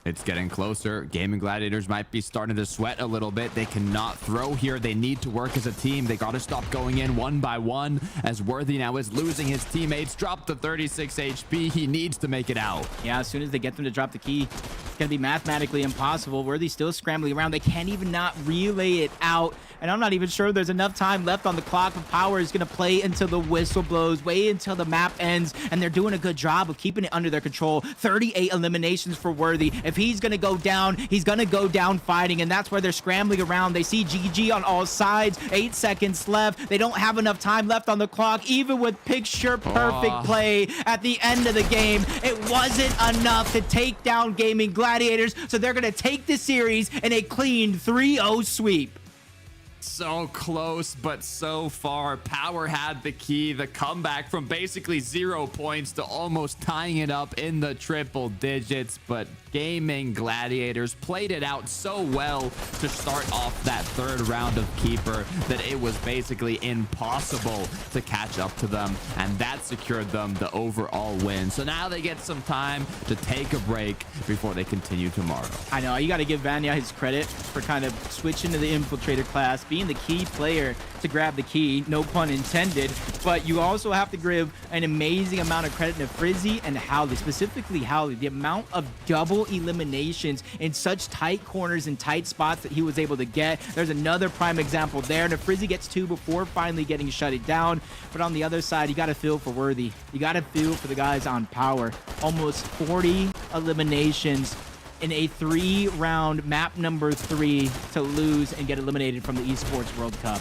It's getting closer. Gaming Gladiators might be starting to sweat a little bit. They cannot throw here. They need to work as a team. They got to stop going in one by one as Worthy now is losing his teammates. Dropped to 36 HP. He needs to make it out. Yeah, as soon as they get them to drop the key, it's going to be mathematically impossible. Worthy's still scrambling around. They can't even not relay it out. And I'm not even sure there's enough time left on the clock. But Power is going to play until the whistle blows, wait until the map ends. And they're doing a good job of keeping it under their control. 38 eliminations for Worthy. If he's going to go down, he's going to go down fighting. And that's where they're scrambling around. They see GG on all sides. 8 seconds left. They don't have enough time left on the clock. Even with picture perfect play at the end of the game, it wasn't enough to take down Gaming Gladiators. So they're going to take the series in a clean 3-0 sweep. So close, but so far. Power had the key. The comeback from basically 0 points to almost tying it up in the triple digits. But Gaming Gladiators played it out so well to start off that third round of Keeper that it was basically impossible to catch up to them. And that secured them the overall win. So now they get some time to take a break before they continue tomorrow. I know, you got to give Vanya his credit for kind of switching to the Infiltrator class, being the key player to grab the key, no pun intended. But you also have to give an amazing amount of credit to Frizzy and Howley, specifically Howley. The amount of double eliminations in such tight corners and tight spots that he was able to get. There's another prime example there. And Frizzy gets 2 before finally getting shut it down. But on the other side, you got to feel for Worthy. You got to feel for the guys on Power. Almost 40 eliminations in a 3-round map number 3 to lose and get eliminated from the Esports World Cup.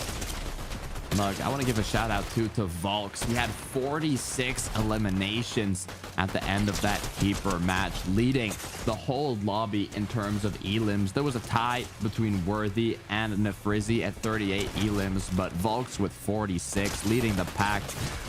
Look, I want to give a shout out to Volks. He had 46 eliminations at the end of that Keeper match, leading the whole lobby in terms of elims. There was a tie between Worthy and Nefrizzi at 38 elims, but Volks with 46 leading the pack.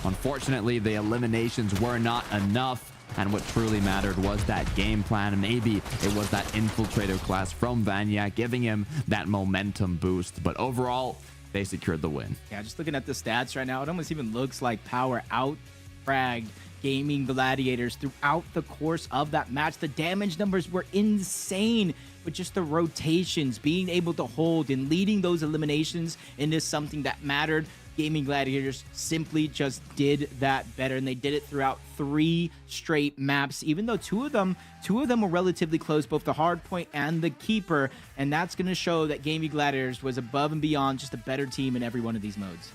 Unfortunately, the eliminations were not enough. And what truly mattered was that game plan. Maybe it was that Infiltrator class from Vanya giving him that momentum boost. But overall, they secured the win. Yeah, just looking at the stats right now, it almost even looks like Power out-fragged Gaming Gladiators throughout the course of that match. The damage numbers were insane, but just the rotations, being able to hold and leading those eliminations into something that mattered. Gaming Gladiators simply just did that better, and they did it throughout 3 straight maps, even though two of them were relatively close, both the hardpoint and the Keeper, and that's going to show that Gaming Gladiators was above and beyond just a better team in every one of these modes.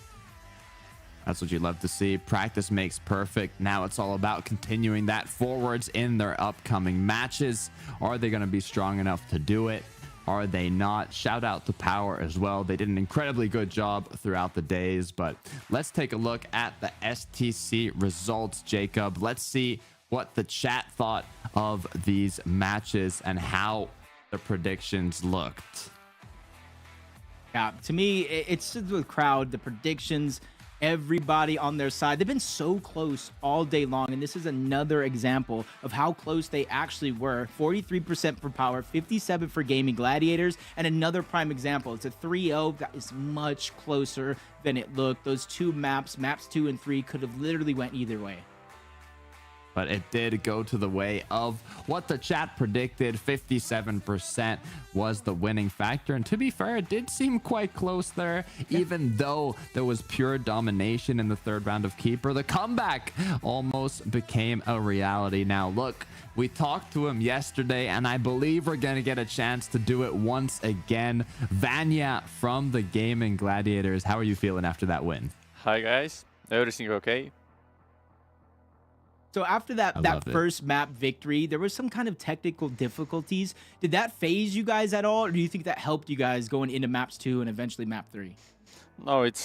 That's what you'd love to see. Practice makes perfect. Now it's all about continuing that forwards in their upcoming matches. Are they going to be strong enough to do it? Are they not? Shout out to Power as well. They did an incredibly good job throughout the days, but let's take a look at the STC results, Jacob. Let's see what the chat thought of these matches and how the predictions looked. Yeah, to me, it's just the crowd, the predictions, everybody on their side. They've been so close all day long, and this is another example of how close they actually were. 43% for Power, 57% for Gaming Gladiators, and another prime example. It's a 3-0 that is much closer than it looked. Those two maps 2 and 3, could have literally went either way. But it did go to the way of what the chat predicted. 57% was the winning factor. And to be fair, it did seem quite close there, even though there was pure domination in the third round of Keeper. The comeback almost became a reality. Now, look, we talked to him yesterday, and I believe we're going to get a chance to do it once again. Vanya from the Gaming Gladiators, how are you feeling after that win? Hi, guys. Everything okay? So after that first map victory, there was some kind of technical difficulties. Did that phase you guys at all, or do you think that helped you guys going into maps 2 and eventually map 3? No, it's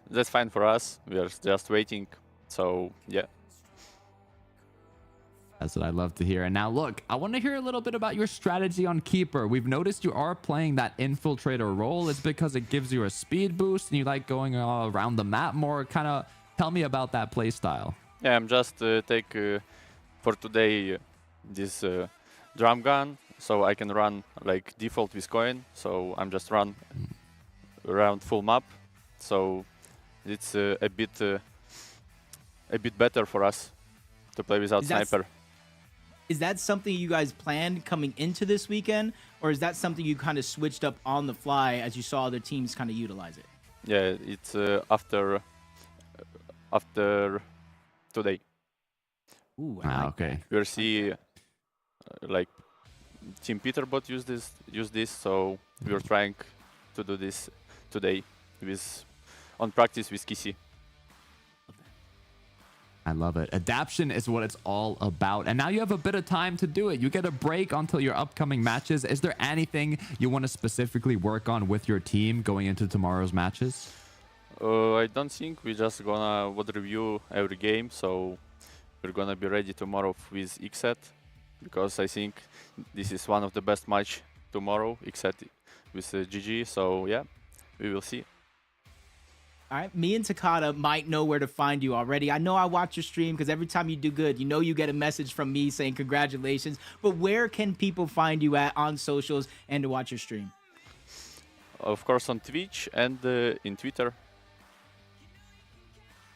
that's fine for us. We are just waiting. So yeah. That's what I love to hear. And now look, I want to hear a little bit about your strategy on Keeper. We've noticed you are playing that Infiltrator role. It's because it gives you a speed boost and you like going around the map more. Kind of tell me about that play style. Yeah, I'm just take for today this drum gun, so I can run like default with coin. So I'm just run around full map, so it's a bit better for us to play without sniper. Is that something you guys planned coming into this weekend, or is that something you kind of switched up on the fly as you saw other teams kind of utilize it? Yeah, it's after today. Ooh, okay. We'll see, like Team Peterbot use this, so we're trying to do this today on practice with Kisi. I love it. Adaption is what it's all about. And now you have a bit of time to do it. You get a break until your upcoming matches. Is there anything you want to specifically work on with your team going into tomorrow's matches? I don't think we're just gonna review every game, so we're gonna be ready tomorrow with XSET, because I think this is one of the best match tomorrow, XSET with GG, so yeah, we will see. All right, me and Takada might know where to find you already. I know I watch your stream because every time you do good, you get a message from me saying congratulations. But where can people find you at on socials and to watch your stream? Of course on Twitch and in Twitter.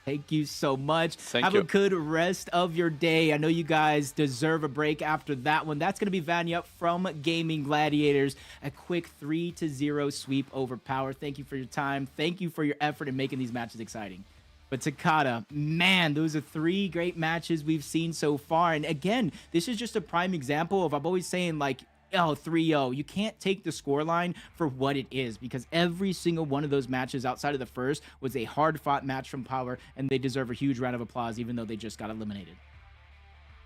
Thank you so much. Thank Have you. a good rest of your day. I know you guys deserve a break after that one. That's going to be Vanya from Gaming Gladiators. A quick 3-0 sweep over Power. Thank you for your time. Thank you for your effort in making these matches exciting. But Takada, man, those are 3 great matches we've seen so far. And again, this is just a prime example of, I'm always saying, like, 3-0. You can't take the scoreline for what it is, because every single one of those matches outside of the first was a hard-fought match from Power, and they deserve a huge round of applause, even though they just got eliminated.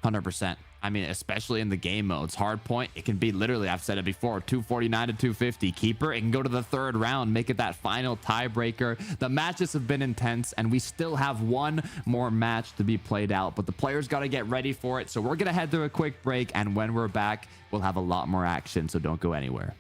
100%. I mean, especially in the game modes. Hard point, it can be literally, I've said it before, 249 to 250. Keeper, it can go to the 3rd round, make it that final tiebreaker. The matches have been intense, and we still have one more match to be played out, but the players got to get ready for it. So we're going to head to a quick break, and when we're back, we'll have a lot more action, so don't go anywhere.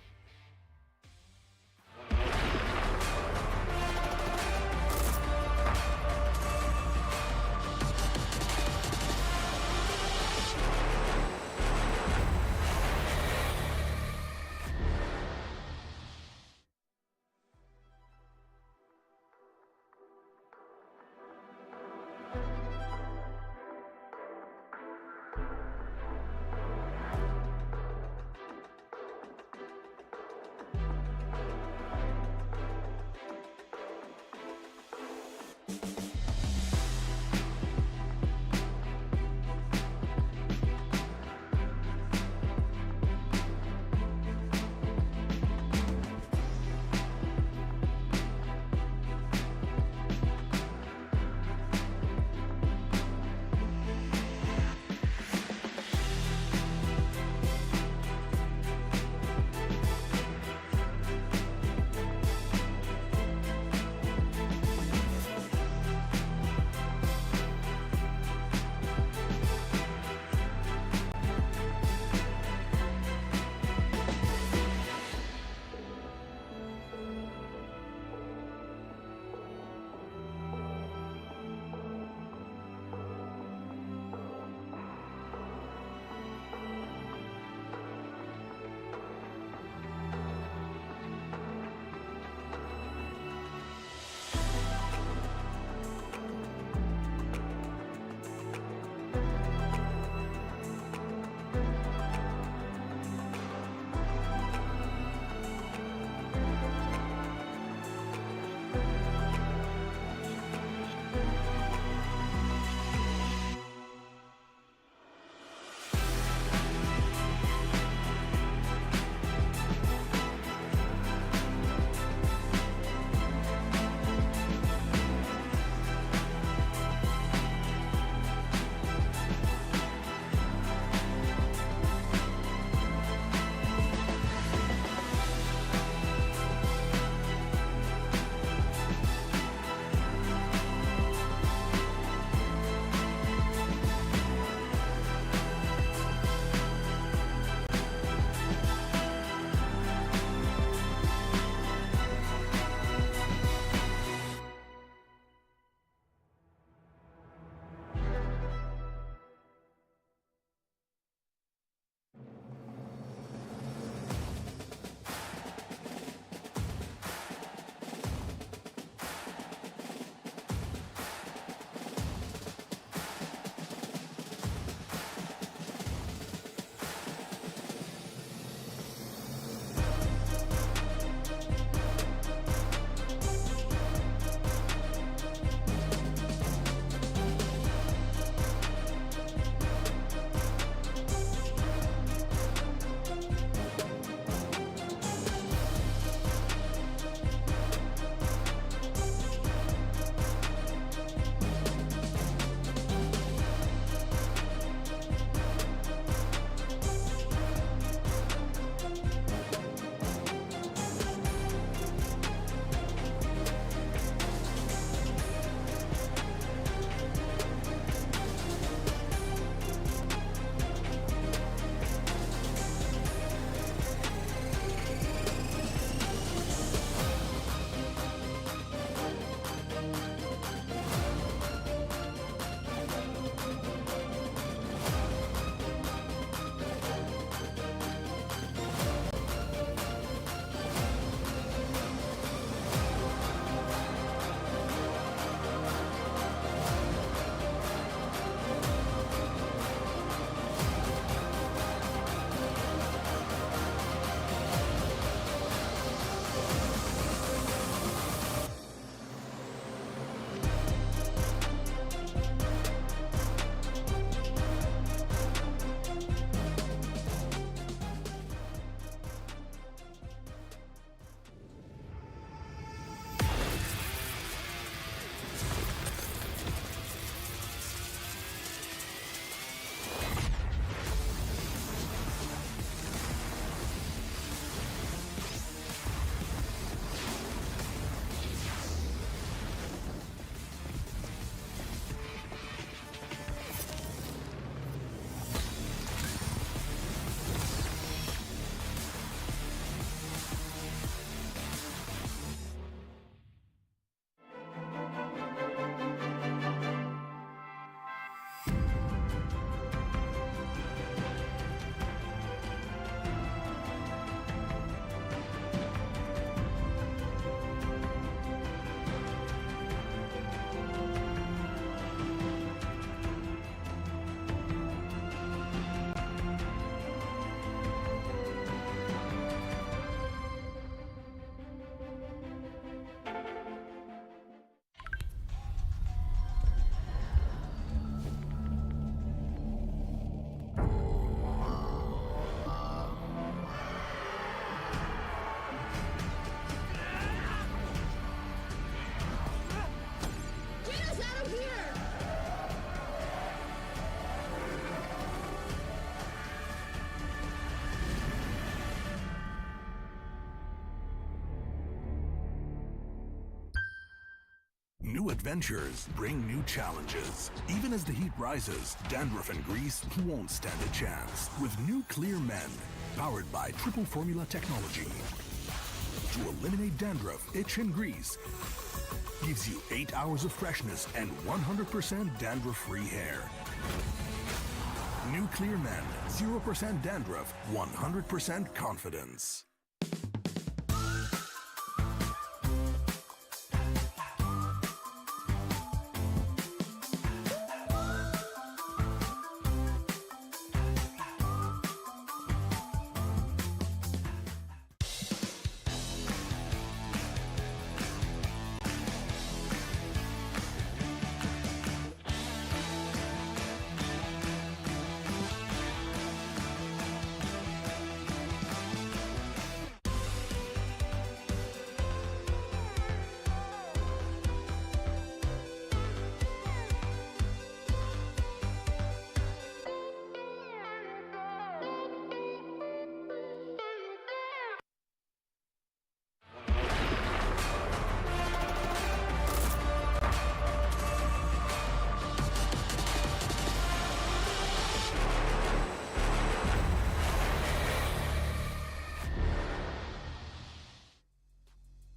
New adventures bring new challenges. Even as the heat rises, dandruff and grease won't stand a chance. With new Clear Men, powered by triple formula technology. To eliminate dandruff, itch, and grease, gives you 8 hours of freshness and 100% dandruff-free hair. New Clear Men, 0% dandruff, 100% confidence.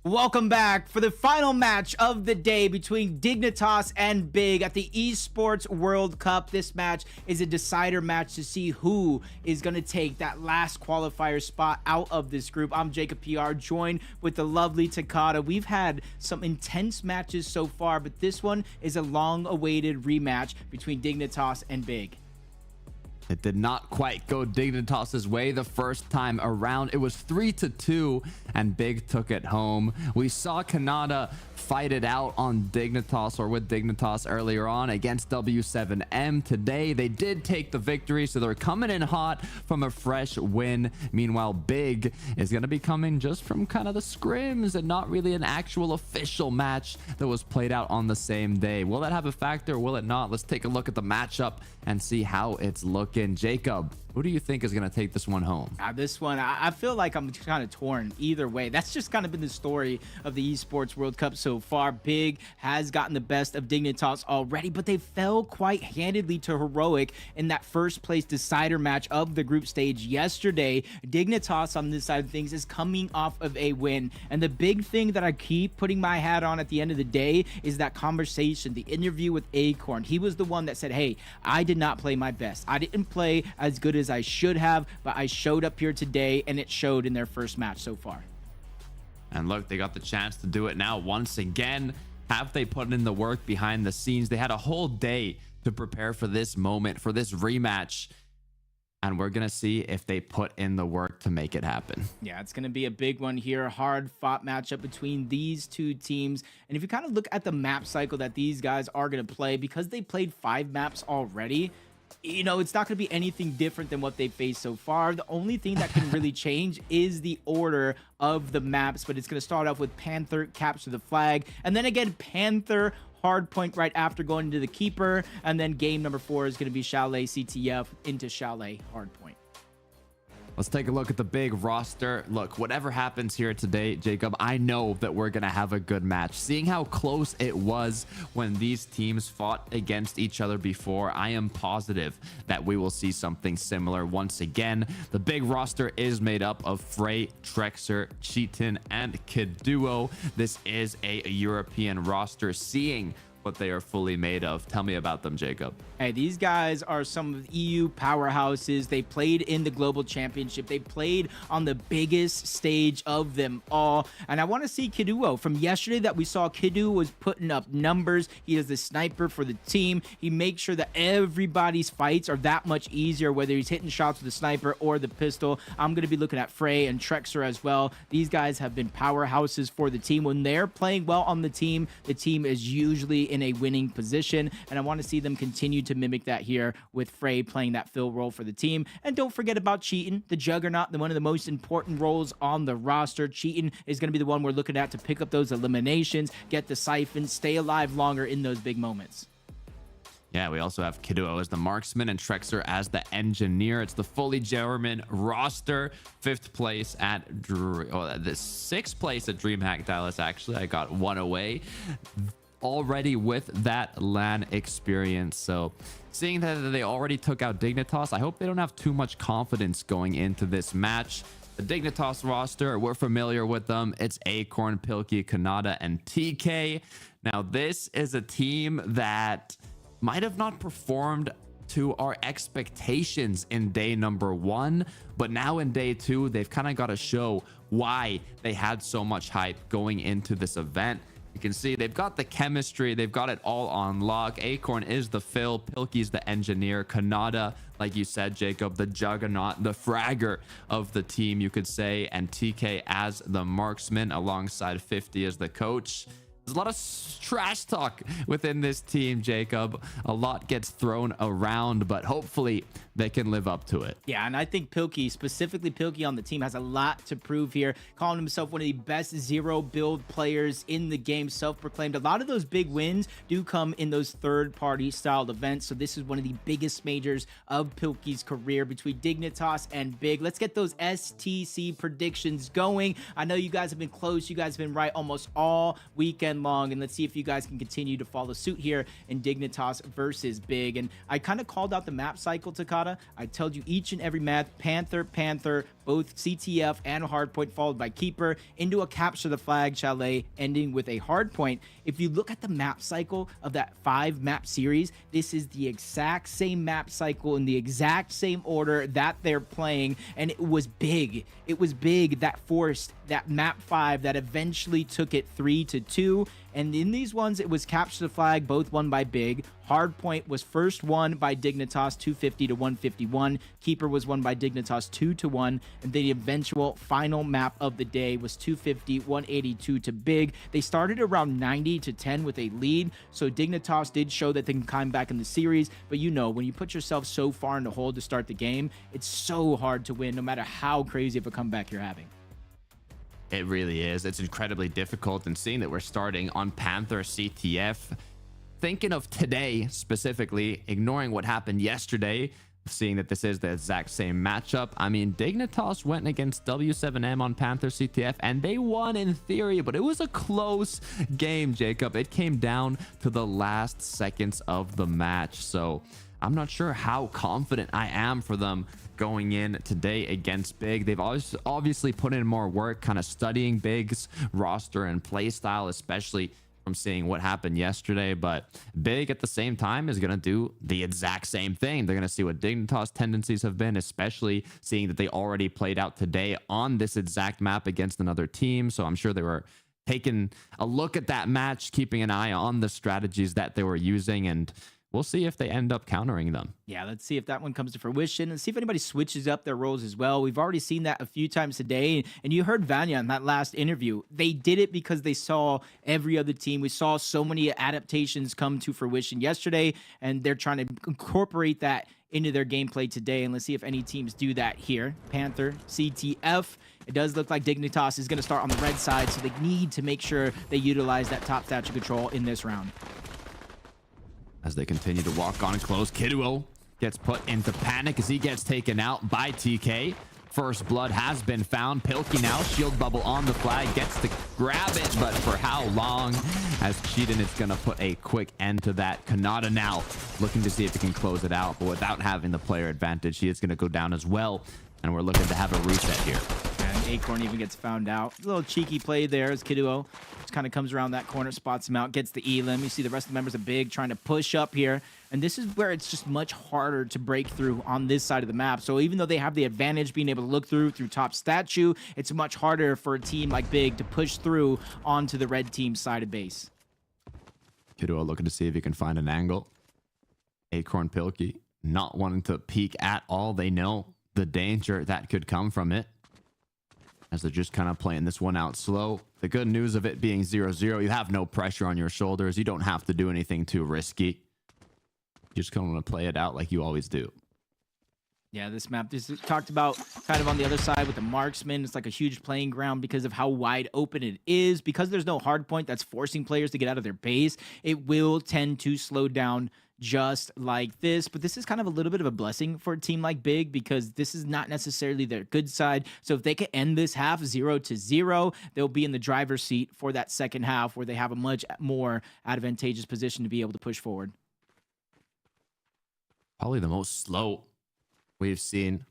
Welcome back for the final match of the day between Dignitas and Big at the Esports World Cup. This match is a decider match to see who is going to take that last qualifier spot out of this group. I'm Jacob PR, joined with the lovely Takada. We've had some intense matches so far, but this one is a long-awaited rematch between Dignitas and Big. It did not quite go Dignitas's way the first time around. It was 3-2, and Big took it home. We saw Canada fight it out on Dignitas, or with Dignitas, earlier on against W7M. Today, they did take the victory, so they're coming in hot from a fresh win. Meanwhile, Big is going to be coming just from kind of the scrims and not really an actual official match that was played out on the same day. Will that have a factor? Will it not? Let's take a look at the matchup and see how it's looking. Jacob, who do you think is going to take this one home? This one, I feel like I'm kind of torn either way. That's just kind of been the story of the Esports World Cup so far. Big has gotten the best of Dignitas already, but they fell quite handedly to Heroic in that first place decider match of the group stage yesterday. Dignitas on this side of things is coming off of a win, and the big thing that I keep putting my hat on at the end of the day is that conversation, the interview with Acorn. He was the one that said, hey, I did not play my best. I didn't play as good as I should have, but I showed up here today, and it showed in their first match so far. And look, they got the chance to do it now once again. Have they put in the work behind the scenes? They had a whole day to prepare for this moment, for this rematch, and we're gonna see if they put in the work to make it happen. Yeah, it's gonna be a big one here. Hard fought matchup between these two teams. And if you kind of look at the map cycle that these guys are gonna play, because they played 5 maps already, you know, it's not going to be anything different than what they've faced so far. The only thing that can really change is the order of the maps, but it's going to start off with Panther, capture the flag, and then again, Panther, hardpoint right after going into the keeper, and then game number 4 is going to be Chalet CTF into Chalet hardpoint. Let's take a look at the Big roster. Look, whatever happens here today, Jacob, I know that we're going to have a good match. Seeing how close it was when these teams fought against each other before, I am positive that we will see something similar once again. The Big roster is made up of Frey, Trexer, Cheaton, and Kiduo. This is a European roster. Seeing what they are fully made of. Tell me about them, Jacob. Hey, these guys are some of the EU powerhouses. They played in the Global Championship. They played on the biggest stage of them all. And I want to see Kiduo. From yesterday that we saw, Kiduo was putting up numbers. He is the sniper for the team. He makes sure that everybody's fights are that much easier, whether he's hitting shots with the sniper or the pistol. I'm going to be looking at Frey and Trexer as well. These guys have been powerhouses for the team. When they're playing well on the team is usually in a winning position. And I want to see them continue to mimic that here with Frey playing that fill role for the team. And don't forget about Cheaton, the Juggernaut, one of the most important roles on the roster. Cheaton is going to be the one we're looking at to pick up those eliminations, get the siphon, stay alive longer in those big moments. Yeah, we also have Kiduo as the marksman and Trexer as the engineer. It's the fully German roster. 5th place at the 6th place at DreamHack Dallas. Actually, I got one away. already with that LAN experience. So seeing that they already took out Dignitas, I hope they don't have too much confidence going into this match. The Dignitas roster, we're familiar with them. It's Acorn, Pilkey, Kanata, and TK. Now, this is a team that might have not performed to our expectations in day number 1, but now in day 2, they've kind of got to show why they had so much hype going into this event. You can see they've got the chemistry, they've got it all on lock. Acorn is the Phil, Pilkey's the engineer, Kanata, like you said, Jacob, the juggernaut, the fragger of the team, you could say, and TK as the marksman alongside 50 as the coach. There's a lot of trash talk within this team, Jacob. A lot gets thrown around, but hopefully they can live up to it. Yeah, and I think Pilkey, specifically Pilkey on the team, has a lot to prove here. Calling himself one of the best zero build players in the game, self-proclaimed. A lot of those big wins do come in those third-party styled events, so this is one of the biggest majors of Pilkey's career between Dignitas and Big. Let's get those STC predictions going. I know you guys have been close. You guys have been right almost all weekend long, and let's see if you guys can continue to follow suit here in Dignitas versus Big. And I kind of called out the map cycle, Takata. I told you each and every map, Panther, both CTF and Hardpoint, followed by Keeper, into a Capture the Flag Chalet, ending with a Hardpoint. If you look at the map cycle of that 5 map series, this is the exact same map cycle in the exact same order that they're playing, and it was big. It was big that forced that map 5 that eventually took it 3-2. And in these ones, it was Capture the Flag, both won by Big. Hardpoint was first won by Dignitas, 250-151. Keeper was won by Dignitas, 2-1. And the eventual final map of the day was 250-182 to Big. They started around 90-10 with a lead, so Dignitas did show that they can climb back in the series. But you know, when you put yourself so far in the hole to start the game, it's so hard to win, no matter how crazy of a comeback you're having. It really is. It's incredibly difficult, and seeing that we're starting on Panther CTF, thinking of today specifically, ignoring what happened yesterday, seeing that this is the exact same matchup. I mean, Dignitas went against W7M on Panther CTF, and they won in theory, but it was a close game, Jacob. It came down to the last seconds of the match, so I'm not sure how confident I am for them going in today against Big. They've obviously put in more work, kind of studying Big's roster and play style, especially from seeing what happened yesterday. But Big at the same time is going to do the exact same thing. They're going to see what Dignitas tendencies have been, especially seeing that they already played out today on this exact map against another team. So I'm sure they were taking a look at that match, keeping an eye on the strategies that they were using, and we'll see if they end up countering them. Yeah, let's see if that one comes to fruition and see if anybody switches up their roles as well. We've already seen that a few times today. And you heard Vanya in that last interview. They did it because they saw every other team. We saw so many adaptations come to fruition yesterday, and they're trying to incorporate that into their gameplay today. And let's see if any teams do that here. Panther, CTF. It does look like Dignitas is going to start on the red side, so they need to make sure they utilize that top statue control in this round. As they continue to walk on close, Kidwell gets put into panic as he gets taken out by TK. First blood has been found. Pilkey now, shield bubble on the flag, gets to grab it, but for how long? As Cheatin is going to put a quick end to that. Kanata now looking to see if he can close it out, but without having the player advantage, he is going to go down as well. And we're looking to have a reset here. And Acorn even gets found out. A little cheeky play there as Kiduo just kind of comes around that corner, spots him out, gets the elim. You see the rest of the members of Big trying to push up here. And this is where it's just much harder to break through on this side of the map. So even though they have the advantage being able to look through top statue, it's much harder for a team like Big to push through onto the red team side of base. Kiduo looking to see if he can find an angle. Acorn Pilkey not wanting to peek at all. They know the danger that could come from it, as they're just kind of playing this one out slow. The good news of it being 0-0, you have no pressure on your shoulders. You don't have to do anything too risky. You just kind of want to play it out like you always do. Yeah, this map, this is talked about kind of on the other side with the marksman. It's like a huge playing ground because of how wide open it is. Because there's no hard point that's forcing players to get out of their base, it will tend to slow down just like this. But this is kind of a little bit of a blessing for a team like Big because this is not necessarily their good side. So if they can end this half 0-0, they'll be in the driver's seat for that second half where they have a much more advantageous position to be able to push forward. Probably the most slow we've seen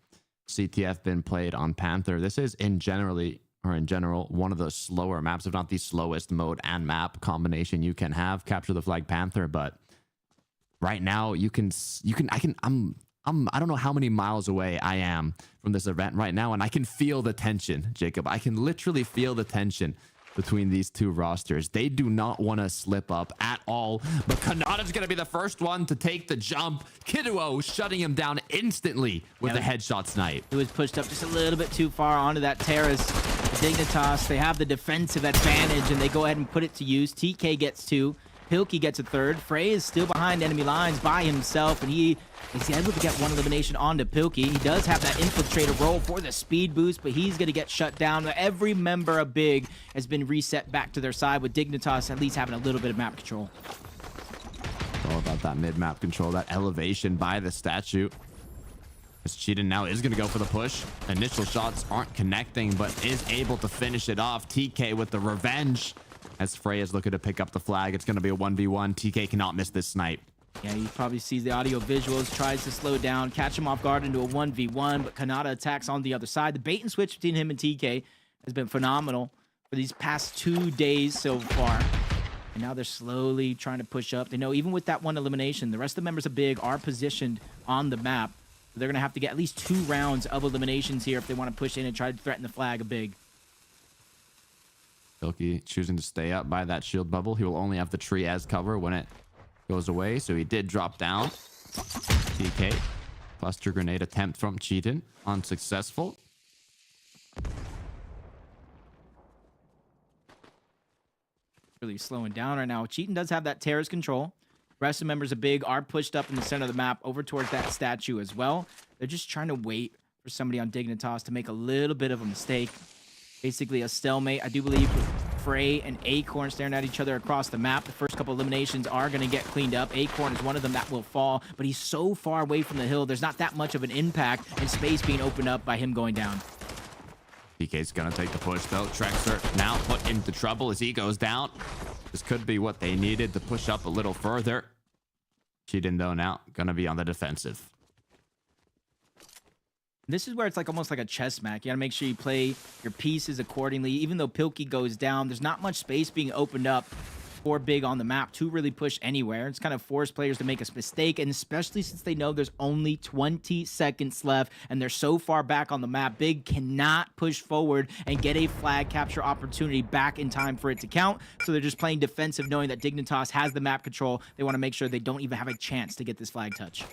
CTF been played on Panther. This is in general one of the slower maps, if not the slowest mode and map combination you can have. Capture the flag Panther, but right now I don't know how many miles away I am from this event right now, and I can feel the tension, Jacob. I can literally feel the tension between these two rosters. They do not want to slip up at all, but Kanata's going to be the first one to take the jump. Kiduo shutting him down instantly with the headshot snipe. He was pushed up just a little bit too far onto that terrace. Dignitas, they have the defensive advantage, and they go ahead and put it to use. TK gets 2. Pilkey gets a 3rd. Frey is still behind enemy lines by himself, and he is able to get one elimination onto Pilkey. He does have that infiltrator roll for the speed boost, but he's going to get shut down. Every member of Big has been reset back to their side, with Dignitas at least having a little bit of map control. All about that mid-map control, that elevation by the statue. As Cheatin now is going to go for the push. Initial shots aren't connecting, but is able to finish it off. TK with the revenge. As Frey is looking to pick up the flag, it's going to be a 1v1. TK cannot miss this snipe. Yeah, he probably sees the audio visuals, tries to slow down, catch him off guard into a 1v1, but Kanata attacks on the other side. The bait and switch between him and TK has been phenomenal for these past 2 days so far. And now they're slowly trying to push up. They know even with that one elimination, the rest of the members of Big are positioned on the map. They're going to have to get at least 2 rounds of eliminations here if they want to push in and try to threaten the flag of Big. Pilkey choosing to stay up by that shield bubble. He will only have the tree as cover when it goes away, so he did drop down. TK. Cluster grenade attempt from Cheatin. Unsuccessful. Really slowing down right now. Cheatin does have that terrace control. Rest of the members of Big are pushed up in the center of the map over towards that statue as well. They're just trying to wait for somebody on Dignitas to make a little bit of a mistake. Basically a stalemate. I do believe Frey and Acorn staring at each other across the map. The first couple eliminations are going to get cleaned up. Acorn is one of them that will fall, but he's so far away from the hill. There's not that much of an impact and space being opened up by him going down. PK's going to take the push, though. Trexer now put into trouble as he goes down. This could be what they needed to push up a little further. Cheatin, though, now going to be on the defensive. This is where it's like almost like a chess match. You got to make sure you play your pieces accordingly. Even though Pilkey goes down, there's not much space being opened up for Big on the map to really push anywhere. It's kind of forced players to make a mistake, and especially since they know there's only 20 seconds left and they're so far back on the map, Big cannot push forward and get a flag capture opportunity back in time for it to count. So they're just playing defensive, knowing that Dignitas has the map control. They want to make sure they don't even have a chance to get this flag touch.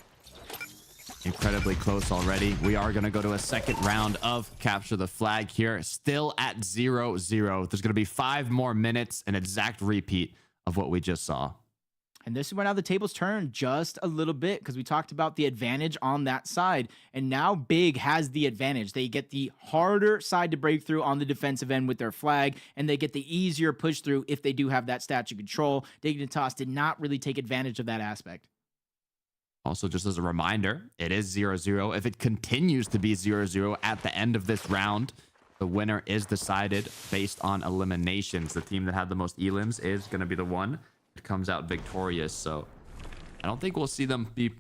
Incredibly close already. We are going to go to a second round of capture the flag here. Still at 0-0. There's going to be 5 more minutes, an exact repeat of what we just saw. And this is where now the tables turn just a little bit, because we talked about the advantage on that side. And now Big has the advantage. They get the harder side to break through on the defensive end with their flag, and they get the easier push through if they do have that statue control. Dignitas did not really take advantage of that aspect. Also, just as a reminder, it is 0-0. If it continues to be 0-0 at the end of this round, the winner is decided based on eliminations. The team that had the most elims is going to be the one that comes out victorious. So I don't think we'll see them be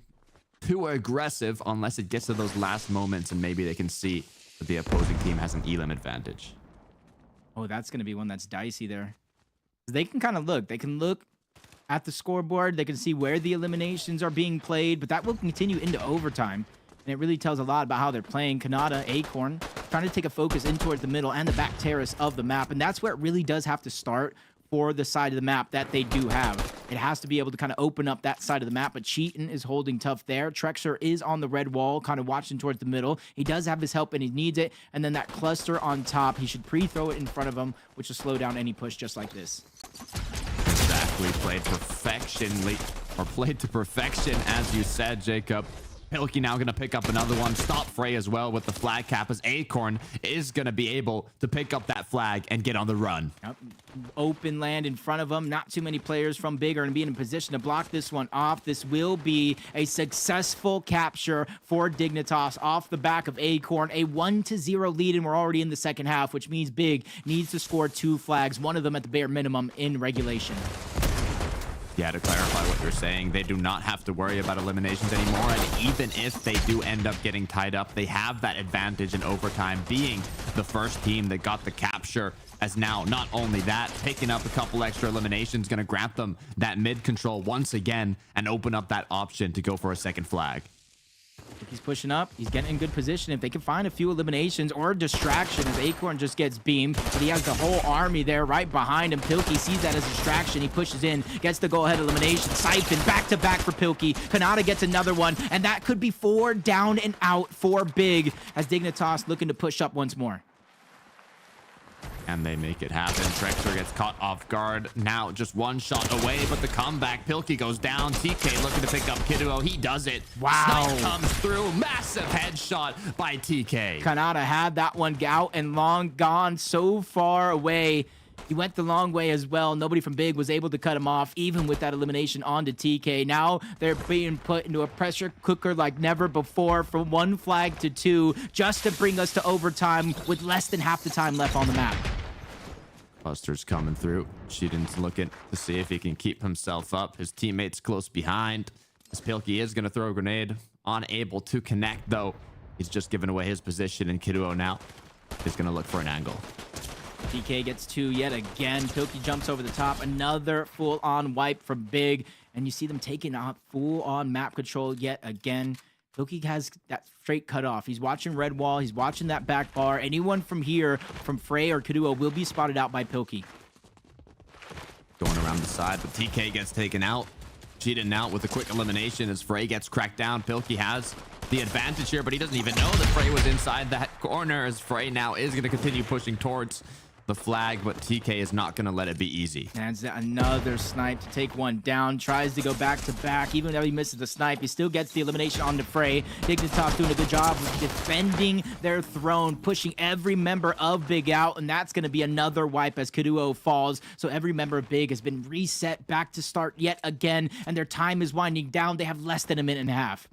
too aggressive unless it gets to those last moments and maybe they can see that the opposing team has an elim advantage. Oh, that's going to be one that's dicey there. They can kind of look. They can look at the scoreboard. They can see where the eliminations are being played, but that will continue into overtime. And it really tells a lot about how they're playing. Kanata, Acorn, trying to take a focus in towards the middle and the back terrace of the map. And that's where it really does have to start for the side of the map that they do have. It has to be able to kind of open up that side of the map, but Cheatin is holding tough there. Trexer is on the red wall, kind of watching towards the middle. He does have his help and he needs it. And then that cluster on top, he should pre-throw it in front of him, which will slow down any push just like this. Exactly. Played to perfection, as you said, Jacob. Pilkey now going to pick up another one. Stop Frey as well with the flag cap, as Acorn is going to be able to pick up that flag and get on the run. Yep. Open land in front of them. Not too many players from Big are going to be in a position to block this one off. This will be a successful capture for Dignitas off the back of Acorn. A 1-0 lead, and we're already in the second half, which means Big needs to score 2 flags, one of them at the bare minimum in regulation. Yeah, to clarify what you're saying, they do not have to worry about eliminations anymore. And even if they do end up getting tied up, they have that advantage in overtime, being the first team that got the capture. As now, not only that, picking up a couple extra eliminations, going to grant them that mid control once again and open up that option to go for a second flag. He's pushing up. He's getting in good position. If they can find a few eliminations or a distraction, as Acorn just gets beamed, but he has the whole army there right behind him. Pilkey sees that as a distraction. He pushes in, gets the go-ahead elimination. Siphon back-to-back for Pilkey. Kanata gets another one, and that could be 4 down and out for Big, as Dignitas looking to push up once more. And they make it happen. Trexler gets caught off guard. Now just one shot away, but the comeback. Pilkey goes down. TK looking to pick up Kiduo. He does it. Wow. Snipe comes through. Massive headshot by TK. Kanata had that one out and long gone, so far away. He went the long way as well. Nobody from Big was able to cut him off, even with that elimination onto TK. Now they're being put into a pressure cooker like never before, from 1 flag to 2, just to bring us to overtime with less than half the time left on the map. Buster's coming through. Sheedan's looking to see if he can keep himself up. His teammate's close behind. As Pilkey is going to throw a grenade. Unable to connect, though. He's just given away his position, and Kiduo now is going to look for an angle. TK gets 2 yet again. Pilkey jumps over the top. Another full-on wipe from Big. And you see them taking out full-on map control yet again. Pilkey has that straight cut off. He's watching red wall. He's watching that back bar. Anyone from here, from Frey or Kiduo, will be spotted out by Pilkey. Going around the side, but TK gets taken out. Cheated out with a quick elimination as Frey gets cracked down. Pilkey has the advantage here, but he doesn't even know that Frey was inside that corner, as Frey now is going to continue pushing towards the flag, but TK is not going to let it be easy. And another snipe to take one down. Tries to go back to back. Even though he misses the snipe, he still gets the elimination onto Frey. Dignitas doing a good job of defending their throne, pushing every member of Big out, and that's going to be another wipe as Kiduo falls. So every member of Big has been reset back to start yet again, and their time is winding down. They have less than a minute and a half.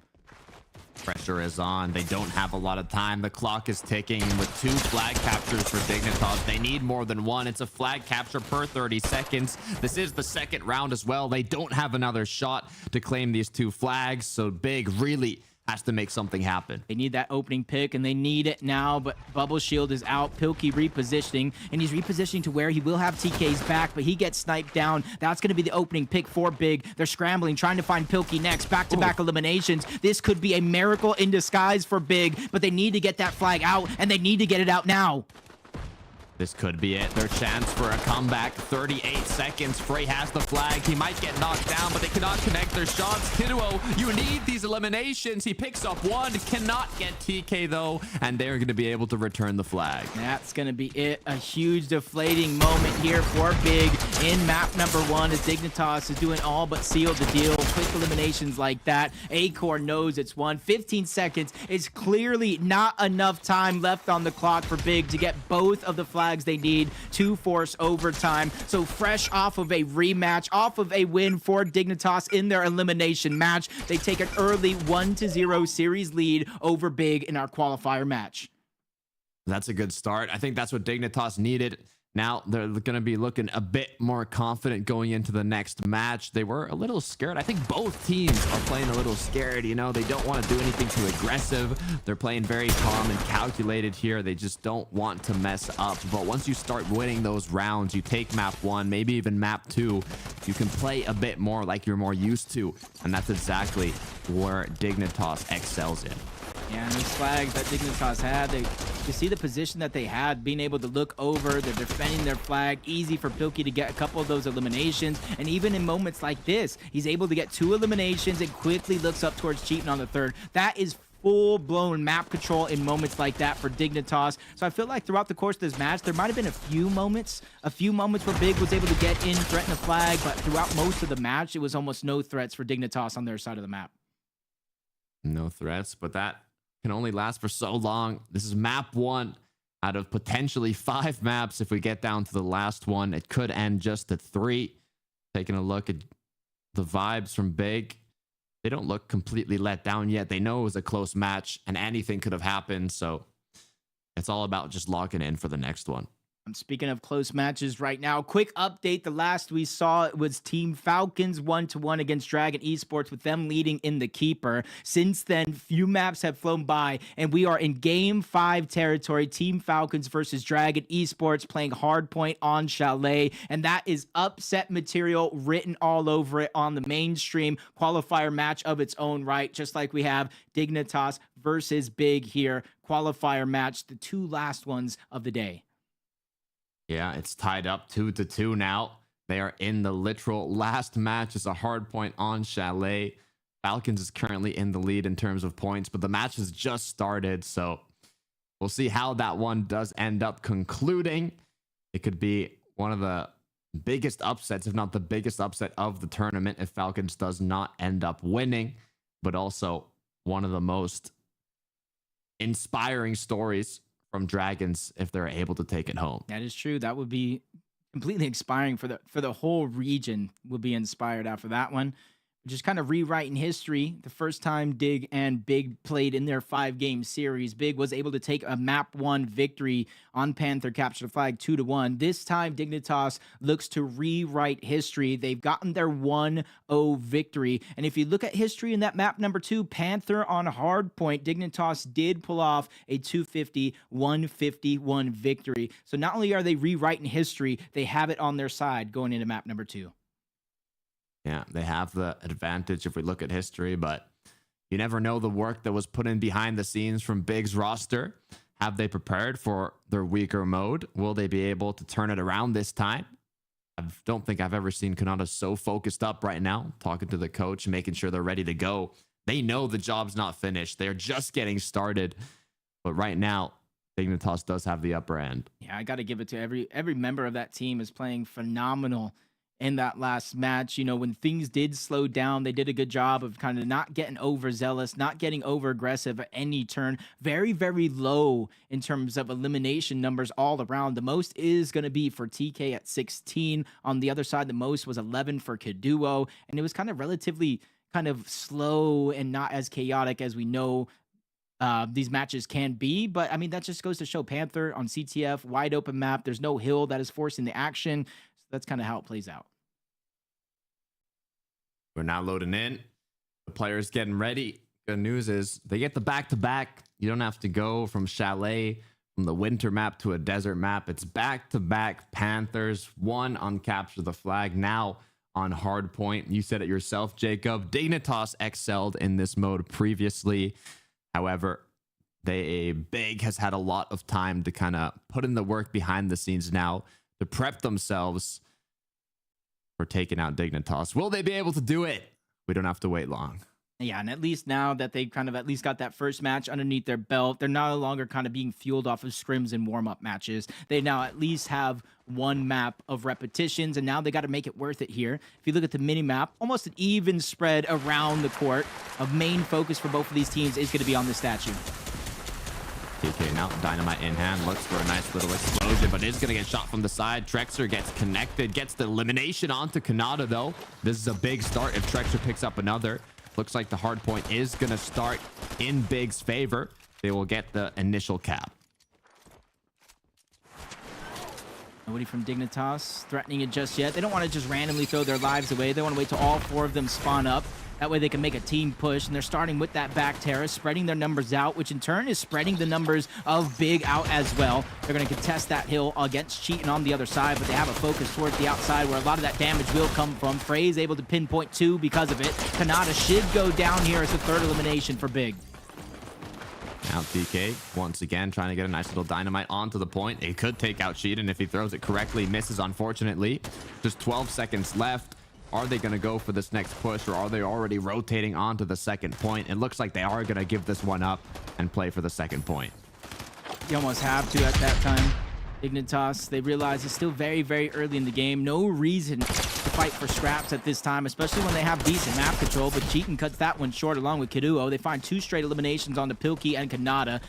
Pressure is on. They don't have a lot of time. The clock is ticking with 2 flag captures for Dignitas. They need more than 1. It's a flag capture per 30 seconds. This is the second round as well. They don't have another shot to claim these 2 flags, so Big really has to make something happen. They need that opening pick, and they need it now, but Bubble Shield is out. Pilkey repositioning, and he's repositioning to where he will have TK's back, but he gets sniped down. That's going to be the opening pick for Big. They're scrambling, trying to find Pilkey next. Back-to-back eliminations. This could be a miracle in disguise for Big, but they need to get that flag out, and they need to get it out now. This could be it. Their chance for a comeback. 38 seconds. Frey has the flag. He might get knocked down, but they cannot connect their shots. Kiduo, you need these eliminations. He picks up 1. Cannot get TK, though, and they're going to be able to return the flag. That's going to be it. A huge deflating moment here for Big in map number 1 as Dignitas is doing all but seal the deal. Quick eliminations like that. Acorn knows it's won. 15 seconds is clearly not enough time left on the clock for Big to get both of the flags they need to force overtime. So fresh off of a rematch, off of a win for Dignitas in their elimination match, they take an early 1-0 series lead over Big in our qualifier match. That's a good start. I think that's what Dignitas needed. Now they're going to be looking a bit more confident going into the next match. They were a little scared. I think both teams are playing a little scared. You know, they don't want to do anything too aggressive. They're playing very calm and calculated here. They just don't want to mess up. But once you start winning those rounds, you take map 1, maybe even map 2, you can play a bit more like you're more used to. And that's exactly where Dignitas excels in. Yeah, and these flags that Dignitas had, you see the position that they had, being able to look over, they're defending their flag, easy for Pilkey to get a couple of those eliminations, and even in moments like this, he's able to get 2 eliminations and quickly looks up towards cheating on the 3rd. That is full-blown map control in moments like that for Dignitas. So I feel like throughout the course of this match, there might have been a few moments where Big was able to get in, threaten the flag, but throughout most of the match, it was almost no threats for Dignitas on their side of the map. No threats, but that can only last for so long. This is map 1 out of potentially 5 maps. If we get down to the last one, it could end just at 3. Taking a look at the vibes from Big, they don't look completely let down yet. They know it was a close match and anything could have happened. So it's all about just locking in for the next one. And speaking of close matches right now, quick update. The last we saw was Team Falcons 1-1 against Dragon Esports, with them leading in the keeper. Since then, few maps have flown by, and we are in Game 5 territory. Team Falcons versus Dragon Esports, playing Hardpoint on Chalet, and that is upset material written all over it on the mainstream qualifier match of its own right, just like we have Dignitas versus Big here. Qualifier match, the 2 last ones of the day. Yeah, it's tied up 2-2 now. They are in the literal last match. It's a hard point on Chalet. Falcons is currently in the lead in terms of points, but the match has just started, so we'll see how that one does end up concluding. It could be one of the biggest upsets, if not the biggest upset of the tournament, if Falcons does not end up winning, but also one of the most inspiring stories from Dragons if they're able to take it home. That is true. That would be completely inspiring for the whole region. Would be inspired after that one. Just kind of rewriting history. The first time Dig and Big played in their 5-game series, Big was able to take a map 1 victory on Panther, capture the flag 2-1. This time Dignitas looks to rewrite history. They've gotten their 1-0 victory. And if you look at history in that map number 2, Panther on Hardpoint, Dignitas did pull off a 250-151 victory. So not only are they rewriting history, they have it on their side going into map number 2. Yeah, they have the advantage if we look at history, but you never know the work that was put in behind the scenes from Big's roster. Have they prepared for their weaker mode? Will they be able to turn it around this time? I don't think I've ever seen Kanata so focused up right now, talking to the coach, making sure they're ready to go. They know the job's not finished. They're just getting started. But right now, Dignitas does have the upper end. Yeah, I got to give it to every member of that team is playing phenomenal in that last match. You know, when things did slow down, they did a good job of kind of not getting overzealous, not getting over aggressive at any turn. Very, very low in terms of elimination numbers all around. The most is going to be for TK at 16. On the other side, the most was 11 for Kaduo. And it was kind of relatively kind of slow and not as chaotic as we know these matches can be. But I mean, that just goes to show Panther on CTF, wide open map. There's no hill that is forcing the action. That's kind of how it plays out. We're now loading in. The players getting ready. Good news is they get the back-to-back. You don't have to go from Chalet, from the winter map to a desert map. It's back-to-back Panthers. One on Capture the Flag, now on Hardpoint. You said it yourself, Jacob. Dignitas excelled in this mode previously. However, Big has had a lot of time to kind of put in the work behind the scenes now to prep themselves for taking out Dignitas. Will they be able to do it? We don't have to wait long. Yeah, and at least now that they've kind of at least got that first match underneath their belt, they're no longer kind of being fueled off of scrims and warm-up matches. They now at least have one map of repetitions, and now they got to make it worth it here. If you look at the mini-map, almost an even spread around the court. A main focus for both of these teams is going to be on the statue. TK now, dynamite in hand, looks for a nice little explosion, but is going to get shot from the side. Trexer gets connected, gets the elimination onto Kanata, though. This is a big start if Trexer picks up another. Looks like the hard point is going to start in Big's favor. They will get the initial cap. Nobody from Dignitas threatening it just yet. They don't want to just randomly throw their lives away. They want to wait till all 4 of them spawn up. That way they can make a team push, and they're starting with that back terrace, spreading their numbers out, which in turn is spreading the numbers of Big out as well. They're going to contest that hill against Cheatin' on the other side, but they have a focus towards the outside where a lot of that damage will come from. Frey's able to pinpoint 2 because of it. Kanata should go down here as the 3rd elimination for Big. Now TK, once again, trying to get a nice little dynamite onto the point. He could take out Cheatin' if he throws it correctly. Misses, unfortunately. Just 12 seconds left. Are they going to go for this next push, or are they already rotating onto the second point? It looks like they are going to give this one up and play for the second point. You almost have to at that time. Dignitas, they realize it's still very, very early in the game. No reason to fight for scraps at this time, especially when they have decent map control, but Cheatin cuts that one short along with Kiduo. They find 2 straight eliminations on the Pilkey and Kanata.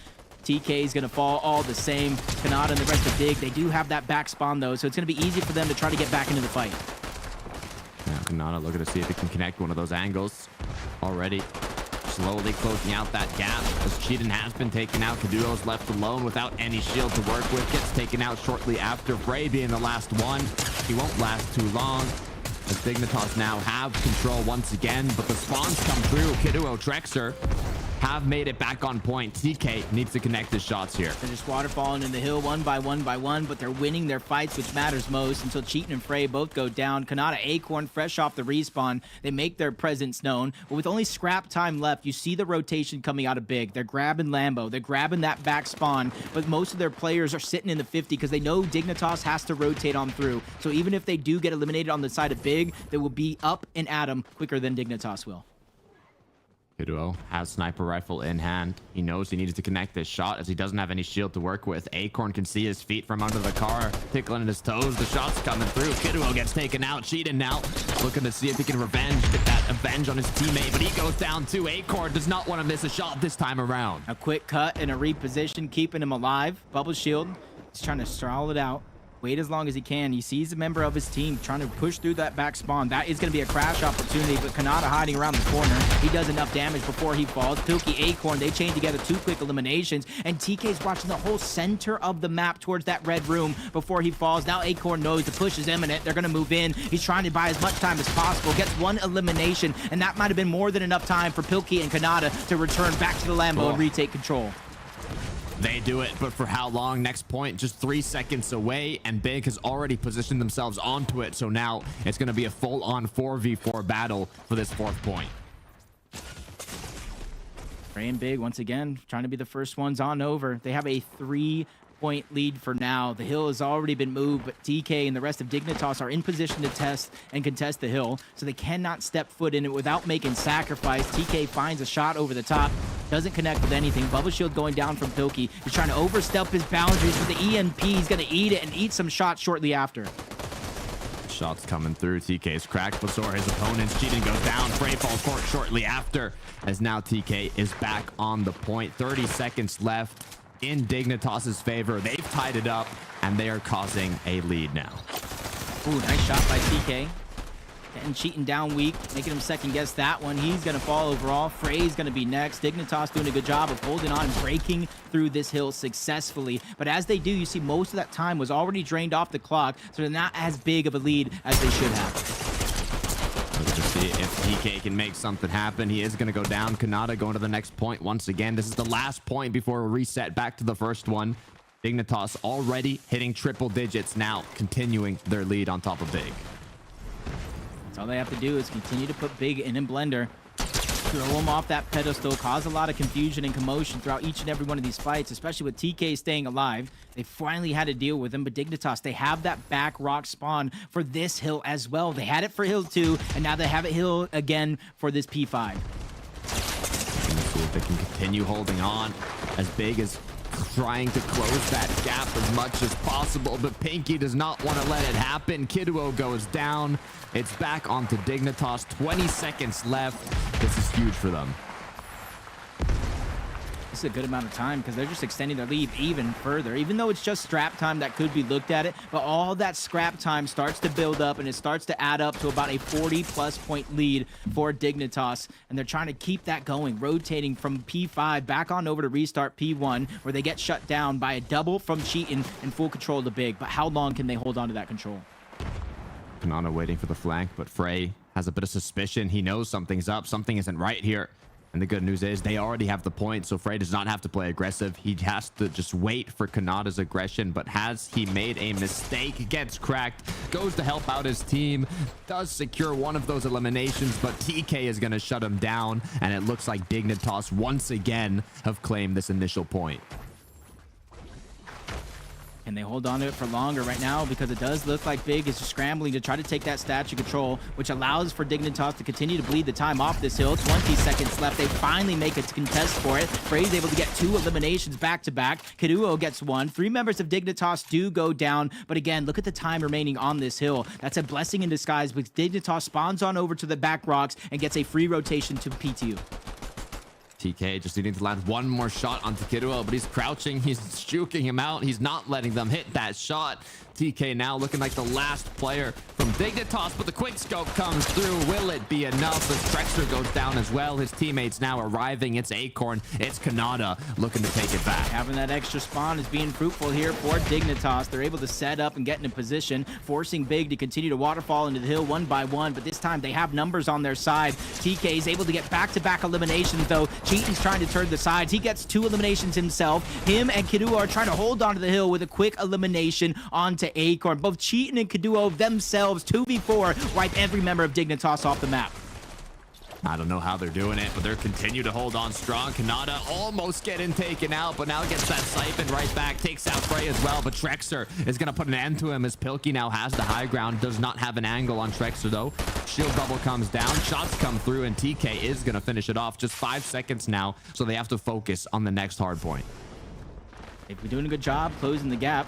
TK is going to fall all the same. Kanata and the rest of Dig, they do have that back spawn though, so it's going to be easy for them to try to get back into the fight. Now Kanata looking to see if he can connect one of those angles. Already slowly closing out that gap as Cheatin has been taken out. Kaduo's left alone without any shield to work with. Gets taken out shortly after. Frey being the last one. He won't last too long as Dignitas now have control once again, but the spawns come through. Kiduo, Trexer have made it back on point. TK needs to connect his shots here. They're just waterfalling in the hill one by one, but they're winning their fights, which matters most, until Cheatin and Frey both go down. Kanata, Acorn, fresh off the respawn. They make their presence known, but with only scrap time left, you see the rotation coming out of Big. They're grabbing Lambo. They're grabbing that back spawn, but most of their players are sitting in the 50 because they know Dignitas has to rotate on through. So even if they do get eliminated on the side of Big, they will be up and at them quicker than Dignitas will. Kiduo has sniper rifle in hand. He knows he needs to connect this shot as he doesn't have any shield to work with. Acorn can see his feet from under the car, tickling his toes. The shot's coming through. Kiduo gets taken out. Cheatin now looking to see if he can get that avenge on his teammate, but he goes down too. Acorn does not want to miss a shot this time around. A quick cut and a reposition, keeping him alive. Bubble shield. He's trying to stall it out. Wait as long as he can. He sees a member of his team trying to push through that back spawn. That is going to be a crash opportunity, but Kanata hiding around the corner. He does enough damage before he falls. Pilkey, Acorn, they chain together 2 quick eliminations, and TK's watching the whole center of the map towards that red room before he falls. Now Acorn knows the push is imminent. They're going to move in. He's trying to buy as much time as possible. Gets 1 elimination, and that might have been more than enough time for Pilkey and Kanata to return back to the Lambo and retake control. They do it, but for how long? Next point just 3 seconds away, and Big has already positioned themselves onto it, so now it's going to be a full-on 4v4 battle for this 4th point. Frey and Big, once again, trying to be the first ones on over. They have a 3-point lead for now. The hill has already been moved, but TK and the rest of Dignitas are in position to test and contest the hill, so they cannot step foot in it without making sacrifice. TK finds a shot over the top. Doesn't connect with anything. Bubble shield going down from Pilkey. He's trying to overstep his boundaries with the EMP. He's going to eat it and eat some shots shortly after. Shots coming through. TK's cracked before his opponents. Cheatin goes down. Frey falls court shortly after, as now TK is back on the point. 30 seconds left in Dignitas's favor. They've tied it up, and they are causing a lead now. Ooh, nice shot by TK. And Cheatin down weak, making him second guess that one. He's going to fall overall. Frey's going to be next. Dignitas doing a good job of holding on and breaking through this hill successfully. But as they do, you see most of that time was already drained off the clock, so they're not as big of a lead as they should have. Let's just see if TK can make something happen. He is going to go down. Kanata going to the next point once again. This is the last point before a reset back to the first one. Dignitas already hitting triple digits now, continuing their lead on top of Big. All they have to do is continue to put Big in Blender, throw him off that pedestal, cause a lot of confusion and commotion throughout each and every one of these fights, especially with TK staying alive. They finally had to deal with him, but Dignitas, they have that back rock spawn for this hill as well. They had it for hill 2, and now they have it hill again for this P5. See if they can continue holding on as Big is trying to close that gap as much as possible, but Pinky does not want to let it happen. Kiduo goes down. It's back onto Dignitas. 20 seconds left. This is huge for them. This is a good amount of time because they're just extending their lead even further. Even though it's just scrap time that could be looked at it, but all that scrap time starts to build up and it starts to add up to about a 40+ point lead for Dignitas. And they're trying to keep that going, rotating from P5 back on over to restart P1, where they get shut down by a double from Cheatin and full control of the Big. But how long can they hold on to that control? Kanata waiting for the flank, but Frey has a bit of suspicion. He knows something's up. Something isn't right here. And the good news is they already have the point, so Frey does not have to play aggressive. He has to just wait for Kanata's aggression, but has he made a mistake? Gets cracked, goes to help out his team, does secure one of those eliminations, but TK is going to shut him down, and it looks like Dignitas once again have claimed this initial point. And they hold on to it for longer right now because it does look like Big is scrambling to try to take that statue control, which allows for Dignitas to continue to bleed the time off this hill. 20 seconds left. They finally make a contest for it. Frey's able to get 2 eliminations back-to-back. Kiduo gets 1. 3 members of Dignitas do go down. But again, look at the time remaining on this hill. That's a blessing in disguise because Dignitas spawns on over to the back rocks and gets a free rotation to PTU. TK just needing to land one more shot onto Kiduo, but he's crouching. He's juking him out. He's not letting them hit that shot. TK now looking like the last player from Dignitas, but the quick scope comes through. Will it be enough as Trexer goes down as well? His teammates now arriving. It's Acorn. It's Kanata looking to take it back. Having that extra spawn is being fruitful here for Dignitas. They're able to set up and get in a position, forcing Big to continue to waterfall into the hill one by one, but this time they have numbers on their side. TK is able to get back-to-back eliminations, though. Cheaton's trying to turn the sides. He gets 2 eliminations himself. Him and Kiduo are trying to hold onto the hill with a quick elimination onto Acorn. Both Cheaton and Kiduo themselves, 2v4, wipe every member of Dignitas off the map. I don't know how they're doing it, but they're continue to hold on strong. Kanata almost getting taken out, but now gets that siphon right back, takes out Frey as well, but Trexer is going to put an end to him as Pilkey now has the high ground, does not have an angle on Trexer though. Shield bubble comes down, shots come through, and TK is going to finish it off. Just 5 seconds now, so they have to focus on the next hard point. They've been doing a good job closing the gap.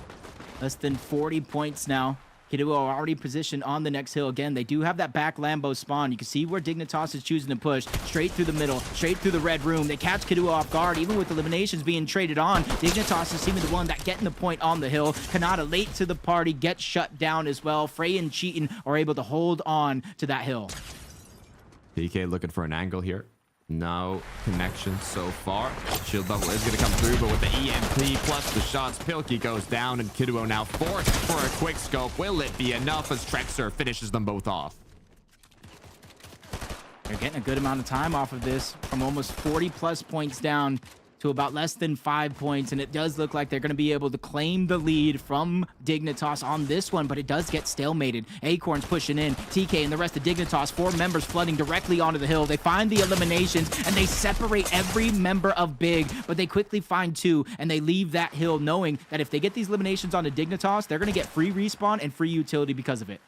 Less than 40 points now. Kiduo already positioned on the next hill. Again, they do have that back Lambo spawn. You can see where Dignitas is choosing to push. Straight through the middle, straight through the red room. They catch Kiduo off guard, even with eliminations being traded on. Dignitas is seeming the one that getting the point on the hill. Kanata late to the party, gets shut down as well. Frey and Cheaton are able to hold on to that hill. PK looking for an angle here. No connection so far. Shield bubble is going to come through, but with the EMP plus the shots, Pilkey goes down, and Kiduo now forced for a quick scope. Will it be enough as Trexer finishes them both off? They're getting a good amount of time off of this, from almost 40 plus points down to about less than 5 points, and it does look like they're going to be able to claim the lead from Dignitas on this one, but it does get stalemated. Acorn's pushing in. TK and the rest of Dignitas, 4 members flooding directly onto the hill. They find the eliminations, and they separate every member of Big, but they quickly find 2, and they leave that hill knowing that if they get these eliminations onto Dignitas, they're going to get free respawn and free utility because of it.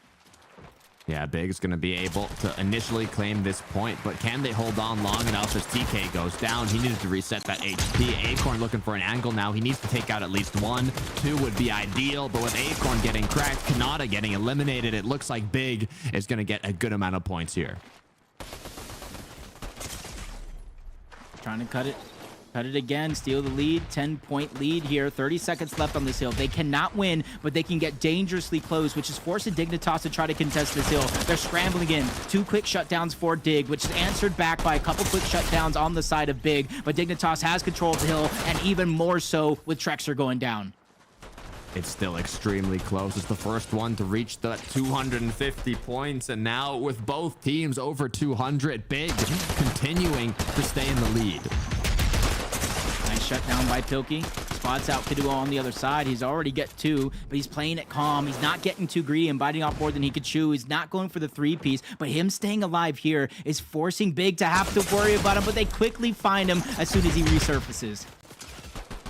Yeah, Big is going to be able to initially claim this point, but can they hold on long enough as TK goes down? He needed to reset that HP. Acorn looking for an angle now. He needs to take out at least 1. 2 would be ideal, but with Acorn getting cracked, Kanata getting eliminated, it looks like Big is going to get a good amount of points here. Trying to cut it again, steal the lead. 10-point lead here. 30 seconds left on this hill. They cannot win, but they can get dangerously close, which is forcing Dignitas to try to contest this hill. They're scrambling in. 2 quick shutdowns for Dig, which is answered back by a couple quick shutdowns on the side of Big, but Dignitas has control of the hill, and even more so with Trexer going down. It's still extremely close. It's the first one to reach the 250 points, and now with both teams over 200, Big continuing to stay in the lead. Nice shutdown by Pilkey. Spots out Kiduo on the other side. He's already get 2, but he's playing it calm. He's not getting too greedy and biting off more than he could chew. He's not going for the 3-piece, but him staying alive here is forcing Big to have to worry about him, but they quickly find him as soon as he resurfaces.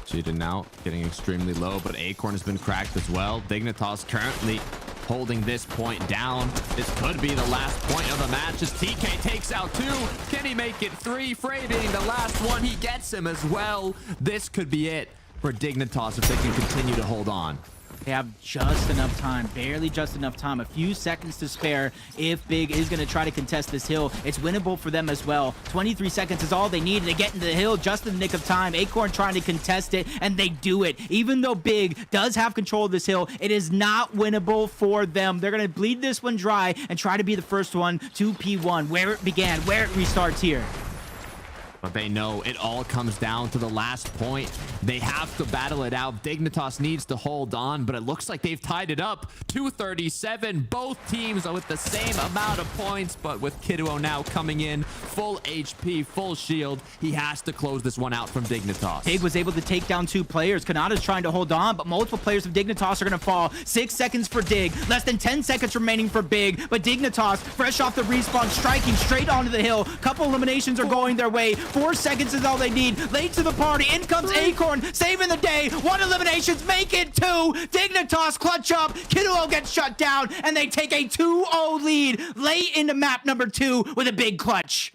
Cheaton now getting extremely low, but Acorn has been cracked as well. Dignitas currently holding this point down. This could be the last point of the match as TK takes out 2. Can he make it 3? Frey being the last one. He gets him as well. This could be it for Dignitas if they can continue to hold on. They have just enough time, barely just enough time, a few seconds to spare if Big is going to try to contest this hill. It's winnable for them as well. 23 seconds is all they need to get into the hill just in the nick of time. Acorn trying to contest it, and they do it. Even though Big does have control of this hill, it is not winnable for them. They're going to bleed this one dry and try to be the first one to P1, where it began, where it restarts here. But they know it all comes down to the last point. They have to battle it out. Dignitas needs to hold on, but it looks like they've tied it up. 237, both teams are with the same amount of points, but with Kiduo now coming in, full HP, full shield, he has to close this one out from Dignitas. Big was able to take down 2 players. Kanata's trying to hold on, but multiple players of Dignitas are going to fall. 6 seconds for Dig, less than 10 seconds remaining for Big, but Dignitas, fresh off the respawn, striking straight onto the hill. Couple eliminations are going their way. 4 seconds is all they need. Late to the party. In comes Acorn, saving the day. 1 eliminations, make it 2. Dignitas clutch up. Kidduo gets shut down, and they take a 2-0 lead late into map number 2 with a big clutch.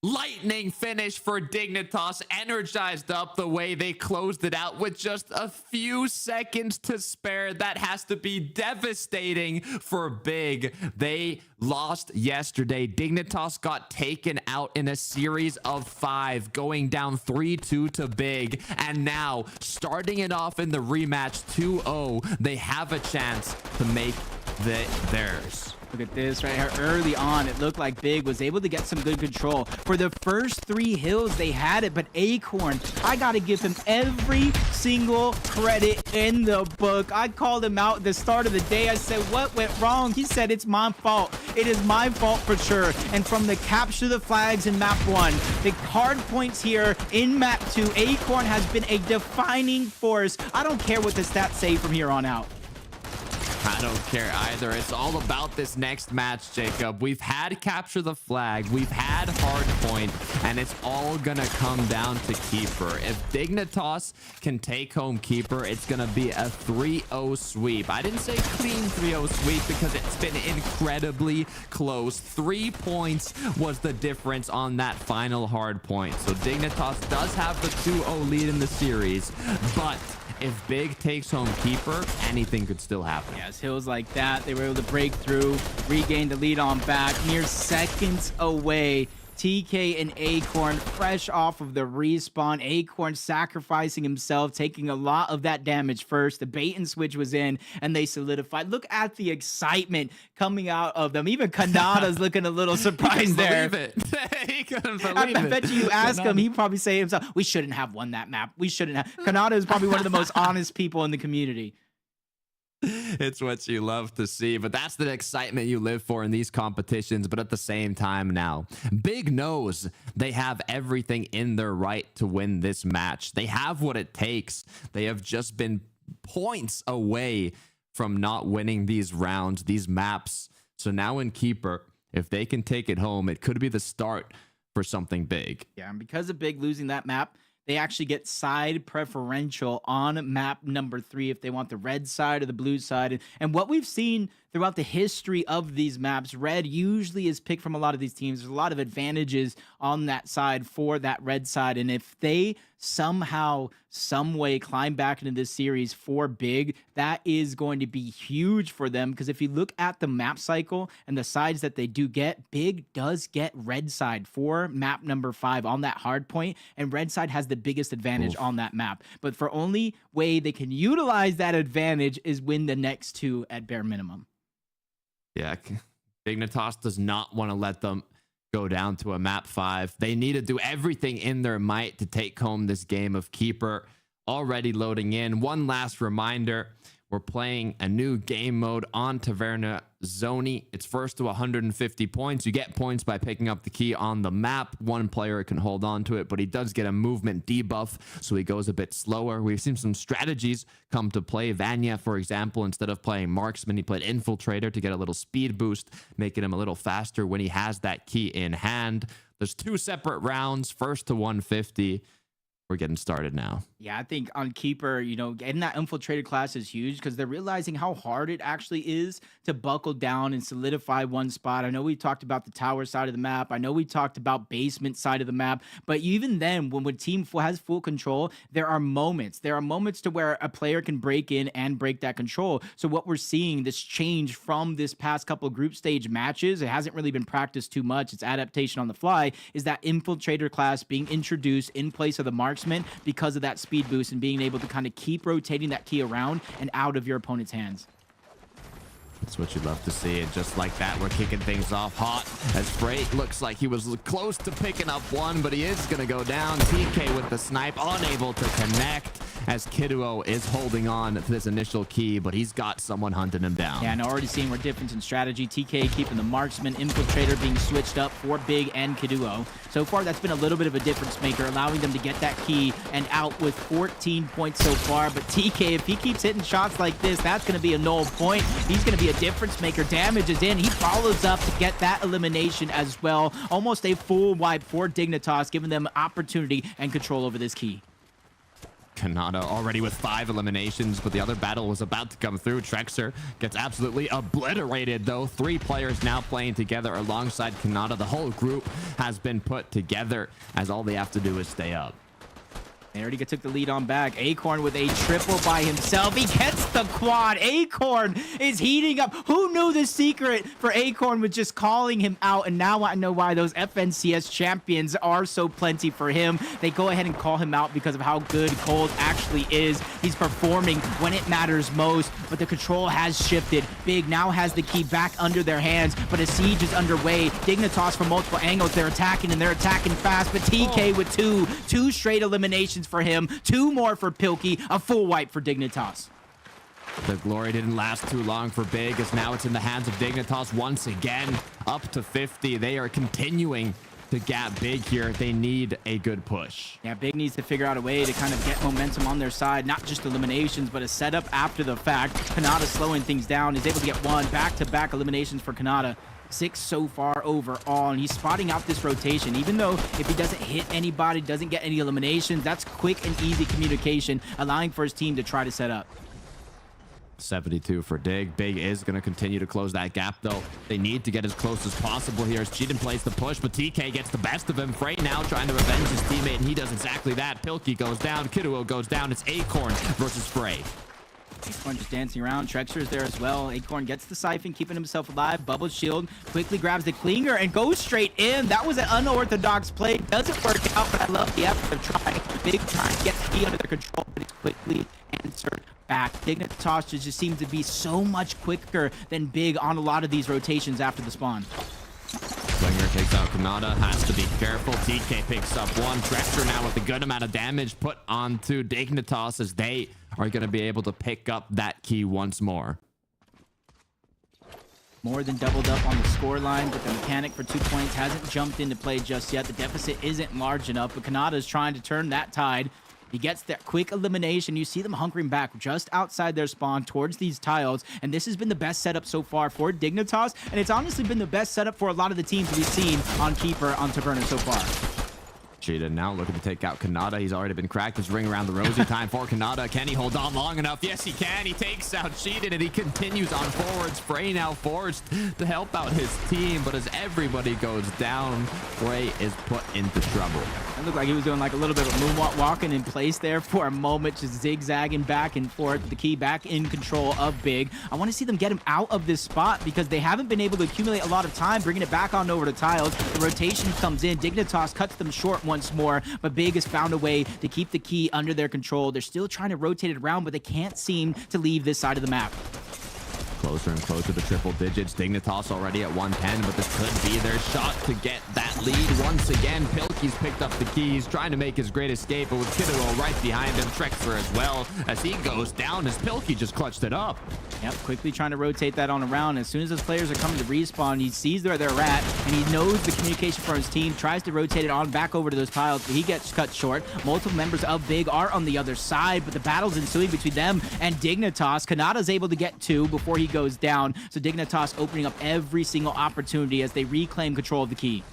Lightning finish for Dignitas, energized up the way they closed it out with just a few seconds to spare. That has to be devastating for Big. They lost yesterday. Dignitas got taken out in a series of 5, going down 3-2 to Big. And now, starting it off in the rematch 2-0, they have a chance to make theirs. Look at this right here. Early on, it looked like Big was able to get some good control. For the first 3 hills, they had it, but Acorn, I got to give him every single credit in the book. I called him out at the start of the day. I said, what went wrong? He said, it's my fault. It is my fault for sure. And from the capture the flags in map 1, the hard points here in map 2, Acorn has been a defining force. I don't care what the stats say from here on out. I don't care either. It's all about this next match, Jacob. We've had capture the flag, we've had hard point, and it's all gonna come down to Keeper. If Dignitas can take home Keeper, it's gonna be a 3-0 sweep. I didn't say clean 3-0 sweep because it's been incredibly close. 3 points was the difference on that final hard point. So Dignitas does have the 2-0 lead in the series, but if Big takes home Keeper, anything could still happen. Yes, hills like that, they were able to break through, regain the lead on back, mere seconds away. TK and Acorn fresh off of the respawn. Acorn sacrificing himself, taking a lot of that damage first. The bait and switch was in, and they solidified. Look at the excitement coming out of them. Even Kanada's looking a little surprised there. Believe it. He couldn't believe it. I bet you ask him, he'd probably say himself, we shouldn't have won that map. We shouldn't have. Kanada is probably one of the most honest people in the community. It's what you love to see, but that's the excitement you live for in these competitions. But at the same time now, Big knows they have everything in their right to win this match. They have what it takes. They have just been points away from not winning these rounds, these maps. So now in Keeper, if they can take it home, it could be the start for something big. Yeah, and because of Big losing that map, they actually get side preferential on map number 3 if they want the red side or the blue side. And what we've seen throughout the history of these maps, red usually is picked from a lot of these teams. There's a lot of advantages on that side for that red side. And if they somehow, some way climb back into this series for Big, that is going to be huge for them. Because if you look at the map cycle and the sides that they do get, Big does get red side for map number 5 on that hard point. And red side has the biggest advantage on that map. But for only way they can utilize that advantage is win the next 2 at bare minimum. Yeah, Dignitas does not want to let them go down to a map 5. They need to do everything in their might to take home this game of Keeper. Already loading in. One last reminder, we're playing a new game mode on Taverna Zoni. It's first to 150 points. You get points by picking up the key on the map. One player can hold on to it, but he does get a movement debuff, so he goes a bit slower. We've seen some strategies come to play. Vanya, for example, instead of playing Marksman, he played Infiltrator to get a little speed boost, making him a little faster when he has that key in hand. There's 2 separate rounds, first to 150. We're getting started now. Yeah, I think on Keeper, you know, getting that infiltrated class is huge because they're realizing how hard it actually is to buckle down and solidify one spot. I know we talked about the tower side of the map. I know we talked about basement side of the map. But even then, when a team has full control, there are moments. There are moments to where a player can break in and break that control. So what we're seeing, this change from this past couple group stage matches, it hasn't really been practiced too much. It's adaptation on the fly, is that infiltrator class being introduced in place of the marksman because of that speed boost and being able to kind of keep rotating that key around and out of your opponent's hands. That's what you love to see. And just like that, we're kicking things off hot as Freight looks like he was close to picking up one, but he is going to go down. TK with the snipe, unable to connect. as Kiduo is holding on to this initial key, but he's got someone hunting him down. Yeah, and already seeing more difference in strategy. TK keeping the marksman, infiltrator being switched up for Big and Kiduo. So far, that's been a little bit of a difference maker, allowing them to get that key and out with 14 points so far. But TK, if he keeps hitting shots like this, that's going to be a null point. He's going to be a difference maker. Damage is in. He follows up to get that elimination as well. Almost a full wipe for Dignitas, giving them opportunity and control over this key. Kanata already with 5 eliminations, but the other battle was about to come through. Trexer gets absolutely obliterated, though. 3 players now playing together alongside Kanata. The whole group has been put together, as all they have to do is stay up. They already took the lead on back. Acorn with a triple by himself. He gets the quad. Acorn is heating up. Who knew the secret for Acorn was just calling him out? And now I know why those FNCS champions are so plenty for him. They go ahead and call him out because of how good Cold actually is. He's performing when it matters most, but the control has shifted. Big now has the key back under their hands, but a siege is underway. Dignitas from multiple angles. They're attacking, and they're attacking fast, but TK with two straight eliminations for him, 2 more for Pilkey, a full wipe for Dignitas. The glory didn't last too long for Big, as now it's in the hands of Dignitas once again, up to 50. They are continuing to gap Big here. They need a good push. Yeah, Big needs to figure out a way to kind of get momentum on their side, not just eliminations, but a setup after the fact. Kanata slowing things down, is able to get 1 back-to-back eliminations for Kanata. 6 so far overall, and he's spotting out this rotation. Even though if he doesn't hit anybody, doesn't get any eliminations, that's quick and easy communication, allowing for his team to try to set up. 72 for Dig. Big is going to continue to close that gap, though. They need to get as close as possible here as Cheatin plays the push, but TK gets the best of him. Frey now trying to revenge his teammate, and he does exactly that. Pilkey goes down. Kiduo goes down. It's Acorn versus Frey. Acorn just dancing around. Trexer is there as well. Acorn gets the siphon, keeping himself alive. Bubble shield, quickly grabs the clinger and goes straight in. That was an unorthodox play. Doesn't work out, but I love the effort of trying. Big trying to get the key under their control, but it's quickly answered back. Dignitas just seems to be so much quicker than Big on a lot of these rotations after the spawn. Slinger takes out Kanata, has to be careful. TK picks up 1. Trexer now with a good amount of damage put onto Dignitas, as they are going to be able to pick up that key once more. More than doubled up on the scoreline, but the mechanic for 2 points hasn't jumped into play just yet. The deficit isn't large enough, but Kanata is trying to turn that tide. He gets that quick elimination. You see them hunkering back just outside their spawn towards these tiles, and this has been the best setup so far for Dignitas, and it's honestly been the best setup for a lot of the teams we've seen on Keeper on Taverna so far. Cheetah now looking to take out Kanata. He's already been cracked. His ring around the rosy. Time for Kanata. Can he hold on long enough? Yes, he can. He takes out Cheetah, and he continues on forwards. Frey now forced to help out his team, but as everybody goes down, Frey is put into trouble. It looked like he was doing like a little bit of moonwalk, walking in place there for a moment, just zigzagging back and forth. The key back in control of Big. I want to see them get him out of this spot because they haven't been able to accumulate a lot of time, bringing it back on over to tiles. The rotation comes in. Dignitas cuts them short once more, but Big has found a way to keep the key under their control. They're still trying to rotate it around, but they can't seem to leave this side of the map. Closer and closer to triple digits. Dignitas already at 110, but this could be their shot to get that lead once again. Pilkey's picked up the keys, trying to make his great escape, but with Kiduo right behind him. Trexer as well, as he goes down, as Pilkey just clutched it up. Yep, quickly trying to rotate that on around. As soon as those players are coming to respawn, he sees where they're at, and he knows the communication from his team, tries to rotate it on back over to those tiles, but he gets cut short. Multiple members of Big are on the other side, but the battle's ensuing between them and Dignitas. Kanata's able to get 2 before he goes down, so Dignitas opening up every single opportunity as they reclaim control of the key.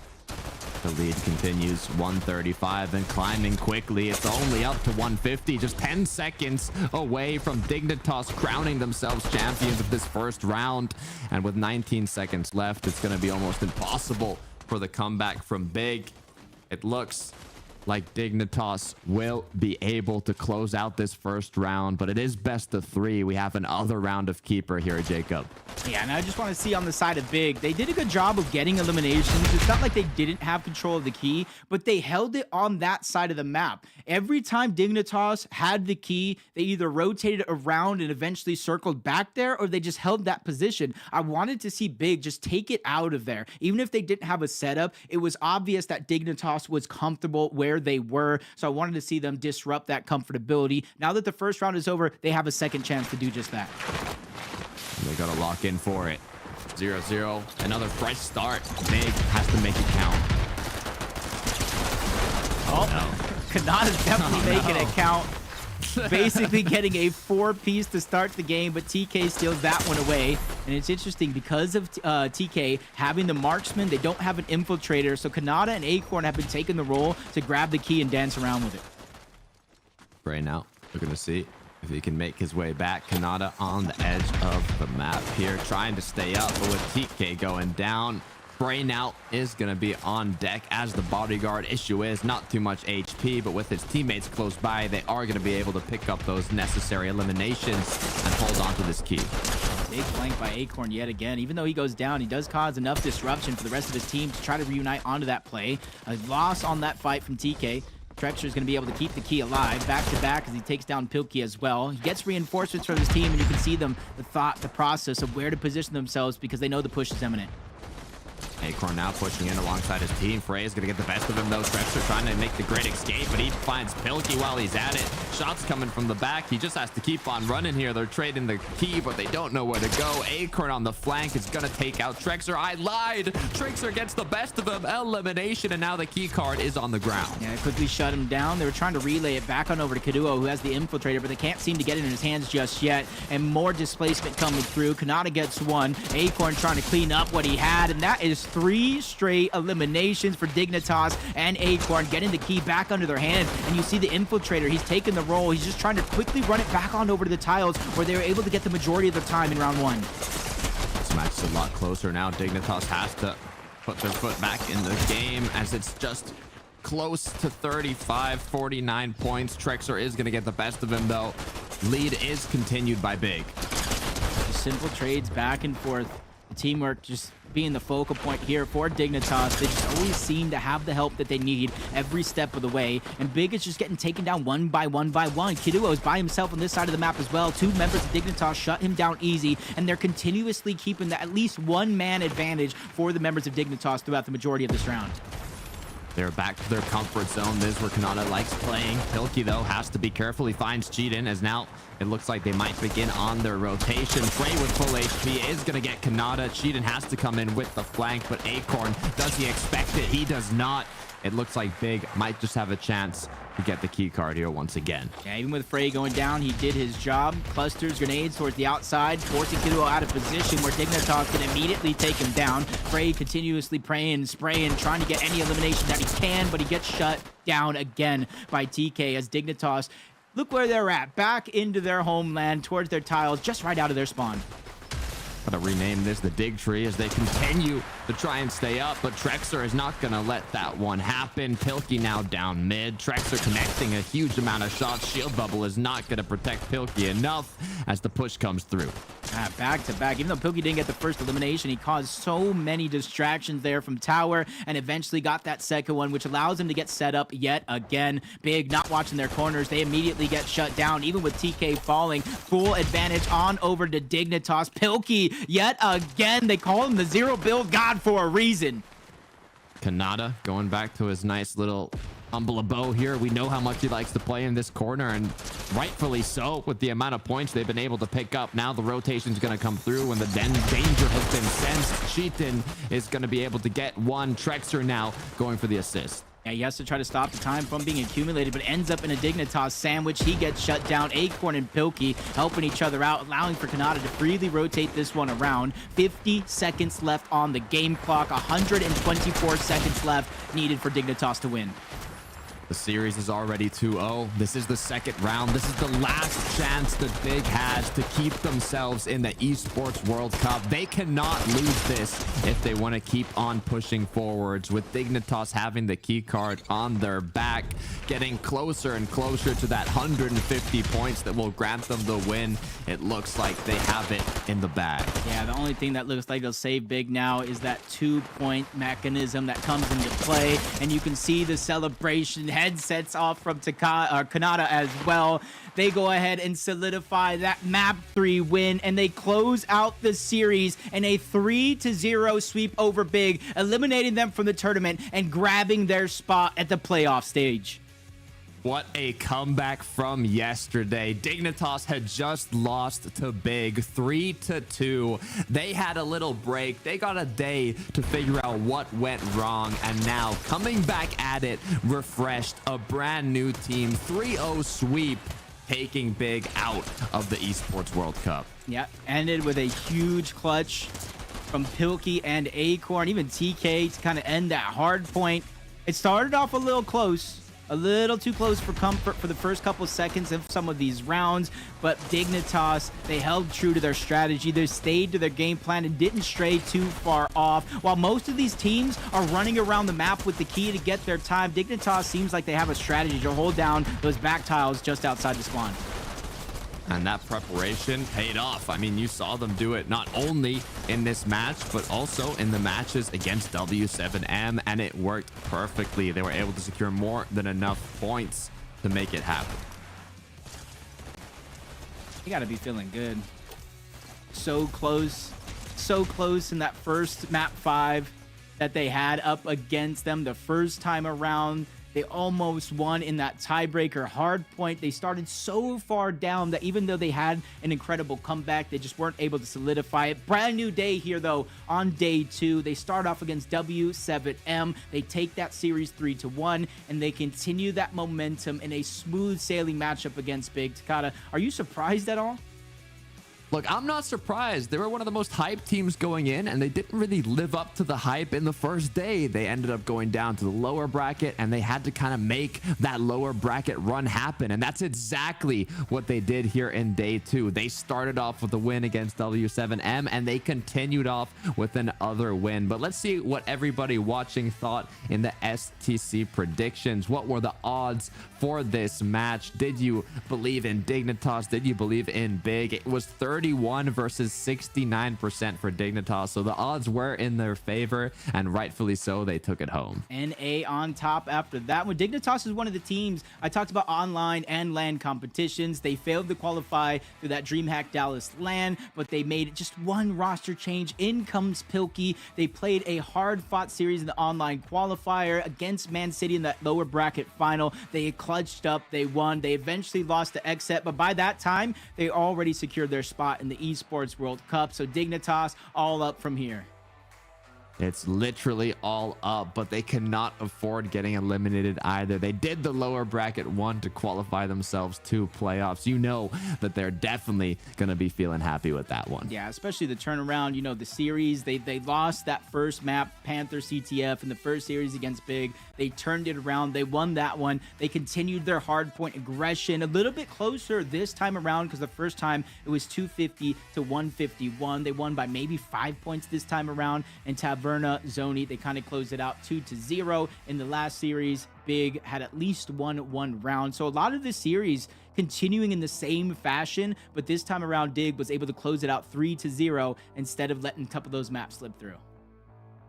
The lead continues, 135, and climbing quickly. It's only up to 150, just 10 seconds away from Dignitas crowning themselves champions of this first round. And with 19 seconds left, it's going to be almost impossible for the comeback from Big. It looks like Dignitas will be able to close out this first round, but it is best of 3. We have another round of Keeper here, Jacob. Yeah, and I just want to see on the side of Big, they did a good job of getting eliminations. It's not like they didn't have control of the key, but they held it on that side of the map. Every time Dignitas had the key, they either rotated around and eventually circled back there, or they just held that position. I wanted to see Big just take it out of there. Even if they didn't have a setup, it was obvious that Dignitas was comfortable where where they were. So I wanted to see them disrupt that comfortability. Now that the first round is over, they have a second chance to do just that. They got to lock in for it. 0-0, another fresh start. Big has to make it count. Oh, no. Kanata's definitely making it count. Basically getting a 4-piece to start the game, but TK steals that one away. And it's interesting because of TK having the marksman, they don't have an infiltrator, so Kanata and Acorn have been taking the role to grab the key and dance around with it. Right now, we're going to see if he can make his way back. Kanata on the edge of the map here, trying to stay up, but with TK going down, Brain Out is going to be on deck as the bodyguard. Issue is not too much HP, but with his teammates close by, they are going to be able to pick up those necessary eliminations and hold on to this key. Big flank by Acorn yet again. Even though he goes down, he does cause enough disruption for the rest of his team to try to reunite onto that play. A loss on that fight from TK. Trexer is going to be able to keep the key alive back to back as he takes down Pilkey as well. He gets reinforcements from his team, and you can see them, the process of where to position themselves because they know the push is imminent. Acorn now pushing in alongside his team. Frey is going to get the best of him, though. Trexer trying to make the great escape, but he finds Pilkey while he's at it. Shots coming from the back. He just has to keep on running here. They're trading the key, but they don't know where to go. Acorn on the flank is going to take out Trexer. I lied. Trexer gets the best of him. Elimination, and now the key card is on the ground. Yeah, quickly shut him down. They were trying to relay it back on over to Kaduo, who has the infiltrator, but they can't seem to get it in his hands just yet. And more displacement coming through. Kanata gets one. Acorn trying to clean up what he had, and that is 3 straight eliminations for Dignitas and Acorn, getting the key back under their hand. And you see the infiltrator, he's taking the role. He's just trying to quickly run it back on over to the tiles where they were able to get the majority of their time in round 1. This match is a lot closer now. Dignitas has to put their foot back in the game as it's just close to 35, 49 points. Trexer is going to get the best of him, though. Lead is continued by Big. Simple trades back and forth. The teamwork just being the focal point here for Dignitas. They just always seem to have the help that they need every step of the way. And Big is just getting taken down one by one by one. Kiduo is by himself on this side of the map as well. 2 members of Dignitas shut him down easy, and they're continuously keeping the at least 1-man advantage for the members of Dignitas throughout the majority of this round. They're back to their comfort zone. This is where Kanata likes playing. Pilkey, though, has to be careful. He finds Cheatin, as now it looks like they might begin on their rotation. Frey with full HP is going to get Kanata. Cheatin has to come in with the flank, but Acorn, does he expect it? He does not. It looks like Big might just have a chance to get the key card here once again. Yeah, even with Frey going down, he did his job. Clusters, grenades towards the outside, forcing Kiduo out of position where Dignitas can immediately take him down. Frey continuously praying, spraying, trying to get any elimination that he can, but he gets shut down again by TK as Dignitas, look where they're at, back into their homeland, towards their tiles, just right out of their spawn. Gotta rename this the Dig Tree as they continue to try and stay up, but Trexer is not gonna let that one happen. Pilkey now down mid. Trexer connecting a huge amount of shots. Shield bubble is not gonna protect Pilkey enough as the push comes through. Back to back. Even though Pilkey didn't get the first elimination, he caused so many distractions there from tower and eventually got that second one, which allows him to get set up yet again. Big not watching their corners. They immediately get shut down, even with TK falling. Full advantage on over to Dignitas. Pilkey yet again. They call him the zero build god for a reason. Kanata going back to his nice little humble abode here. We know how much he likes to play in this corner, and rightfully so with the amount of points they've been able to pick up. Now the rotation's going to come through when the danger has been sensed. Cheatin is going to be able to get one. Trexer now going for the assist. Yeah, he has to try to stop the time from being accumulated, but ends up in a Dignitas sandwich. He gets shut down. Acorn and Pilkey helping each other out, allowing for Kanata to freely rotate this one around. 50 seconds left on the game clock. 124 seconds left needed for Dignitas to win. The series is already 2-0. This is the second round. This is the last chance that Big has to keep themselves in the Esports World Cup. They cannot lose this if they want to keep on pushing forwards, with Dignitas having the key card on their back, getting closer and closer to that 150 points that will grant them the win. It looks like they have it in the bag. Yeah, the only thing that looks like they'll save Big now is that 2-point mechanism that comes into play, and you can see the celebration headsets off from Kanata as well. They go ahead and solidify that map 3 win, and they close out the series in a 3-0 sweep over Big, eliminating them from the tournament and grabbing their spot at the playoff stage. What a comeback from yesterday. Dignitas had just lost to Big 3-2. They had a little break. They got a day to figure out what went wrong. And now coming back at it, refreshed, a brand new team, 3-0 sweep, taking Big out of the Esports World Cup. Yeah, ended with a huge clutch from Pilkey and Acorn, even TK to kind of end that hard point. It started off a little close. A little too close for comfort for the first couple of seconds of some of these rounds, but Dignitas, they held true to their strategy. They stayed to their game plan and didn't stray too far off. While most of these teams are running around the map with the key to get their time, Dignitas seems like they have a strategy to hold down those back tiles just outside the spawn. And that preparation paid off. I mean, you saw them do it not only in this match, but also in the matches against W7M, and it worked perfectly. They were able to secure more than enough points to make it happen. You got to be feeling good. So close in that first map 5 that they had up against them the first time around. They almost won in that tiebreaker hard point. They started so far down that even though they had an incredible comeback, they just weren't able to solidify it. Brand new day here, though, on day 2. They start off against W7M. They take that series 3-1, and they continue that momentum in a smooth sailing matchup against Big. Takada, are you surprised at all? Look, I'm not surprised. They were one of the most hyped teams going in, and they didn't really live up to the hype in the first day. They ended up going down to the lower bracket, and they had to kind of make that lower bracket run happen. And that's exactly what they did here in day 2. They started off with a win against W7M, and they continued off with another win. But let's see what everybody watching thought in the STC predictions. What were the odds for this match? Did you believe in Dignitas? Did you believe in Big? It was 31 versus 69% for Dignitas, so the odds were in their favor, and rightfully so. They took it home. NA on top after that one. Dignitas is one of the teams I talked about online and LAN competitions. They failed to qualify through that DreamHack Dallas LAN, but they made just one roster change. In comes Pilkey. They played a hard-fought series in the online qualifier against Man City in that lower bracket final. They clutched up. They won. They eventually lost to Xset, but by that time, they already secured their spot in the Esports World Cup. So Dignitas all up from here. It's literally all up, but they cannot afford getting eliminated either. They did the lower bracket one to qualify themselves to playoffs. You know that they're definitely going to be feeling happy with that one. Yeah, especially the turnaround. You know, the series, they lost that first map, Panther CTF, in the first series against Big. They turned it around. They won that one. They continued their hardpoint aggression a little bit closer this time around, because the first time it was 250 to 151. They won by maybe 5 points this time around. And Taverna Zoni, they kind of closed it out 2-0 in the last series. Big had at least won one round. So a lot of this series continuing in the same fashion, but this time around Dig was able to close it out 3-0 instead of letting a couple of those maps slip through.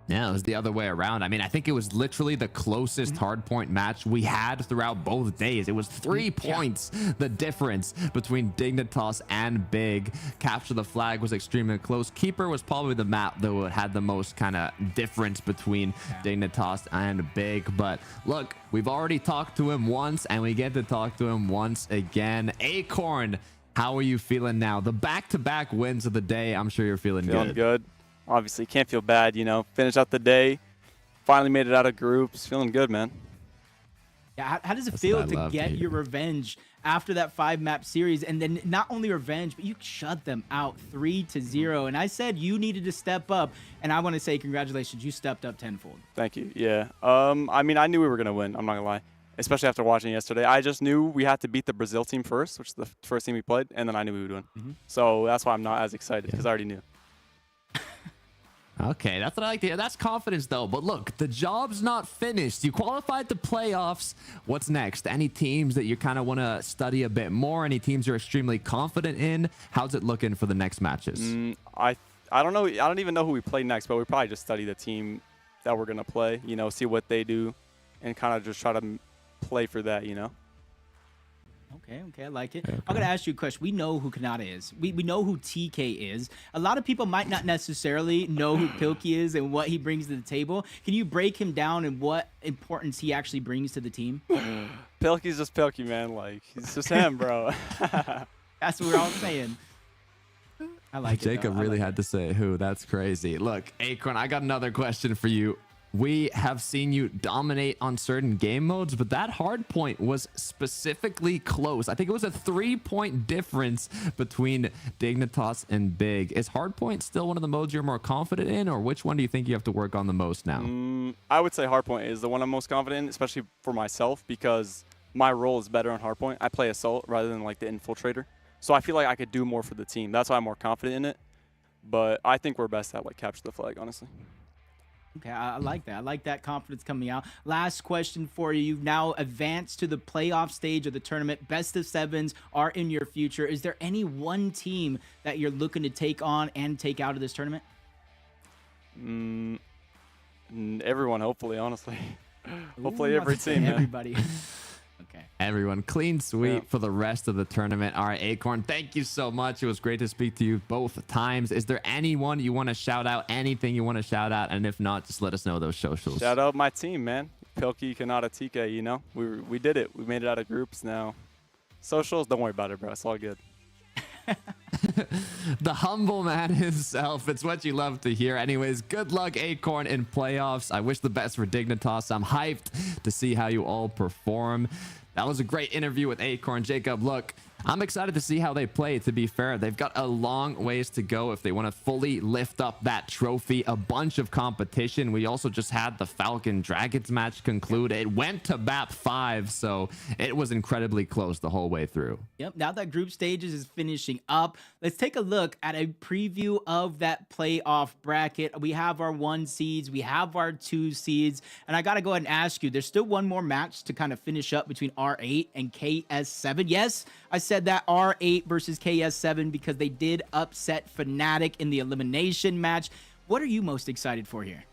Yeah, it was the other way around. I mean, I think it was literally the closest hardpoint match we had throughout both days. It was 3 points, the difference between Dignitas and Big. Capture the Flag was extremely close. Keeper was probably the map that had the most kind of difference between Dignitas and Big. But look, we've already talked to him once, and we get to talk to him once again. Acorn, how are you feeling now? The back-to-back wins of the day, I'm sure you're feeling good. Obviously, can't feel bad, you know. Finish out the day. Finally made it out of groups. Feeling good, man. Yeah, how does it feel to get your revenge after that 5-map series? And then not only revenge, but you shut them out 3-0. And I said you needed to step up. And I want to say congratulations. You stepped up tenfold. Thank you. Yeah. I mean, I knew we were going to win. I'm not going to lie. Especially after watching yesterday. I just knew we had to beat the Brazil team first, which is the first team we played. And then I knew we would win. So that's why I'm not as excited, because I already knew. Okay, that's what I like to hear. That's confidence, though. But look, the job's not finished. You qualified to playoffs. What's next? Any teams that you kind of want to study a bit more? Any teams you're extremely confident in? How's it looking for the next matches? I don't know. I don't even know who we play next, but we probably just study the team that we're going to play, you know, see what they do, and kind of just try to play for that, you know. Okay, I like it. I'm gonna ask you a question. We know who Kanata is. We know who TK is. A lot of people might not necessarily know who Pilkey is and what he brings to the table. Can you break him down and what importance he actually brings to the team? Pilkey's just Pilkey, man. Like, he's just him, bro. That's what we're all saying. I like Jacob it. Jacob really had to say who. That's crazy. Look, Acorn, I got another question for you. We have seen you dominate on certain game modes, but that hard point was specifically close. I think it was a 3-point difference between Dignitas and Big. Is hard point still one of the modes you're more confident in, or which one do you think you have to work on the most now? I would say hard point is the one I'm most confident in, especially for myself, because my role is better on hard point. I play assault rather than like the infiltrator. So I feel like I could do more for the team. That's why I'm more confident in it. But I think we're best at like capture the flag, honestly. Okay, I like that. I like that confidence coming out. Last question for you. You've now advanced to the playoff stage of the tournament. Best of sevens are in your future. Is there any one team that you're looking to take on and take out of this tournament? Everyone, hopefully, honestly. Hopefully every team. Everybody. Okay. Everyone, clean sweep for the rest of the tournament. All right, Acorn, thank you so much. It was great to speak to you both times. Is there anyone you want to shout out? Anything you want to shout out? And if not, just let us know those socials. Shout out my team, man. Pilkey, Kanata, TK, you know. We did it. We made it out of groups now. Socials, don't worry about it, bro. It's all good. The humble man himself. It's what you love to hear. Anyways, good luck, Acorn, in playoffs. I wish the best for Dignitas. I'm hyped to see how you all perform. That was a great interview with Acorn. Jacob, look, I'm excited to see how they play. To be fair, they've got a long ways to go if they want to fully lift up that trophy. A bunch of competition. We also just had the Falcon Dragons match conclude. It went to BAP 5, so it was incredibly close the whole way through. Yep, now that group stages is finishing up, let's take a look at a preview of that playoff bracket. We have our 1 seeds, we have our 2 seeds, and I got to go ahead and ask you, there's still one more match to kind of finish up between R8 and KS7. Yes, I said that R8 versus KS7 because they did upset Fnatic in the elimination match. What are you most excited for here?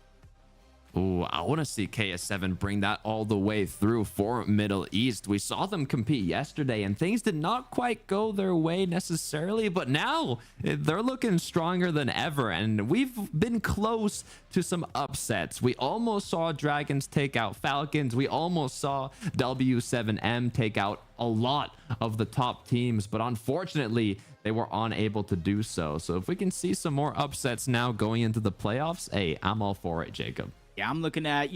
Ooh, I want to see KS7 bring that all the way through for Middle East. We saw them compete yesterday and things did not quite go their way necessarily, but now they're looking stronger than ever and we've been close to some upsets. We almost saw Dragons take out Falcons. We almost saw W7M take out a lot of the top teams, but unfortunately they were unable to do so. So if we can see some more upsets now going into the playoffs, hey, I'm all for it, Jacob. Yeah, I'm looking at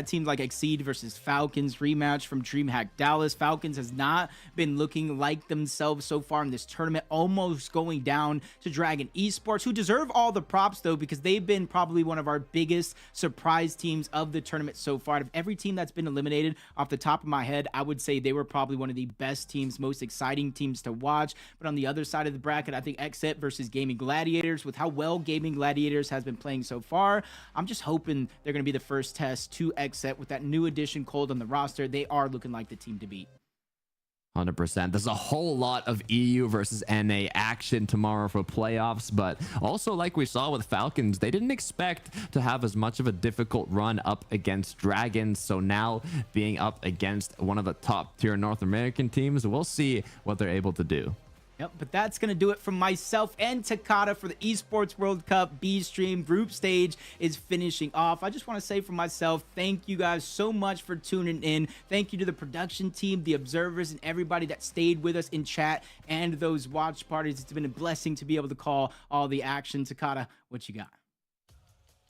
teams like Exceed versus Falcons rematch from DreamHack Dallas. Falcons has not been looking like themselves so far in this tournament, almost going down to Dragon Esports, who deserve all the props though, because they've been probably one of our biggest surprise teams of the tournament so far. Out of every team that's been eliminated, off the top of my head, I would say they were probably one of the best teams, most exciting teams to watch. But on the other side of the bracket, I think Exit versus Gaming Gladiators, with how well Gaming Gladiators has been playing so far, I'm just hoping they're going to be the first test to Exit with that new addition Cold on the roster. They are looking like the team to beat. 100%. There's a whole lot of EU versus NA action tomorrow for playoffs, but also like we saw with Falcons, they didn't expect to have as much of a difficult run up against Dragons. So now being up against one of the top tier North American teams, we'll see what they're able to do. Yep, but that's going to do it from myself and Takata for the Esports World Cup B-Stream group stage is finishing off. I just want to say for myself, thank you guys so much for tuning in. Thank you to the production team, the observers, and everybody that stayed with us in chat and those watch parties. It's been a blessing to be able to call all the action. Takata, what you got?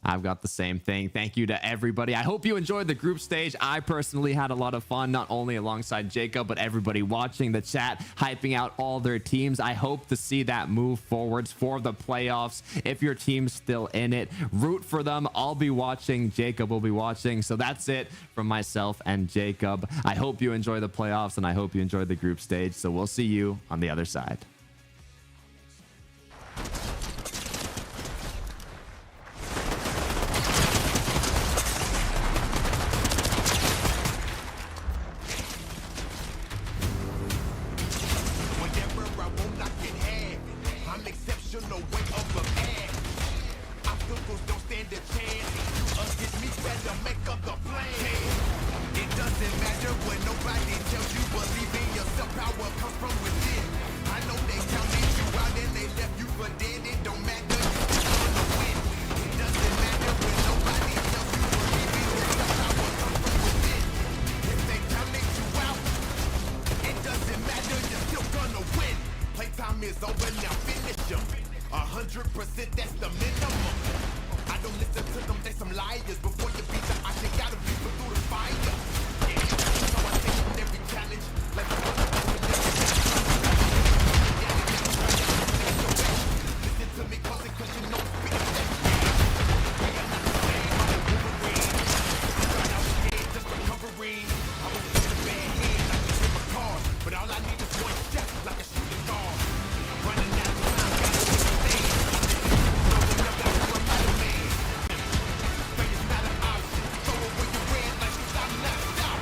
I've got the same thing. Thank you to everybody. I hope you enjoyed the group stage. I personally had a lot of fun, not only alongside Jacob, but everybody watching the chat, hyping out all their teams. I hope to see that move forwards for the playoffs. If your team's still in it, root for them. I'll be watching. Jacob will be watching. So that's it from myself and Jacob. I hope you enjoy the playoffs and I hope you enjoy the group stage. So we'll see you on the other side. It doesn't matter when no is over, now finish them. 100%, that's the minimum. I don't listen to them, they some liars. Before you beat the ox, you gotta beat them through the fire. Yeah, so I take on every challenge like a listen to me closely, cause you know it's big. But all I need is one step, like a shooting guard. Running out of time, gotta take a stand. Throwing up like you're a metal man. But it's not an option. Throw it where you ran like you got knocked out.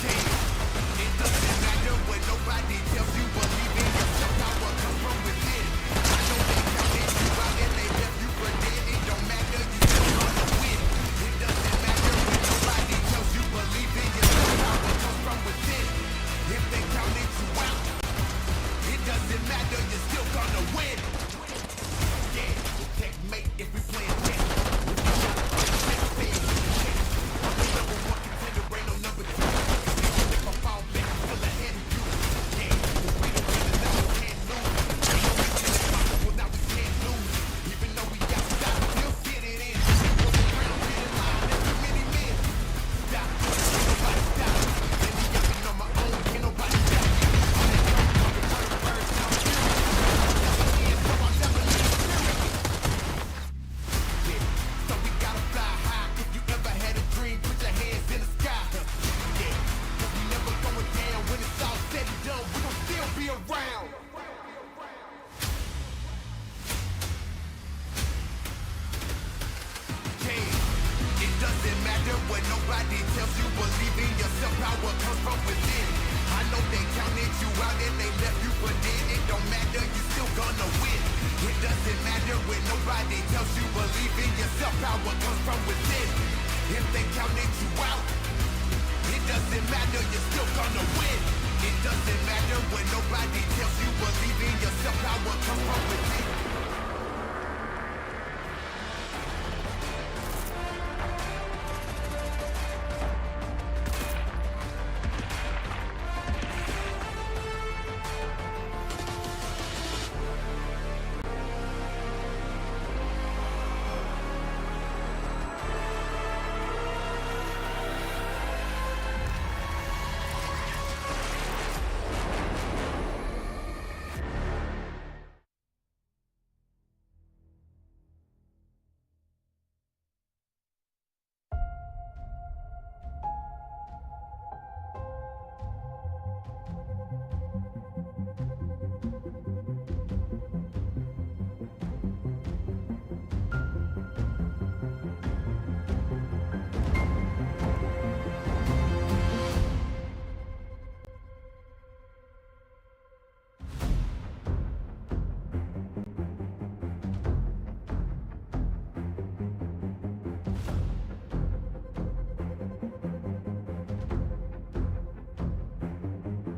Damn, it doesn't matter what nobody tells you. Believe in yourself, power comes from within. I know they counted you out and they left you for dead. It don't matter, you still gonna win. It doesn't matter when nobody tells you. Believe in yourself, power comes from within. If they counted you out, it doesn't matter, you're still gonna win. Yeah, we'll checkmate if we playing chess. I'm the number one contender, ain't no number two. If I fall back, I'm still ahead of you. Yeah, we don't win the number, can't lose. Ain't no mission impossible, now we can't lose. Even though we outside, we'll get it in. We'll be real, get in line, there's too many men. Stop, can't nobody stop. Let me up and on my own, can't nobody stop. I'm that motherfucking bird, and I'm serious. I'll never leave spirit. Yeah, so we gotta fly high. If you ever had a dream, put your hands in the sky. Yeah, cause we never going down. When it's all said and done, we gon' still be around. It doesn't matter what nobody tells you. Believe in yourself, power comes from within. I know they counted you out and they left you for dead. It don't matter, you still gonna win. It doesn't matter when nobody tells you. Believe in yourself, power comes from within. If they counted you out, it doesn't matter, you're still gonna win. It doesn't matter when nobody tells you. Believe in yourself, power comes from within.